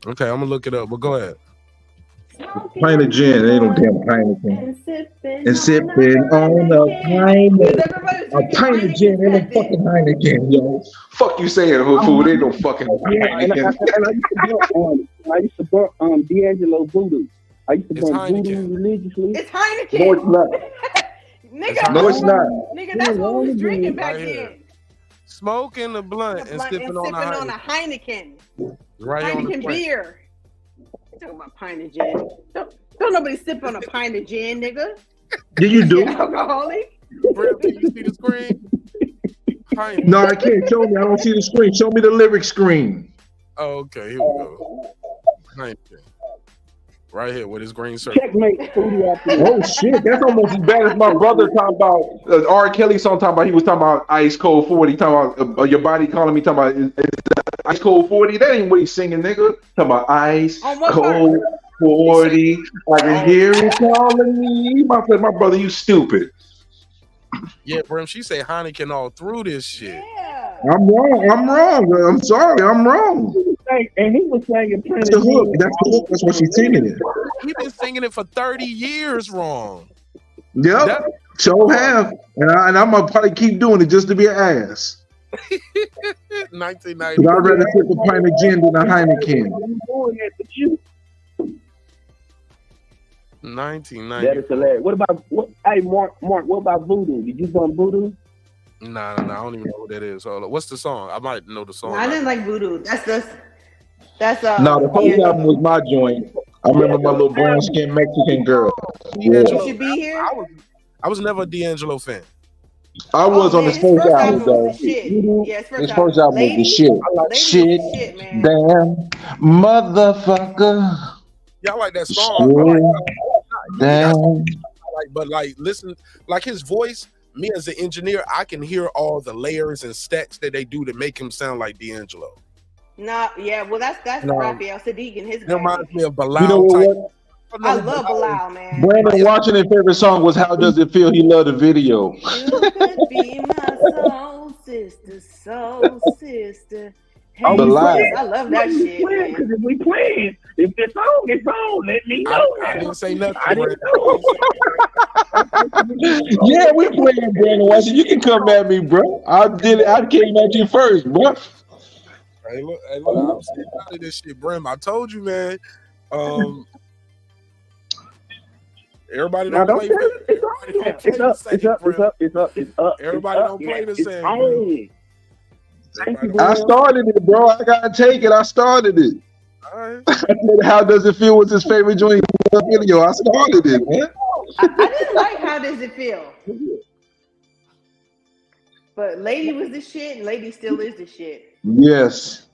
Okay, I'm gonna look it up, but go ahead.
Pint of gin, ain't no damn Heineken. And sipping on a pint of gin, ain't no fucking Heineken, yo. Fuck you saying, food, ain't no fucking Heineken.
I used to burn D'Angelo Voodoo. I used to burn Voodoo religiously.
It's Heineken.
No, it's not.
Nigga,
no, it's not.
Nigga, that's what we was drinking back then.
Smoking the blunt and sipping on
a Heineken.
Right
Heineken
on the
beer. Talking about pint of gin. Don't nobody sip on a pint of gin, nigga.
Did you do?
Alcoholic.
Bro, can you see the screen?
No, I can't. Show me. I don't see the screen. Show me the lyric screen.
Oh, okay. Here we go. Heineken. Right here with his green circle.
Checkmate.
Oh shit, that's almost as bad as my brother talking about R. Kelly song. Talking about he was talking about Ice Cold 40. Talking about your body calling me. Talking about Ice Cold 40. That ain't what he's singing, nigga. Talking about Ice Cold 40. I can hear it calling me. My brother, you stupid.
Yeah, bro. She say Heineken all through this shit.
Yeah.
I'm wrong. I'm sorry. I'm wrong.
And he was saying
that's the hook. That's the hook. That's what she's singing it.
He's been singing it for 30 years wrong.
Yep. So have. And I'm going to probably keep doing it just to be an ass.
1990.
I'd rather sip a pint of gin than a Heineken.
1990.
That is hilarious. What about hey Mark, what about Voodoo? Did you burn Voodoo?
Nah, I don't even know what that is. Hold on. What's the song? I might know the song.
I didn't like Voodoo. That's
no, the first album was my joint. I remember my little brown skinned Mexican girl.
You should be here.
I was never a D'Angelo fan.
I was on his first album though.
Yeah,
his first album was the shit. Shit, damn, motherfucker.
Y'all like that song?
Damn.
But listen, like his voice. Me as an engineer, I can hear all the layers and stacks that they do to make him sound like D'Angelo.
No, yeah, well that's Raphael Sadiq and his.
It reminds me of Bilal.
You know what?
I love Bilal, man.
Brandon Washington's favorite song was "How Does It Feel." He loved the video.
You could be my soul sister. Hey, I love that shit.
Because if we playing, if it's on, let me know.
I didn't say nothing.
I didn't know.
Yeah, we playing Brandon Washington. You can come at me, bro. I came at you first, bro.
Hey, look, I'm still out of this shit, Brim. I told you, man. Everybody don't play.
It's up.
Everybody don't play the same.
I started it, bro. I gotta take it. I started it.
All right.
I said, "How Does It Feel?" was his favorite joint video. I started it, man.
I didn't like How Does It Feel, but Lady was the shit, and Lady still is the shit.
Yes.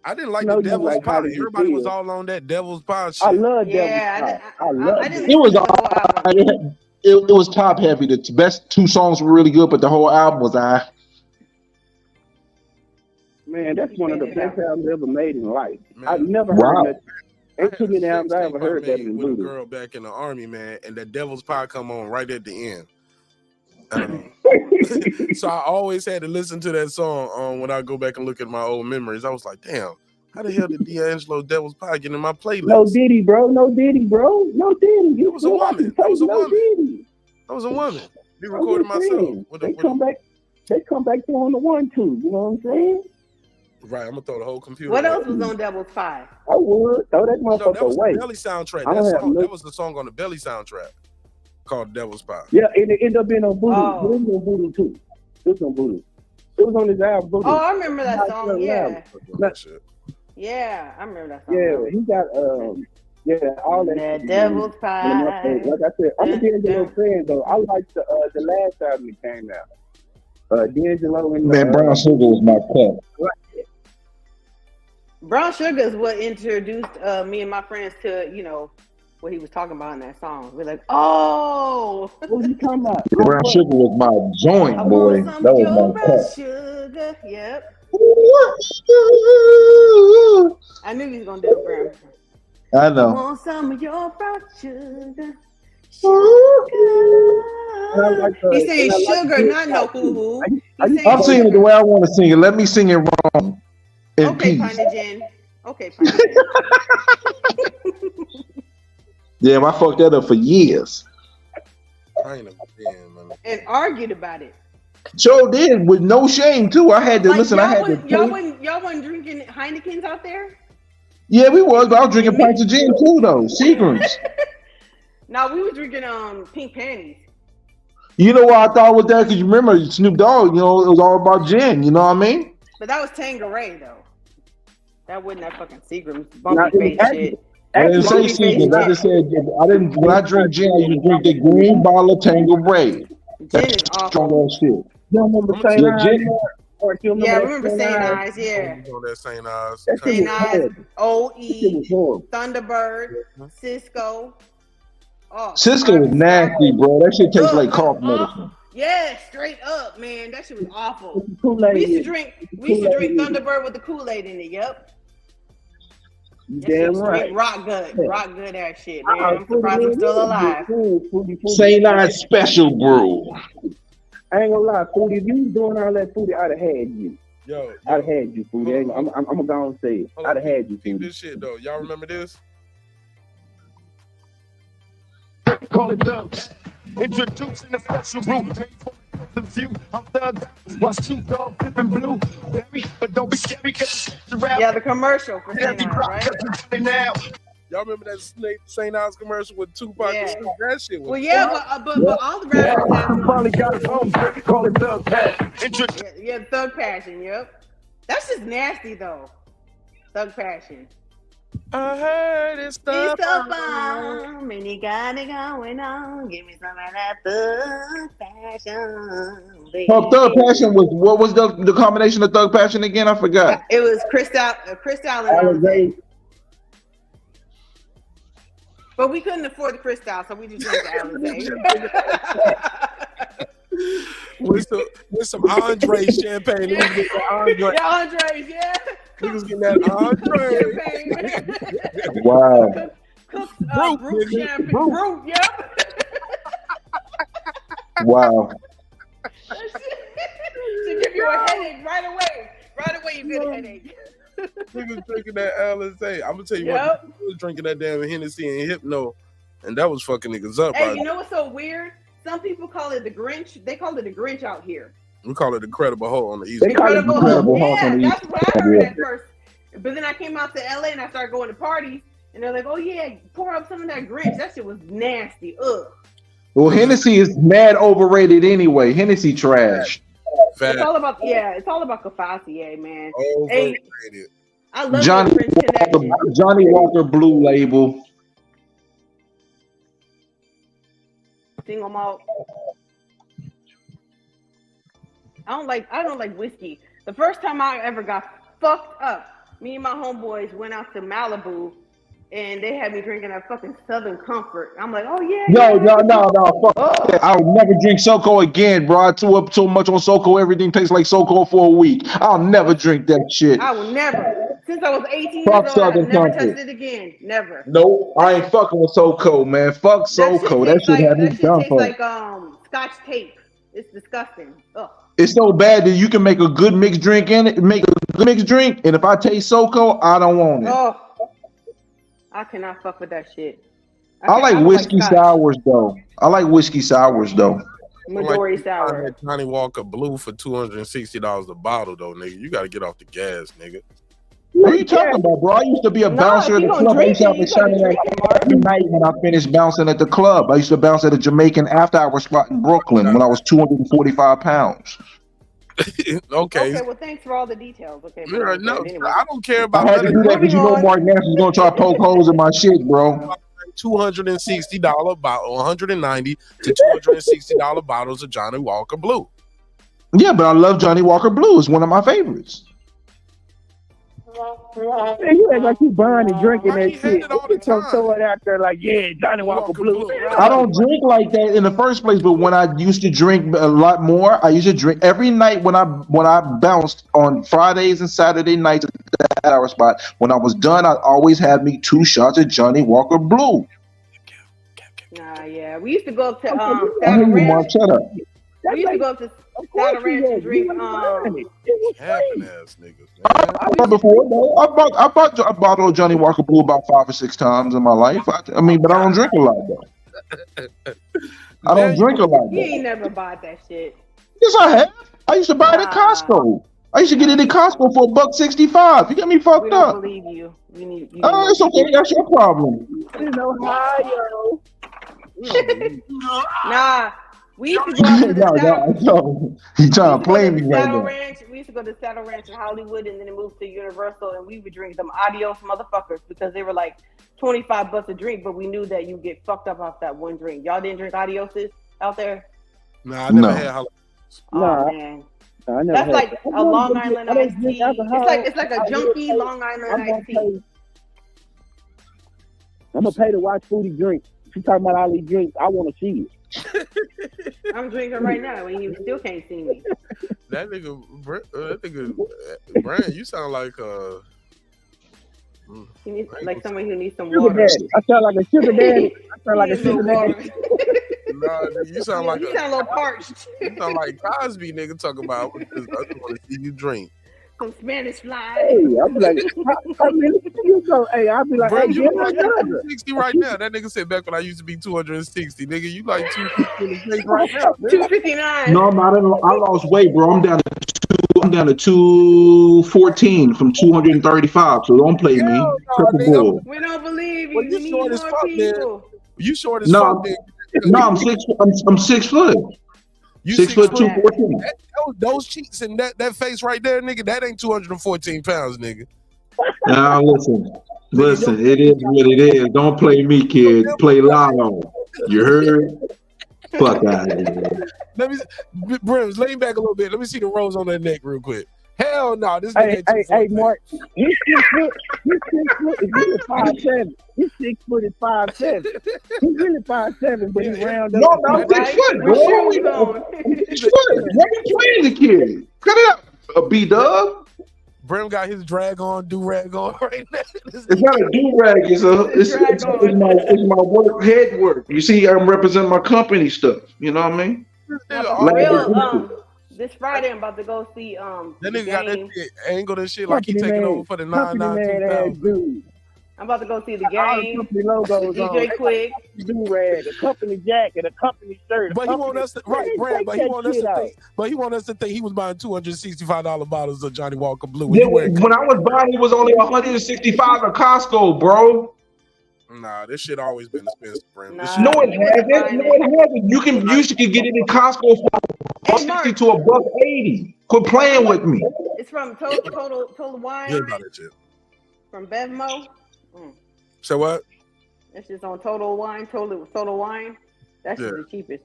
I didn't like the Devil's Pie. Everybody was all on that Devil's Pie shit.
I love Devil's Pie. I love it.
It was top heavy. The best two songs were really good, but the whole album was
Man, that's one of the best albums ever made in life. I've never heard that. Ain't too many albums I ever heard that in
with a
Voodoo.
girl back in the army, man, and the Devil's Pie come on right at the end. So I always had to listen to that song when I go back and look at my old memories. I was like, damn, how the hell did D'Angelo Devil's Pie get in my playlist?
No Diddy, bro. No Diddy, bro. No Diddy.
It was a woman. That was a woman.
Diddy.
That was a woman. Be recording myself.
They come back throwing the 1-2. You know what I'm saying?
Right, I'm gonna throw the whole computer.
What else was on Devil's Pie?
I would throw that motherfucker
that was
away.
The Belly soundtrack. That was the song on the Belly soundtrack called Devil's Pie.
Yeah, and it ended up being on Voodoo. It was on Voodoo too. It was on Voodoo. It was on his album Voodoo.
Oh, I remember that song. Yeah. Yeah, I remember that song.
Yeah, he got all that.
Devil's Pie.
Like I said, I'm a D'Angelo fan though. I like the last album that came out. D'Angelo and
Brown Sugar was my cut.
Brown Sugar is what introduced me and my friends to, what he was talking about in that song. We're like, oh.
What was he talking about?
Brown Sugar was my joint, boy. That was my cut.
Sugar. Yep. I knew he was going to do it, Brown.
I know.
I want some of your brown sugar. He's saying sugar, not no hoo-hoo.
I'm singing it the way I want to sing it. Let me sing it wrong.
Okay, Pine. Okay, Pine.
Yeah, I fucked that up for years.
And argued about it.
Sure did, with no shame too. I had to listen.
Y'all wasn't drinking Heinekens out there?
Yeah, we was, but I was drinking pints of gin too, though. Seagrams.
No, we were drinking pink panties.
You know what I thought was that? Because you remember Snoop Dogg, it was all about gin. You know what I mean?
But that was Tanqueray, though. That wasn't that fucking Seagram's bumpy face shit.
I didn't say Seagrams. I just said I didn't. When I drink gin, I used to drink the green bottle of Tanqueray.
Gin is awful.
Shit.
You remember St.
Yeah, I remember St. Eyes, yeah.
That St. Eyes.
St. Eyes, OE, Thunderbird, Cisco. Oh,
Cisco was nasty, bro. That shit tastes like cough medicine.
Yeah, straight up, man. That shit was awful.
Kool-Aid.
We used to drink Thunderbird with the Kool-Aid in it. Yep.
Damn right.
Rock good ass shit, man. I'm surprised I'm still alive.
St. Eyes Special Brew.
I ain't gonna lie, Foodie. If you was doing all that, Foodie, I'd have had you. I'd have had you, Foodie. I'm gonna go and say it. I'd have had you, Foodie.
This shit though, y'all remember this?
Call it thugs. Introducing a special room. The view. I'm thugs. Watch two dogs flipping blue. But don't be scary.
Yeah, the commercial for St. Eyes, right?
Now.
Y'all remember that St. Eyes commercial with Tupac?
Yeah.
That shit was.
Well, yeah, but all the rappers have.
Finally got it home. Call it Thug Passion.
Yeah, Thug Passion. Yep. That's just nasty though. Thug Passion.
I heard it's the
bomb, and you got it going on. Give me some of that Thug Passion. Baby.
Thug Passion was what was the combination of Thug Passion again? I forgot.
It was Crystal and Alizé. But we couldn't afford the Crystal, so we just drank the
Alizé. with some Andre champagne.
Yeah, Andres, yeah.
Niggas getting that Andre.
Wow.
Cooked brute champagne. Brute, yep.
Wow.
To give you a headache right away. Right away, you get a headache.
Niggas drinking that Alizé. I'm gonna tell you what, I was drinking that damn Hennessy and Hypno, and that was fucking niggas up.
Hey, you know what's so weird? Some people call it the Grinch. They call it the Grinch out here.
We call it the Credible Hoe on the East.
Incredible Hoe. Yeah, that's what I heard at first. But then I came out to LA and I started going to parties, and they're like, "Oh yeah, pour up some of that Grinch." That shit was nasty. Ugh.
Well, Hennessy is mad overrated anyway. Hennessy trash.
It's all about Cavassier, man.
Overrated.
Hey, I love Grinch connection.
Johnny Walker Blue Label.
Single malt. I don't like whiskey. The first time I ever got fucked up, me and my homeboys went out to Malibu, and they had me drinking that fucking Southern Comfort. I'm like, oh yeah.
No. Fuck that. I'll never drink SoCo again, bro. I threw up so much on SoCo, everything tastes like SoCo for a week. I'll never drink that shit.
I will never. Since I was 18
Fuck
years old, I've
Southern
never
Comfort.
touched it again. Never.
Nope, I ain't fucking with SoCo, man. Fuck SoCo. That shit had me done
tastes
for.
like Scotch tape. It's disgusting. Ugh.
It's so bad that you can make a good mixed drink in it, make a good mixed drink, and if I taste SoCo, I don't want it.
Oh, I cannot fuck with that shit.
I like whiskey sours though. I like whiskey sours though.
Midori sour.
Johnny Walker Blue for $260 a bottle though, nigga. You gotta get off the gas, nigga.
What are you talking about, bro? I used to be a bouncer at the club. I used to have a Saturday every night when I finished bouncing at the club. I used to bounce at a Jamaican after-hour spot in Brooklyn when I was 245 pounds.
Okay,
well, thanks for all the details. Okay,
no, I don't care about
I had to do that because you know Mark Nash is gonna try to poke holes in my shit, bro.
$260 bottle, $190 to $260 bottles of Johnny Walker Blue.
Yeah, but I love Johnny Walker Blue. It's one of my favorites.
Man, you act like you buying and drinking that shit. So throw it out there like, yeah, Johnny Walker Blue.
I don't drink like that in the first place, but when I used to drink a lot more, I used to drink every night when I bounced on Fridays and Saturday nights at that hour spot. When I was done, I always had me 2 shots of Johnny Walker Blue.
Nah, yeah. We used to go up to
I hear you, Mark. Shut up.
We used to go up to Saddle Ranch and drink
Ass niggas.
I before though. I bought a bottle of Johnny Walker Blue about 5 or 6 times in my life. I mean, but I don't drink a lot though. I don't drink a lot.
You ain't never bought that shit.
Yes, I have. I used to buy it at Costco. I used to get it at Costco for $1.65. You got me fucked up.
I don't believe you.
Oh, it's okay. That's your problem.
In Ohio.
Nah. We used to go out to the
you trying to play me right now.
We used to go to Saddle Ranch in Hollywood, and then it moved to Universal, and we would drink them Adios motherfuckers because they were like $25 a drink, but we knew that you get fucked up off that one drink. Y'all didn't drink Adioses out there?
Nah, I never had Hollywood.
Oh man. No, that's like a Long Island iced tea. It's like a junky Long Island iced tea.
I'm gonna pay to watch Foodie drink. She talking about all these drinks. I want to see it.
I'm drinking right now, and you still can't see me.
That nigga, Brian, you sound like
you need, like someone who needs some water.
I sound like a sugar daddy.
Nah, you sound like
you sound a little parched.
You sound like Cosby, nigga, talking about. I just want to see you drink.
Some Spanish flies.
Hey, I'll be like, I'll be like,
Bro,
hey,
you like 260 right now. That nigga said back when I used to be 260. Nigga, you like 250 right now.
259.
No, I'm not. I lost weight, bro. I'm down to 214 from 235. So don't play me.
We don't believe you. You short as fuck,
man. You short as fuck, man.
No, I'm 6 foot.
You
6 foot 214.
Those cheeks and that face right there, nigga, that ain't 214 pounds, nigga.
Now listen, it is what it is. Don't play me, kid. Play Lotto. You heard? Fuck out of here.
Let me, Brims, lean back a little bit. Let me see the rose on that neck real quick. Hell no, this
nigga. Hey, Mark. He's 6 foot. He's 6 foot. He's 5'7". He's 6 foot and 5'7". He's really 5'7", but he's round up.
No, I'm 6 foot, bro. I'm 6 foot. What are you playing the kid? Cut it up, B-Dub.
Brim got his drag on, do-rag on right now.
It's not a do-rag. It's my work, head work. You see, I'm representing my company stuff. You know what I mean?
This Friday, I'm about to go see
that nigga got that angle and shit like he taking over for the 992.
I'm about to go see the game.
Company logos
DJ
on.
Quick,
do-rag, a company jacket, a company shirt.
But he want us to Brad. But he want us to think he was buying $265 bottles of Johnny Walker Blue.
Yeah, when I was buying, it was only $165 at Costco, bro.
Nah, this shit always been expensive, Brad.
No, it hasn't. You can get it in Costco for $160 to $180. Quit playing with me.
It's from Total Wine.
Yeah, about that shit.
From Bevmo.
So what?
That's just on Total Wine. Total Wine. That's just the cheapest.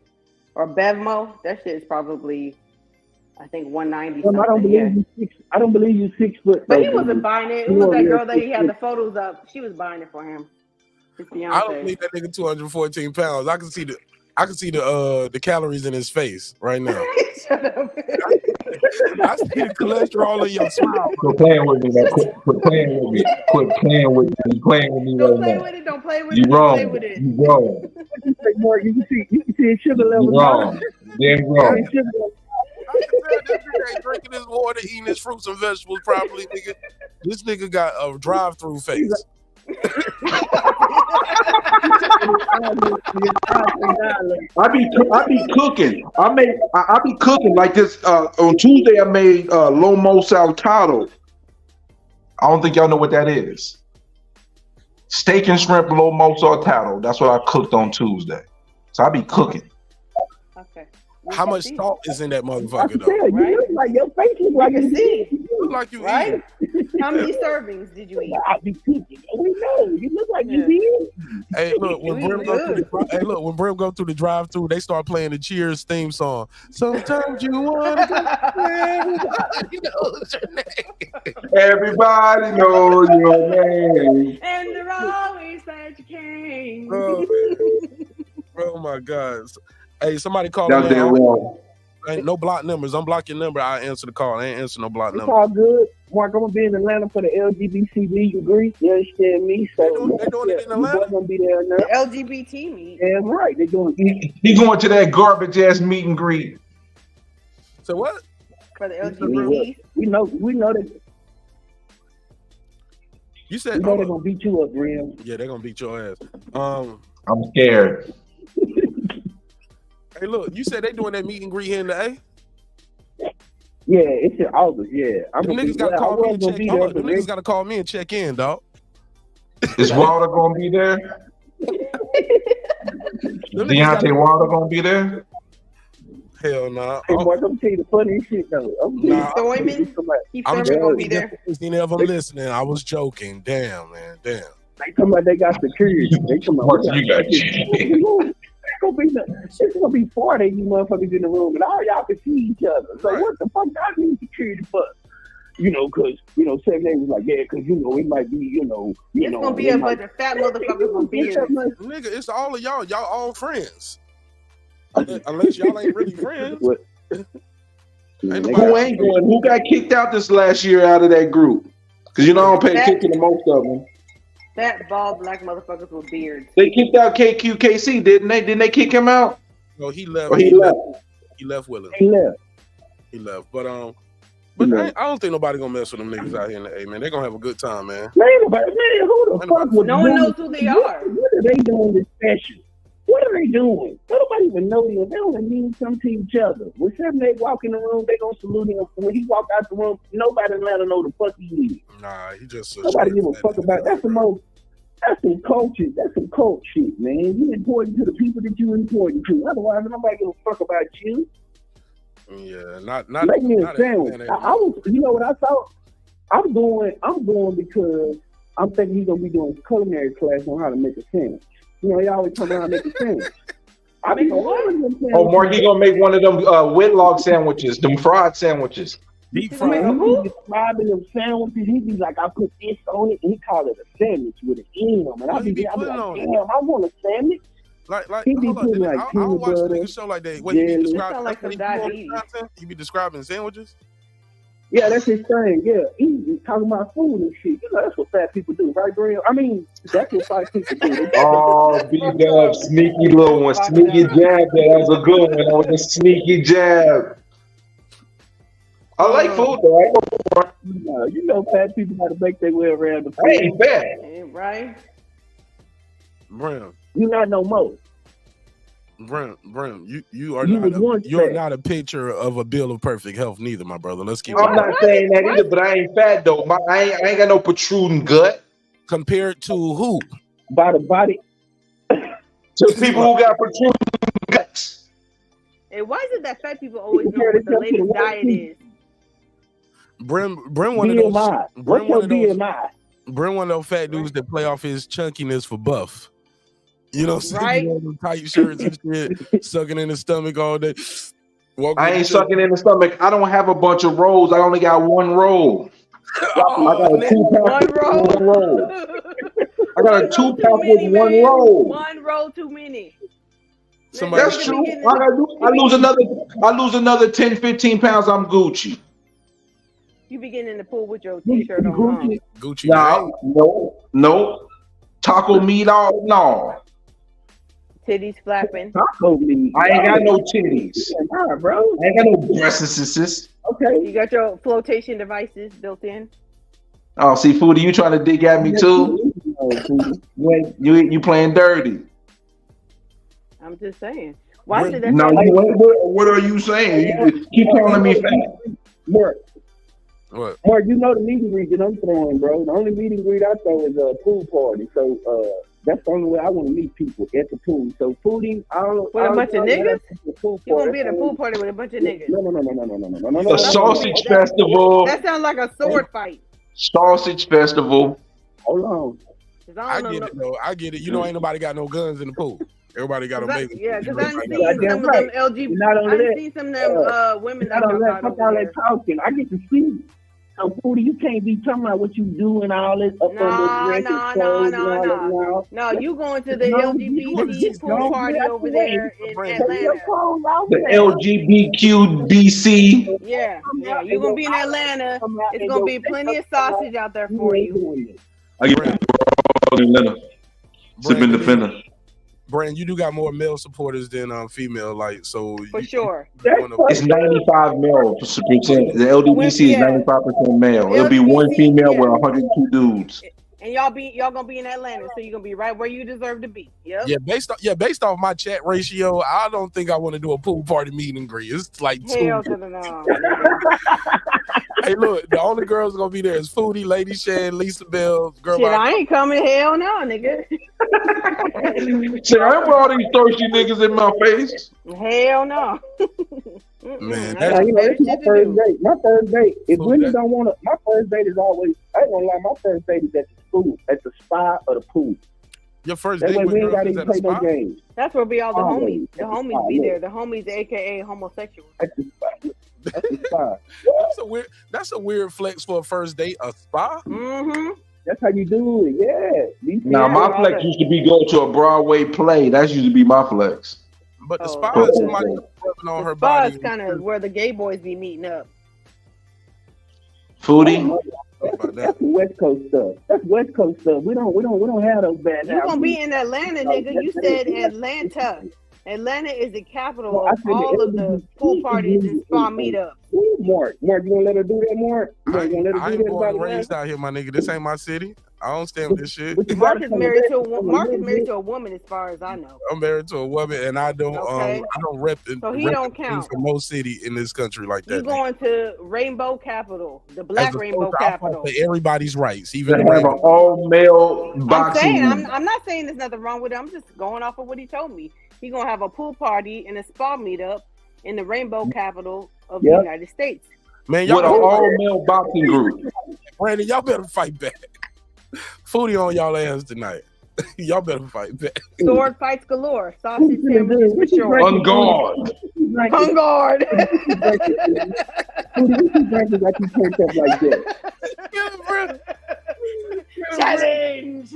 Or Bevmo. That shit is probably, I think, $190.
I don't believe you 6 foot.
But he wasn't buying it. It was that girl that he had the photos of. She was buying it for him.
I don't need that nigga 214 pounds. I can see the calories in his face right now.
Shut up.
I see the cholesterol in your smile.
Quit playing with me, man. Quit playing with me. Quit playing with me. You're playing with me right now.
Don't play with it.
You
Don't
wrong.
play with it.
You wrong.
You can see his sugar level.
You wrong. Damn wrong.
I can tell this nigga ain't drinking his water, eating his fruits and vegetables properly, nigga. This nigga got a drive-through face.
I be cooking. I be cooking like this. On Tuesday, I made lomo saltado. I don't think y'all know what that is. Steak and shrimp lomo saltado. That's what I cooked on Tuesday. So I be cooking.
Okay.
How much salt is in that motherfucker, though?
You look like your face look like a seed.
Look like you
right? How many servings did you eat?
I be cooking. We know. You look like you did.
Hey, look, when Brim go through the drive-through, they start playing the Cheers theme song. Sometimes you want to
Everybody knows your name.
And they're always glad you came.
Oh my God. Hey, somebody call
That's
me.
that wrong.
Ain't no block numbers. Unblock your number. I answer the call. I ain't answer no block
It's
number.
all good. Mark, I'm gonna be in Atlanta for the LGBT meet and greet. You understand me? So
they doing it in Atlanta?
We're gonna be there now.
The LGBT meet.
Yeah, right. They're doing.
He going to that garbage ass meet and greet.
So what?
For the LGBT.
We know that.
You said
You know they're gonna beat you up, Grim.
Yeah, they're gonna beat your ass.
I'm scared.
Hey, look, you said they doing that meet and greet here in the A?
Yeah, it's in August. Yeah,
Them niggas gotta call me and check in. Them niggas gotta call me and check in, dog.
Is Wilder gonna be there? Deontay Wilder gonna be there?
Hell nah.
Hey, Mark, I'm tell you the funniest shit though.
Thurman?
I'm
gonna be there.
Never listening. I was joking. Damn, man. Damn.
They talking about they got security. They talking about it's gonna be 40 of you motherfuckers in the room, and all y'all can see each other. So what the fuck I need security for? You know, cause 7A was like, yeah, cause it might be,
It's gonna be a bunch of fat motherfuckers with beards.
Nigga, it's all of y'all. Y'all all friends. Unless y'all ain't really friends.
Who ain't going? Who got kicked out this last year out of that group? Because I don't pay attention to most of them.
Fat, bald, black motherfuckers with beards.
They kicked out KQKC, didn't they? Didn't they kick him out?
No, he left.
Or he left.
He left with us.
He left.
But I don't think nobody gonna mess with them niggas out here in the A, man. They gonna have a good time, man.
Man, who the fuck would
No one knows who they are.
What are they doing this special? What are they doing? Nobody even know them. They only mean something to each other. When 7A walk in the room, they gonna salute him. When he walk out the room, nobody in Atlanta know the fuck he is.
Nah, he just
nobody give a fuck about. That's some culture. That's some cult shit, man. You important to the people that you important to. Otherwise, nobody give a fuck about you.
Yeah, not
make me a sandwich. I was, what I thought? I'm going because I'm thinking he's gonna be doing a culinary class on how to make a sandwich. He always come around and make a sandwich.
Oh, Mark, he gonna make one of them Whitlock sandwiches, them fried sandwiches.
Deep fried. He be describing them sandwiches. He be like, I put this on it, and he call it a sandwich with an E on it. I be like, damn, I want a sandwich.
Like
he be putting like
I don't watch niggas show like that. Wait, you be describing sandwiches?
Yeah, that's his thing. Yeah, he be talking about food and shit. That's what fat people do, right, Graham? I mean, that's what fat people do.
Oh, B-Dub, sneaky little one, sneaky jab. That was a good one. That was a sneaky jab. I like food though.
Fat people got to make their way around the food.
I ain't fat.
Right?
Brim.
You not no more.
Brim, you are not a picture of a bill of perfect health, neither, my brother. Let's keep.
I'm not saying that either, but I ain't fat though. I ain't got no protruding gut.
Compared to who?
By the body.
To people who got protruding guts.
It wasn't that fat people always know what the latest diet is.
Brim one
BMI.
of those.
What's your BMI?
Brim one of those fat dudes that play off his chunkiness for buff. You know what I'm saying? Right? Tight shirts and shit, sucking in the stomach all day.
I ain't sucking in the stomach. I don't have a bunch of rolls. I only got one roll. I got a 2-pack with one roll. I got a 2-pack with one roll.
One roll too many.
That's true. I lose another 10, 15 pounds. I'm Gucci.
You be getting in the pool with your t-shirt on.
Gucci.
No. Taco meat all no.
Titties flapping.
Taco meat.
I ain't got no titties.
Nah, bro.
I ain't got no breasts.
Okay.
You got your flotation devices built in.
Oh, see, Foodie, you trying to dig at me too? When you playing dirty?
I'm just saying. Why did that?
No, what are you saying? You keep calling me fat.
Mark,
What?
Mark, you know the meet and greet that I'm throwing, bro. The only meet and greet I throw is a pool party. So that's the only way I want to meet people at the pool. So Foodie,
with a bunch of niggas? You gonna be at a pool party with a bunch of niggas?
No.
A sausage festival.
That sounds like a sword fight.
Sausage festival.
Hold on.
I get it though. I get it. You know, ain't nobody got no guns in the pool. Everybody got a make.
Yeah, because I seen some of them LGBT. I seen some of them women that
fuck all that talking. I get to see. So, Foodie, you can't be talking about what you do and all this up
No, you going to the LGBT pool party over there in Atlanta.
The LGBTQ DC.
Yeah, you're gonna be in Atlanta. It's gonna be plenty of sausage out there for you.
I get Atlanta. Sipping defender.
Brand, you do got more male supporters than female, like so.
For sure.
It's 95 male percent. The LDBC is 95% male. It'll be one female with 102 dudes.
And y'all gonna be in Atlanta, so you're gonna be right where you deserve to be. Yep.
Yeah, based off my chat ratio, I don't think I want to do a pool party meet and greet. It's like
hell to the no.
Hey, look, the only girls gonna be there is Foodie, Lady Shan, Lisa Bell, girl.
Shit, I ain't coming. Hell no, nigga.
Shit, I ain't with all these thirsty niggas in my face.
Hell no.
Man,
it's my first date. My first date. If women don't want to, my first date is always. I ain't gonna lie. My first date is at the school, at the spa or the pool.
Your first
that
date
way
with
we ain't
girls
gotta
is
even
at the
play no
spa?
games.
That's where be all the
Always.
homies. The homies be there. The homies, aka homosexuals.
That's the spa.
That's a weird flex for a first date. A spa?
Mm-hmm.
That's how you do it. Yeah.
Now my flex used to be go to a Broadway play. That used to be my flex.
But the spa is somebody rubbing on her
Spa
body.
is kind of where the gay boys be meeting up.
Foodie.
That's West Coast stuff. That's West Coast stuff. We don't have those bad.
You gonna be in Atlanta, nigga? You said Atlanta. Atlanta is the capital of all of the pool parties and spa meetups.
Mark, you gonna let her do that, Mark?
I ain't born and raised out here, my nigga. This ain't my city. I don't stand with this shit.
Mark is married to a woman, as far as I know.
I'm married to a woman, and I don't rep.
So he don't count
for no city in this country like that.
You going to Rainbow Capital, the Black Rainbow Capital.
For everybody's rights, even
to have an all male boxing.
I'm not saying there's nothing wrong with it. I'm just going off of what he told me. He gonna have a pool party and a spa meetup in the Rainbow Capital of the United States.
Man, y'all
with an all male boxing group.
Brandon, y'all better fight back. Foodie on y'all ass tonight. Y'all better fight back.
Sword fights galore. Sausage sandwiches for sure.
On guard.
On guard.
Who drinking like you can't up like that?
Challenge.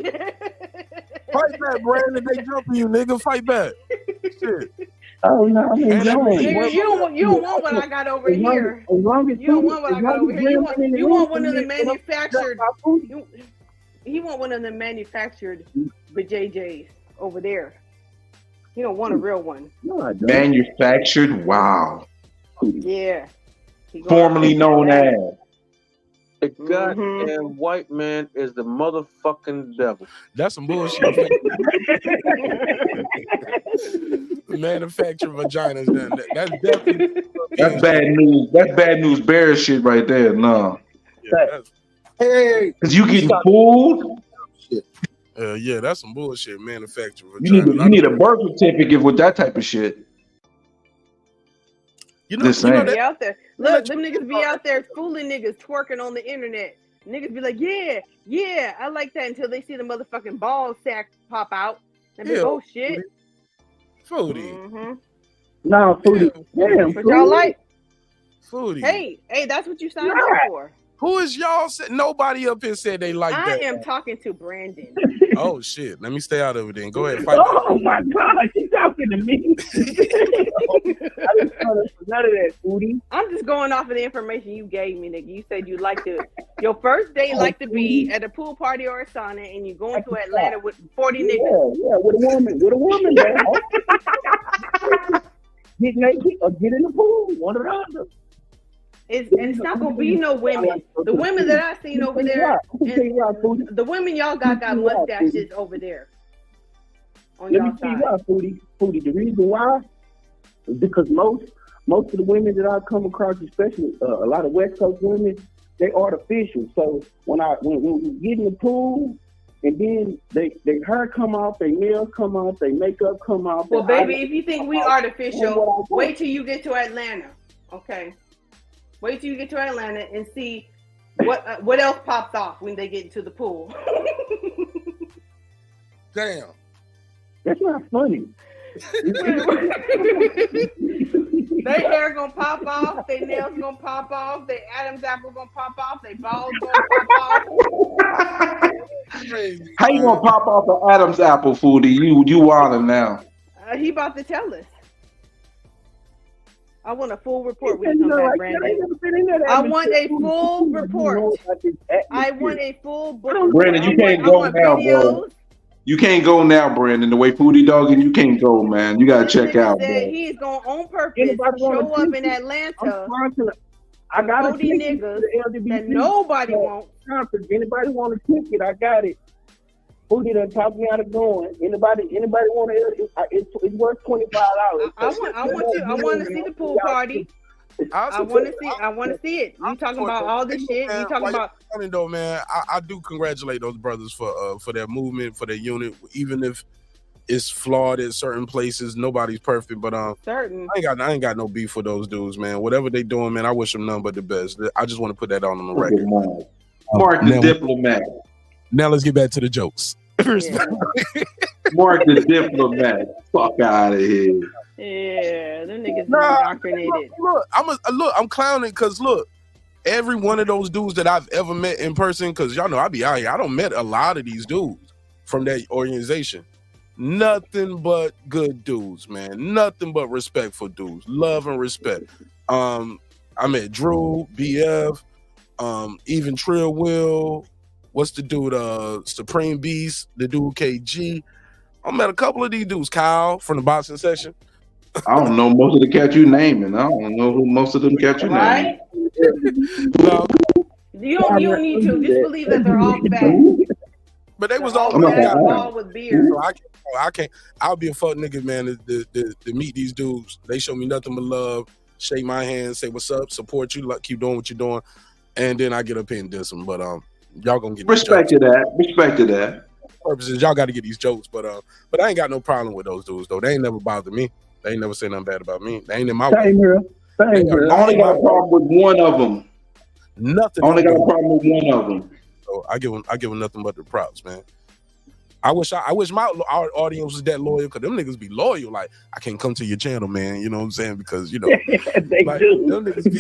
Fight back, Brandon. They jumping you, nigga. Fight back. Shit.
Oh no, I mean,
Nigga, you don't want what I got over here.
As long as
you don't want what I got over here. You want one of the manufactured. He want one of the manufactured JJs over there. You don't want a real one.
No, I don't.
Manufactured. Wow.
Yeah.
Formerly known as.
The goddamn white man is the motherfucking devil.
That's some bullshit. Manufactured vaginas. That's definitely.
That's bad news. That's bad news. Bear shit right there. No.
Hey,
because you getting fooled.
Yeah, that's some bullshit. Manufactured
You
vagina.
need a birth certificate with that type of shit.
You know
be out there. Look, them niggas be out there fooling niggas, twerking on the internet. Niggas be like, yeah, I like that, until they see the motherfucking ball sack pop out. And be like, oh shit.
Foodie.
Mm-hmm.
No, Foodie. Damn,
What y'all like?
Foodie.
Hey, that's what you signed up for.
Who is y'all? Nobody up here said they like
I
that.
am talking to Brandon.
Oh shit! Let me stay out of it then. Go ahead. Fight
Oh my God, she's talking to me. I didn't tell her for none of that, Foodie.
I'm just going off of the information you gave me, nigga. You said you like to your first date like to be at a pool party or a sauna, and you're going to Atlanta with 40 niggas.
Yeah, with a woman, man. Get naked or get in the pool, one or the other.
It's not gonna be no women. The women that I seen over there, the women y'all got mustaches over there. On
Let me
y'all
tell you
side.
why, Foodie. The reason why is because most of the women that I come across, especially a lot of West Coast women, they artificial. So when we get in the pool, and then they hair come off, their nails come off, their makeup come off.
Well, baby, if you think we artificial, wait till you get to Atlanta. Okay. Wait till you get to Atlanta and see what else pops off when they get into the pool.
Damn.
That's not funny.
Their hair gonna pop off, their nails gonna pop off, their Adam's apple gonna pop off, their balls gonna pop off.
How you gonna pop off an Adam's apple, Foodie? You wildin' now.
He about to tell us. I want a full report when you come back, Brandon. I want a full report. I want a full book.
Brandon, you can't go now, bro. You can't go now, Brandon. The way Foodie dogging, you can't go, man. You gotta check out, bro.
He's going on purpose show up in Atlanta.
I got
40 niggas that nobody wants.
Anybody want a ticket? I got it. Foodie done talk me out of going. Anybody want to? It's worth $25.
I want to see the pool party. I want to see it. You talking about all this shit? You talking about?
Though, man, I do congratulate those brothers for their movement, for their unit, even if it's flawed in certain places. Nobody's perfect, but
certain.
I ain't got no beef with those dudes, man. Whatever they doing, man, I wish them none but the best. I just want to put that on the record.
Mark the diplomat.
Now let's get back to the jokes.
Mark the diplomat. Fuck out of here.
Yeah, them niggas indoctrinated.
Look, I'm clowning because look, every one of those dudes that I've ever met in person, because y'all know I be out here. I don't met a lot of these dudes from that organization. Nothing but good dudes, man. Nothing but respectful dudes. Love and respect. I met Drew, BF, even Trill Will. What's the dude? Supreme Beast, the dude KG. I met a couple of these dudes. Kyle from the boxing section.
I don't know most of the cats you naming. I don't know who most of them cats you naming.
No.
You don't need to. Just believe that they're all bad.
But they was all
with beer.
So I can't. I'll be a fuck nigga, man, to meet these dudes. They show me nothing but love. Shake my hand, say what's up, support you, keep doing what you're doing, and then I get up here and diss them. But y'all gonna get
respect to that.
Purposes, y'all got to get these jokes. But I ain't got no problem with those dudes though. They ain't never bothered me. They ain't never said nothing bad about me. They ain't in my way.
Same here.
I only got a problem with one of them.
Nothing.
I only got a problem with one of them.
So I give them nothing but the props, man. I wish our audience was that loyal, because them niggas be loyal. Like, I can't come to your channel, man. You know what I'm saying? Because, you know,
they
like,
do.
Them niggas be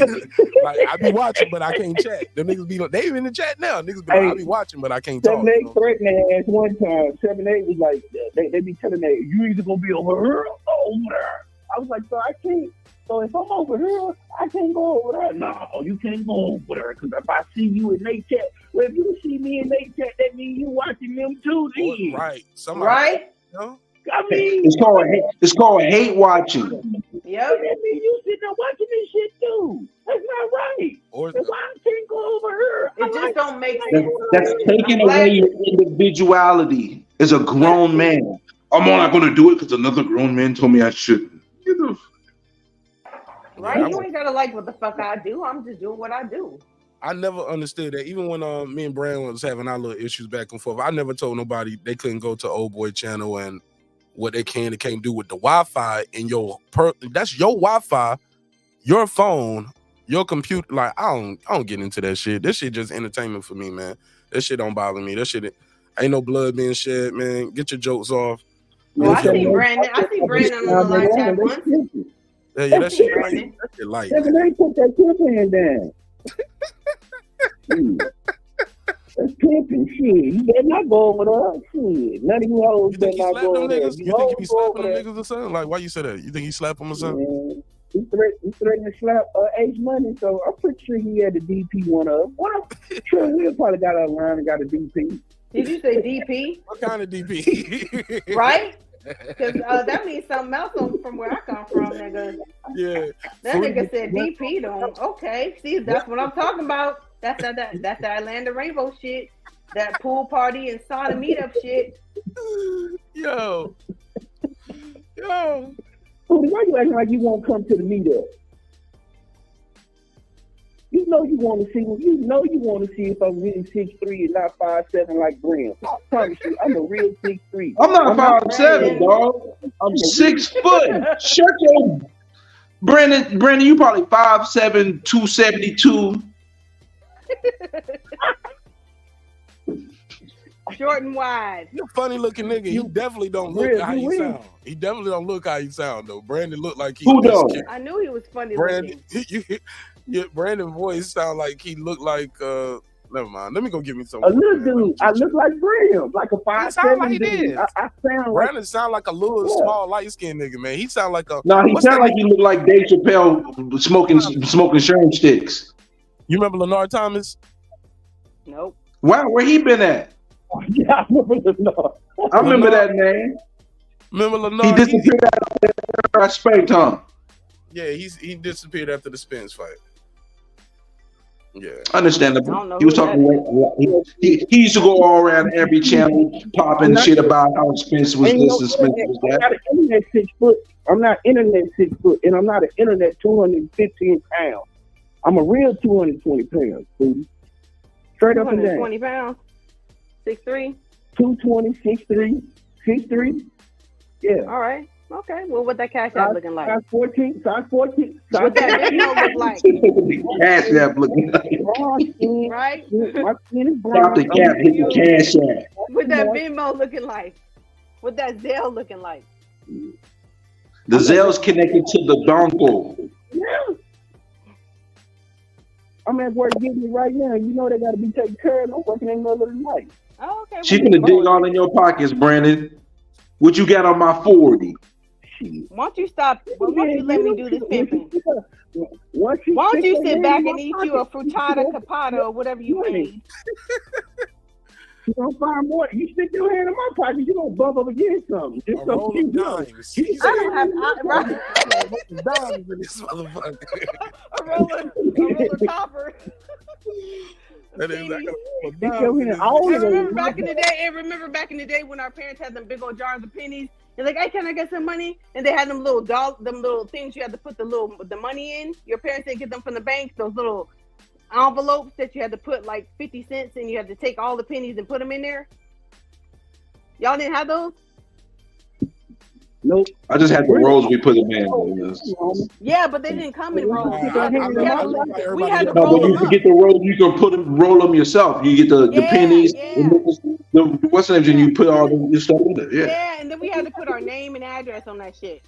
like, I be watching, but I can't chat. Them niggas be like, they in the chat now. Niggas be like, I be watching, but I can't talk.
7-8 threatened their ass one time. 7-8 was like, they be telling that you either gonna be over here or over there. I was like, so I can't. So if I'm over here, I can't go over there. No, you can't go over there, because if I see you in their chat, well, if you see me in their chat, that means you watching them too. Then.
Right.
Right?
You know?
I mean,
it's called hate watching.
Yep.
That means you sitting there watching this shit too. That's not right. That's why I can't go over here.
It just don't make sense.
That's taking away your individuality as a grown man. I'm not going to do it because another grown man told me I shouldn't.
Right? You ain't gotta like what the fuck I do. I'm just doing what I do.
I never understood that. Even when me and Brand was having our little issues back and forth, I never told nobody they couldn't go to Old Boy channel and what they can and can't do with the Wi-Fi in that's your Wi-Fi, your phone, your computer. Like, I don't get into that shit. This shit just entertainment for me, man. That shit don't bother me. That shit ain't no blood being shed, man. Get your jokes off.
Well, I see Brandon on the live chat once.
Yeah, that shit light.
They put that kid hand down. That's pimping shit. You better not go over there. Shit. None of you hoes better not go over there.
You think he be slapping them niggas or something? Like, why you say that? You think he slap them or something?
He threatened to slap H Money, so I'm pretty sure he had the DP one of them. Sure, we probably got online and got a DP.
Did you say DP?
What kind of DP?
Right? Because that means something else from where I come from, nigga.
Yeah.
That nigga said DP though. Okay, see, that's what I'm talking about. That's that Atlanta Rainbow shit. That pool party and sauna meetup shit.
Yo.
Why you acting like you won't come to the meetup? You know you want to see. You know you want to see if I'm really 6'3" and not 5'7" like Graham. I promise you, I'm a real 6'3".
I'm not 5'7", dog. I'm 6 foot. Shut your Brandon, you probably 5'7", 272.
Short and wide.
You a funny looking nigga. He definitely don't look how he sound. He definitely don't look how he sound though. Brandon look like he.
Who don't?
I knew he was funny
Brandon,
looking.
Brandon voice sound like he looked like. Never mind. Let me go get me some.
A little dude. I look like Graham, like a 5'7" dude. I sound.
Brandon sound like a little small light skinned nigga, man. He sound like a.
No, he sound like he look like Dave Chappelle smoking sherm sticks.
You remember Leonard Thomas?
Nope.
Wow, where he been at?
Yeah, I remember Leonard.
I remember that name.
Remember Leonard?
He disappeared after that spanked, huh?
Yeah, he disappeared after the Spence fight. Yeah,
understandable. He was talking. He used to go all around every channel, popping shit about how Spence was this and Spence was that.
I'm not an internet 6 foot. I'm not internet 6 foot, and I'm not an internet 215 pounds. I'm a real 220 pounds, dude. Straight up and down.
220 pounds. 6'3".
220, 6'3", 6'3". Yeah.
All right. Okay. Well, what that cash app looking like?
Size 14.
What that video look like?
Cash app looking like.
Right?
My skin is brown.
Stop the cap, hit the cash app.
What that Venmo looking like? What that Zelle looking like?
The Zelle's connected to the dongle.
Yeah. I'm at work getting it right now. You know they got to be taken care of. I'm working in the middle of the night.
Oh, okay.
She's gonna dig all in your pockets, Brandon. What you got on my 40?
Why don't you stop? Why don't you let me do this pimping? Why don't you sit back and eat you a frittata capata or whatever you made?
You gonna find more. You stick your hand in my pocket, you gonna bump up against something. Just so you know.
I don't have
dimes in this motherfucker.
A roller copper.
That is like
remember back in the day when our parents had them big old jars of pennies. They're like, hey, can I get some money? And they had them little things you had to put the money in. Your parents didn't get them from the bank. Those little envelopes that you had to put like 50 cents and you had to take all the pennies and put them in there. Y'all didn't have those?
Nope.
I just had the rolls we put them in.
Yeah, but they didn't come in rolls.
No, but you can get the rolls. You can roll them yourself. You get the pennies. What's the name? And you put all the stuff in there.
Yeah, and then we had to put our name and address on that shit.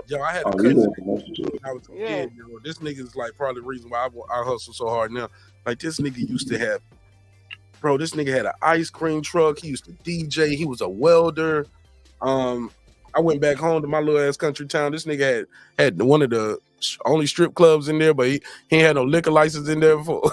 Yo, I had a cousin when I was a kid. You know, this nigga's like probably the reason why I hustle so hard now. Like this nigga used to have, bro. This nigga had an ice cream truck. He used to DJ. He was a welder. I went back home to my little ass country town. This nigga had one of the only strip clubs in there, but he ain't had no liquor license in there before.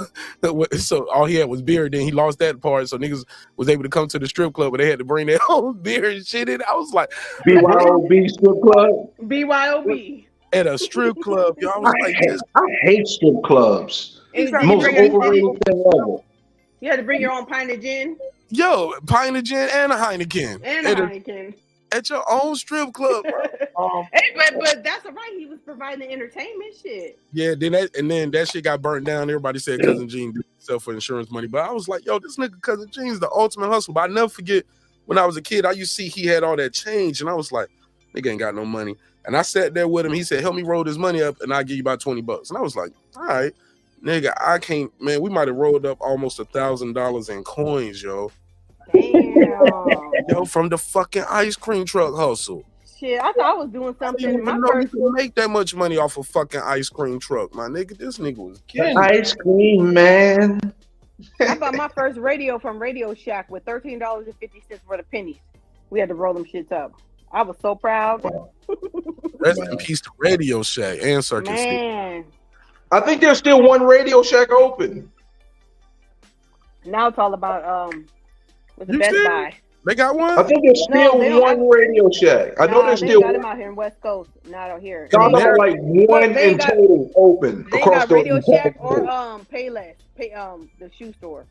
So all he had was beer. Then he lost that part, so niggas was able to come to the strip club, but they had to bring their own beer and shit in. I was like,
BYOB strip club.
BYOB
at a strip club. Yo, I was like,
I hate strip clubs. Most overrated thing ever.
You had to bring your own pint of gin.
Yo, pint of gin and a Heineken.
Heineken.
At your own strip club, bro.
Hey, but that's all right. He was providing the entertainment shit.
Yeah, then that shit got burnt down. Everybody said Cousin Gene did himself for insurance money. But I was like, yo, this nigga Cousin Gene's the ultimate hustle. But I never forget when I was a kid, I used to see he had all that change. And I was like, nigga ain't got no money. And I sat there with him. He said, help me roll this money up and I'll give you about $20. And I was like, all right, nigga, I can't, man, we might have rolled up almost $1,000 in coins, yo.
Damn.
Yo, from the fucking ice cream truck hustle.
Shit, I thought I was doing something.
I didn't even know you could make that much money off a fucking ice cream truck, my nigga. This nigga was kidding.
Ice cream, man.
I bought my first radio from Radio Shack with $13.50 for the pennies. We had to roll them shits up. I was so proud.
Rest in peace to Radio Shack and Circus City.
Man.
I think there's still one Radio Shack open.
Now it's all about with the
You
Best
serious?
Buy.
They got one?
I think there's still
they don't
one Radio Shack. I know there's
they
still
got them out here in West Coast, not out here.
y'all know like one
they
in
got-
total open
They
across
got
the
Radio Shack or
entire
Payless, the shoe store.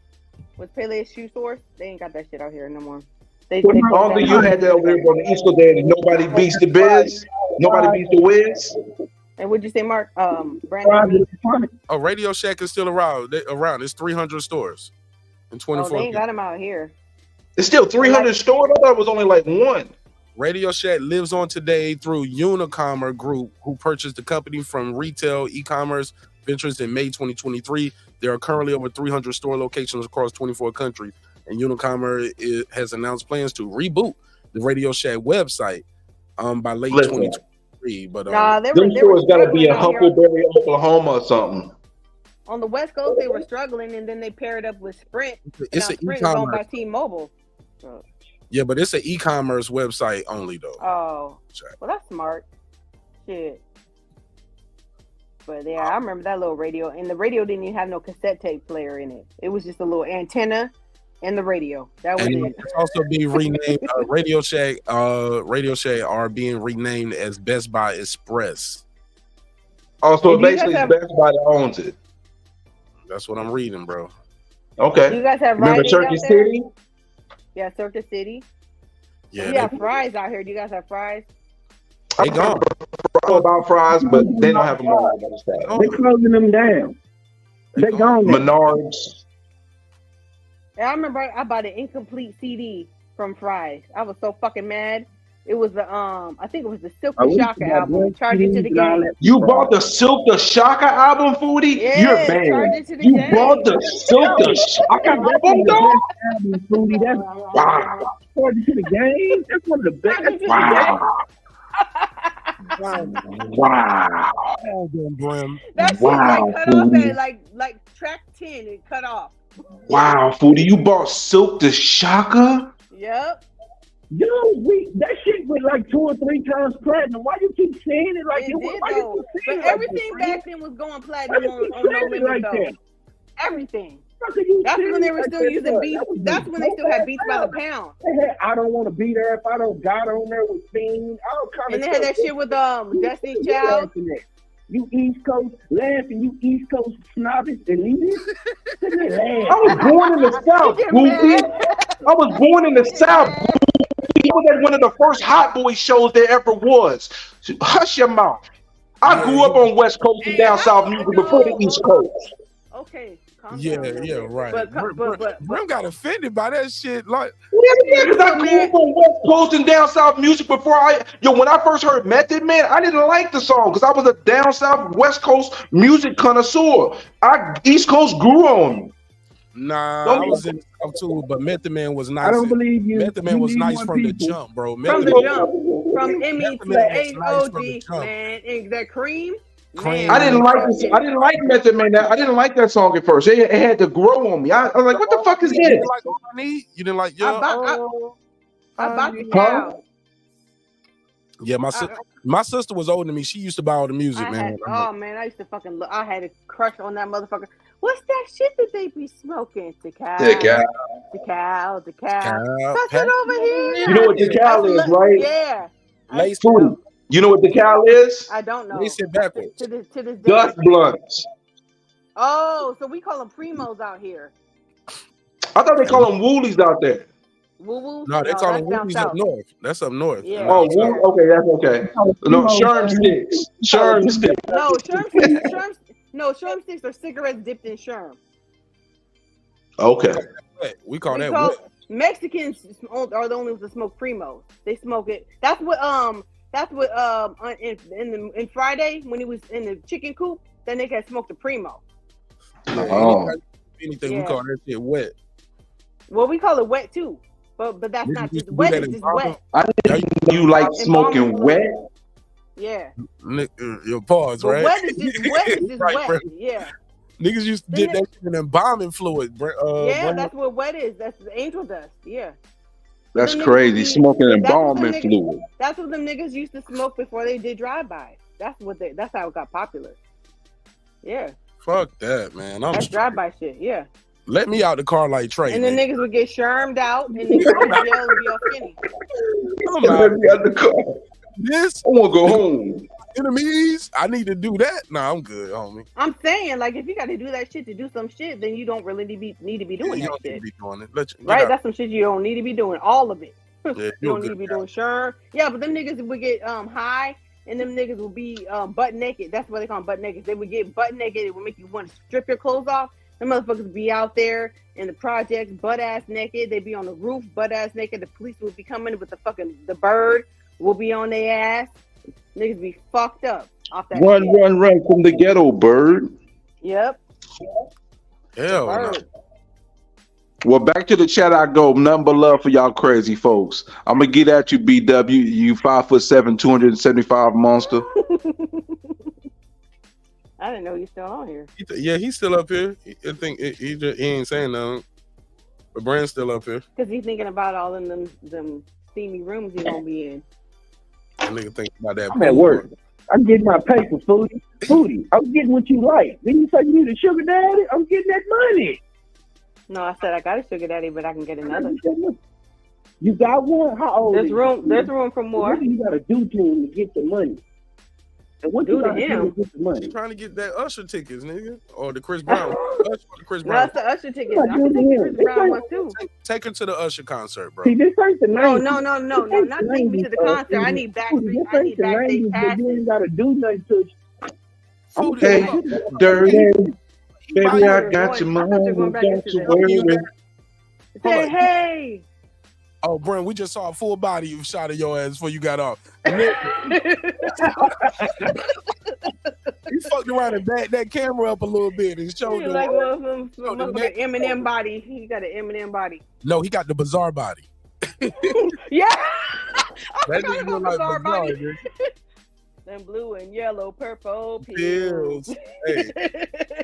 With Payless shoe store, they ain't got that shit out here no more. They
Well,
closed
only
down.
you had that over there on the East Coast. There, nobody beats the Biz. Nobody beats the Wiz.
And what'd you say, Mark? Brandon?
Oh, Radio Shack is still around. It's 300 stores in
Oh,
24.
they ain't got them out here.
It's still 300 stores. I thought it was only like one.
Radio Shack lives on today through Unicommerce Group, who purchased the company from retail e-commerce ventures in May 2023. There are currently over 300 store locations across 24 countries, and Unicommerce has announced plans to reboot the Radio Shack website by late 2023. But
them stores got to be in Huckleberry, Oklahoma, or something.
On the West Coast, they were struggling, and then they paired up with Sprint.
It's
Now
an
Sprint is owned by
e-commerce.
T-Mobile. So,
Yeah, but it's an e-commerce website only though.
oh, well, that's smart. Shit. But yeah, I remember that little radio, and the radio didn't even have no cassette tape player in it. It was just a little antenna and the radio. That was
And
it.
it's also being renamed Radio Shack. Radio Shack are being renamed as Best Buy Express.
Also,
And do you
basically,
guys
it's
have-
Best Buy that owns it.
That's what I'm reading, bro.
Okay.
Do you guys have
Remember
Rite Aid
Circuit
out there?
City?
Yeah, Circus City.
Yeah,
We have fries out here. Do you guys have fries?
They gone. I know about fries, but they don't have them all.
They closing them down. They gone now.
Menards.
Yeah, I remember I bought an incomplete CD from Fry's. I was so fucking mad. It was the I think it was the Silk
I
the
wish
Shocker
you had
album.
one
Charge It to the
CD and all
Game.
that.
You bought the Silk the Shocker album, Foodie?
Yeah,
You're
Charge
banned.
It to the
You
Game.
bought the Silk the Shocker album, though?
Foodie, that's
Wow.
Charge It to the Game. That's one of the best.
Wow. Wow.
Brim.
That shit
Wow,
like cut off
Foodie.
at like track 10. It cut off.
Wow, Foodie, you bought Silk the Shocker?
Yep.
Yo, that shit went like 2 or 3 times platinum. Why you keep saying it like
It
it?
did
Why you
though.
keep
But
saying it like
everything
this,
back then was going platinum
Why
on
you
No
keep saying it
Limit
like
though.
that?
Everything.
How could you
That's
say
when they
it
were
like
still
that,
using
bro?
beats.
That was
That's when they still had beats by the
dope.
pound.
They had I Don't Want to Be There If I Don't Got On There with Fiend. All kind
And
of
they had that shit with Destiny Child.
You East Coast laughing, you East Coast snobbish elitist.
I was born in the South, Goofy. I was born in the South, Goofy. I was at one of the first Hot Boy shows there ever was. Hush your mouth. I grew up on West Coast and down South music before the East Coast.
Okay.
Yeah, right.
But
Brim got offended by that shit. Like,
Yeah, because I grew up on West Coast and down South music before when I first heard Method Man, I didn't like the song because I was a down South West Coast music connoisseur. East Coast grew on me.
nah, I was in the South too, but Method Man was nice.
I don't believe you.
Method Man
You
was
need
nice
more
from the
people.
jump, bro.
From
Method
the
Man-
jump. From ME
Method
to
Man was nice from the
HOG,
jump.
man. And that cream.
Cream.
Man,
I didn't like this. I didn't like Method Man. I didn't like that song at first. It had to grow on me. I was like, what the fuck is
You
this?
didn't like All I Need? You didn't like
I bought the cow.
Yeah, my sister was older than me. She used to buy all the music, man.
Oh man, I used to fucking look. I had a crush on that motherfucker. What's that shit that they be smoking? Decal.
Decal.
That's it over here.
You know what Decal is, right?
Yeah.
Lace
Foodie. You know what Decal is?
I don't know.
Lace it backwards.
To this day.
Dust blunts.
Oh, so we call them primos out here.
I thought they call them woolies out there.
Woo-woo?
No, they call them
that's down
Woolies up
south.
north. That's up north.
Yeah.
Oh, okay, that's okay. No, Sherm sticks. Sherm sticks.
No, Sherm sticks are cigarettes dipped in Sherm.
Okay.
We call that what?
Mexicans are the only ones that smoke primos. They smoke it. That's what in Friday when he was in the chicken coop, that nigga had smoked a primo.
Oh.
Anything
Yeah.
we call that shit wet.
Well, we call it wet too, but that's not just wet. It's just wet.
I didn't know you like smoking wet.
Yeah.
Your pause,
But
right?
wet is just wet. Is just
Right,
wet.
bro.
Yeah.
Niggas used to did that shit in embalming fluid.
Yeah, that's what wet is. That's angel dust. Yeah.
That's
Them niggas
crazy.
be-
Smoking
that's what them
embalming
niggas-
fluid.
That's what them niggas used to smoke before they did drive-by. That's how it got popular. Yeah.
Fuck that, man. I'm
That's drive-by shit. Yeah.
let me out the car like Trey.
And the
nigga.
niggas would get shermed out and niggas go to jail and be all skinny.
I'm out.
Let me out the car.
This
I want to go home.
Enemies, I need to do that. Nah, I'm good, homie.
I'm saying, like, if you got to do that shit to do some shit, then you don't really need to be doing
You
that
don't need
shit.
to be doing it. Get
Right?
out.
That's some shit you don't need to be doing. All of it.
Yeah,
You
you're
don't need
good
to be
guy.
doing sherm. Yeah, but them niggas would get high, and them niggas would be butt naked. That's what they call them, butt naked. They would get butt naked. It would make you want to strip your clothes off. Them motherfuckers be out there in the projects, butt ass naked. They be on the roof, butt ass naked. The police would be coming with the bird will be on their ass. Niggas be fucked up off that
Run,
shit.
run from the ghetto, bird.
Yep.
Hell no.
Bird.
Well, back to the chat I go. Nothing but love for y'all crazy folks. I'm gonna get at you, BW. You 5'7", 275 monster.
I didn't know he's still on here.
Yeah, he's still up here. I think he ain't saying nothing. But Brand's still up here.
Because he's thinking about all in them steamy rooms he's gonna be in.
That nigga think about that.
I'm at work. I'm getting my paper, Foodie. Foodie, I'm getting what you like. Then you say you need a sugar daddy? I'm getting that money.
No, I said I got a sugar daddy, but I can get another.
You got one? How old
There's
is
room.
you?
There's room for more.
What do you got to do to him to get the money? And what
Do
you
to
got to do
him?
to get the money?
He trying to get that Usher tickets, nigga, or the Chris Brown. Chris
No,
Brown.
it's the Usher ticket.
What
I
you
can
doing?
take the Chris Brown one too.
Take her to the Usher concert, bro.
See, this ain't the 90s.
No, not take me to the concert. I need backstage.
This
I
ain't
need
the
backstage
90s, but
passes.
you ain't got to do nothing to
Food
Hey, dirty. Baby, I got your
I thought you were going
money.
back
Got
into
your
the-
word.
Say hey.
Oh, Brent, we just saw a full body shot of your ass before you got off. He fucked around and backed that camera up a little bit and showed
He
the
like one of them
showed the
motherfucking
neck.
Eminem body. He got an Eminem body.
No, he got the bizarre body.
Yeah.
That nigga look like
Bizarre
bizarre,
body.
dude.
Them blue and yellow, purple
Pills.
pills.
Hey,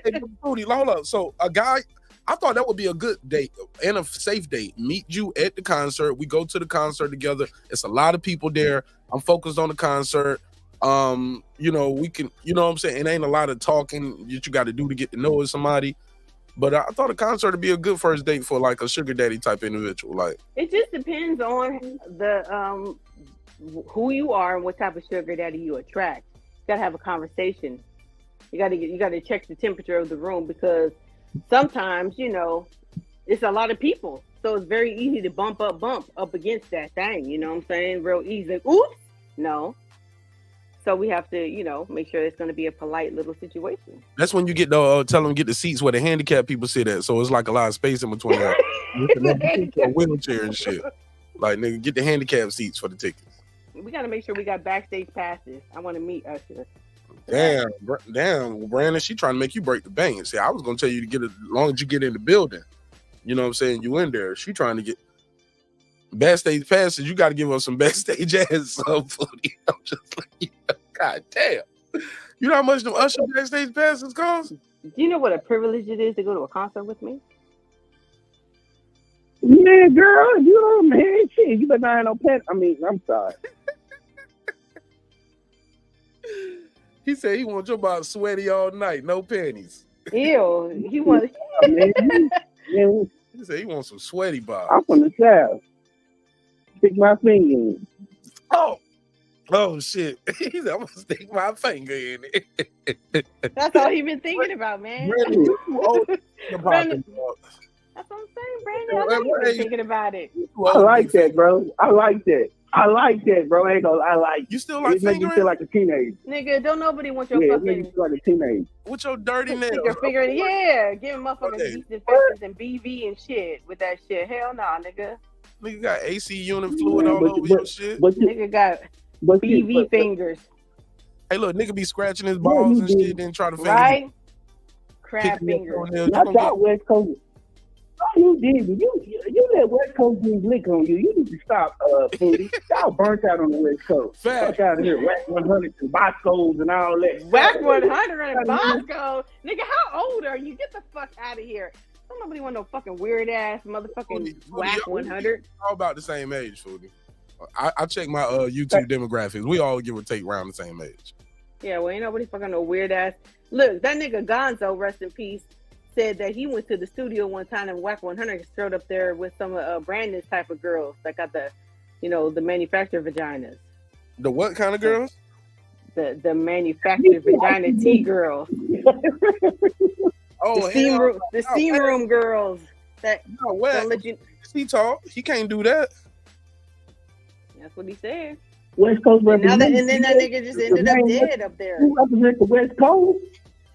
but Rudy, hold up. So a guy, I thought that would be a good date and a safe date. Meet you at the concert. We go to the concert together. It's a lot of people there. I'm focused on the concert. We can, you know what I'm saying? It ain't a lot of talking that you got to do to get to know somebody. But I thought a concert would be a good first date for like a sugar daddy type individual. Like,
It just depends on the who you are and what type of sugar daddy you attract. You gotta have a conversation. You gotta check the temperature of the room, because sometimes, it's a lot of people. So it's very easy to bump up against that thing. You know what I'm saying? Real easy. Oops. No. So we have to, make sure it's going to be a polite little situation.
that's when you get the tell them to get the seats where the handicapped people sit at. So it's like a lot of space in between. A wheelchair and shit. Like, nigga, get the handicapped seats for the tickets.
We got to make sure we got backstage passes. I want to meet Usher.
Damn, Brandon, she trying to make you break the bank. See, I was gonna tell you to get it as long as you get in the building. You know what I'm saying? You in there. She trying to get backstage passes. You got to give us some backstage ass some footy. I'm just like, God damn. You know how much them Usher backstage passes cost?
Do you know what a privilege it is to go to a concert with me?
Man, girl, man, shit, you better not have no pants. I mean, I'm sorry.
He said he wants your body sweaty all night, no panties.
Ew, he wants.
Man,
He said he wants some sweaty bodies.
I'm from the South. Stick my finger in.
Oh shit. He said, I'm gonna stick my finger in it.
That's all he been thinking about, man.
Brandon, you too old to think about
Brandon,
them, dog.
that's what I'm saying, Brandon. I know you've been thinking about it.
I like that, bro. I like that, bro. I ain't gonna. I like.
You still like
it make you
fingering?
feel like a teenager.
Nigga, don't nobody want your
Yeah, it make
fucking
you feel like a teenager.
With your dirty nails.
figure. Yeah, giving motherfuckers
Okay.
yeast infections and BV and shit with that shit. Hell nah, nigga.
Nigga got AC unit fluid
Yeah,
all over your shit.
Nigga got BV fingers.
Hey, look, nigga be scratching his balls and shit, then try to finger
Right?
you.
Crab
Picking your
fingers.
toenails. You
Not
gonna
that West Coast. you did. You let West Coast dudes lick on you. You need to stop, Foodie. Y'all burnt out on the West Coast. Fuck out of here. Whack 100 and Boscos and all that.
Whack 100 and Bosco. Nigga, how old are you? Get the fuck out of here. Don't nobody want no fucking weird ass motherfucking Whack 100.
All about the same age, Foodie. I check my YouTube demographics. We all give or take around the same age.
Yeah, well, ain't nobody fucking no weird ass. Look, that nigga Gonzo, rest in peace, said that he went to the studio one time and Whack 100 showed up there with some Brandon's type of girls that got the, the manufactured vaginas.
The what kind of girls?
The manufactured vagina T girls.
Oh,
the steam room girls that
don't let you. He talk. He can't do that.
That's what he said.
West Coast representative.
And then that nigga just ended up dead up there.
Who represents the West Coast?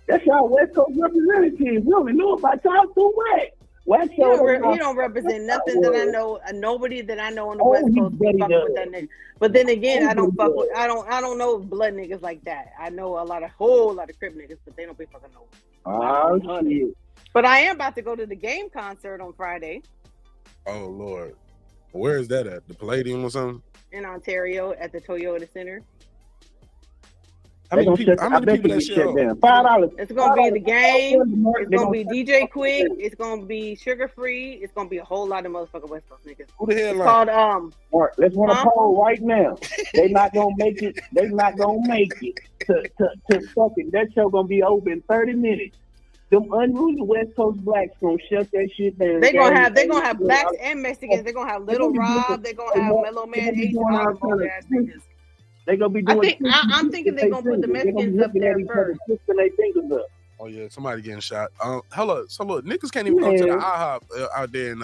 That's y'all West Coast representatives. We only know about y'all too Whack.
He don't represent nothing that I know. Nobody that I know on the West Coast fucking with that nigga. But then again, I don't know blood niggas like that. I know a whole lot of Crip niggas, but they don't be fucking know.
Oh shit.
But I am about to go to the Game concert on Friday.
Oh Lord, where is that at? The Palladium or something?
In Ontario at the Toyota Center.
How many people that show?
$5.
It's gonna be the Game. It's gonna be DJ Quick. It's gonna be Sugar Free. It's gonna be a whole lot of motherfucking West Coast niggas.
Who the hell?
It's called
Mark, let's run a poll right now. They not gonna make it. They not gonna make it to fucking. That show gonna be over in 30 minutes. Them unruly West Coast blacks gonna shut that shit down.
They gonna have blacks and Mexicans. They're gonna have Little Rob. They're gonna have Mellow Man Ace. Niggas.
They gonna be doing.
I'm thinking they're gonna put the Mexicans up there first.
Oh yeah, somebody getting shot. Hello. So look, niggas can't even go to the IHOP out there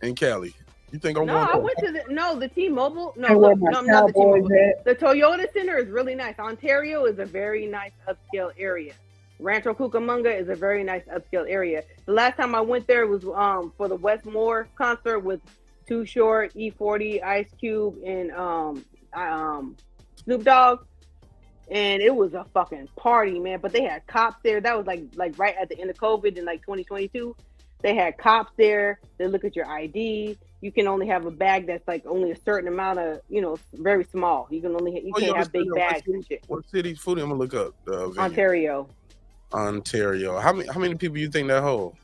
in Cali. You think I'm going?
I went to the T-Mobile. Not the T-Mobile. The Toyota Center is really nice. Ontario is a very nice upscale area. Rancho Cucamonga is a very nice upscale area. The last time I went there was for the Westmore concert with Too Short, E40, Ice Cube, and Snoop Dogg, and it was a fucking party, man. But they had cops there. That was like right at the end of COVID in like 2022. They had cops there. They look at your ID. You can only have a bag that's like only a certain amount of, very small. You can't have big bags and shit.
What city? Food? I'm gonna look up.
Ontario.
How many people you think that hold?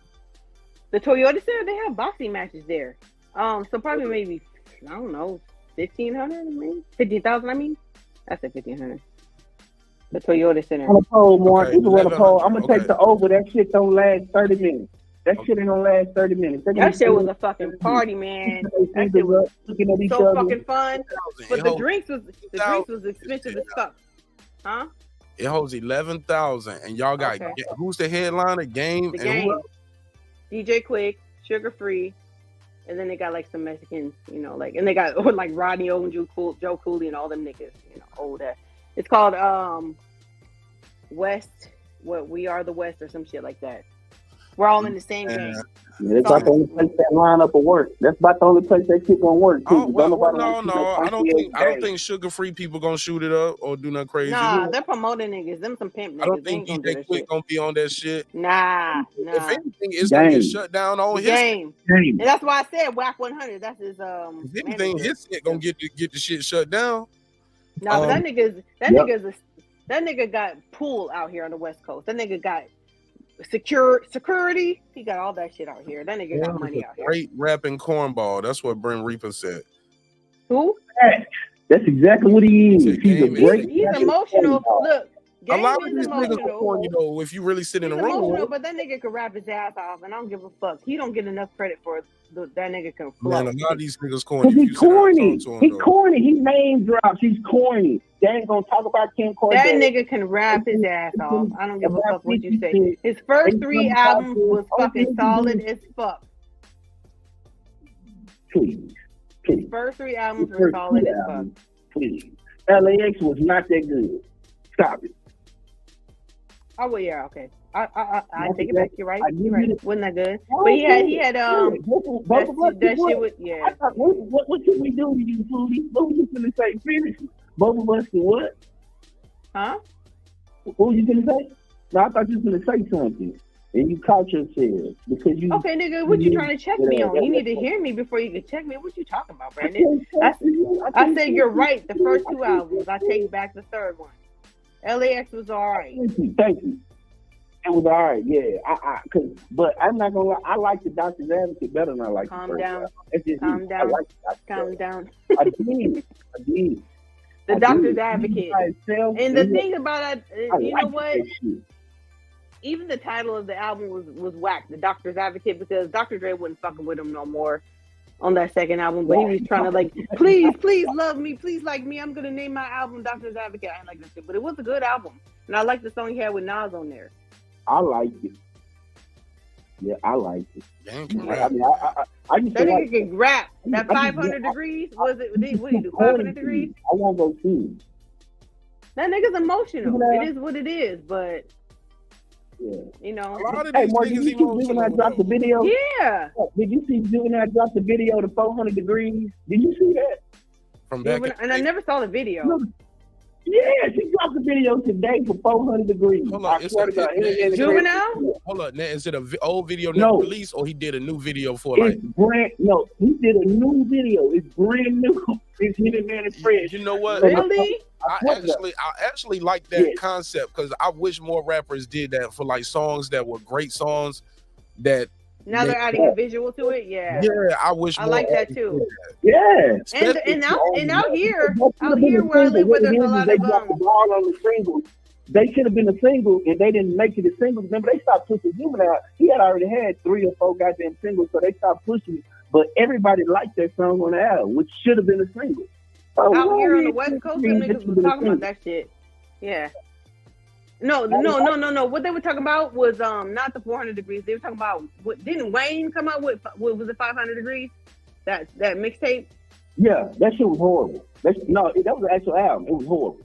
The Toyota Center, they have boxing matches there. So probably maybe, I don't know, 1,500, maybe 50,000. I mean, I said 1,500. The Toyota Center.
On a poll, Mark. Okay, people run a poll. I'm gonna take the over. That shit don't last 30 minutes. That shit ain't gonna last 30 minutes.
That shit was a fucking party, man. That shit was so fucking fun. But the drinks was expensive as fuck. Huh?
It holds 11,000, and y'all got who's the headliner? Game.
DJ Quick, Sugar Free, and then they got like some Mexicans, and they got like Rodney O and Joe Cooley and all them niggas, all that. It's called West. What We Are the West or some shit like that. We're all in the same game.
That's about the only place that line up will work. That's about the only place that shit gonna work. Too.
I don't think Sugar Free people gonna shoot it up or do nothing crazy.
Nah, they're promoting niggas. Them some pimp niggas.
I don't think DJ Quick gonna be on that shit.
Nah.
If anything, it's gonna get shut down on his
game. And that's why I said Whack 100. That's his
If anything, his shit gonna get the shit shut down.
No, but that nigga got pool out here on the West Coast. That nigga got security. He got all that shit out here. That nigga got money out here.
Great rapping cornball. That's what Brent Reaper said.
Who?
That's exactly what he is. He's
emotional. Look,
a lot of these niggas are corny though. If you really sit in a room,
emotional, but that nigga can rap his ass off, and I don't give a fuck. He don't get enough credit for that nigga can flow.
Man, a lot of these niggas corny.
He's corny. He's corny. He name drops. He's corny. They ain't gonna talk about Kim Kardashian.
That nigga can rap his ass off. I don't give a fuck what you say. His first 3 albums was fucking solid as fuck.
Please.
His first 3 albums were solid as fuck.
Please. LAX was not that good. Stop it.
Oh well, yeah, okay. I take it back. You're right. You're right. Wasn't that good? But he had that shit with
What should we do to you, Foodie? What was you gonna say? Finish. Both of us can what?
Huh?
What was you gonna say? No, I thought you was gonna say something. And you caught yourself because you.
Okay, nigga, what you trying to check me on? You need to hear me before you can check me. What you talking about, Brandon? I said you're right. The first 2 albums. I take back the third one. LAX was all right.
Thank you. It was all right, yeah. But I'm not gonna lie. I like the Doctor's Advocate better than I like
Calm
the first
down.
album.
Calm down.
Like
Calm down.
I did.
The Doctor's Advocate. And the thing about it, you know what? Even the title of the album was whack, The Doctor's Advocate, because Dr. Dre wasn't fucking with him no more on that second album. But he was trying to like, please love me, please like me. I'm gonna name my album Doctor's Advocate. I ain't like that shit, but it was a good album, and I like the song he had with Nas on there.
I like it. Yeah, I like it. I used
That
to
nigga can rap. That 500 degrees, was it? What do you do? 500 degrees?
I won't go see.
That nigga's emotional. It is what it is, but you know.
Hey, Mark, did you see Juvenile drop the video?
Yeah.
Did you see Juvenile drop the video to 400 degrees? Did you see that?
From back
And I never saw the video.
Yeah, she dropped the video today for 400 degrees.
Hold on,
Juvenile?
Hold on, now, is it an old video never released, or he did a new video for like?
He did a new video. It's brand new. It's him and Man and Fred.
You know what?
Really?
I actually like that concept because I wish more rappers did that for like songs that were great songs that.
Now they're adding a visual to it. Yeah.
Yeah, I wish.
I like that too.
Yeah.
And out here where I live, where there's a lot
they
of
dropped the ball on the single. They should have been a single, and they didn't make it a single. Remember, they stopped pushing Juvenile. He had already had 3 or 4 goddamn singles, so they stopped pushing it. But everybody liked that song on the album, which should have been a single.
Out here on the West Coast, them niggas was talking about that shit. Yeah. No. What they were talking about was not the 400 degrees. They were talking about what didn't Wayne come out with? What was it, 500 degrees? That mixtape.
Yeah, that shit was horrible. That was an actual album. It was horrible.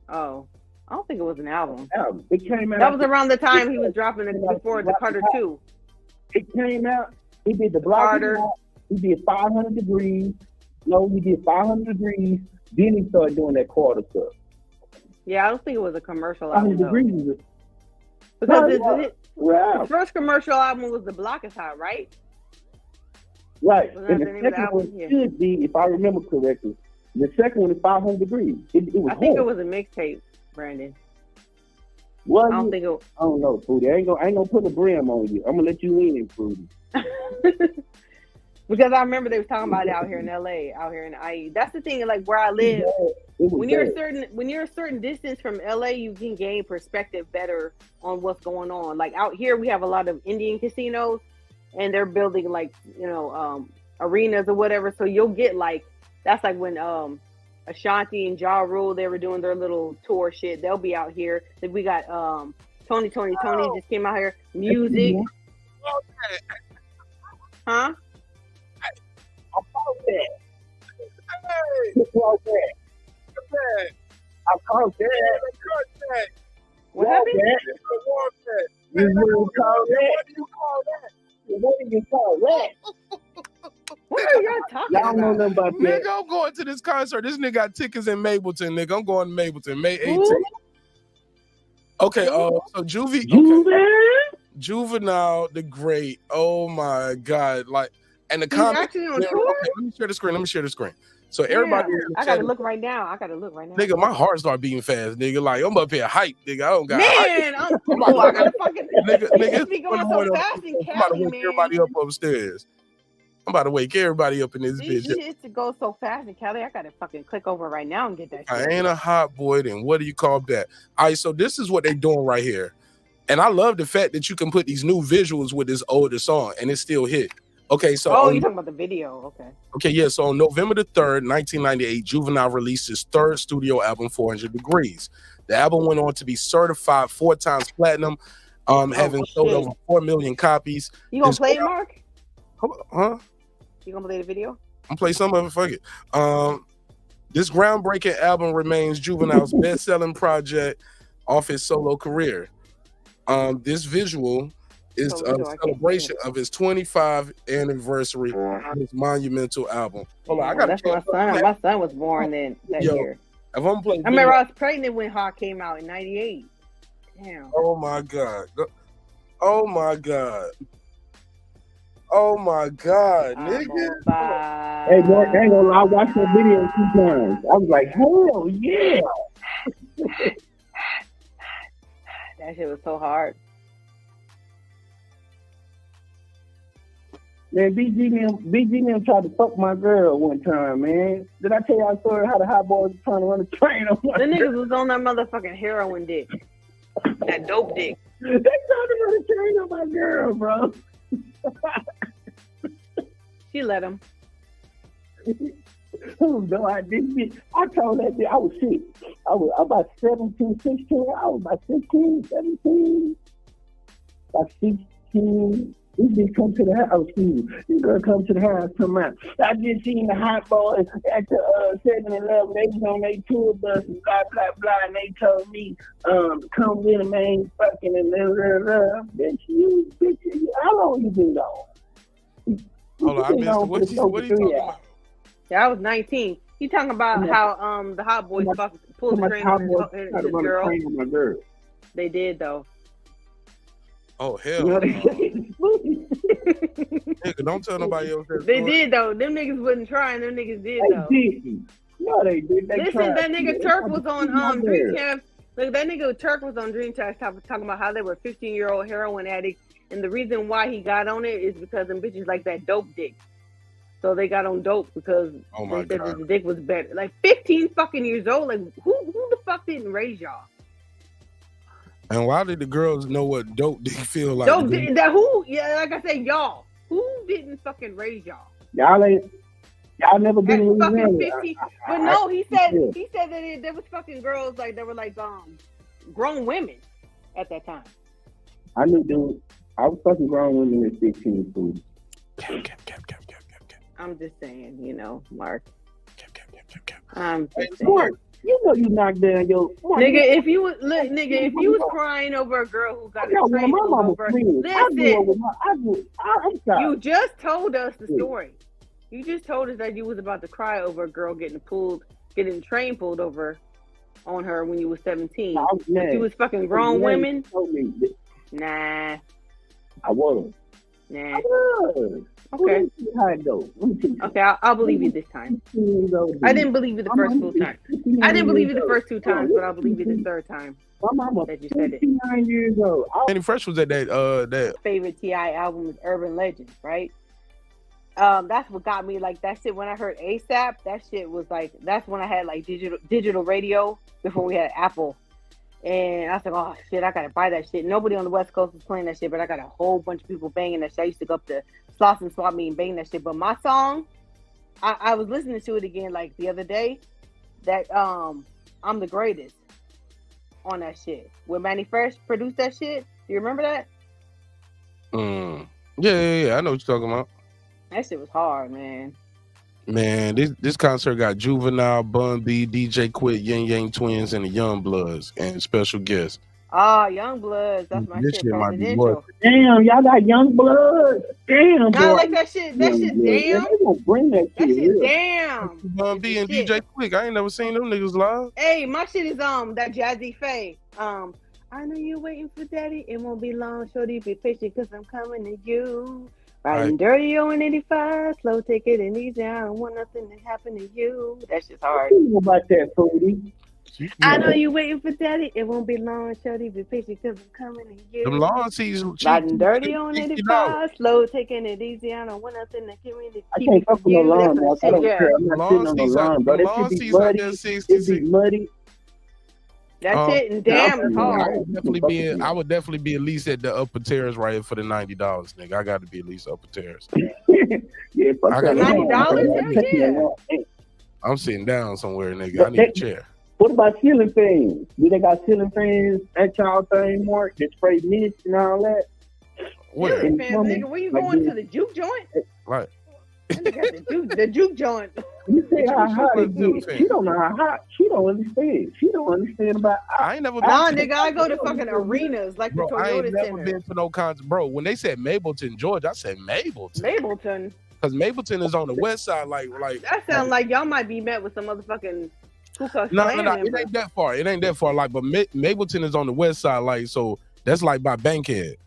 Oh, I don't think it was an album.
It came out.
That was around the time he was dropping it before the Carter 2.
It came out. He did the Carter. He did 500 degrees. No, he did 500 degrees. Then he started doing that Carter stuff.
Yeah, I don't think it was a commercial album.
Degrees.
Because his first commercial album was The Block Is Hot, right?
Right.
Was
And
that
the
the name of the
second
album?
one should be, if I remember correctly, the second one is 500 degrees. It was
I think it
horrible.
was a mixtape, Brandon.
Was
I don't
it?
think it.
I don't know, Fruity. I ain't gonna put a brim on you. I'm gonna let you in, Fruity.
Because I remember they was talking about it out here in LA, out here in IE. That's the thing, like where I live. When you're a certain distance from LA, you can gain perspective better on what's going on. Like out here, we have a lot of Indian casinos, and they're building like arenas or whatever. So you'll get like that's like when Ashanti and Ja Rule, they were doing their little tour shit. They'll be out here. Then we got Tony just came out here. Music, huh?
I caught that.
What happened?
What do you call that?
What are y'all talking
Y'all know nothing about that.
Nigga, I'm going to this concert. This nigga got tickets in Mableton, nigga. I'm going to Mableton, May 18th. Okay, so Juvenile the Great. Oh my God. Like, and the comment.
Actually on tour?
Let me share the screen. So everybody,
I gotta look right now.
Nigga, my heart start beating fast, nigga. Like I'm up here hype, nigga. I don't got.
Man, I gotta fucking.
nigga,
be going so fast in
I'm about to
Cali,
wake
man.
everybody up upstairs. I'm about to wake everybody up in this
These
bitch.
shits to go so fast in Cali. I gotta fucking click over right now and get that.
I
shit.
ain't a hot boy. Then what do you call that? All right, so this is what they doing right here, and I love the fact that you can put these new visuals with this older song and it still hit. Okay, so
you're talking about the video, okay?
Yeah. So on November the 3rd, 1998, Juvenile released his third studio album, 400 Degrees. The album went on to be certified 4 times platinum, having sold over 4 million copies.
You gonna play it, Mark?
Huh?
You gonna play the video?
I'm play some of it. Fuck it. This groundbreaking album remains Juvenile's best-selling project off his solo career. This visual is a celebration of his 25th anniversary of his monumental album. Hold on, I gotta.
That's my son. My son was born in that year.
If I'm playing,
I remember I was pregnant when Hawk came out in '98. Damn.
Oh my God. Oh my god. Oh my god, nigga.
Hey, Mark, I ain't gonna lie, I watched that video 2 times. I was like, hell yeah.
That shit was so hard.
Man, BG tried to fuck my girl one time, man. Did I tell y'all a story how the hot boys was trying to run a train on my
The
girl?
niggas was on that motherfucking heroin dick. That dope dick.
They tried to run a train on my girl, bro.
She let him.
Oh, no, I didn't. I told that bitch, I was sick. I was about 17, 16. I was about 16, 17. About 16. This bitch come to the house. This girl come to the house, come out. I just seen the hot boys at the 7-Eleven. They was on their tour bus and blah, blah, blah. And they told me, come with them, ain't fucking and blah, blah, blah. Bitch, how long you been gone?
Hold on, I missed it. What are you talking about?
Yeah, I was 19. He talking about how the hot boys pulled the train on his girl.
My girl.
They did though.
Oh hell no. Nigga, don't tell nobody else that.
They did though. Them niggas wasn't trying. Them niggas did though.
No, they did.
Listen, that nigga Turk was on Dreamcast. Look, that nigga Turk was on Dreamcast talking about how they were 15-year-old heroin addicts, and the reason why he got on it is because them bitches like that dope dick. So they got on dope because they said that the dick was better. Like 15 fucking years old. Like who the fuck didn't raise y'all?
And why did the girls know what dope dick feel like?
Dope dick, that who? Yeah, like I said, y'all. Who didn't fucking raise y'all?
Y'all never been in
fucking
Louisiana.
15. But no, he said that there was fucking girls like they were like grown women at that time.
I knew, dude. I was fucking grown women at 16 too.
I'm just saying, Mark.
Mark, you know you knocked down your
nigga. If you was crying over a girl who got a train over, listen. You just told us the story. You just told us that you was about to cry over a girl getting the train pulled over on her when you was 17. But you was fucking grown women. Nah.
I was.
Nah.
I was.
Okay.
How it goes.
Okay, I'll believe you this time. I didn't believe you the first 2 times. I didn't believe you the first 2 times, but I'll believe you the third time.
My mama
that you said it.
59 years old.
Manny Fresh was at that
favorite T.I. album is Urban Legends, right? That's what got me like that shit. When I heard ASAP, that shit was like, that's when I had like digital radio before we had Apple. And I was like, oh shit, I gotta buy that shit. Nobody on the West Coast was playing that shit, but I got a whole bunch of people banging that shit. I used to go up to Slots and Swap Meet and bang that shit. But my song, I was listening to it again like the other day. That I'm the Greatest on that shit. When Manny Fresh produced that shit. Do you remember that?
Yeah. I know what you're talking about.
That shit was hard, man.
Man, this concert got Juvenile, Bun B, DJ Quit, Yin Yang Twins, and the Young Bloods, and special guests.
Young Bloods. That's my
This
shit.
shit might be
Presidential.
Damn, y'all got Young Blood. Damn,
I
boy.
like that shit. That shit, damn.
They gonna bring that
That
shit.
shit,
here.
damn.
Bun B and DJ Quick. I ain't never seen them niggas live.
Hey, my shit is that Jazzy Faye. I know you're waiting for daddy. It won't be long, shorty. Be patient, cause I'm coming to you. Riding dirty on 85, slow ticket and easy. I don't want nothing to happen to you. That shit's hard.
What about that, Cody?
I know you waiting for daddy. It won't be long, shorty. Be patient, cause I'm coming to you.
Them long season.
Riding dirty on 85, slow taking it easy. I don't want nothing to keep me.
I can't fuck with no lawn, bro. I don't care. I'm not sitting on the lawn, bro. That shit be muddy. It be muddy.
That's it, and damn, it's hard.
I would definitely be at least at the upper terrace right here for the $90, nigga. I got to be at least upper terrace.
Yeah,
I got
$90?
Yeah.
I'm sitting down somewhere, nigga. I need a chair.
What about ceiling fans? Do they got ceiling fans at y'all thing, Mark? That spray mist and all that?
Where?
Ceiling fans, nigga, where you going to the juke joint?
Right.
The juke joint.
You say how hot it gets. She don't know how hot. She don't understand. She don't understand about.
I ain't never been.
Nah, nigga, I go to fucking arenas like the
I ain't
Toyota
never
Center.
been to no concert, bro. When they said Mableton, Georgia, I said Mableton.
Mableton.
Because Mableton is on the west side, like.
That sounds like y'all might be met with some motherfucking Ku Klux
No,
Klan
it ain't that far. It ain't that far. Like, but Mableton is on the west side, like, so that's like by Bankhead.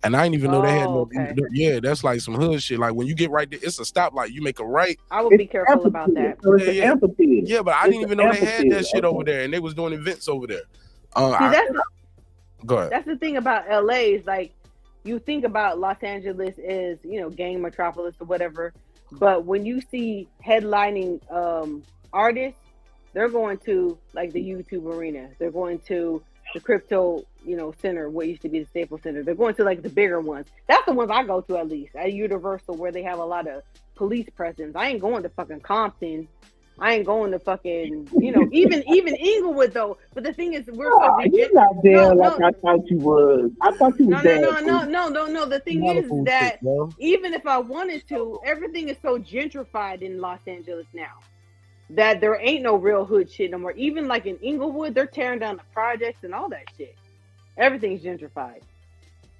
And I didn't even know they had no.
okay.
Yeah, that's like some hood shit. Like when you get right there, it's a stoplight. You make a right.
I would be careful about that.
So it's an amphitheater.
Yeah, but I
It's
didn't even
an
know they had that
amphitheater,
shit
okay.
over there, and they was doing events over there. Go ahead.
That's the thing about LA is like you think about Los Angeles as, you know, gang metropolis or whatever, but when you see headlining artists, they're going to like the YouTube Arena, they're going to the Crypto, you know, Center, what used to be the Staples Center. They're going to like the bigger ones. That's the ones I go to, at least at Universal, where they have a lot of police presence. I ain't going to fucking Compton. I ain't going to fucking, you know, even Inglewood though. But the thing is, we're so
You're not there like I thought you was. I thought you was there.
No. The thing is that even if I wanted to, everything is so gentrified in Los Angeles now that there ain't no real hood shit no more. Even like in Inglewood, they're tearing down the projects and all that shit. Everything's gentrified.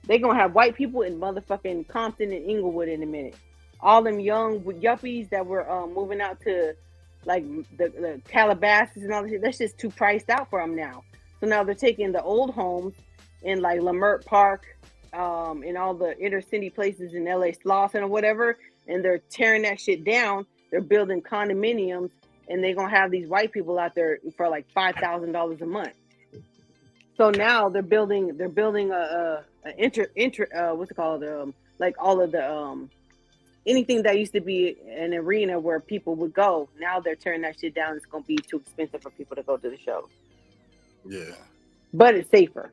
They gonna have white people in motherfucking Compton and Inglewood in a minute. All them young yuppies that were moving out to like the Calabasas and all that shit, that's just too priced out for them now. So now they're taking the old homes in like Lamert Park, in all the inner city places in LA, Slauson or whatever, and they're tearing that shit down. They're building condominiums, and they're gonna have these white people out there for like $5,000 a month. So now they're building a what's it called? Like all of the anything that used to be an arena where people would go. Now they're tearing that shit down. It's gonna be too expensive for people to go to the show.
Yeah,
but it's safer.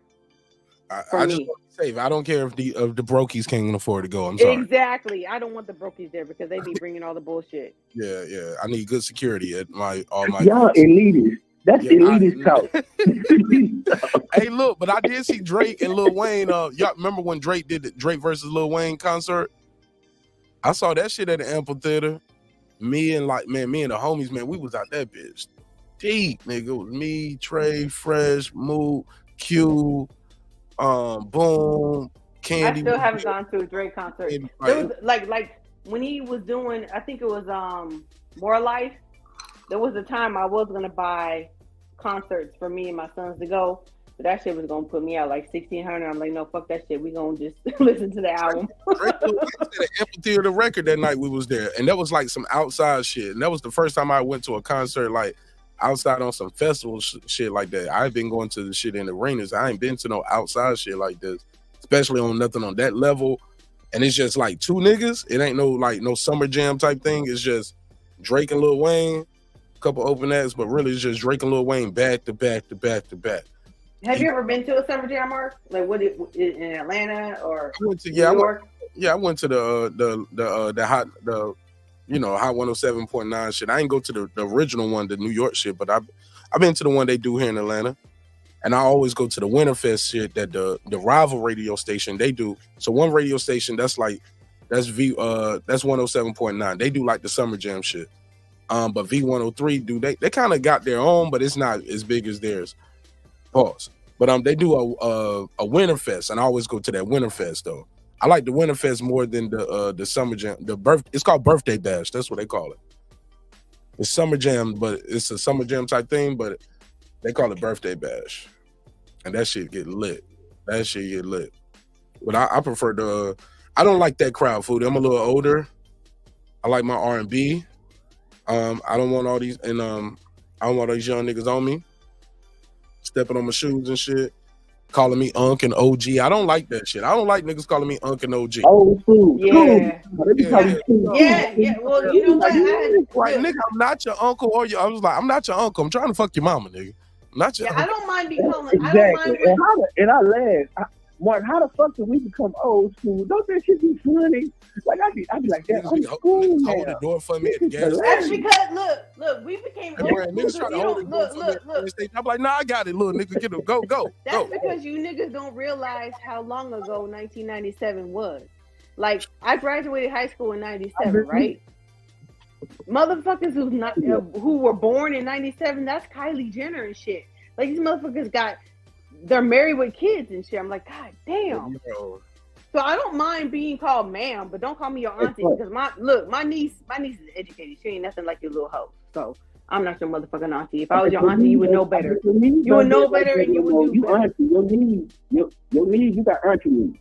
I just want to say, I don't care if the brokies can't afford to go. I'm sorry.
Exactly. I don't want the brokies there because they be bringing all the bullshit.
Yeah. I need good security at all my.
Y'all elitist. That's elitist talk.
Hey, look, but I did see Drake and Lil Wayne. Y'all remember when Drake did the Drake versus Lil Wayne concert? I saw that shit at the amphitheater. Me and the homies, man, we was out that bitch deep, nigga. It was me, Trey, Fresh, Moot, Q, Boom, Candy.
I still haven't gone to a Drake concert. There was like when he was doing, I think it was More Life. There was a time I was gonna buy concerts for me and my sons to go, but that shit was gonna put me out like $1,600. I'm like, no, fuck that shit. We gonna just listen to the album.
Drake did an amphitheater record that night we was there, and that was like some outside shit. And that was the first time I went to a concert like outside on some festival shit like that. I've been going to the shit in arenas. I ain't been to no outside shit like this, especially on nothing on that level. And it's just like two niggas. It ain't no summer jam type thing. It's just Drake and Lil Wayne, a couple open acts, but really it's just Drake and Lil Wayne back to back to back to back.
Have you ever been to a summer jam, Mark? Like what in Atlanta or
I went to
New York?
I went to the hot Hot 107.9 shit. I ain't go to the original one, the New York shit, but I've been to the one they do here in Atlanta. And I always go to the Winterfest shit that the rival radio station they do. So one radio station that's 107.9. They do like the summer jam shit. But V103 do they kind of got their own, but it's not as big as theirs. Pause. But they do a Winterfest, and I always go to that Winterfest though. I like the Winterfest more than the summer jam. It's called Birthday Bash. That's what they call it. It's summer jam, but it's a summer jam type thing, but they call it Birthday Bash. And that shit get lit. But I prefer I don't like that crowd food. I'm a little older. I like my R&B. I don't want all these, and I don't want all these young niggas on me, stepping on my shoes and shit, calling me Unc and OG. I don't like that shit. I don't like niggas calling me Unc and OG.
Old school.
Yeah. Well, you know what?
Right, nigga, I'm not your uncle or your. I was like, I'm not your uncle. I'm trying to fuck your mama, nigga. I'm not your.
I don't mind being calling.
Exactly. And I laugh. Mark, how the fuck did we become old school? Don't that shit be funny? Like I'd be like that. I'm cool now.
Hold the door for me at the gas
That's
station.
because look, we became old
Niggas trying to hold the door for me at the gas station. I'm like, nah, I got it, little nigga. Get him. Go.
That's because you niggas don't realize how long ago 1997 was. Like I graduated high school in 97, right? Motherfuckers who were born in 97, that's Kylie Jenner and shit. Like these motherfuckers they're married with kids and shit. I'm like, God damn. So I don't mind being called ma'am, but don't call me your auntie because my niece is educated. She ain't nothing like your little hoe. So I'm not your motherfucking auntie. If I was your auntie, you would know better. You would know better and you would do better.
Your niece, you got auntie.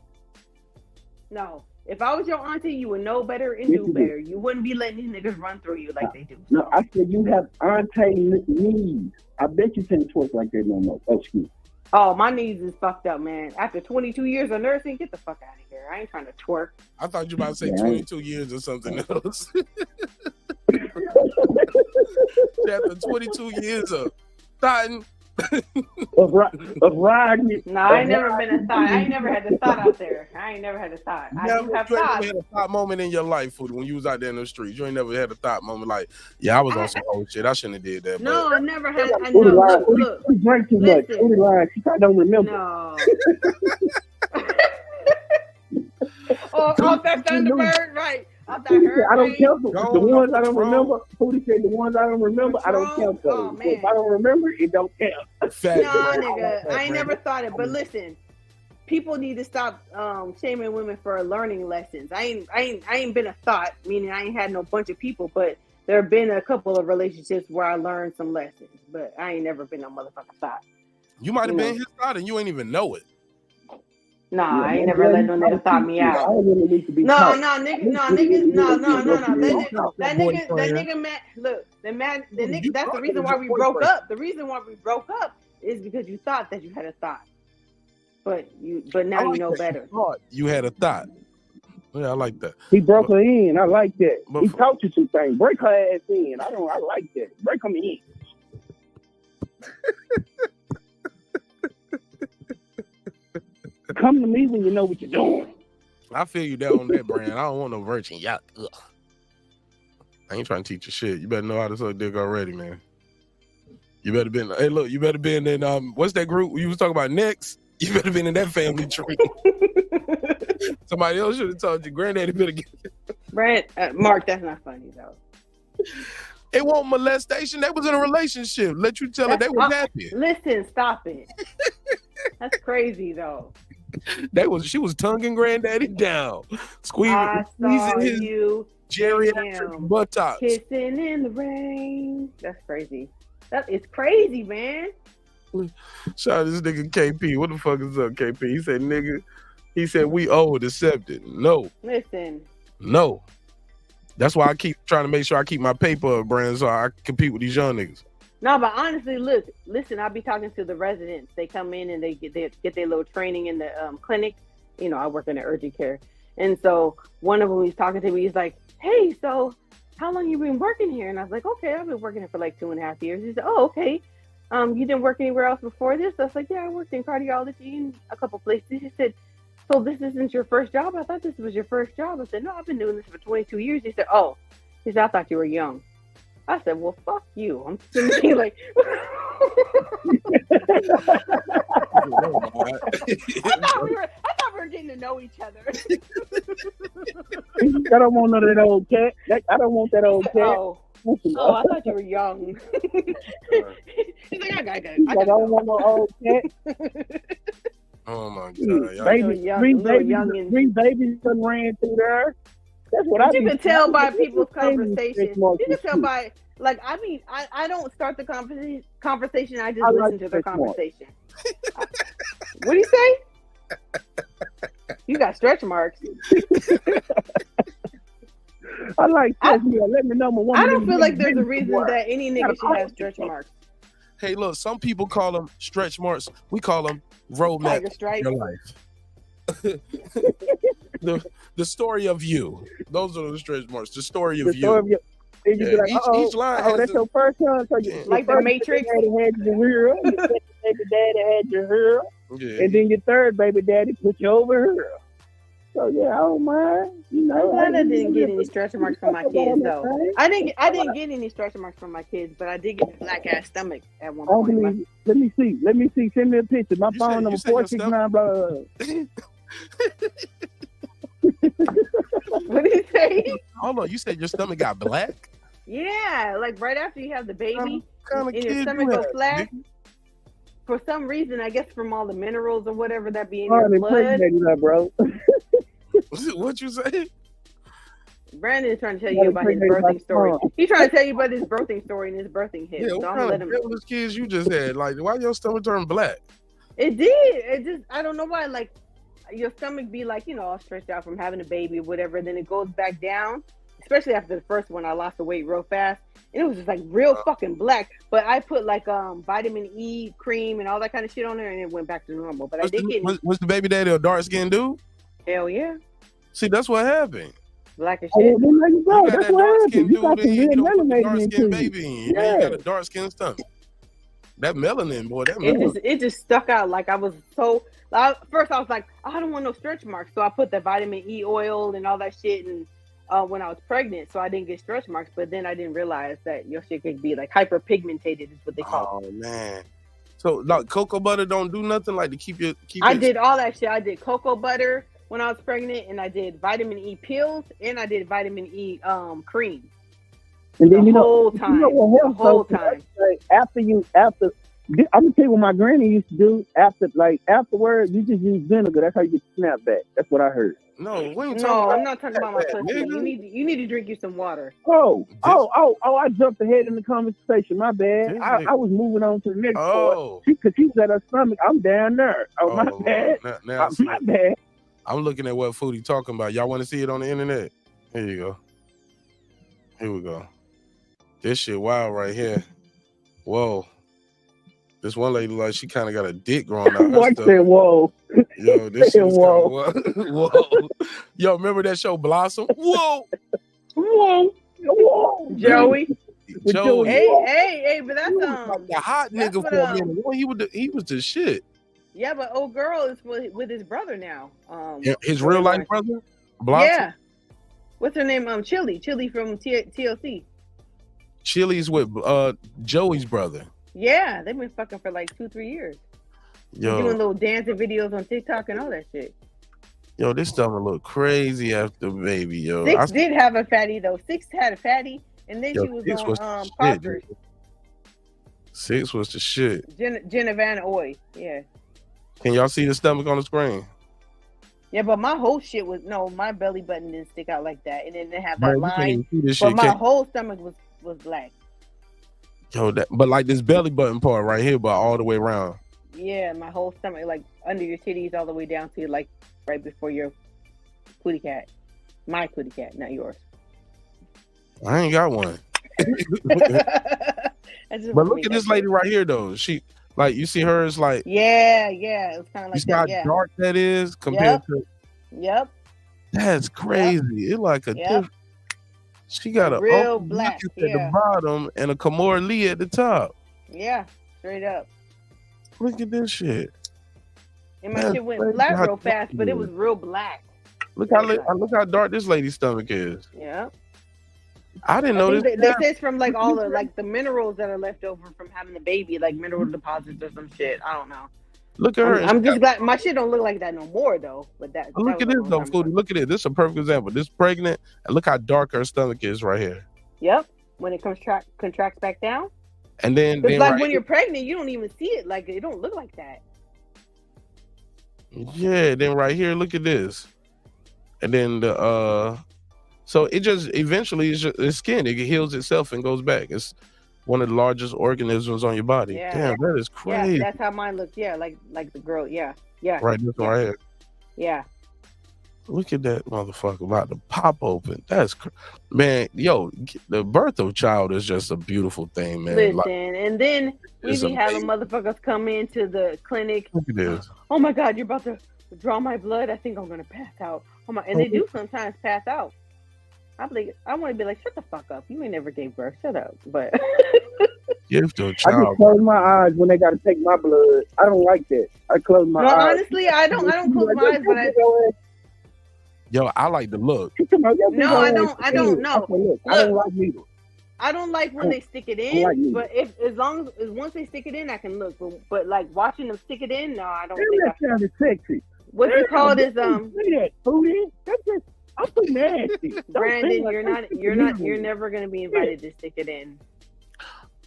No. If I was your auntie, you would know better and do better. You wouldn't be letting these niggas run through you like they do.
No, I said you have auntie knees. I bet you can't twerk like that no more. Oh, excuse me.
Oh, my knees is fucked up, man. After 22 years of nursing, get the fuck out of here. I ain't trying to twerk.
I thought you about to say 22 years or something else. After 22 years of thoughting.
of riding.
No, I ain't never been a thought. I ain't never had the thought out there. I ain't never had a thought. I do have
You ain't
thoughts.
never had a thought moment in your life, Foodie, when you was out there in the streets. You ain't never had a thought moment like, yeah, I was on some old shit. I shouldn't have did that.
No,
but.
I never had. I know. Look.
She drank too much. Foodie lying. She probably don't remember.
No. Oh, that Thunderbird, right? I
don't count them. The ones I don't remember. Foodie said the ones I don't remember, I don't count those.
Oh, man.
If I don't remember, it don't count.
No, nigga, I ain't never thought it. But listen, people need to stop shaming women for learning lessons. I ain't been a thought, meaning I ain't had no bunch of people, but there have been a couple of relationships where I learned some lessons. But I ain't never been a motherfucking thought.
You might have been his thought and you ain't even know it.
Nah, I ain't never let no nigga thought me out. Nigga, that nigga, man, look, the nigga, that's the reason why we broke up. The reason why we broke up is because you thought that you had a thought, but now you know better.
You had a thought. Yeah, I like that.
He broke her in. I like that. He taught you some things. Break her ass in. I like that. Break them in. Come to me when you know what you're doing.
I feel you down on that, Brand. I don't want no virgin. Yeah. I ain't trying to teach you shit. You better know how to suck dick already, man. You better been. Hey, look. You better been in. What's that group you was talking about next? You better been in that family tree. Somebody else should have told you. Granddaddy better get.
Brand, Mark, that's not funny though.
It wasn't molestation. They was in a relationship. Let you tell her they was happy.
Listen, stop it. That's crazy though.
She was tonguing Granddaddy down, squeezing his geriatric buttocks,
kissing in the rain. That's crazy. That is crazy, man.
Shout out to this nigga KP. What the fuck is up, KP? He said, nigga. He said we old, accepted. No.
Listen.
No. That's why I keep trying to make sure I keep my paper up, Brand, so I compete with these young niggas.
No, but honestly, listen, I'll be talking to the residents. They come in and they get their little training in the clinic. You know, I work in the urgent care. And so one of them, he's talking to me. He's like, hey, so how long you been working here? And I was like, okay, I've been working here for like 2.5 years. He said, oh, okay. You didn't work anywhere else before this? I was like, yeah, I worked in cardiology in a couple places. He said, so this isn't your first job? I thought this was your first job. I said, no, I've been doing this for 22 years. He said, oh. He said, I thought you were young. I said, well, fuck you. I'm thinking like... I thought we were getting to know each other.
I don't want none of that old cat. I don't want that old cat.
Oh, I thought you were young. He's like, I
don't want no old cat.
Oh my God.
Three babies done ran through there. That's what
you can tell by people's conversation. You can tell by, like, I mean, I don't start the conversation. I just listen to their conversation. What do you say? You got stretch marks.
I like stretch marks. Let me know my woman.
I don't feel like there's a reason that any nigga should have stretch marks.
Hey, look, some people call them stretch marks. We call them roadmaps in your life. The story of you. Those are the stretch marks. The story of you.
And you be like, each line that's your first son. So
like the Matrix.
Daddy had your hair. Your second baby daddy had your hair.
Yeah.
And then your third baby daddy put you over here. So yeah, I don't mind. You know,
I'm glad I didn't get any stretch marks from my kids though. I didn't get any stretch marks from my kids, but I did get a black ass stomach at one point.
Let me see. Send me a picture. My phone number 469 blah.
What did you say?
Hold on, you said your stomach got black?
Yeah, like right after you have the baby,
and
your stomach goes flat. For some reason, I guess from all the minerals or whatever that be in your blood.
Bro.
What you say?
Brandon is trying to tell you about his birthing story. He's trying to tell you about his birthing story and his birthing hit.
Yeah,
so
what
I'm
kind
let
of
him.
devilish kids you just had? Like, why your stomach turned black?
It did. It just, I don't know why. Like, your stomach be like, all stretched out from having a baby or whatever. Then it goes back down. Especially after the first one, I lost the weight real fast. And it was just like real fucking black. But I put like vitamin E cream and all that kind of shit on there, and it went back to normal. But I did get
was the baby daddy a dark skinned dude?
Hell yeah.
See, that's what happened.
Black as
Oh,
shit.
well, there you go.
You got
That's
that
what
dark
happened.
skinned
You got
dude,
some
then
real
you put the
melanated
dark
into
skinned
you.
baby in. Man, you got a dark skinned stomach. That melanin, boy, that melanin.
It just stuck out. Like I was first I was like, I don't want no stretch marks. So I put the vitamin E oil and all that shit and when I was pregnant, so I didn't get stretch marks. But then I didn't realize that your shit could be like hyperpigmented is what they call it.
Oh man. So like cocoa butter don't do nothing like to keep
I did all that shit. I did cocoa butter when I was pregnant, and I did vitamin E pills, and I did vitamin E cream.
And then
the whole time. The whole time.
Like, after I'm gonna tell you what my granny used to do. Afterwards, you just use vinegar. That's how you get the snapback. That's what I heard.
No,
I'm not talking about my pussy. You need to drink you some water.
I jumped ahead in the conversation. My bad. I was moving on to the next part. Because she was at her stomach. I'm down there. My bad. My bad.
I'm looking at what food he talking about. Y'all want to see it on the internet? Here you go. Here we go. This shit wild right here. Whoa. This one lady like she kind of got a dick growing out.
Watch that, whoa.
Yo, this shit's
whoa.
Whoa. Yo, remember that show Blossom? Whoa.
Whoa.
Joey.
Joey.
Hey, but that's
the hot nigga for a minute. Boy, he was the shit.
Yeah, but old girl is with his brother now.
His real life brother? Blossom?
Yeah. What's her name? Chili from TLC.
Chili's with Joey's brother.
Yeah, they've been fucking for like 2-3 years.
Yo,
doing little dancing videos on TikTok and all that shit.
Yo, this stuff will look crazy after baby, yo.
Six did have a fatty though. Six had a fatty, and then she was on Parker.
Six was the shit.
Jenna Van Oy, yeah.
Can y'all see the stomach on the screen?
Yeah, but my whole shit was my belly button didn't stick out like that, and then they have that
Man,
line. But my whole stomach was black.
Yo, but like this belly button part right here, but all the way around.
Yeah, my whole stomach, like under your titties, all the way down to like right before your cootie cat. My cootie cat, not yours.
I ain't got one. But look at this lady right here, though. She, like, you see her as like.
Yeah, it was kind of like
you see how dark that is compared to.
Yep.
That's crazy. It's like a. She got a
real black
at the bottom and a Kimora Lee at the top.
Yeah, straight up.
Look at this shit.
And my shit went black real fast, but it was real black.
Look how dark this lady's stomach is.
Yeah.
I didn't know this.
They say it's from like all the minerals that are left over from having the baby, like mineral deposits or some shit. I don't know.
Look at her.
I'm just glad my shit don't look like that no more though. But
look at this though, Foodie. Look at it. This is a perfect example. This pregnant, and look how dark her stomach is right here.
Yep. When it contracts back down.
And then
like
right
when you're pregnant, you don't even see it. Like it don't look like that.
Yeah. Then right here, look at this. And then so it just eventually it's skin. It heals itself and goes back. It's one of the largest organisms on your body.
Yeah.
Damn, that is crazy.
Yeah, that's how mine looks. Yeah, like the girl. Yeah.
Right, this one right here.
Yeah.
Look at that motherfucker about to pop open. That's man, yo, the birth of a child is just a beautiful thing, man.
Listen, and then we be having motherfuckers come into the clinic.
Look at this.
Oh my God, you're about to draw my blood. I think I'm gonna pass out. Oh my, and they do sometimes pass out. I want to be like, shut the fuck up. You ain't never gave birth. Shut up. But
gift to a
I
child.
just close my eyes when they got to take my blood. I don't like that. I close my eyes.
Honestly, I don't close my eyes, but
Yo, I like the look.
No, I don't. No.
I don't like needles.
I don't like when they stick it in, but as long as once they stick it in, I can look. But like watching them stick it in, no, I don't think
that sounded sexy.
What you call this?
That's just I'm too nasty.
Brandon, you're never gonna be invited to stick it in.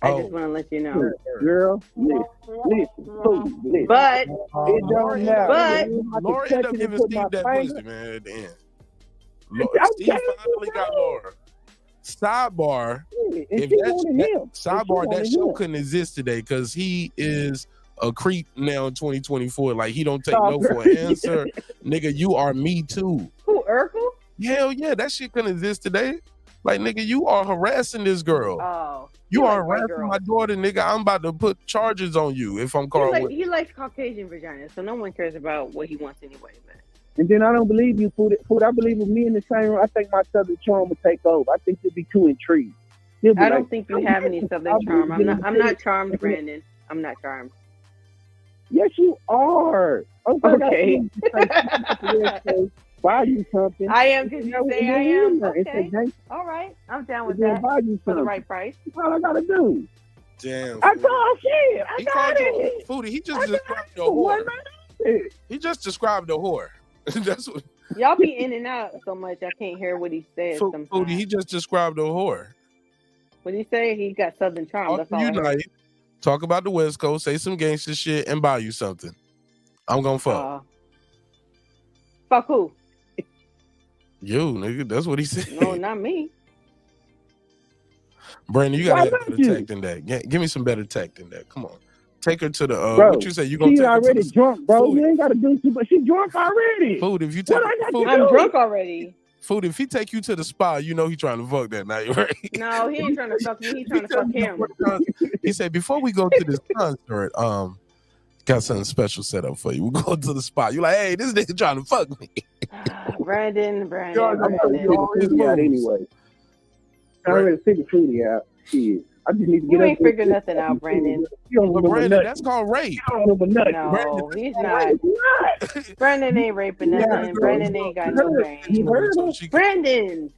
I just want to let you know,
girl. Listen.
But
it don't matter.
Laura ended up giving Steve that pussy, man. At the end, Steve finally got Laura. Sidebar. If that show couldn't exist today because he is a creep now in 2024. Like he don't take no for an answer. Nigga, you are me too.
Who, Urkel?
Hell yeah, that shit can exist today. Like nigga, you are harassing this girl.
Oh.
You are harassing my daughter, nigga. I'm about to put charges on you if I'm Carl.
He likes Caucasian vagina, so no one cares about what he wants anyway, man.
And then I don't believe you, Food. I believe with me in the same room, I think my Southern charm will take over. I think you'll be too intrigued.
I don't think you have any Southern charm. I'm not charmed, Brandon. I'm not charmed.
Yes, you are.
Okay.
Buy you something.
I am because you say I am.
Okay.
All right. I'm down with that.
Buy you
for the right price.
That's all I gotta do.
Damn.
I called shit. I got it.
Foodie, he just described the whore. He just described the whore. That's what.
Y'all be in and out so much I can't hear what he says sometimes.
Foodie, he just described the whore.
What did he say? He got Southern charm. That's all I heard.
Talk about the West Coast, say some gangster shit, and buy you something. I'm gonna fuck.
Fuck who?
You, nigga. That's what he said.
No, not me.
Brandon, you gotta have better tech than that. Give me some better tech than that. Come on. Take her to the what you say? You gonna take her to the
drunk, bro. Food. You ain't gotta do too much. She drunk already.
Food, if you take
I'm drunk already.
Food, if he take you to the spa, you know he trying to fuck that night, right?
No, he ain't trying to fuck me. He trying to fuck him.
He said, before we go to this concert, got something special set up for you. We'll go to the spot. You're like, hey, this nigga trying to fuck me.
I'm
Brandon.
anyway. I already figured Foodie out. Shit. I just need to get
You ain't figured nothing out, Brandon.
But Brandon, that's called rape.
No, he's not. Brandon ain't raping nothing. Brandon ain't got no game. Brandon,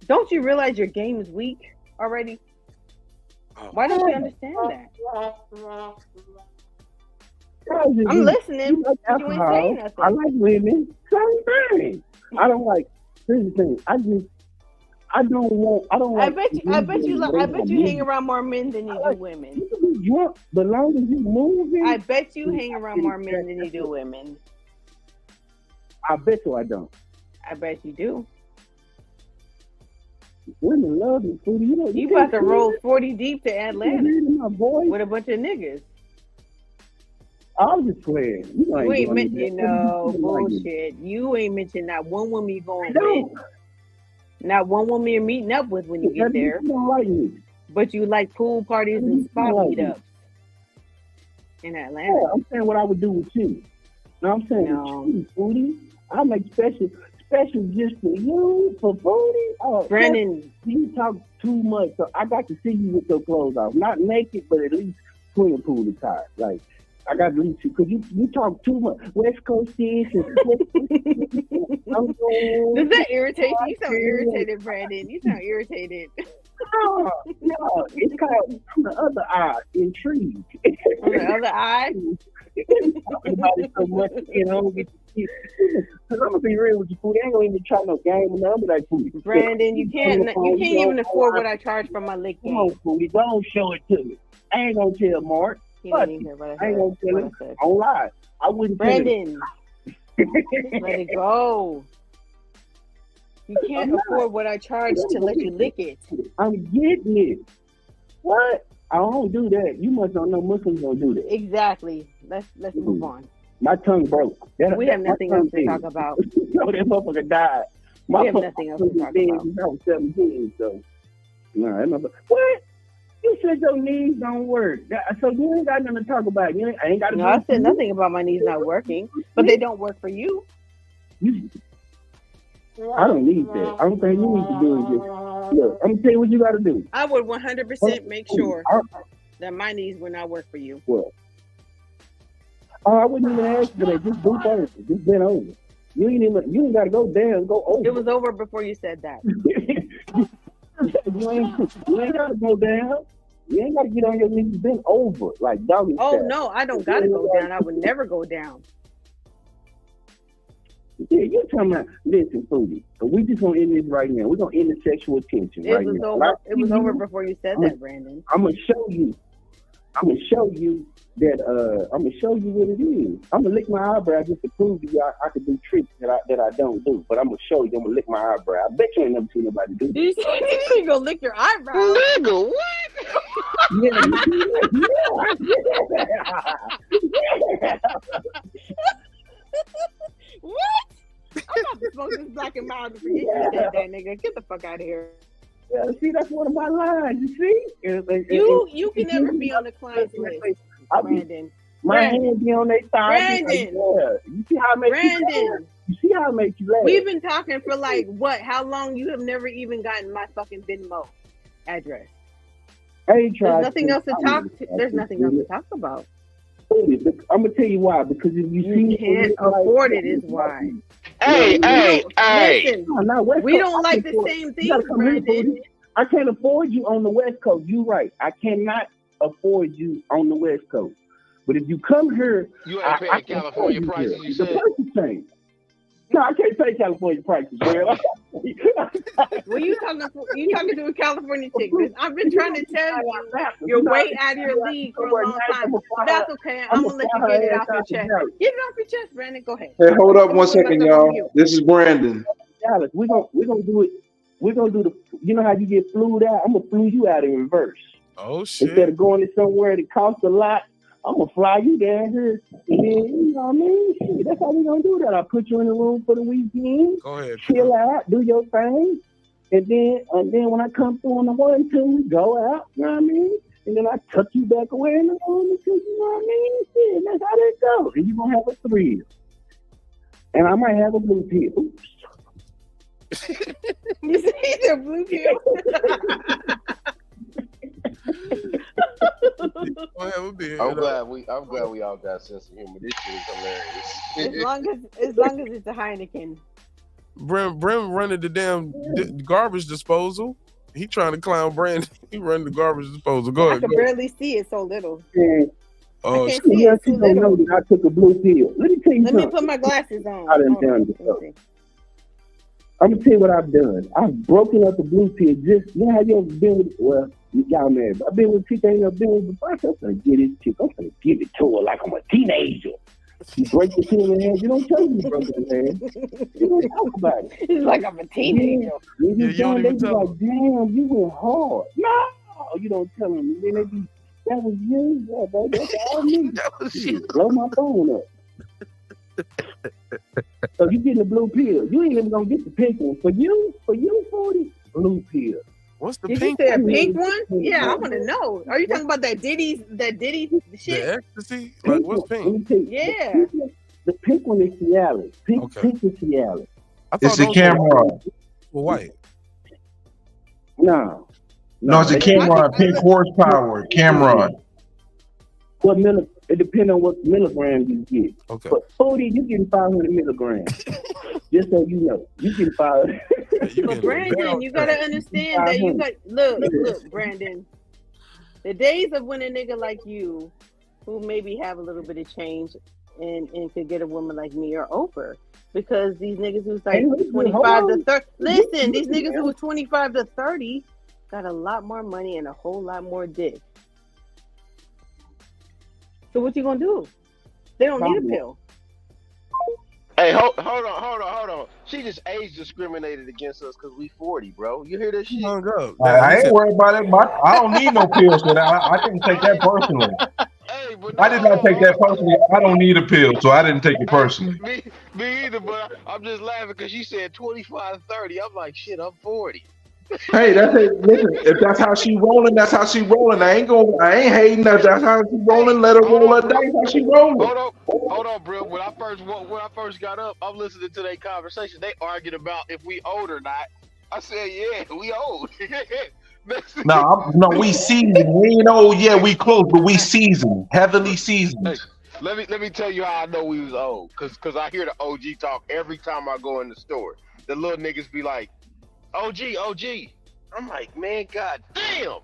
don't you realize your game is weak already? Why don't you understand that? I'm listening, but you ain't saying nothing.
I like women. Same thing. I don't like. Here's the thing. I don't like.
I bet you hang around more men than you do women.
You can be drunk, but long as you moving.
I bet you hang around more men than you do women.
I bet you I don't.
I bet you do.
Women love me, Foodie.
You about to roll 40 deep to Atlanta with a bunch of niggas.
I was just playing.
You ain't mentioned bullshit. You ain't mentioned not one woman you going with. Not one woman you're meeting up with when you get there.
You don't like me.
But you like pool parties and spa meetups in Atlanta.
Yeah, I'm saying what I would do with you. No, I'm saying with you, Foodie. I make special just for you, for Foodie. Oh,
Brandon,
you talk too much, so I got to see you with your clothes off. Not naked, but at least swimming pool attire. Like, I got to leave you because you talk too much. West Coast this and
does that irritate you? You sound irritated, Brandon. You sound irritated.
No, it's called on the other eye, intrigued.
On the other eye?
Talking about it so much, because I'm gonna be real with you, Foodie. I ain't gonna even try no game or nothing like Foodie.
Brandon, you can't even afford what I charge for my lick game.
Come on, Foodie, don't show it to me. I ain't gonna tell Mark.
I ain't gonna
tell him. Don't lie. I wouldn't.
Brandon, let it go. You can't afford what I charge to let you lick it.
I'm getting it. What? I don't do that. You must don't know Muslims don't do that.
Exactly. Let's move on.
My tongue broke.
We have nothing else to talk about.
No, that motherfucker died.
We have nothing else to talk about.
I was 17, so no, that motherfucker. What? You said your knees don't work, so you ain't got nothing to talk about. I ain't got.
No, I said nothing about my knees not working, but they don't work for you.
I don't need that. I don't think you need to do it. Look, I'm gonna tell you what you got to do.
I would 100% make sure that my knees would not work for you.
What? Oh, I wouldn't even ask for that. Just do over. Just bend over. You ain't got to go down. Go over.
It was over before you said that.
You ain't got to go down. You ain't got to get on your knees. Bend over like doggy style.
Oh no, I don't got to go down. I would never go down.
Yeah, you talking about, listen, Foodie. So we just gonna end this right now. We're gonna end the sexual tension right now.
It was over before you said that, Brandon.
I'm gonna show you that I'm gonna show you what it is. I'm gonna lick my eyebrow just to prove to you I can do tricks that I don't do. But I'm gonna show you. I'm gonna lick my eyebrow. I bet you ain't never seen nobody do that.
You ain't gonna lick your eyebrow.
Nigga, what? Yeah.
how to forget you said that, nigga. Get the fuck out of here.
Yeah, see, that's one of my lines. You see,
You can never be on the client's list, Brandon.
My hand be on their side.
Brandon.
You see how it makes you laugh? You see how it makes you laugh?
We've been talking for like what? How long? You have never even gotten my fucking Venmo address.
I ain't tried.
There's nothing else to talk to. There's nothing else to talk about.
I'm gonna tell you why. Because if you
can't afford it, is why.
Hey.
Listen, we don't
I
like
can
the
afford-
same
you
things,
gotta come here,
Brandon.
Booty. I can't afford you on the West Coast. You right. I cannot afford you on the West Coast. But if you come here,
You ain't paying
I can
California
afford
prices,
here.
you
The
said?
prices change. No, I can't pay California prices, man.
Well, you talking to a California chick? 'Cause I've been trying to tell you, you're way out of your league for a long time. But that's okay. I'm gonna let you get it off your chest. Get it off your chest, Brandon. Go ahead.
Hey, hold up
I'm
one
gonna put
second,
myself on
y'all.
mute.
This is Brandon.
Dallas, we're gonna do it. We're gonna do the. You know how you get flued out? I'm gonna flew you out in reverse.
Oh shit!
Instead of going to somewhere that costs a lot, I'm gonna fly you down here. And then, you know what I mean? Shit, that's how we gonna do that. I'll put you in the room for the weekend.
Go ahead.
Chill out, do your thing, and then when I come through on the 1, 2, we go out. You know what I mean? And then I tuck you back away in the room because you know what I mean? Shit, that's how that goes. And you gonna have a thrill. And I might have a blue pill. Oops.
You see the blue pill?
I'm glad we all got sense of humor. This shit is hilarious.
as long as it's a Heineken.
Brim running the damn garbage disposal. He trying to clown Brandon. He running the garbage disposal. Go
I
ahead.
can
Go.
barely see it so little.
Oh,
I can't see it. It's
You
too
don't know
little.
that I took a blue pill. Let me tell you
Let me
something.
put my glasses on.
I done
Hold on.
done this. I'm gonna tell you what I've done. I've broken up the blue pill. Just you know how you ever been with? Well, y'all man, I've been with people I ain't never been with before. I'm gonna get this chick. I'm gonna give it to her like I'm a teenager. You break the pill in hand. You don't tell me you broke it in hand. You don't talk about it.
It's like I'm a teenager.
When you
you don't
done, they
even
be
tell
like, "Damn, you went hard." No, you don't tell them. And then they be, "That was you, yeah, baby. That's all me."
That was you.
Blow my phone up. So you getting the blue pill. You ain't even gonna get the pink one. For you 40, blue pill.
What's the
Did
pink
you say a
one?
pink one? Yeah, I want to know. Are you talking about that Diddy shit?
The ecstasy? Like what's pink?
Yeah.
The pink one is Cialis. Pink is Cialis.
It's a camera.
Well, white.
No,
it's a camera. Pink horsepower. Cameron.
What it depends on what milligrams you get.
Okay.
But 40, you getting 500 milligrams. Just so you know, you getting 500.
But Brandon, you gotta understand that you got look, Brandon. The days of when a nigga like you, who maybe have a little bit of change and could get a woman like me, are over. Because these niggas who's like 25 to 30, listen, these niggas who was 25 to 30 got a lot more money and a whole lot more dick. So what you gonna do? They don't need a pill.
Hey, hold on. She just age discriminated against us because we 40, bro. You hear that shit?
I ain't worried about it. I don't need no pills for that. I didn't take that personally. I did not take that personally. I don't need a pill, so I didn't take it personally.
Me either, but I'm just laughing because she said 25 to 30. I'm like, shit, I'm 40.
Hey, that's it. Listen, if that's how she rolling, that's how she rolling. I ain't hating that. That's how she rolling. Let her roll her dice. How she rolling?
Hold on, bro. When I first got up, I'm listening to their conversation. They arguing about if we old or not. I said, yeah, we old.
No, we seasoned. We ain't old yet. We close, but we seasoned, heavily seasoned.
Hey, let me tell you how I know we was old. Cause I hear the OG talk every time I go in the store. The little niggas be like, OG. I'm like, man, god damn.
Yeah.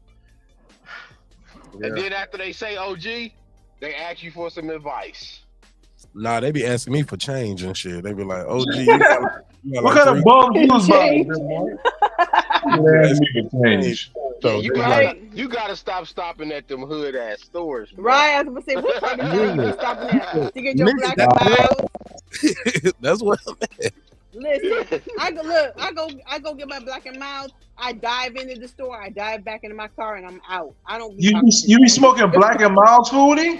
And then after they say OG, they ask you for some advice.
Nah, they be asking me for change and shit. They be like, "OG,
what kind of bums you was buying, man? Change.
So you gotta stop stopping at them hood ass stores, bro.
Right? I was gonna say, what part of town you stopping at to get your black and mild?
That's what I'm at.
Listen, I go get my black and mild. I dive into the store. I dive back into my car, and I'm out. I don't.
You be smoking Black and Mild, Foodie?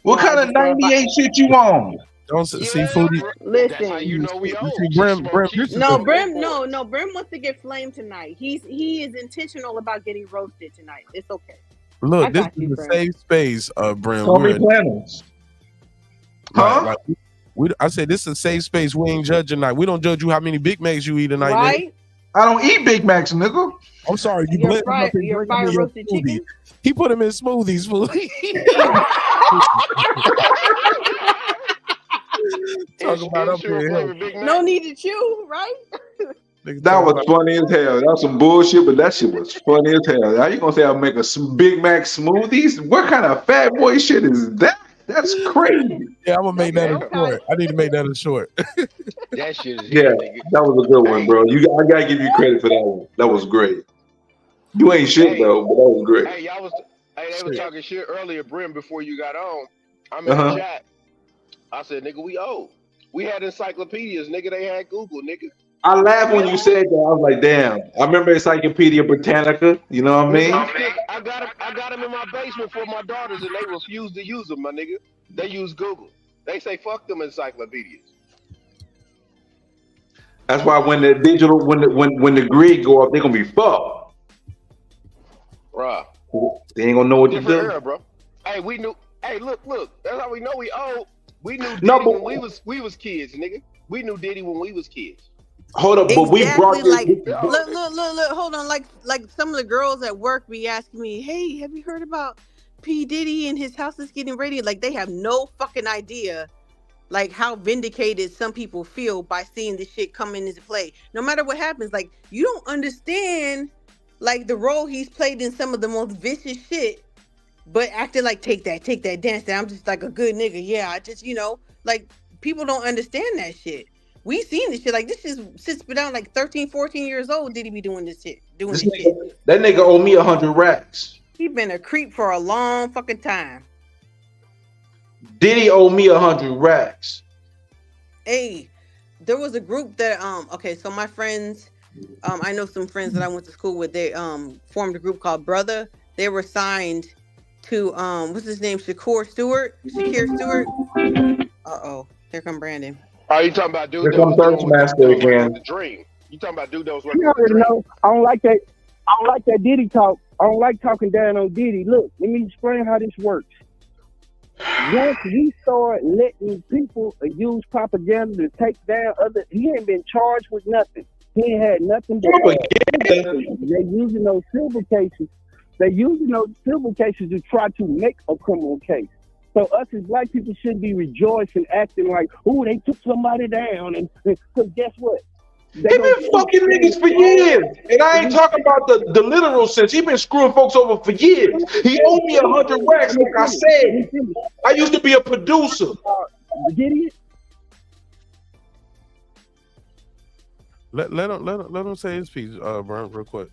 What kind of 98 shit you on?
Don't see Foodie.
Listen,
That's how you know we old.
See, Brim, this is
no,
the-
Brim, no, Brim wants to get flamed tonight. He is intentional about getting roasted tonight. It's okay. I
Look, this
got
is
you,
a
Brim.
safe space, Brim.
Call me
We're-
planners.
Huh? I said this is a safe space. We ain't judging tonight. We don't judge you how many Big Macs you eat tonight,
Right?
I don't eat Big Macs, nigga.
I'm sorry, you
Your
blend them
fried,
up and
your
drink them in
fried
your
roasted
smoothie.
chicken.
He put them in smoothies, fool. Talk about up here.
No need to chew, right?
That was funny as hell. That was some bullshit, but that shit was funny as hell. How you gonna say I'll make a Big Mac smoothies? What kind of fat boy shit is that? That's crazy.
Yeah, I'm gonna make that a short. I need to make that a short.
That shit is
Yeah, that was a good one, bro. I gotta give you credit for that one. That was great. You ain't shit though, but that was great.
Hey, they were talking shit earlier, Brim, before you got on. I'm in
Uh-huh.
the chat. I said, nigga, we old. We had encyclopedias, nigga. They had Google, nigga.
I laughed when you said that. I was like, damn. I remember Encyclopedia Britannica. You know what I mean?
I got them in my basement for my daughters, and they refuse to use them, my nigga. They use Google. They say fuck them encyclopedias.
That's why when the digital, when the grid go up, they're gonna be fucked.
Right.
They ain't gonna know what to
Different
do.
era, bro. Hey, we knew. Hey, look. That's how we know we old. We knew Diddy
No, but-
when we was kids, nigga. We knew Diddy when we was kids.
Hold up, but we brought this.
Like, look, hold on. Like some of the girls at work be asking me, "Hey, have you heard about P Diddy and his house is getting ready?" Like they have no fucking idea, like how vindicated some people feel by seeing this shit come into play. No matter what happens, like you don't understand, like the role he's played in some of the most vicious shit, but acting like take that, dance that. I'm just like a good nigga. Yeah, I just like people don't understand that shit. We seen this shit. Like this is since been down like 13, 14 years old. Did he be doing this shit?
That nigga owe me 100 racks.
He been a creep for a long fucking time.
Diddy owe me 100 racks.
Hey, there was a group that okay, so my friends, I know some friends that I went to school with. They formed a group called Brother. They were signed to what's his name? Shakir Stewart. Here come Brandon.
Oh, you talking about dude
Here
that
comes
was
Thirst Master again.
the dream? You talking about dude that was
You
working with the
already
dream?
know. I don't like that. I don't like that Diddy talk. I don't like talking down on Diddy. Look, let me explain how this works. Once we start letting people use propaganda to take down other, he ain't been charged with nothing. He ain't had nothing but they're using those civil cases. They're using those civil cases to try to make a criminal case. So us as black people should be rejoicing, acting like, oh, they took somebody down. And because guess what?
They been fucking niggas for years. And I ain't talking about the literal sense. He been screwing folks over for years. He owed me 100 racks, like I said. I used to be a producer.
Diddy?
Let him say his piece, Brian, real quick.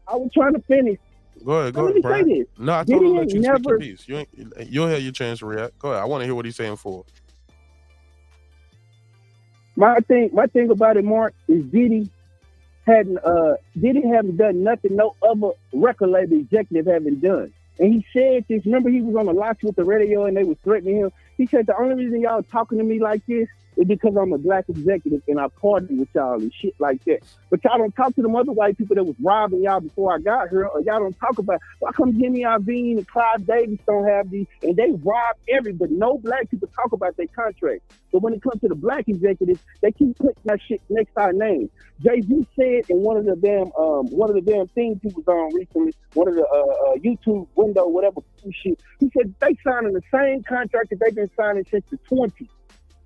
I was trying to finish.
Go ahead,
Let me say
Brian.
this.
No, I told
Diddy
him to let
ain't
you speak
never-
your piece. You'll have your chance to react. Go ahead. I want to hear what he's saying for.
My thing about it, Mark, is Diddy haven't done nothing no other record label executive haven't done. And he said this. Remember, he was on the lots with the radio and they was threatening him. He said the only reason y'all talking to me like this is because I'm a black executive and I party with y'all and shit like that. But y'all don't talk to them other white people that was robbing y'all before I got here, or y'all don't talk about why come Jimmy Iovine and Clive Davis don't have these, and they rob everybody. No black people talk about their contract. But when it comes to the black executives, they keep putting that shit next to our name. Jay-Z said in one of the damn things he was on recently, one of the YouTube window, whatever shit, he said they signing the same contract that they've been signing since the 20s.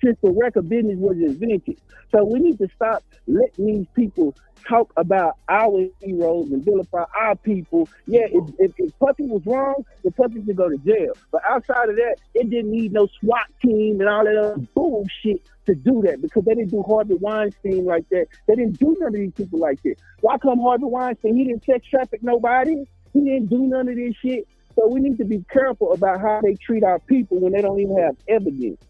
Since the record business was invented. So we need to stop letting these people talk about our heroes and vilify our people. Yeah, if Puffy was wrong, the Puffy should go to jail. But outside of that, it didn't need no SWAT team and all that other bullshit to do that, because they didn't do Harvey Weinstein like that. They didn't do none of these people like that. Why come Harvey Weinstein? He didn't sex traffic nobody. He didn't do none of this shit. So we need to be careful about how they treat our people when they don't even have evidence.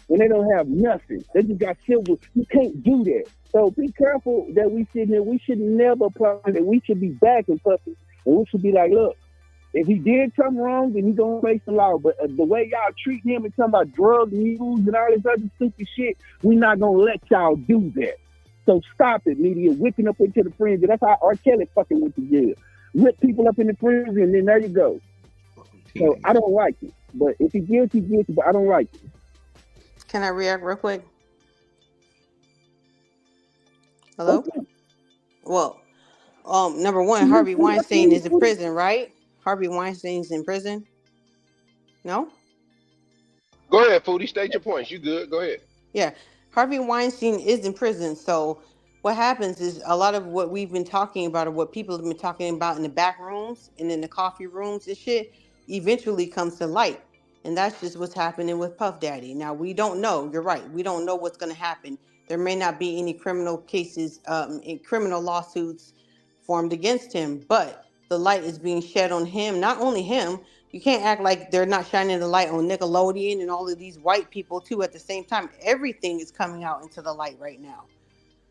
When they don't have nothing. They just got silver. You can't do that. So be careful that we sit here. We should never apply that. We should be backing Puffy. And we should be like, look, If he did something wrong, then he gonna face the law. But the way y'all treat him and talking about drug news and all this other stupid shit, we not gonna let y'all do that. So stop it, media. Whipping up into the frenzy. That's how R. Kelly fucking went to jail. Whip people up in the frenzy, and then there you go. So I don't like it. But if he guilty, guilty. But I don't like it.
Can I react real quick? Hello?
Okay.
Well, number one, Harvey Weinstein is in prison, right? Harvey Weinstein's in prison? No?
Go ahead, Foodie. State your points. You good? Go ahead.
Yeah. Harvey Weinstein is in prison. So what happens is a lot of what we've been talking about or what people have been talking about in the back rooms and in the coffee rooms and shit eventually comes to light. And that's just what's happening with Puff Daddy. Now, we don't know. You're right. We don't know what's going to happen. There may not be any criminal cases, criminal lawsuits formed against him, but the light is being shed on him. Not only him, you can't act like they're not shining the light on Nickelodeon and all of these white people too at the same time. Everything is coming out into the light right now.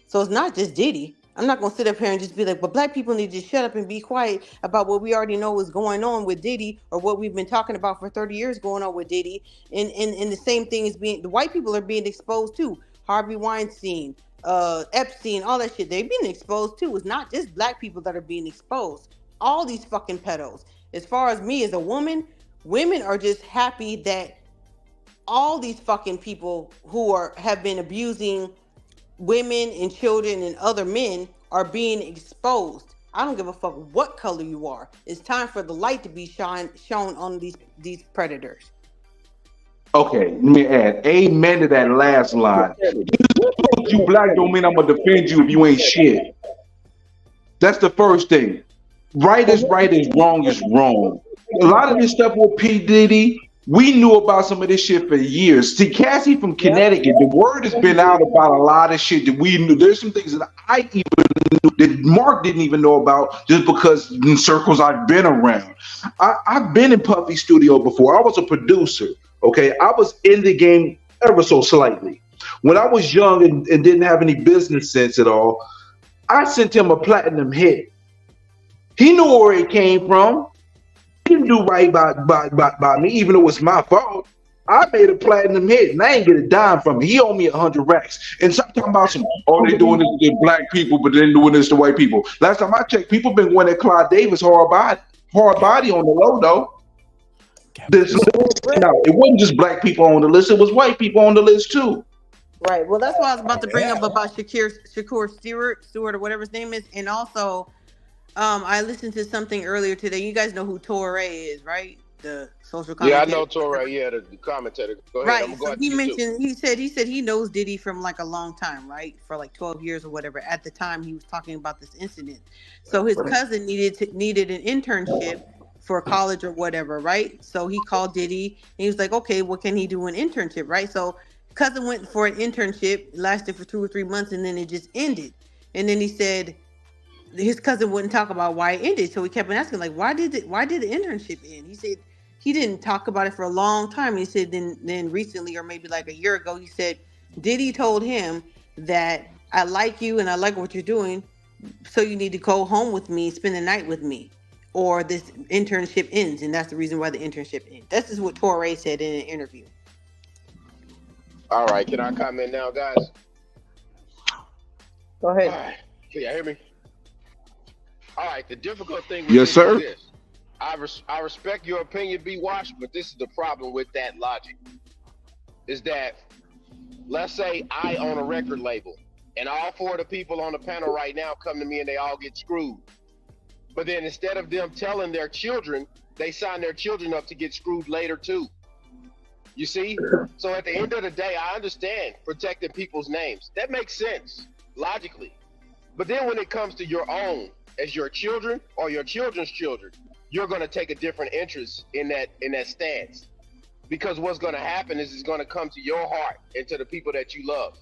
So it's not just Diddy. I'm not going to sit up here and just be like, but black people need to shut up and be quiet about what we already know is going on with Diddy or what we've been talking about for 30 years going on with Diddy. And the same thing is the white people are being exposed too. Harvey Weinstein, Epstein, all that shit. They've been exposed too. It's not just black people that are being exposed. All these fucking pedos. As far as me as a woman, women are just happy that all these fucking people who have been abusing women and children and other men are being exposed. I don't give a fuck what color you are. It's time for the light to be shown on these predators.
Okay, let me add. Amen to that last line. You black don't mean I'm gonna defend you if you ain't shit. That's the first thing. Right is wrong is wrong. A lot of this stuff with P. Diddy, we knew about some of this shit for years. See, Cassie from Connecticut, the word has been out about a lot of shit that we knew. There's some things that I even knew that Mark didn't even know about just because in circles I've been around. I've been in Puffy's studio before. I was a producer, okay? I was in the game ever so slightly. When I was young and didn't have any business sense at all, I sent him a platinum hit. He knew where it came from. He didn't do right by me, even though it was my fault. I made a platinum hit, and I ain't get a dime from it. He owed me 100 racks. And something about some, oh, they doing this to black people, but they're doing this to white people. Last time I checked, people been going at Clyde Davis hard body on the low, though. No, it wasn't just black people on the list. It was white people on the list, too.
Right. Well, that's what I was about to bring up about Shakur Stewart or whatever his name is. And also, I listened to something earlier today. You guys know who Torre is, right? The social commentator.
Yeah, I know Torre. Yeah, the commentator. Go ahead.
Right. So he said he knows Diddy from like a long time, right? For like 12 years or whatever. At the time he was talking about this incident. So his cousin needed an internship for college or whatever, right? So he called Diddy and he was like, okay, well, can he do an internship, right? So cousin went for an internship, lasted for 2 or 3 months, and then it just ended. And then he said his cousin wouldn't talk about why it ended, so he kept on asking, like, why did the internship end? He said he didn't talk about it for a long time. He said then recently, or maybe like a year ago, he said Diddy told him that I like you and I like what you're doing, so you need to go home with me, spend the night with me, or this internship ends, and that's the reason why the internship ends. This is what Torre said in an interview.
All right, can I comment now, guys?
Go ahead.
All right. Can y'all hear me? All right, the difficult thing with
yes, sir.
Is this. I respect your opinion, B. Wash, but this is the problem with that logic. Is that, let's say I own a record label, and all 4 of the people on the panel right now come to me and they all get screwed. But then instead of them telling their children, they sign their children up to get screwed later too. You see? So at the end of the day, I understand protecting people's names. That makes sense, logically. But then when it comes to your own, as your children or your children's children, you're going to take a different interest in that stance. Because what's going to happen is it's going to come to your heart and to the people that you love.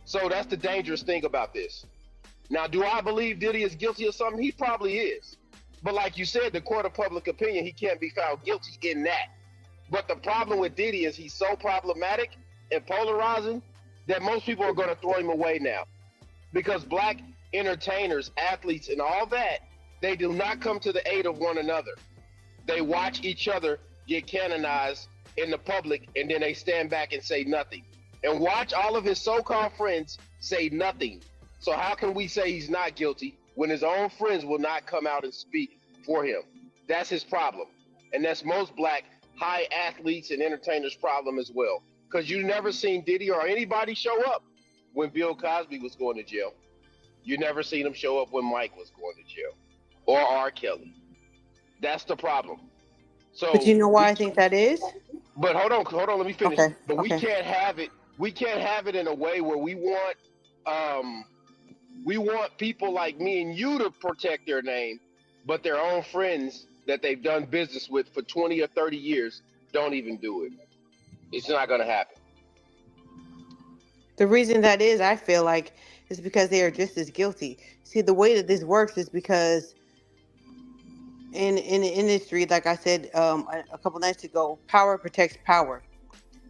So that's the dangerous thing about this. Now, do I believe Diddy is guilty of something? He probably is. But like you said, the court of public opinion, he can't be found guilty in that. But the problem with Diddy is he's so problematic and polarizing that most people are going to throw him away now. Because black entertainers, athletes, and all that, they do not come to the aid of one another. they watch each other get canonized in the public, and then they stand back and say nothing. And watch all of his so-called friends say nothing. So how can we say he's not guilty when his own friends will not come out and speak for him? That's his problem. And that's most black high athletes and entertainers' problem as well. Because you never seen Diddy or anybody show up when Bill Cosby was going to jail. You never seen him show up when Mike was going to jail or R. Kelly. That's the problem. So,
but you know why I think that is?
But hold on, let me finish.
Okay,
but
okay.
we can't have it. We can't have it in a way where we want people like me and you to protect their name, but their own friends that they've done business with for 20 or 30 years don't even do it. It's not going to happen.
The reason that is, I feel like, is because they are just as guilty. See, the way that this works is because in the industry, like I said a couple nights ago, power protects power.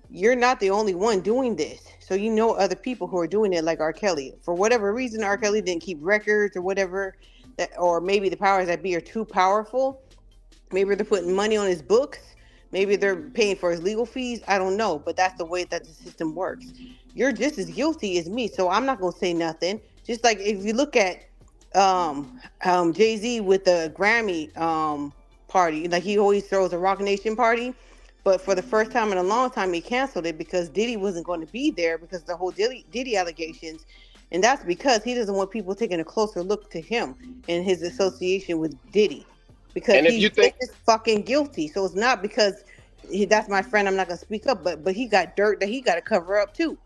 You're not the only one doing this. So you know other people who are doing it, like R. Kelly. For whatever reason, R. Kelly didn't keep records or whatever, or maybe the powers that be are too powerful. Maybe they're putting money on his books. Maybe they're paying for his legal fees. I don't know, but that's the way that the system works. You're just as guilty as me, so I'm not gonna say nothing. Just like if you look at Jay-Z with the Grammy party, like he always throws a Rock Nation party, but for the first time in a long time he canceled it because Diddy wasn't going to be there because of the whole Diddy allegations, and that's because he doesn't want people taking a closer look to him and his association with Diddy. Because he's just fucking guilty. So it's not because that's my friend, I'm not gonna speak up, but he got dirt that he got to cover up too.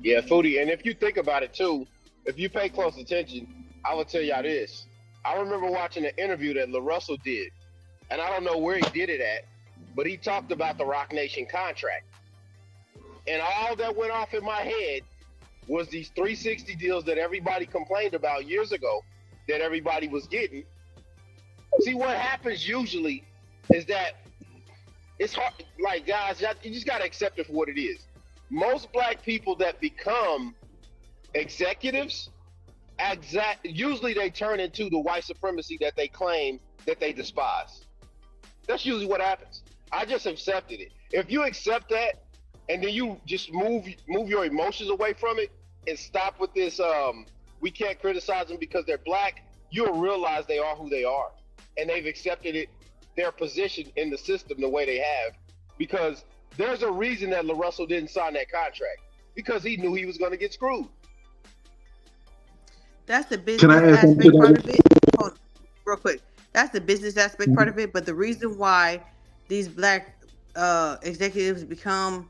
Yeah, Foodie. And if you think about it too, if you pay close attention, I will tell y'all this. I remember watching an interview that LaRussell did, and I don't know where he did it at, but he talked about the Rock Nation contract. And all that went off in my head was these 360 deals that everybody complained about years ago that everybody was getting. See, what happens usually is that it's hard, like, guys, you just got to accept it for what it is. Most black people that become executives, usually they turn into the white supremacy that they claim that they despise. That's usually what happens. I just accepted it. If you accept that and then you just move your emotions away from it and stop with this, we can't criticize them because they're black, you'll realize they are who they are. And they've accepted it, their position in the system the way they have, because there's a reason that LaRussell didn't sign that contract, because he knew he was going to get screwed.
That's the business aspect part of it. Hold on, real quick. That's the business aspect part of it, but the reason why these black executives become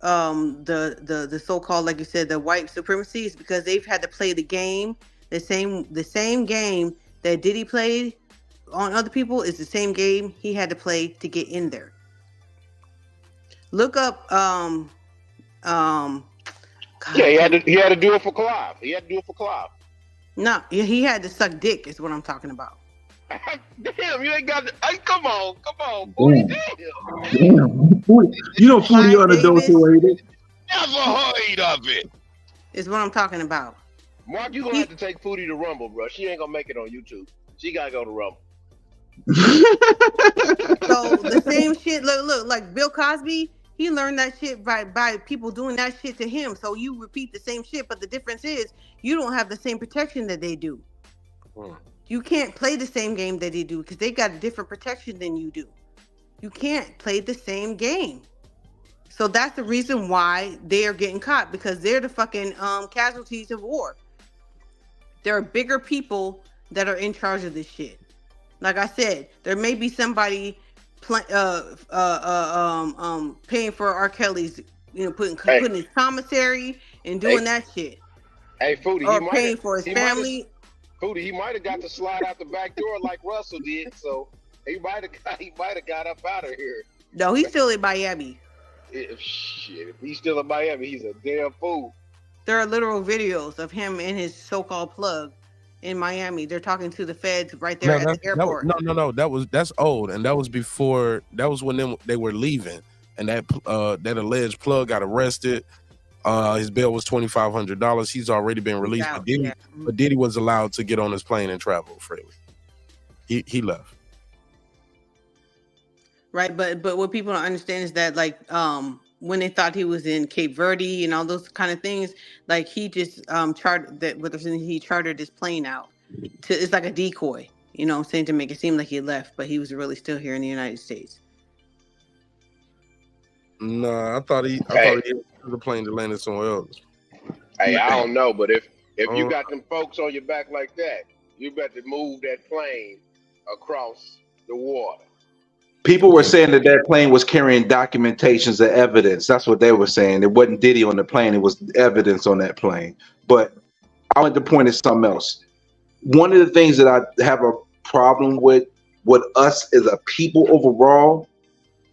the so-called, like you said, the white supremacy is because they've had to play the game, the same game that Diddy played on other people is the same game he had to play to get in there. Look up God.
Yeah, he had to do it for Clive.
No, he had to suck dick is what I'm talking about.
Damn, you ain't got to, hey, come on, boy.
Damn. You know, Foodie unadulterated.
Never heard of it.
Is what I'm talking about.
Mark, you gonna have to take Foodie to Rumble, bro. She ain't gonna make it on YouTube. She gotta go to Rumble.
So the same shit, look, like Bill Cosby, he learned that shit by people doing that shit to him. So you repeat the same shit, but the difference is you don't have the same protection that they do. You can't play the same game that they do because they got a different protection than you do. You can't play the same game. So that's the reason why they are getting caught, because they're the fucking casualties of war. There are bigger people that are in charge of this shit. Like I said, there may be somebody paying for R. Kelly's, putting his commissary and doing that shit.
Hey, Foodie,
or paying for his family.
Foodie, he might have got to slide out the back door like Russell did, so he might have got up out of here.
No, he's still in Miami.
If he's still in Miami, he's a damn fool.
There are literal videos of him and his so-called plug in Miami. They're talking to the feds right there at the airport.
No. That's old, and that was before. That was when they were leaving, and that alleged plug got arrested. His bail was $2,500. He's already been released, but Diddy was allowed to get on his plane and travel freely. He left.
Right, but what people don't understand is that like when they thought he was in Cape Verde and all those kind of things, like he just chartered that he chartered this plane out to, it's like a decoy, you know what I'm saying, to make it seem like he left, but he was really still here in the United States.
Nah, I thought he had the plane to land somewhere else.
Hey, I don't know, but if you got them folks on your back like that, you better move that plane across the water.
People were saying that plane was carrying documentations of evidence. That's what they were saying. It wasn't Diddy on the plane. It was evidence on that plane. But I want to point at something else. One of the things that I have a problem with us as a people overall,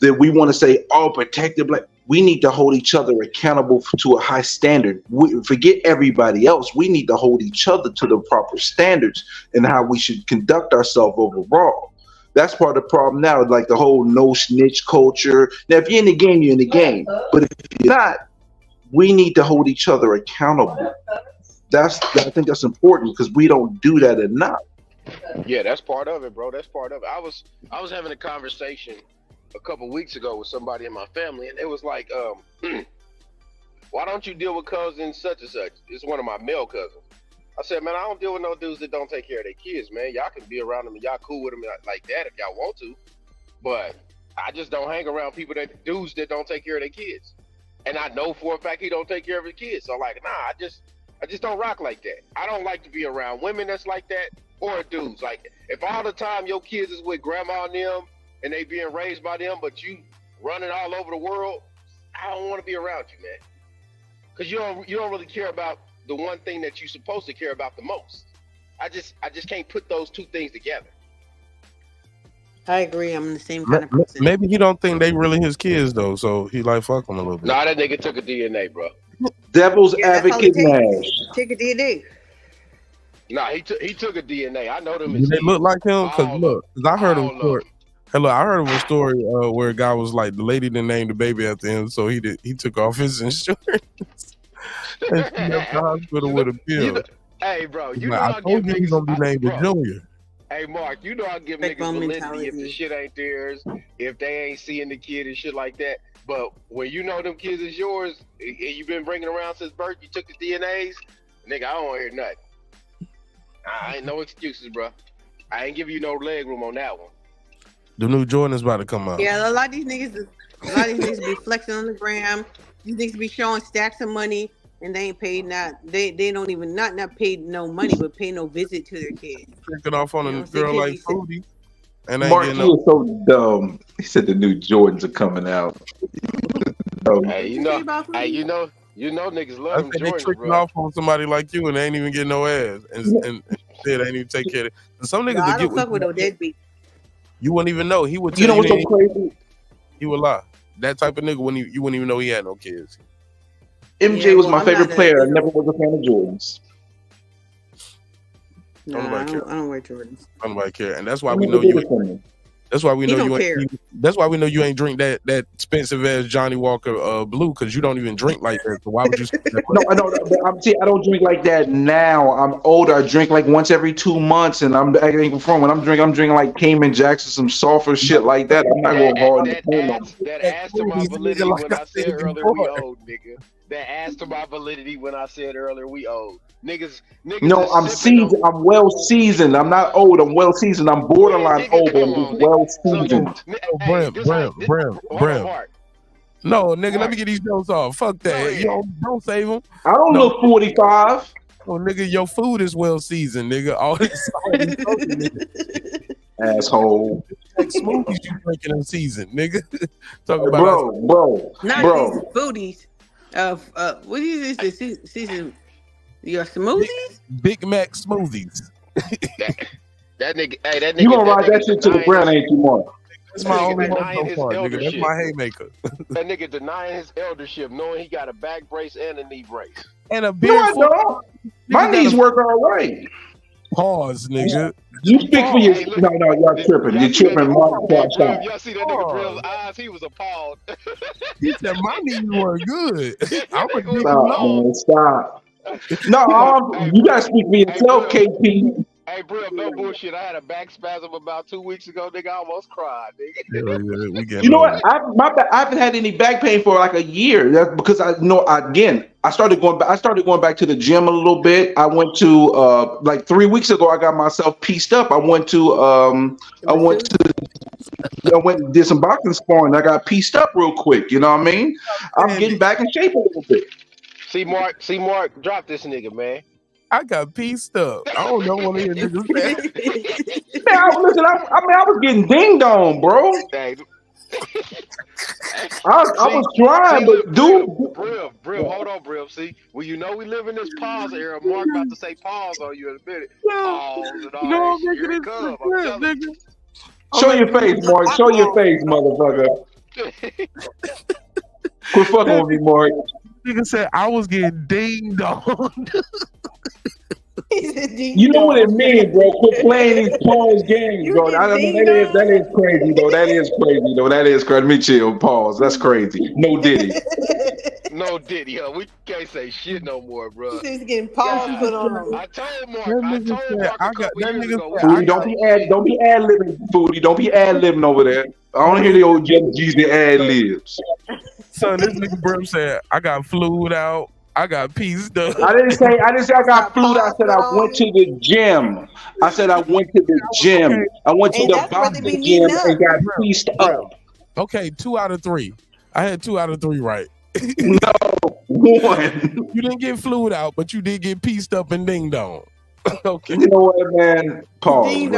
that we want to say, oh, protect the black. We need to hold each other accountable to a high standard. Forget everybody else. We need to hold each other to the proper standards and how we should conduct ourselves overall. That's part of the problem now, like the whole no snitch culture. Now, if you're in the game, you're in the game. But if you're not, we need to hold each other accountable. I think that's important because we don't do that enough.
Yeah, that's part of it, bro. That's part of it. I was having a conversation a couple weeks ago with somebody in my family, and it was like, why don't you deal with cousin such and such? It's one of my male cousins. I said, man, I don't deal with no dudes that don't take care of their kids, man. Y'all can be around them and y'all cool with them like that if y'all want to. But I just don't hang around dudes that don't take care of their kids. And I know for a fact he don't take care of his kids. So like, nah, I just don't rock like that. I don't like to be around women that's like that or dudes. Like, if all the time your kids is with grandma and them and they being raised by them, but you running all over the world, I don't want to be around you, man. Because you don't really care about the one thing that you're supposed to care about the most. I just can't put those two things together.
I agree. I'm the same kind of person.
Maybe he don't think they really his kids though, so he like fuck them a little bit.
Nah, that nigga took a DNA, bro.
Devil's advocate, man.
Take a DNA.
Nah, he took a DNA. I know them.
Do they look like him? Because look, I heard of a story. Hello, I heard of a story where a guy was like, the lady didn't name the baby after him, so he took off his insurance. And she left the hospital with a bill.
Hey, bro, you
like,
know
I told you he's gonna be named a Junior.
Hey, Mark, you know I give niggas validity if the shit ain't theirs, if they ain't seeing the kid and shit like that. But when you know them kids is yours, and you've been bringing around since birth, you took the DNAs, nigga, I don't want to hear nothing. I ain't no excuses, bro. I ain't giving you no leg room on that one.
The new Jordan's about to come out.
Yeah, a lot of these niggas be flexing on the gram. These niggas be showing stacks of money, and they ain't paid they don't even not paid no money, but pay no visit to their kids.
Tricking off on a girl like Foodie. And
Mark, he is so dumb. He said the new Jordans are coming out.
Hey, you know niggas love them Jordans,
they tricking off on somebody like you, and they ain't even get no ass, and they ain't even take care of it. Some niggas
I don't fuck with no deadbeat.
You wouldn't even know. He would tell
you know what's so crazy?
He would lie. That type of nigga you wouldn't even know he had no kids.
MJ was my favorite player. I never was a fan of Jordans.
No, I don't wear Jordans.
Nobody care, and that's why we know you. That's why we know you ain't. That's why we know you ain't drink that expensive ass Johnny Walker Blue, because you don't even drink like that. So why would you?
I don't drink like that now. I'm older. I drink like once every 2 months, and I'm drinking like Cayman Jackson, some sulfur shit like that. I'm not going hard.
That adds to my validity when I said earlier we old, nigga. That adds to my validity when I said earlier we old. Niggas.
No, I'm seasoned. I'm well seasoned. I'm not old. I'm well seasoned. I'm borderline old, but I'm well seasoned.
Bram. No, nigga, let me get these jokes off. Fuck that. You don't save them.
I don't look 45.
Oh, nigga, your food is well seasoned, nigga. All this
asshole.
Like smoothies you drinking in season, nigga. Talk about
bro.
Foodies. What is this? Season your smoothies?
Big Mac smoothies.
That nigga. Hey, that nigga.
You gonna ride that shit to the ground, ain't you, Mark?
That's my only one so far, nigga. That's my haymaker.
That nigga denying his eldership, knowing he got a back brace and a knee brace.
And a beard.
No, I don't. My knees work all right.
Pause, nigga.
You speak for your. No, y'all tripping. You're tripping, Mark.
Y'all see that nigga Drill's eyes? He was appalled.
He said my knees were good. I would
stop. No, you gotta speak for yourself, KP.
Hey, bro, no bullshit. I had a back spasm about 2 weeks ago, nigga. I almost cried, nigga.
We
You know what? I haven't had any back pain for like a year. That's because I started going back. I started going back to the gym a little bit. I went to like 3 weeks ago. I got myself pieced up. I went and did some boxing sparring. I got pieced up real quick. You know what I mean? I'm getting back in shape a little bit.
See Mark, drop this nigga, man.
I got pieced up. I don't know what these niggas say.
Man, I was getting dinged on, bro.
Hey.
I was trying, but dude.
Brim, hold on, Brim. See, well, you know we live in this pause era. Mark about to say pause on you in a minute. Pause and all that shit. Here it come. I'm telling you.
Show your face, Mark. Show your face, motherfucker. Quit fucking with me, Mark.
Nigga said I was getting dinged on.
You know what it means, bro. Quit playing these pause games, bro. That is crazy, though. That is crazy, though. That is crazy. Let me chill. Pause. That's crazy. No Diddy.
No Diddy, huh? We can't say shit no more, bro.
He's getting paused put on him.
I told Mark a couple years ago.
Foodie, don't be ad libbing, Foodie. Don't be ad libbing over there. I don't hear the old Jeezy ad libs.
Son, this nigga Brim said I got flued out. I got pieced up.
I didn't say I got flued. I said I went to the gym. I said I went to the gym. I went to the boxing gym and got pieced up.
Okay, 2 out of 3. I had 2 out of 3 right.
No, 1.
You didn't get flued out, but you did get pieced up and dinged on. Okay.
You know what, man? Pause.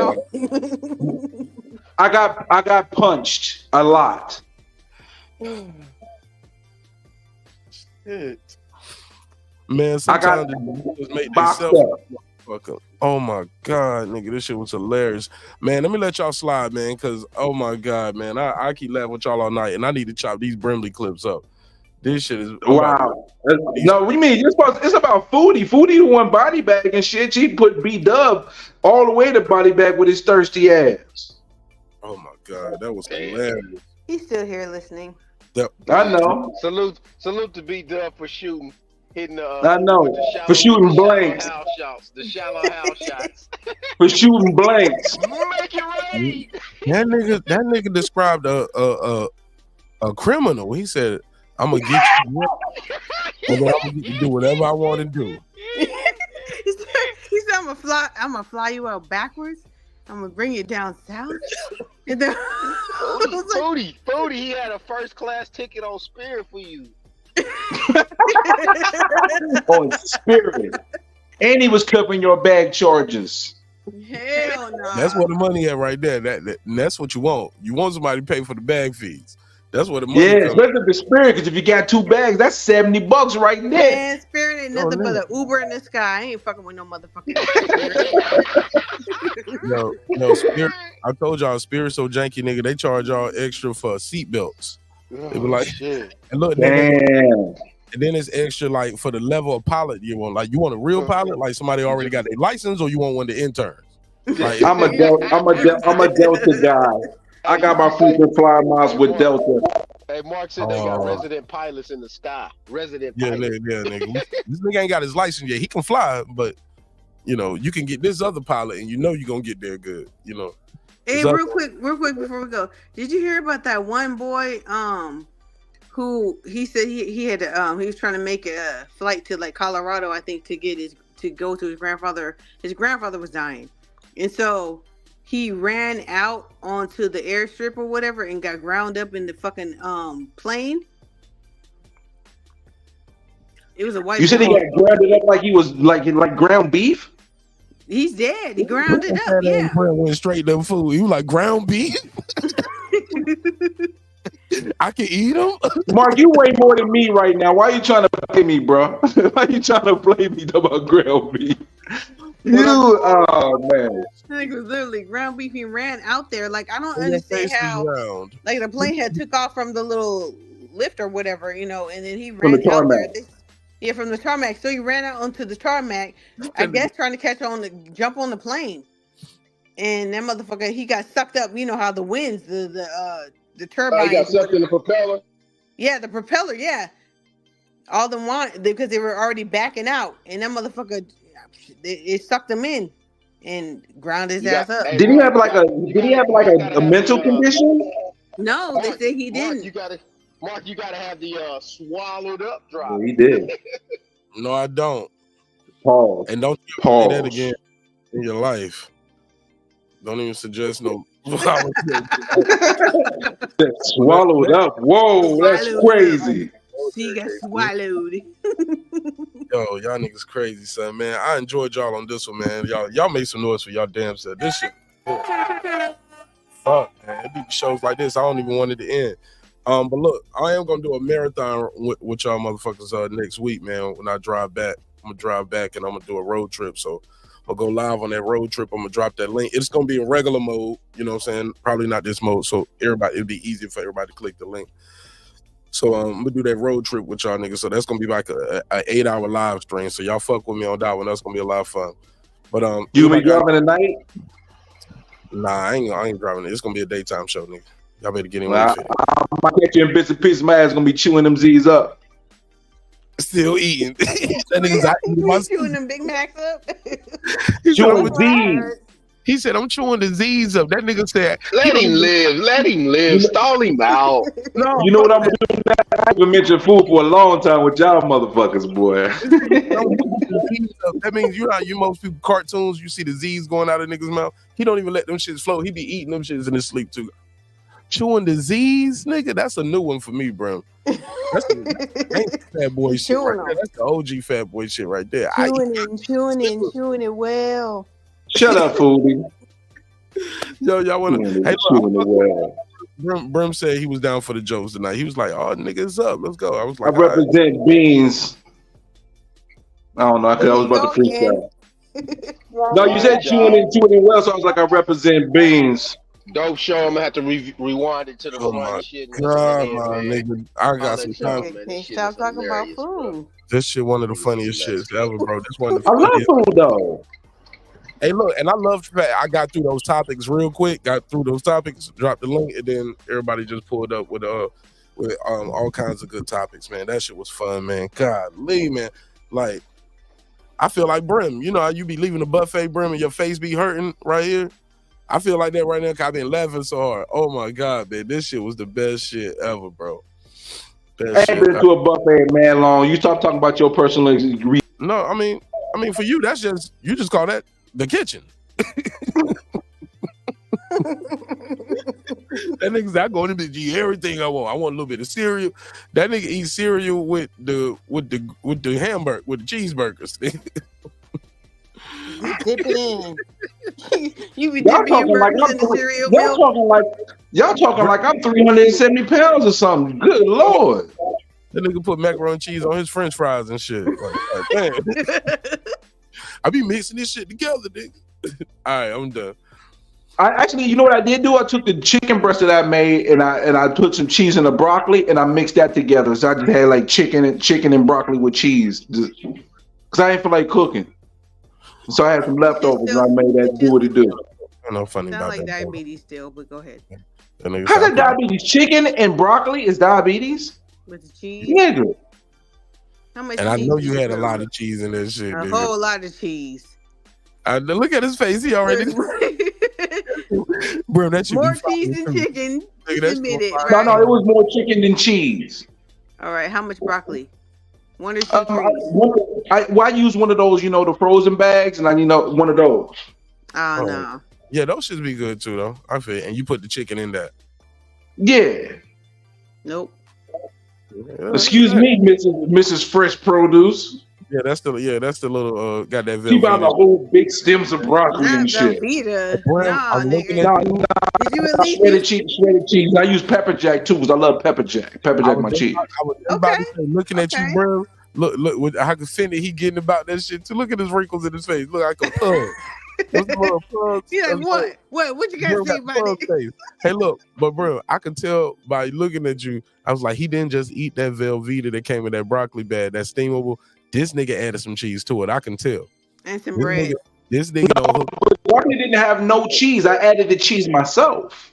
I got punched a lot.
Shit. Man, sometimes just make themselves motherfucker. Oh my god, nigga, this shit was hilarious. Man, let me let y'all slide, man, because oh my god, man, I keep laughing with y'all all night, and I need to chop these Brimley clips up. This shit is
wow. No, what do you mean? It's about Foodie. Foodie who won body bag and shit. He put B-Dub all the way to body bag with his thirsty ass.
Oh my god, that was hilarious.
He's still here listening.
I know.
Salute to B-Dub for shooting. Hitting
I know. For shooting blanks.
The shallow house shots.
For shooting blanks.
Make it rain.
That nigga described a criminal. He said, I'm gonna get you and then I'm gonna get you to do whatever I want to do.
He said I'm gonna fly you out backwards. I'm gonna bring you down south. And then
Foodie, he had a first class ticket on Spirit for you.
On Spirit. And he was covering your bag charges.
Hell no.
That's where the money at right there. That's what you want. You want somebody to pay for the bag fees. That's what the money
is. Especially the Spirit, because if you got 2 bags, that's $70 right there.
Man, Spirit ain't nothing but an Uber in the sky. I ain't fucking with no motherfucking
No, Spirit. I told y'all, Spirit so janky, nigga. They charge y'all extra for seatbelts. They be like,
shit.
And look, and then it's extra like for the level of pilot you want. Like you want a real pilot, like somebody already got their license, or you want one of the interns. Like,
I'm a Delta guy. I got my freaking fly miles with Delta.
Hey, Mark said they got resident pilots in the sky. Resident pilots.
Nigga. This nigga ain't got his license yet. He can fly, but you can get this other pilot, and you're gonna get there good.
Hey, real quick before we go, did you hear about that one boy who he said he had he was trying to make a flight to like Colorado, I think, to go to his grandfather. His grandfather was dying, and so he ran out onto the airstrip or whatever and got ground up in the fucking plane. It was a white.
You said he got grounded up like he was like ground beef.
He's dead. He grounded up. Yeah.
Went straight to food. You like ground beef? I can eat them.
Mark, you weigh more than me right now. Why are you trying to play me, bro? Why are you trying to play me about ground beef? Oh man.
I think it was literally ground beef. He ran out there. Like I don't understand how. Like the plane had took off from the little lift or whatever, and then he ran out there. Yeah, from the tarmac. So he ran out onto the tarmac, I guess trying to jump on the plane. And that motherfucker, he got sucked up. You know how the winds, the turbine.
He got sucked in the propeller?
Yeah, the propeller, yeah. All them want because they were already backing out. And that motherfucker, it sucked them in. and ground his
You
ass
got-
up.
hey,
Did he
Mark,
have like a a mental condition?
No, they said he
Mark,
didn't.
you gotta have the swallowed up drop.
He did.
No, I don't.
Pause.
And don't say
Pause.
that again in your life. Don't even suggest no.
Swallowed up. Whoa, that's crazy.
He got swallowed.
Yo, y'all niggas crazy, son, man. I enjoyed y'all on this one, man. Y'all made some noise for y'all damn self. This shit. Fuck, man. It be shows like this. I don't even want it to end. But look, I am gonna do a marathon with y'all motherfuckers next week, man. When I drive back, I'm gonna drive back and I'm gonna do a road trip. So I'll go live on that road trip. I'm gonna drop that link. It's gonna be in regular mode, you know what I'm saying? Probably not this mode. So it'll be easier for everybody to click the link. So I'm gonna do that road trip with y'all niggas. So that's gonna be like a 8-hour live stream. So y'all fuck with me on that one. That's gonna be a lot of fun. But
you be driving tonight?
Nah, I ain't driving it. It's gonna be a daytime show, nigga. Y'all better get in
Well,
with it.
I might catch you in bits and pieces. My ass gonna be chewing them Z's up.
Still eating. That nigga's out eating my
Chewing them Big Macs up.
chewing Z's. He said, I'm chewing the Z's up. That nigga said,
Let him live. Stall him out.
No,
you know what I'm gonna do now? I've been mentioning food for a long time with y'all motherfuckers, boy.
That means you most people cartoons, you see the Z's going out of niggas' mouth. He don't even let them shits flow. He be eating them shits in his sleep too. Chewing the Z's, nigga, that's a new one for me, bro. That's the fat boy shit right there. That's the OG fat boy shit right there.
Chewing it well.
Shut up, Foodie.
Yo, y'all want to? Hey, look, Brim said he was down for the jokes tonight. He was like, "Oh, niggas up, let's go." I was like,
I represent beans. I don't know. I was about to freestyle. No, you said chewing it well, so I was like, I represent beans.
Dope show. I'm gonna have to rewind it to the front shit.
God, my nigga, I got some time.
Stop talking about food.
This shit one of the funniest shits ever, bro. This one of the
I love
funniest.
food though.
Hey, look, and I love that I got through those topics real quick. Got through those topics, dropped the link, and then everybody just pulled up with all kinds of good topics, man. That shit was fun, man. Golly, man. Like, I feel like Brim. You know how you be leaving the buffet, Brim, and your face be hurting right here? I feel like that right now because I've been laughing so hard. Oh, my God, man. This shit was the best shit ever, bro.
I ain't been to a buffet, man, long. You stop talking about your personal experience.
No, I mean, for you, that's just, you just call that the kitchen. That nigga's not going to eat everything I want. I want a little bit of cereal. That nigga eat cereal with the hamburger, with the cheeseburgers.
You dip it in. You be
Y'all
dipping your
talking like
burgers in the cereal milk.
Y'all talking like I'm 370 pounds or something. Good Lord.
That nigga put macaroni and cheese on his French fries and shit. Like, damn. I be mixing this shit together, nigga. All right, I'm done.
I actually, you know what I did do? I took the chicken breast that I made and I put some cheese in the broccoli and I mixed that together. So I just had like chicken and broccoli with cheese, because I ain't feel like cooking. So I had some leftovers and I made that do what it do.
I know funny
Sound
about
like
that.
diabetes still, but go ahead.
How's that diabetes? Chicken and broccoli is diabetes?
With the cheese?
Nigga.
How much
And I
cheese
know
did
you had a
put
lot
on?
of cheese in that shit,
A
nigga.
whole lot of cheese.
Look at his face. He already. Bro, that should
More
be
cheese than chicken.
Nigga, that's
Admit it,
more
right?
No, it was more chicken than cheese.
All right, how much broccoli? 1 or 2 trees?
I use one of those, the frozen bags, and one of those.
Oh, no.
Yeah, those should be good too, though. I feel. And you put the chicken in that.
Yeah.
Nope.
Excuse me, Mrs. Fresh Produce.
Yeah, that's the little got that.
She bought a whole big stems of broccoli and shit.
Velveeta.
I'm looking
No,
Did you at least
shredded cheese. I use pepper jack too, because I love pepper jack. Pepper jack my cheese.
I was about to say, looking at you, bro. Look, I can send it. He getting about that shit too. Look at his wrinkles in his face. Look like a pug.
You like what? What you gotta say about it?
Hey, look, but bro, I can tell by looking at you. I was like, he didn't just eat that Velveeta that came in that broccoli bag, that steamable. This nigga added some cheese to it. I can tell.
And some bread.
This nigga don't hook.
Broccoli didn't have no cheese. I added the cheese myself.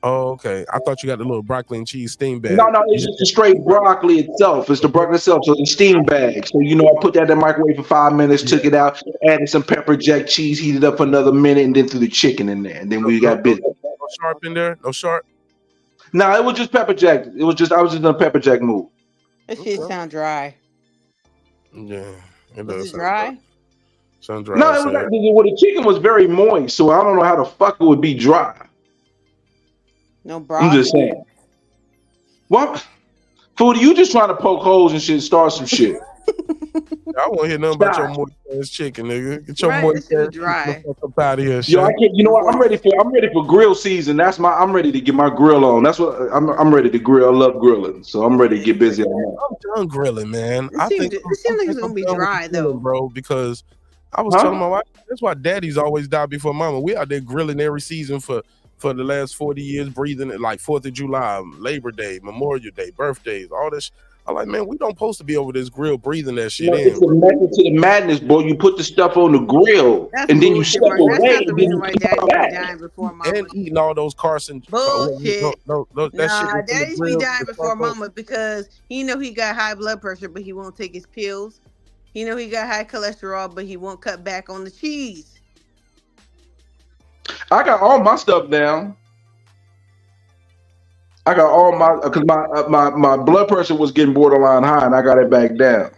Oh, okay. I thought you got the little broccoli and cheese steam bag.
No, it's just the straight broccoli itself. It's the broccoli itself, so the steam bag. So I put that in the microwave for 5 minutes, took it out, added some pepper jack cheese, heated up for another minute, and then threw the chicken in there. And then we got business.
No sharp in there? No sharp?
No, it was just pepper jack. I was just in a pepper jack mood.
That shit sound dry.
Yeah, it
Was
does.
it dry?
Sound dry.
No, it was the chicken was very moist, so I don't know how the fuck it would be dry.
No broth.
I'm just saying. What? Foodie, you just trying to poke holes and shit, start some shit.
I won't hear nothing about your moist ass chicken, nigga. Get your moist ass
dry.
up out of here.
Yo, I can't. You know what? I'm ready for grill season. I'm ready to get my grill on. That's what I'm ready to grill. I love grilling, so I'm ready to get busy on that.
I'm done grilling, man.
It seems like it's gonna be dry though,
bro. Because I was telling my wife that's why daddies always die before mama. We out there grilling every season for the last 40 years, breathing it like 4th of July, Labor Day, Memorial Day, birthdays, all this. I'm like, man, we don't supposed to be over this grill breathing that shit in.
It's a method to the madness, boy. You put the stuff on the grill, and then you step away.
That's not the reason why daddy be dying before mama.
And eating all those Carson
bullshit.
No, that shit
daddies be dying before mama because he know he got high blood pressure, but he won't take his pills. He know he got high cholesterol, but he won't cut back on the cheese.
I got all my stuff down. I got all because my blood pressure was getting borderline high, and I got it back down.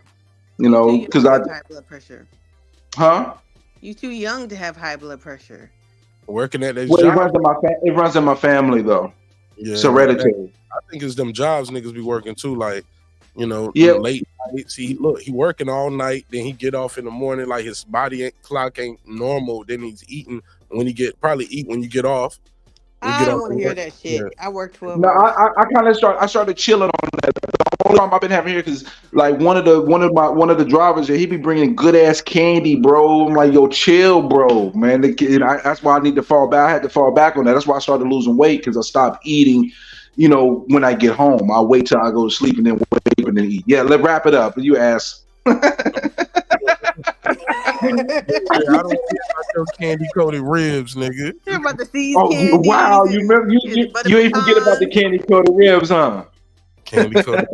You know, because I
high blood pressure.
Huh?
You too young to have high blood pressure.
Working at that
job.
It
runs in my family though.
Yeah,
it's hereditary.
I think it's them jobs niggas be working too. Like, you know,
yeah.
Late nights. He working all night. Then he get off in the morning. Like his clock ain't normal. Then he's eating when he probably eat when you get off.
I don't want to hear that shit. Yeah. I work 12
No,
hours.
I started chilling on that. The only problem I've been having here because like one of the drivers here, he be bringing good ass candy, bro. I'm like, yo, chill, bro, man. That's why I need to fall back. I had to fall back on that. That's why I started losing weight because I stopped eating. You know, when I get home, I'll wait till I go to sleep and then wake up and then eat. Yeah, let's wrap it up. You ass.
I don't think about those candy coated ribs, nigga.
You're about to see
candy. Wow, you remember you ain't forget about the candy coated ribs, huh?
Candy coated.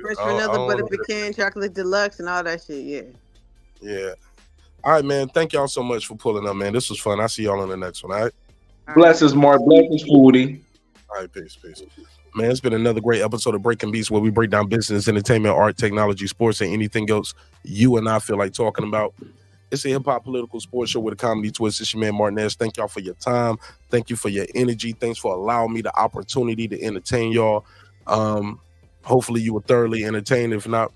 Fresh vanilla butter pecan chocolate deluxe and all that shit.
Yeah. All right, man. Thank y'all so much for pulling up, man. This was fun. I'll see y'all on the next one. All right.
Blessings, Mark. Blessings, Foodie.
All right, peace. Man, it's been another great episode of Breaking Beats where we break down business, entertainment, art, technology, sports, and anything else you and I feel like talking about. It's a hip-hop political sports show with a comedy twist. It's your man Martinez. Thank y'all for your time. Thank you for your energy. Thanks for allowing me the opportunity to entertain y'all. Hopefully you were thoroughly entertained. If not,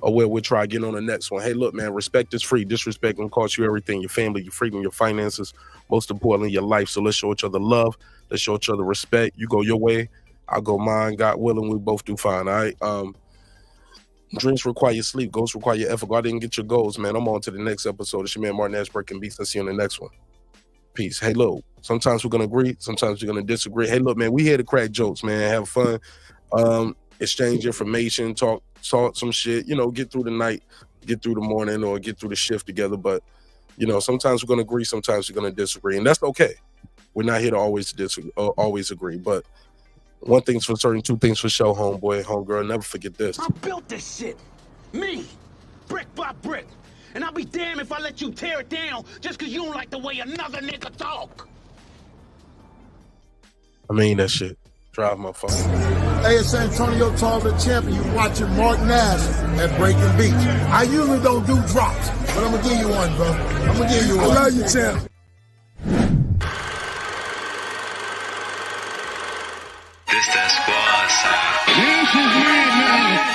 we'll try again on the next one. Hey, look, man, respect is free. Disrespect will cost you everything. Your family, your freedom, your finances, most importantly, your life. So let's show each other love. Let's show each other respect. You go your way. I'll go mine. God willing, we both do fine. All right. Dreams require sleep. Goals require effort. Go out there and get your goals, man. I'm on to the next episode. It's your man Martinez Breaking Beats. I'll see you on the next one. Peace. Hey, look, sometimes we're going to agree. Sometimes we're going to disagree. Hey, look, man, we here to crack jokes, man. Have fun. Exchange information, talk some shit, you know, get through the night, get through the morning, or get through the shift together. But, you know, sometimes we're going to agree. Sometimes we're going to disagree. And that's okay. We're not here to always agree. But one thing's for certain, two things for sure, homeboy, homegirl. Never forget this.
I built this shit. Me. Brick by brick. And I'll be damned if I let you tear it down just because you don't like the way another nigga talk.
I mean that shit. Drive my phone.
Hey, it's Antonio Tarver, champion. You're watching Martin Nash at Breaking Beats. I usually don't do drops, but I'm going to give you one, bro. I'm going to give you one. I love you, champ.
This that squad side. This is me, man.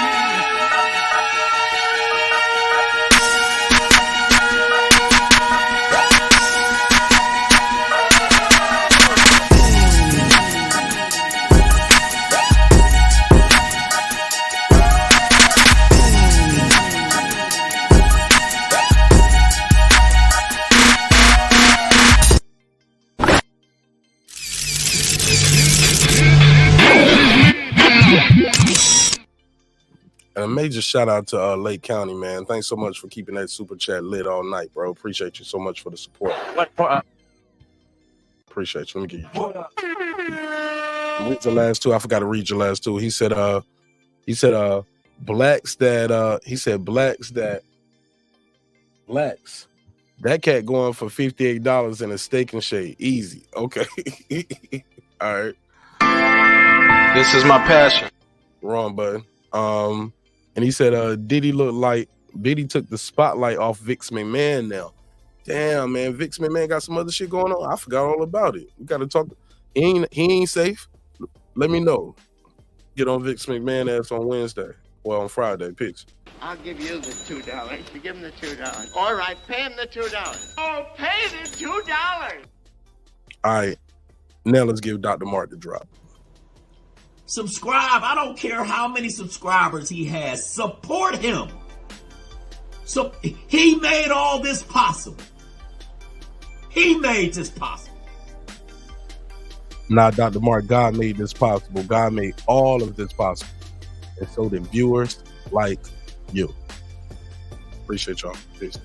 And a major shout out to Lake County, man. Thanks so much for keeping that super chat lit all night, bro. Appreciate you so much for the support. Appreciate you. Let me get you. Read the last two. I forgot to read your last two. He said blacks that that cat going for $58 in a steak and shake. Easy. Okay. All right.
This is my passion.
Wrong button. And he said Diddy took the spotlight off Vince McMahon now. Damn, man, Vince McMahon got some other shit going on. I forgot all about it. We gotta talk. He ain't safe. Let me know. Get on Vince McMahon ass on Wednesday. Well, on Friday, pitch.
I'll give you the $2. You give him the $2. All right, pay him the $2. Oh, pay the $2.
All right. Now let's give Dr. Mark the drop.
Subscribe. I don't care how many subscribers he has. Support him. So he made all this possible. He made this possible.
Nah, Dr. Mark, God made this possible. God made all of this possible. And so did viewers like you. Appreciate y'all. Peace.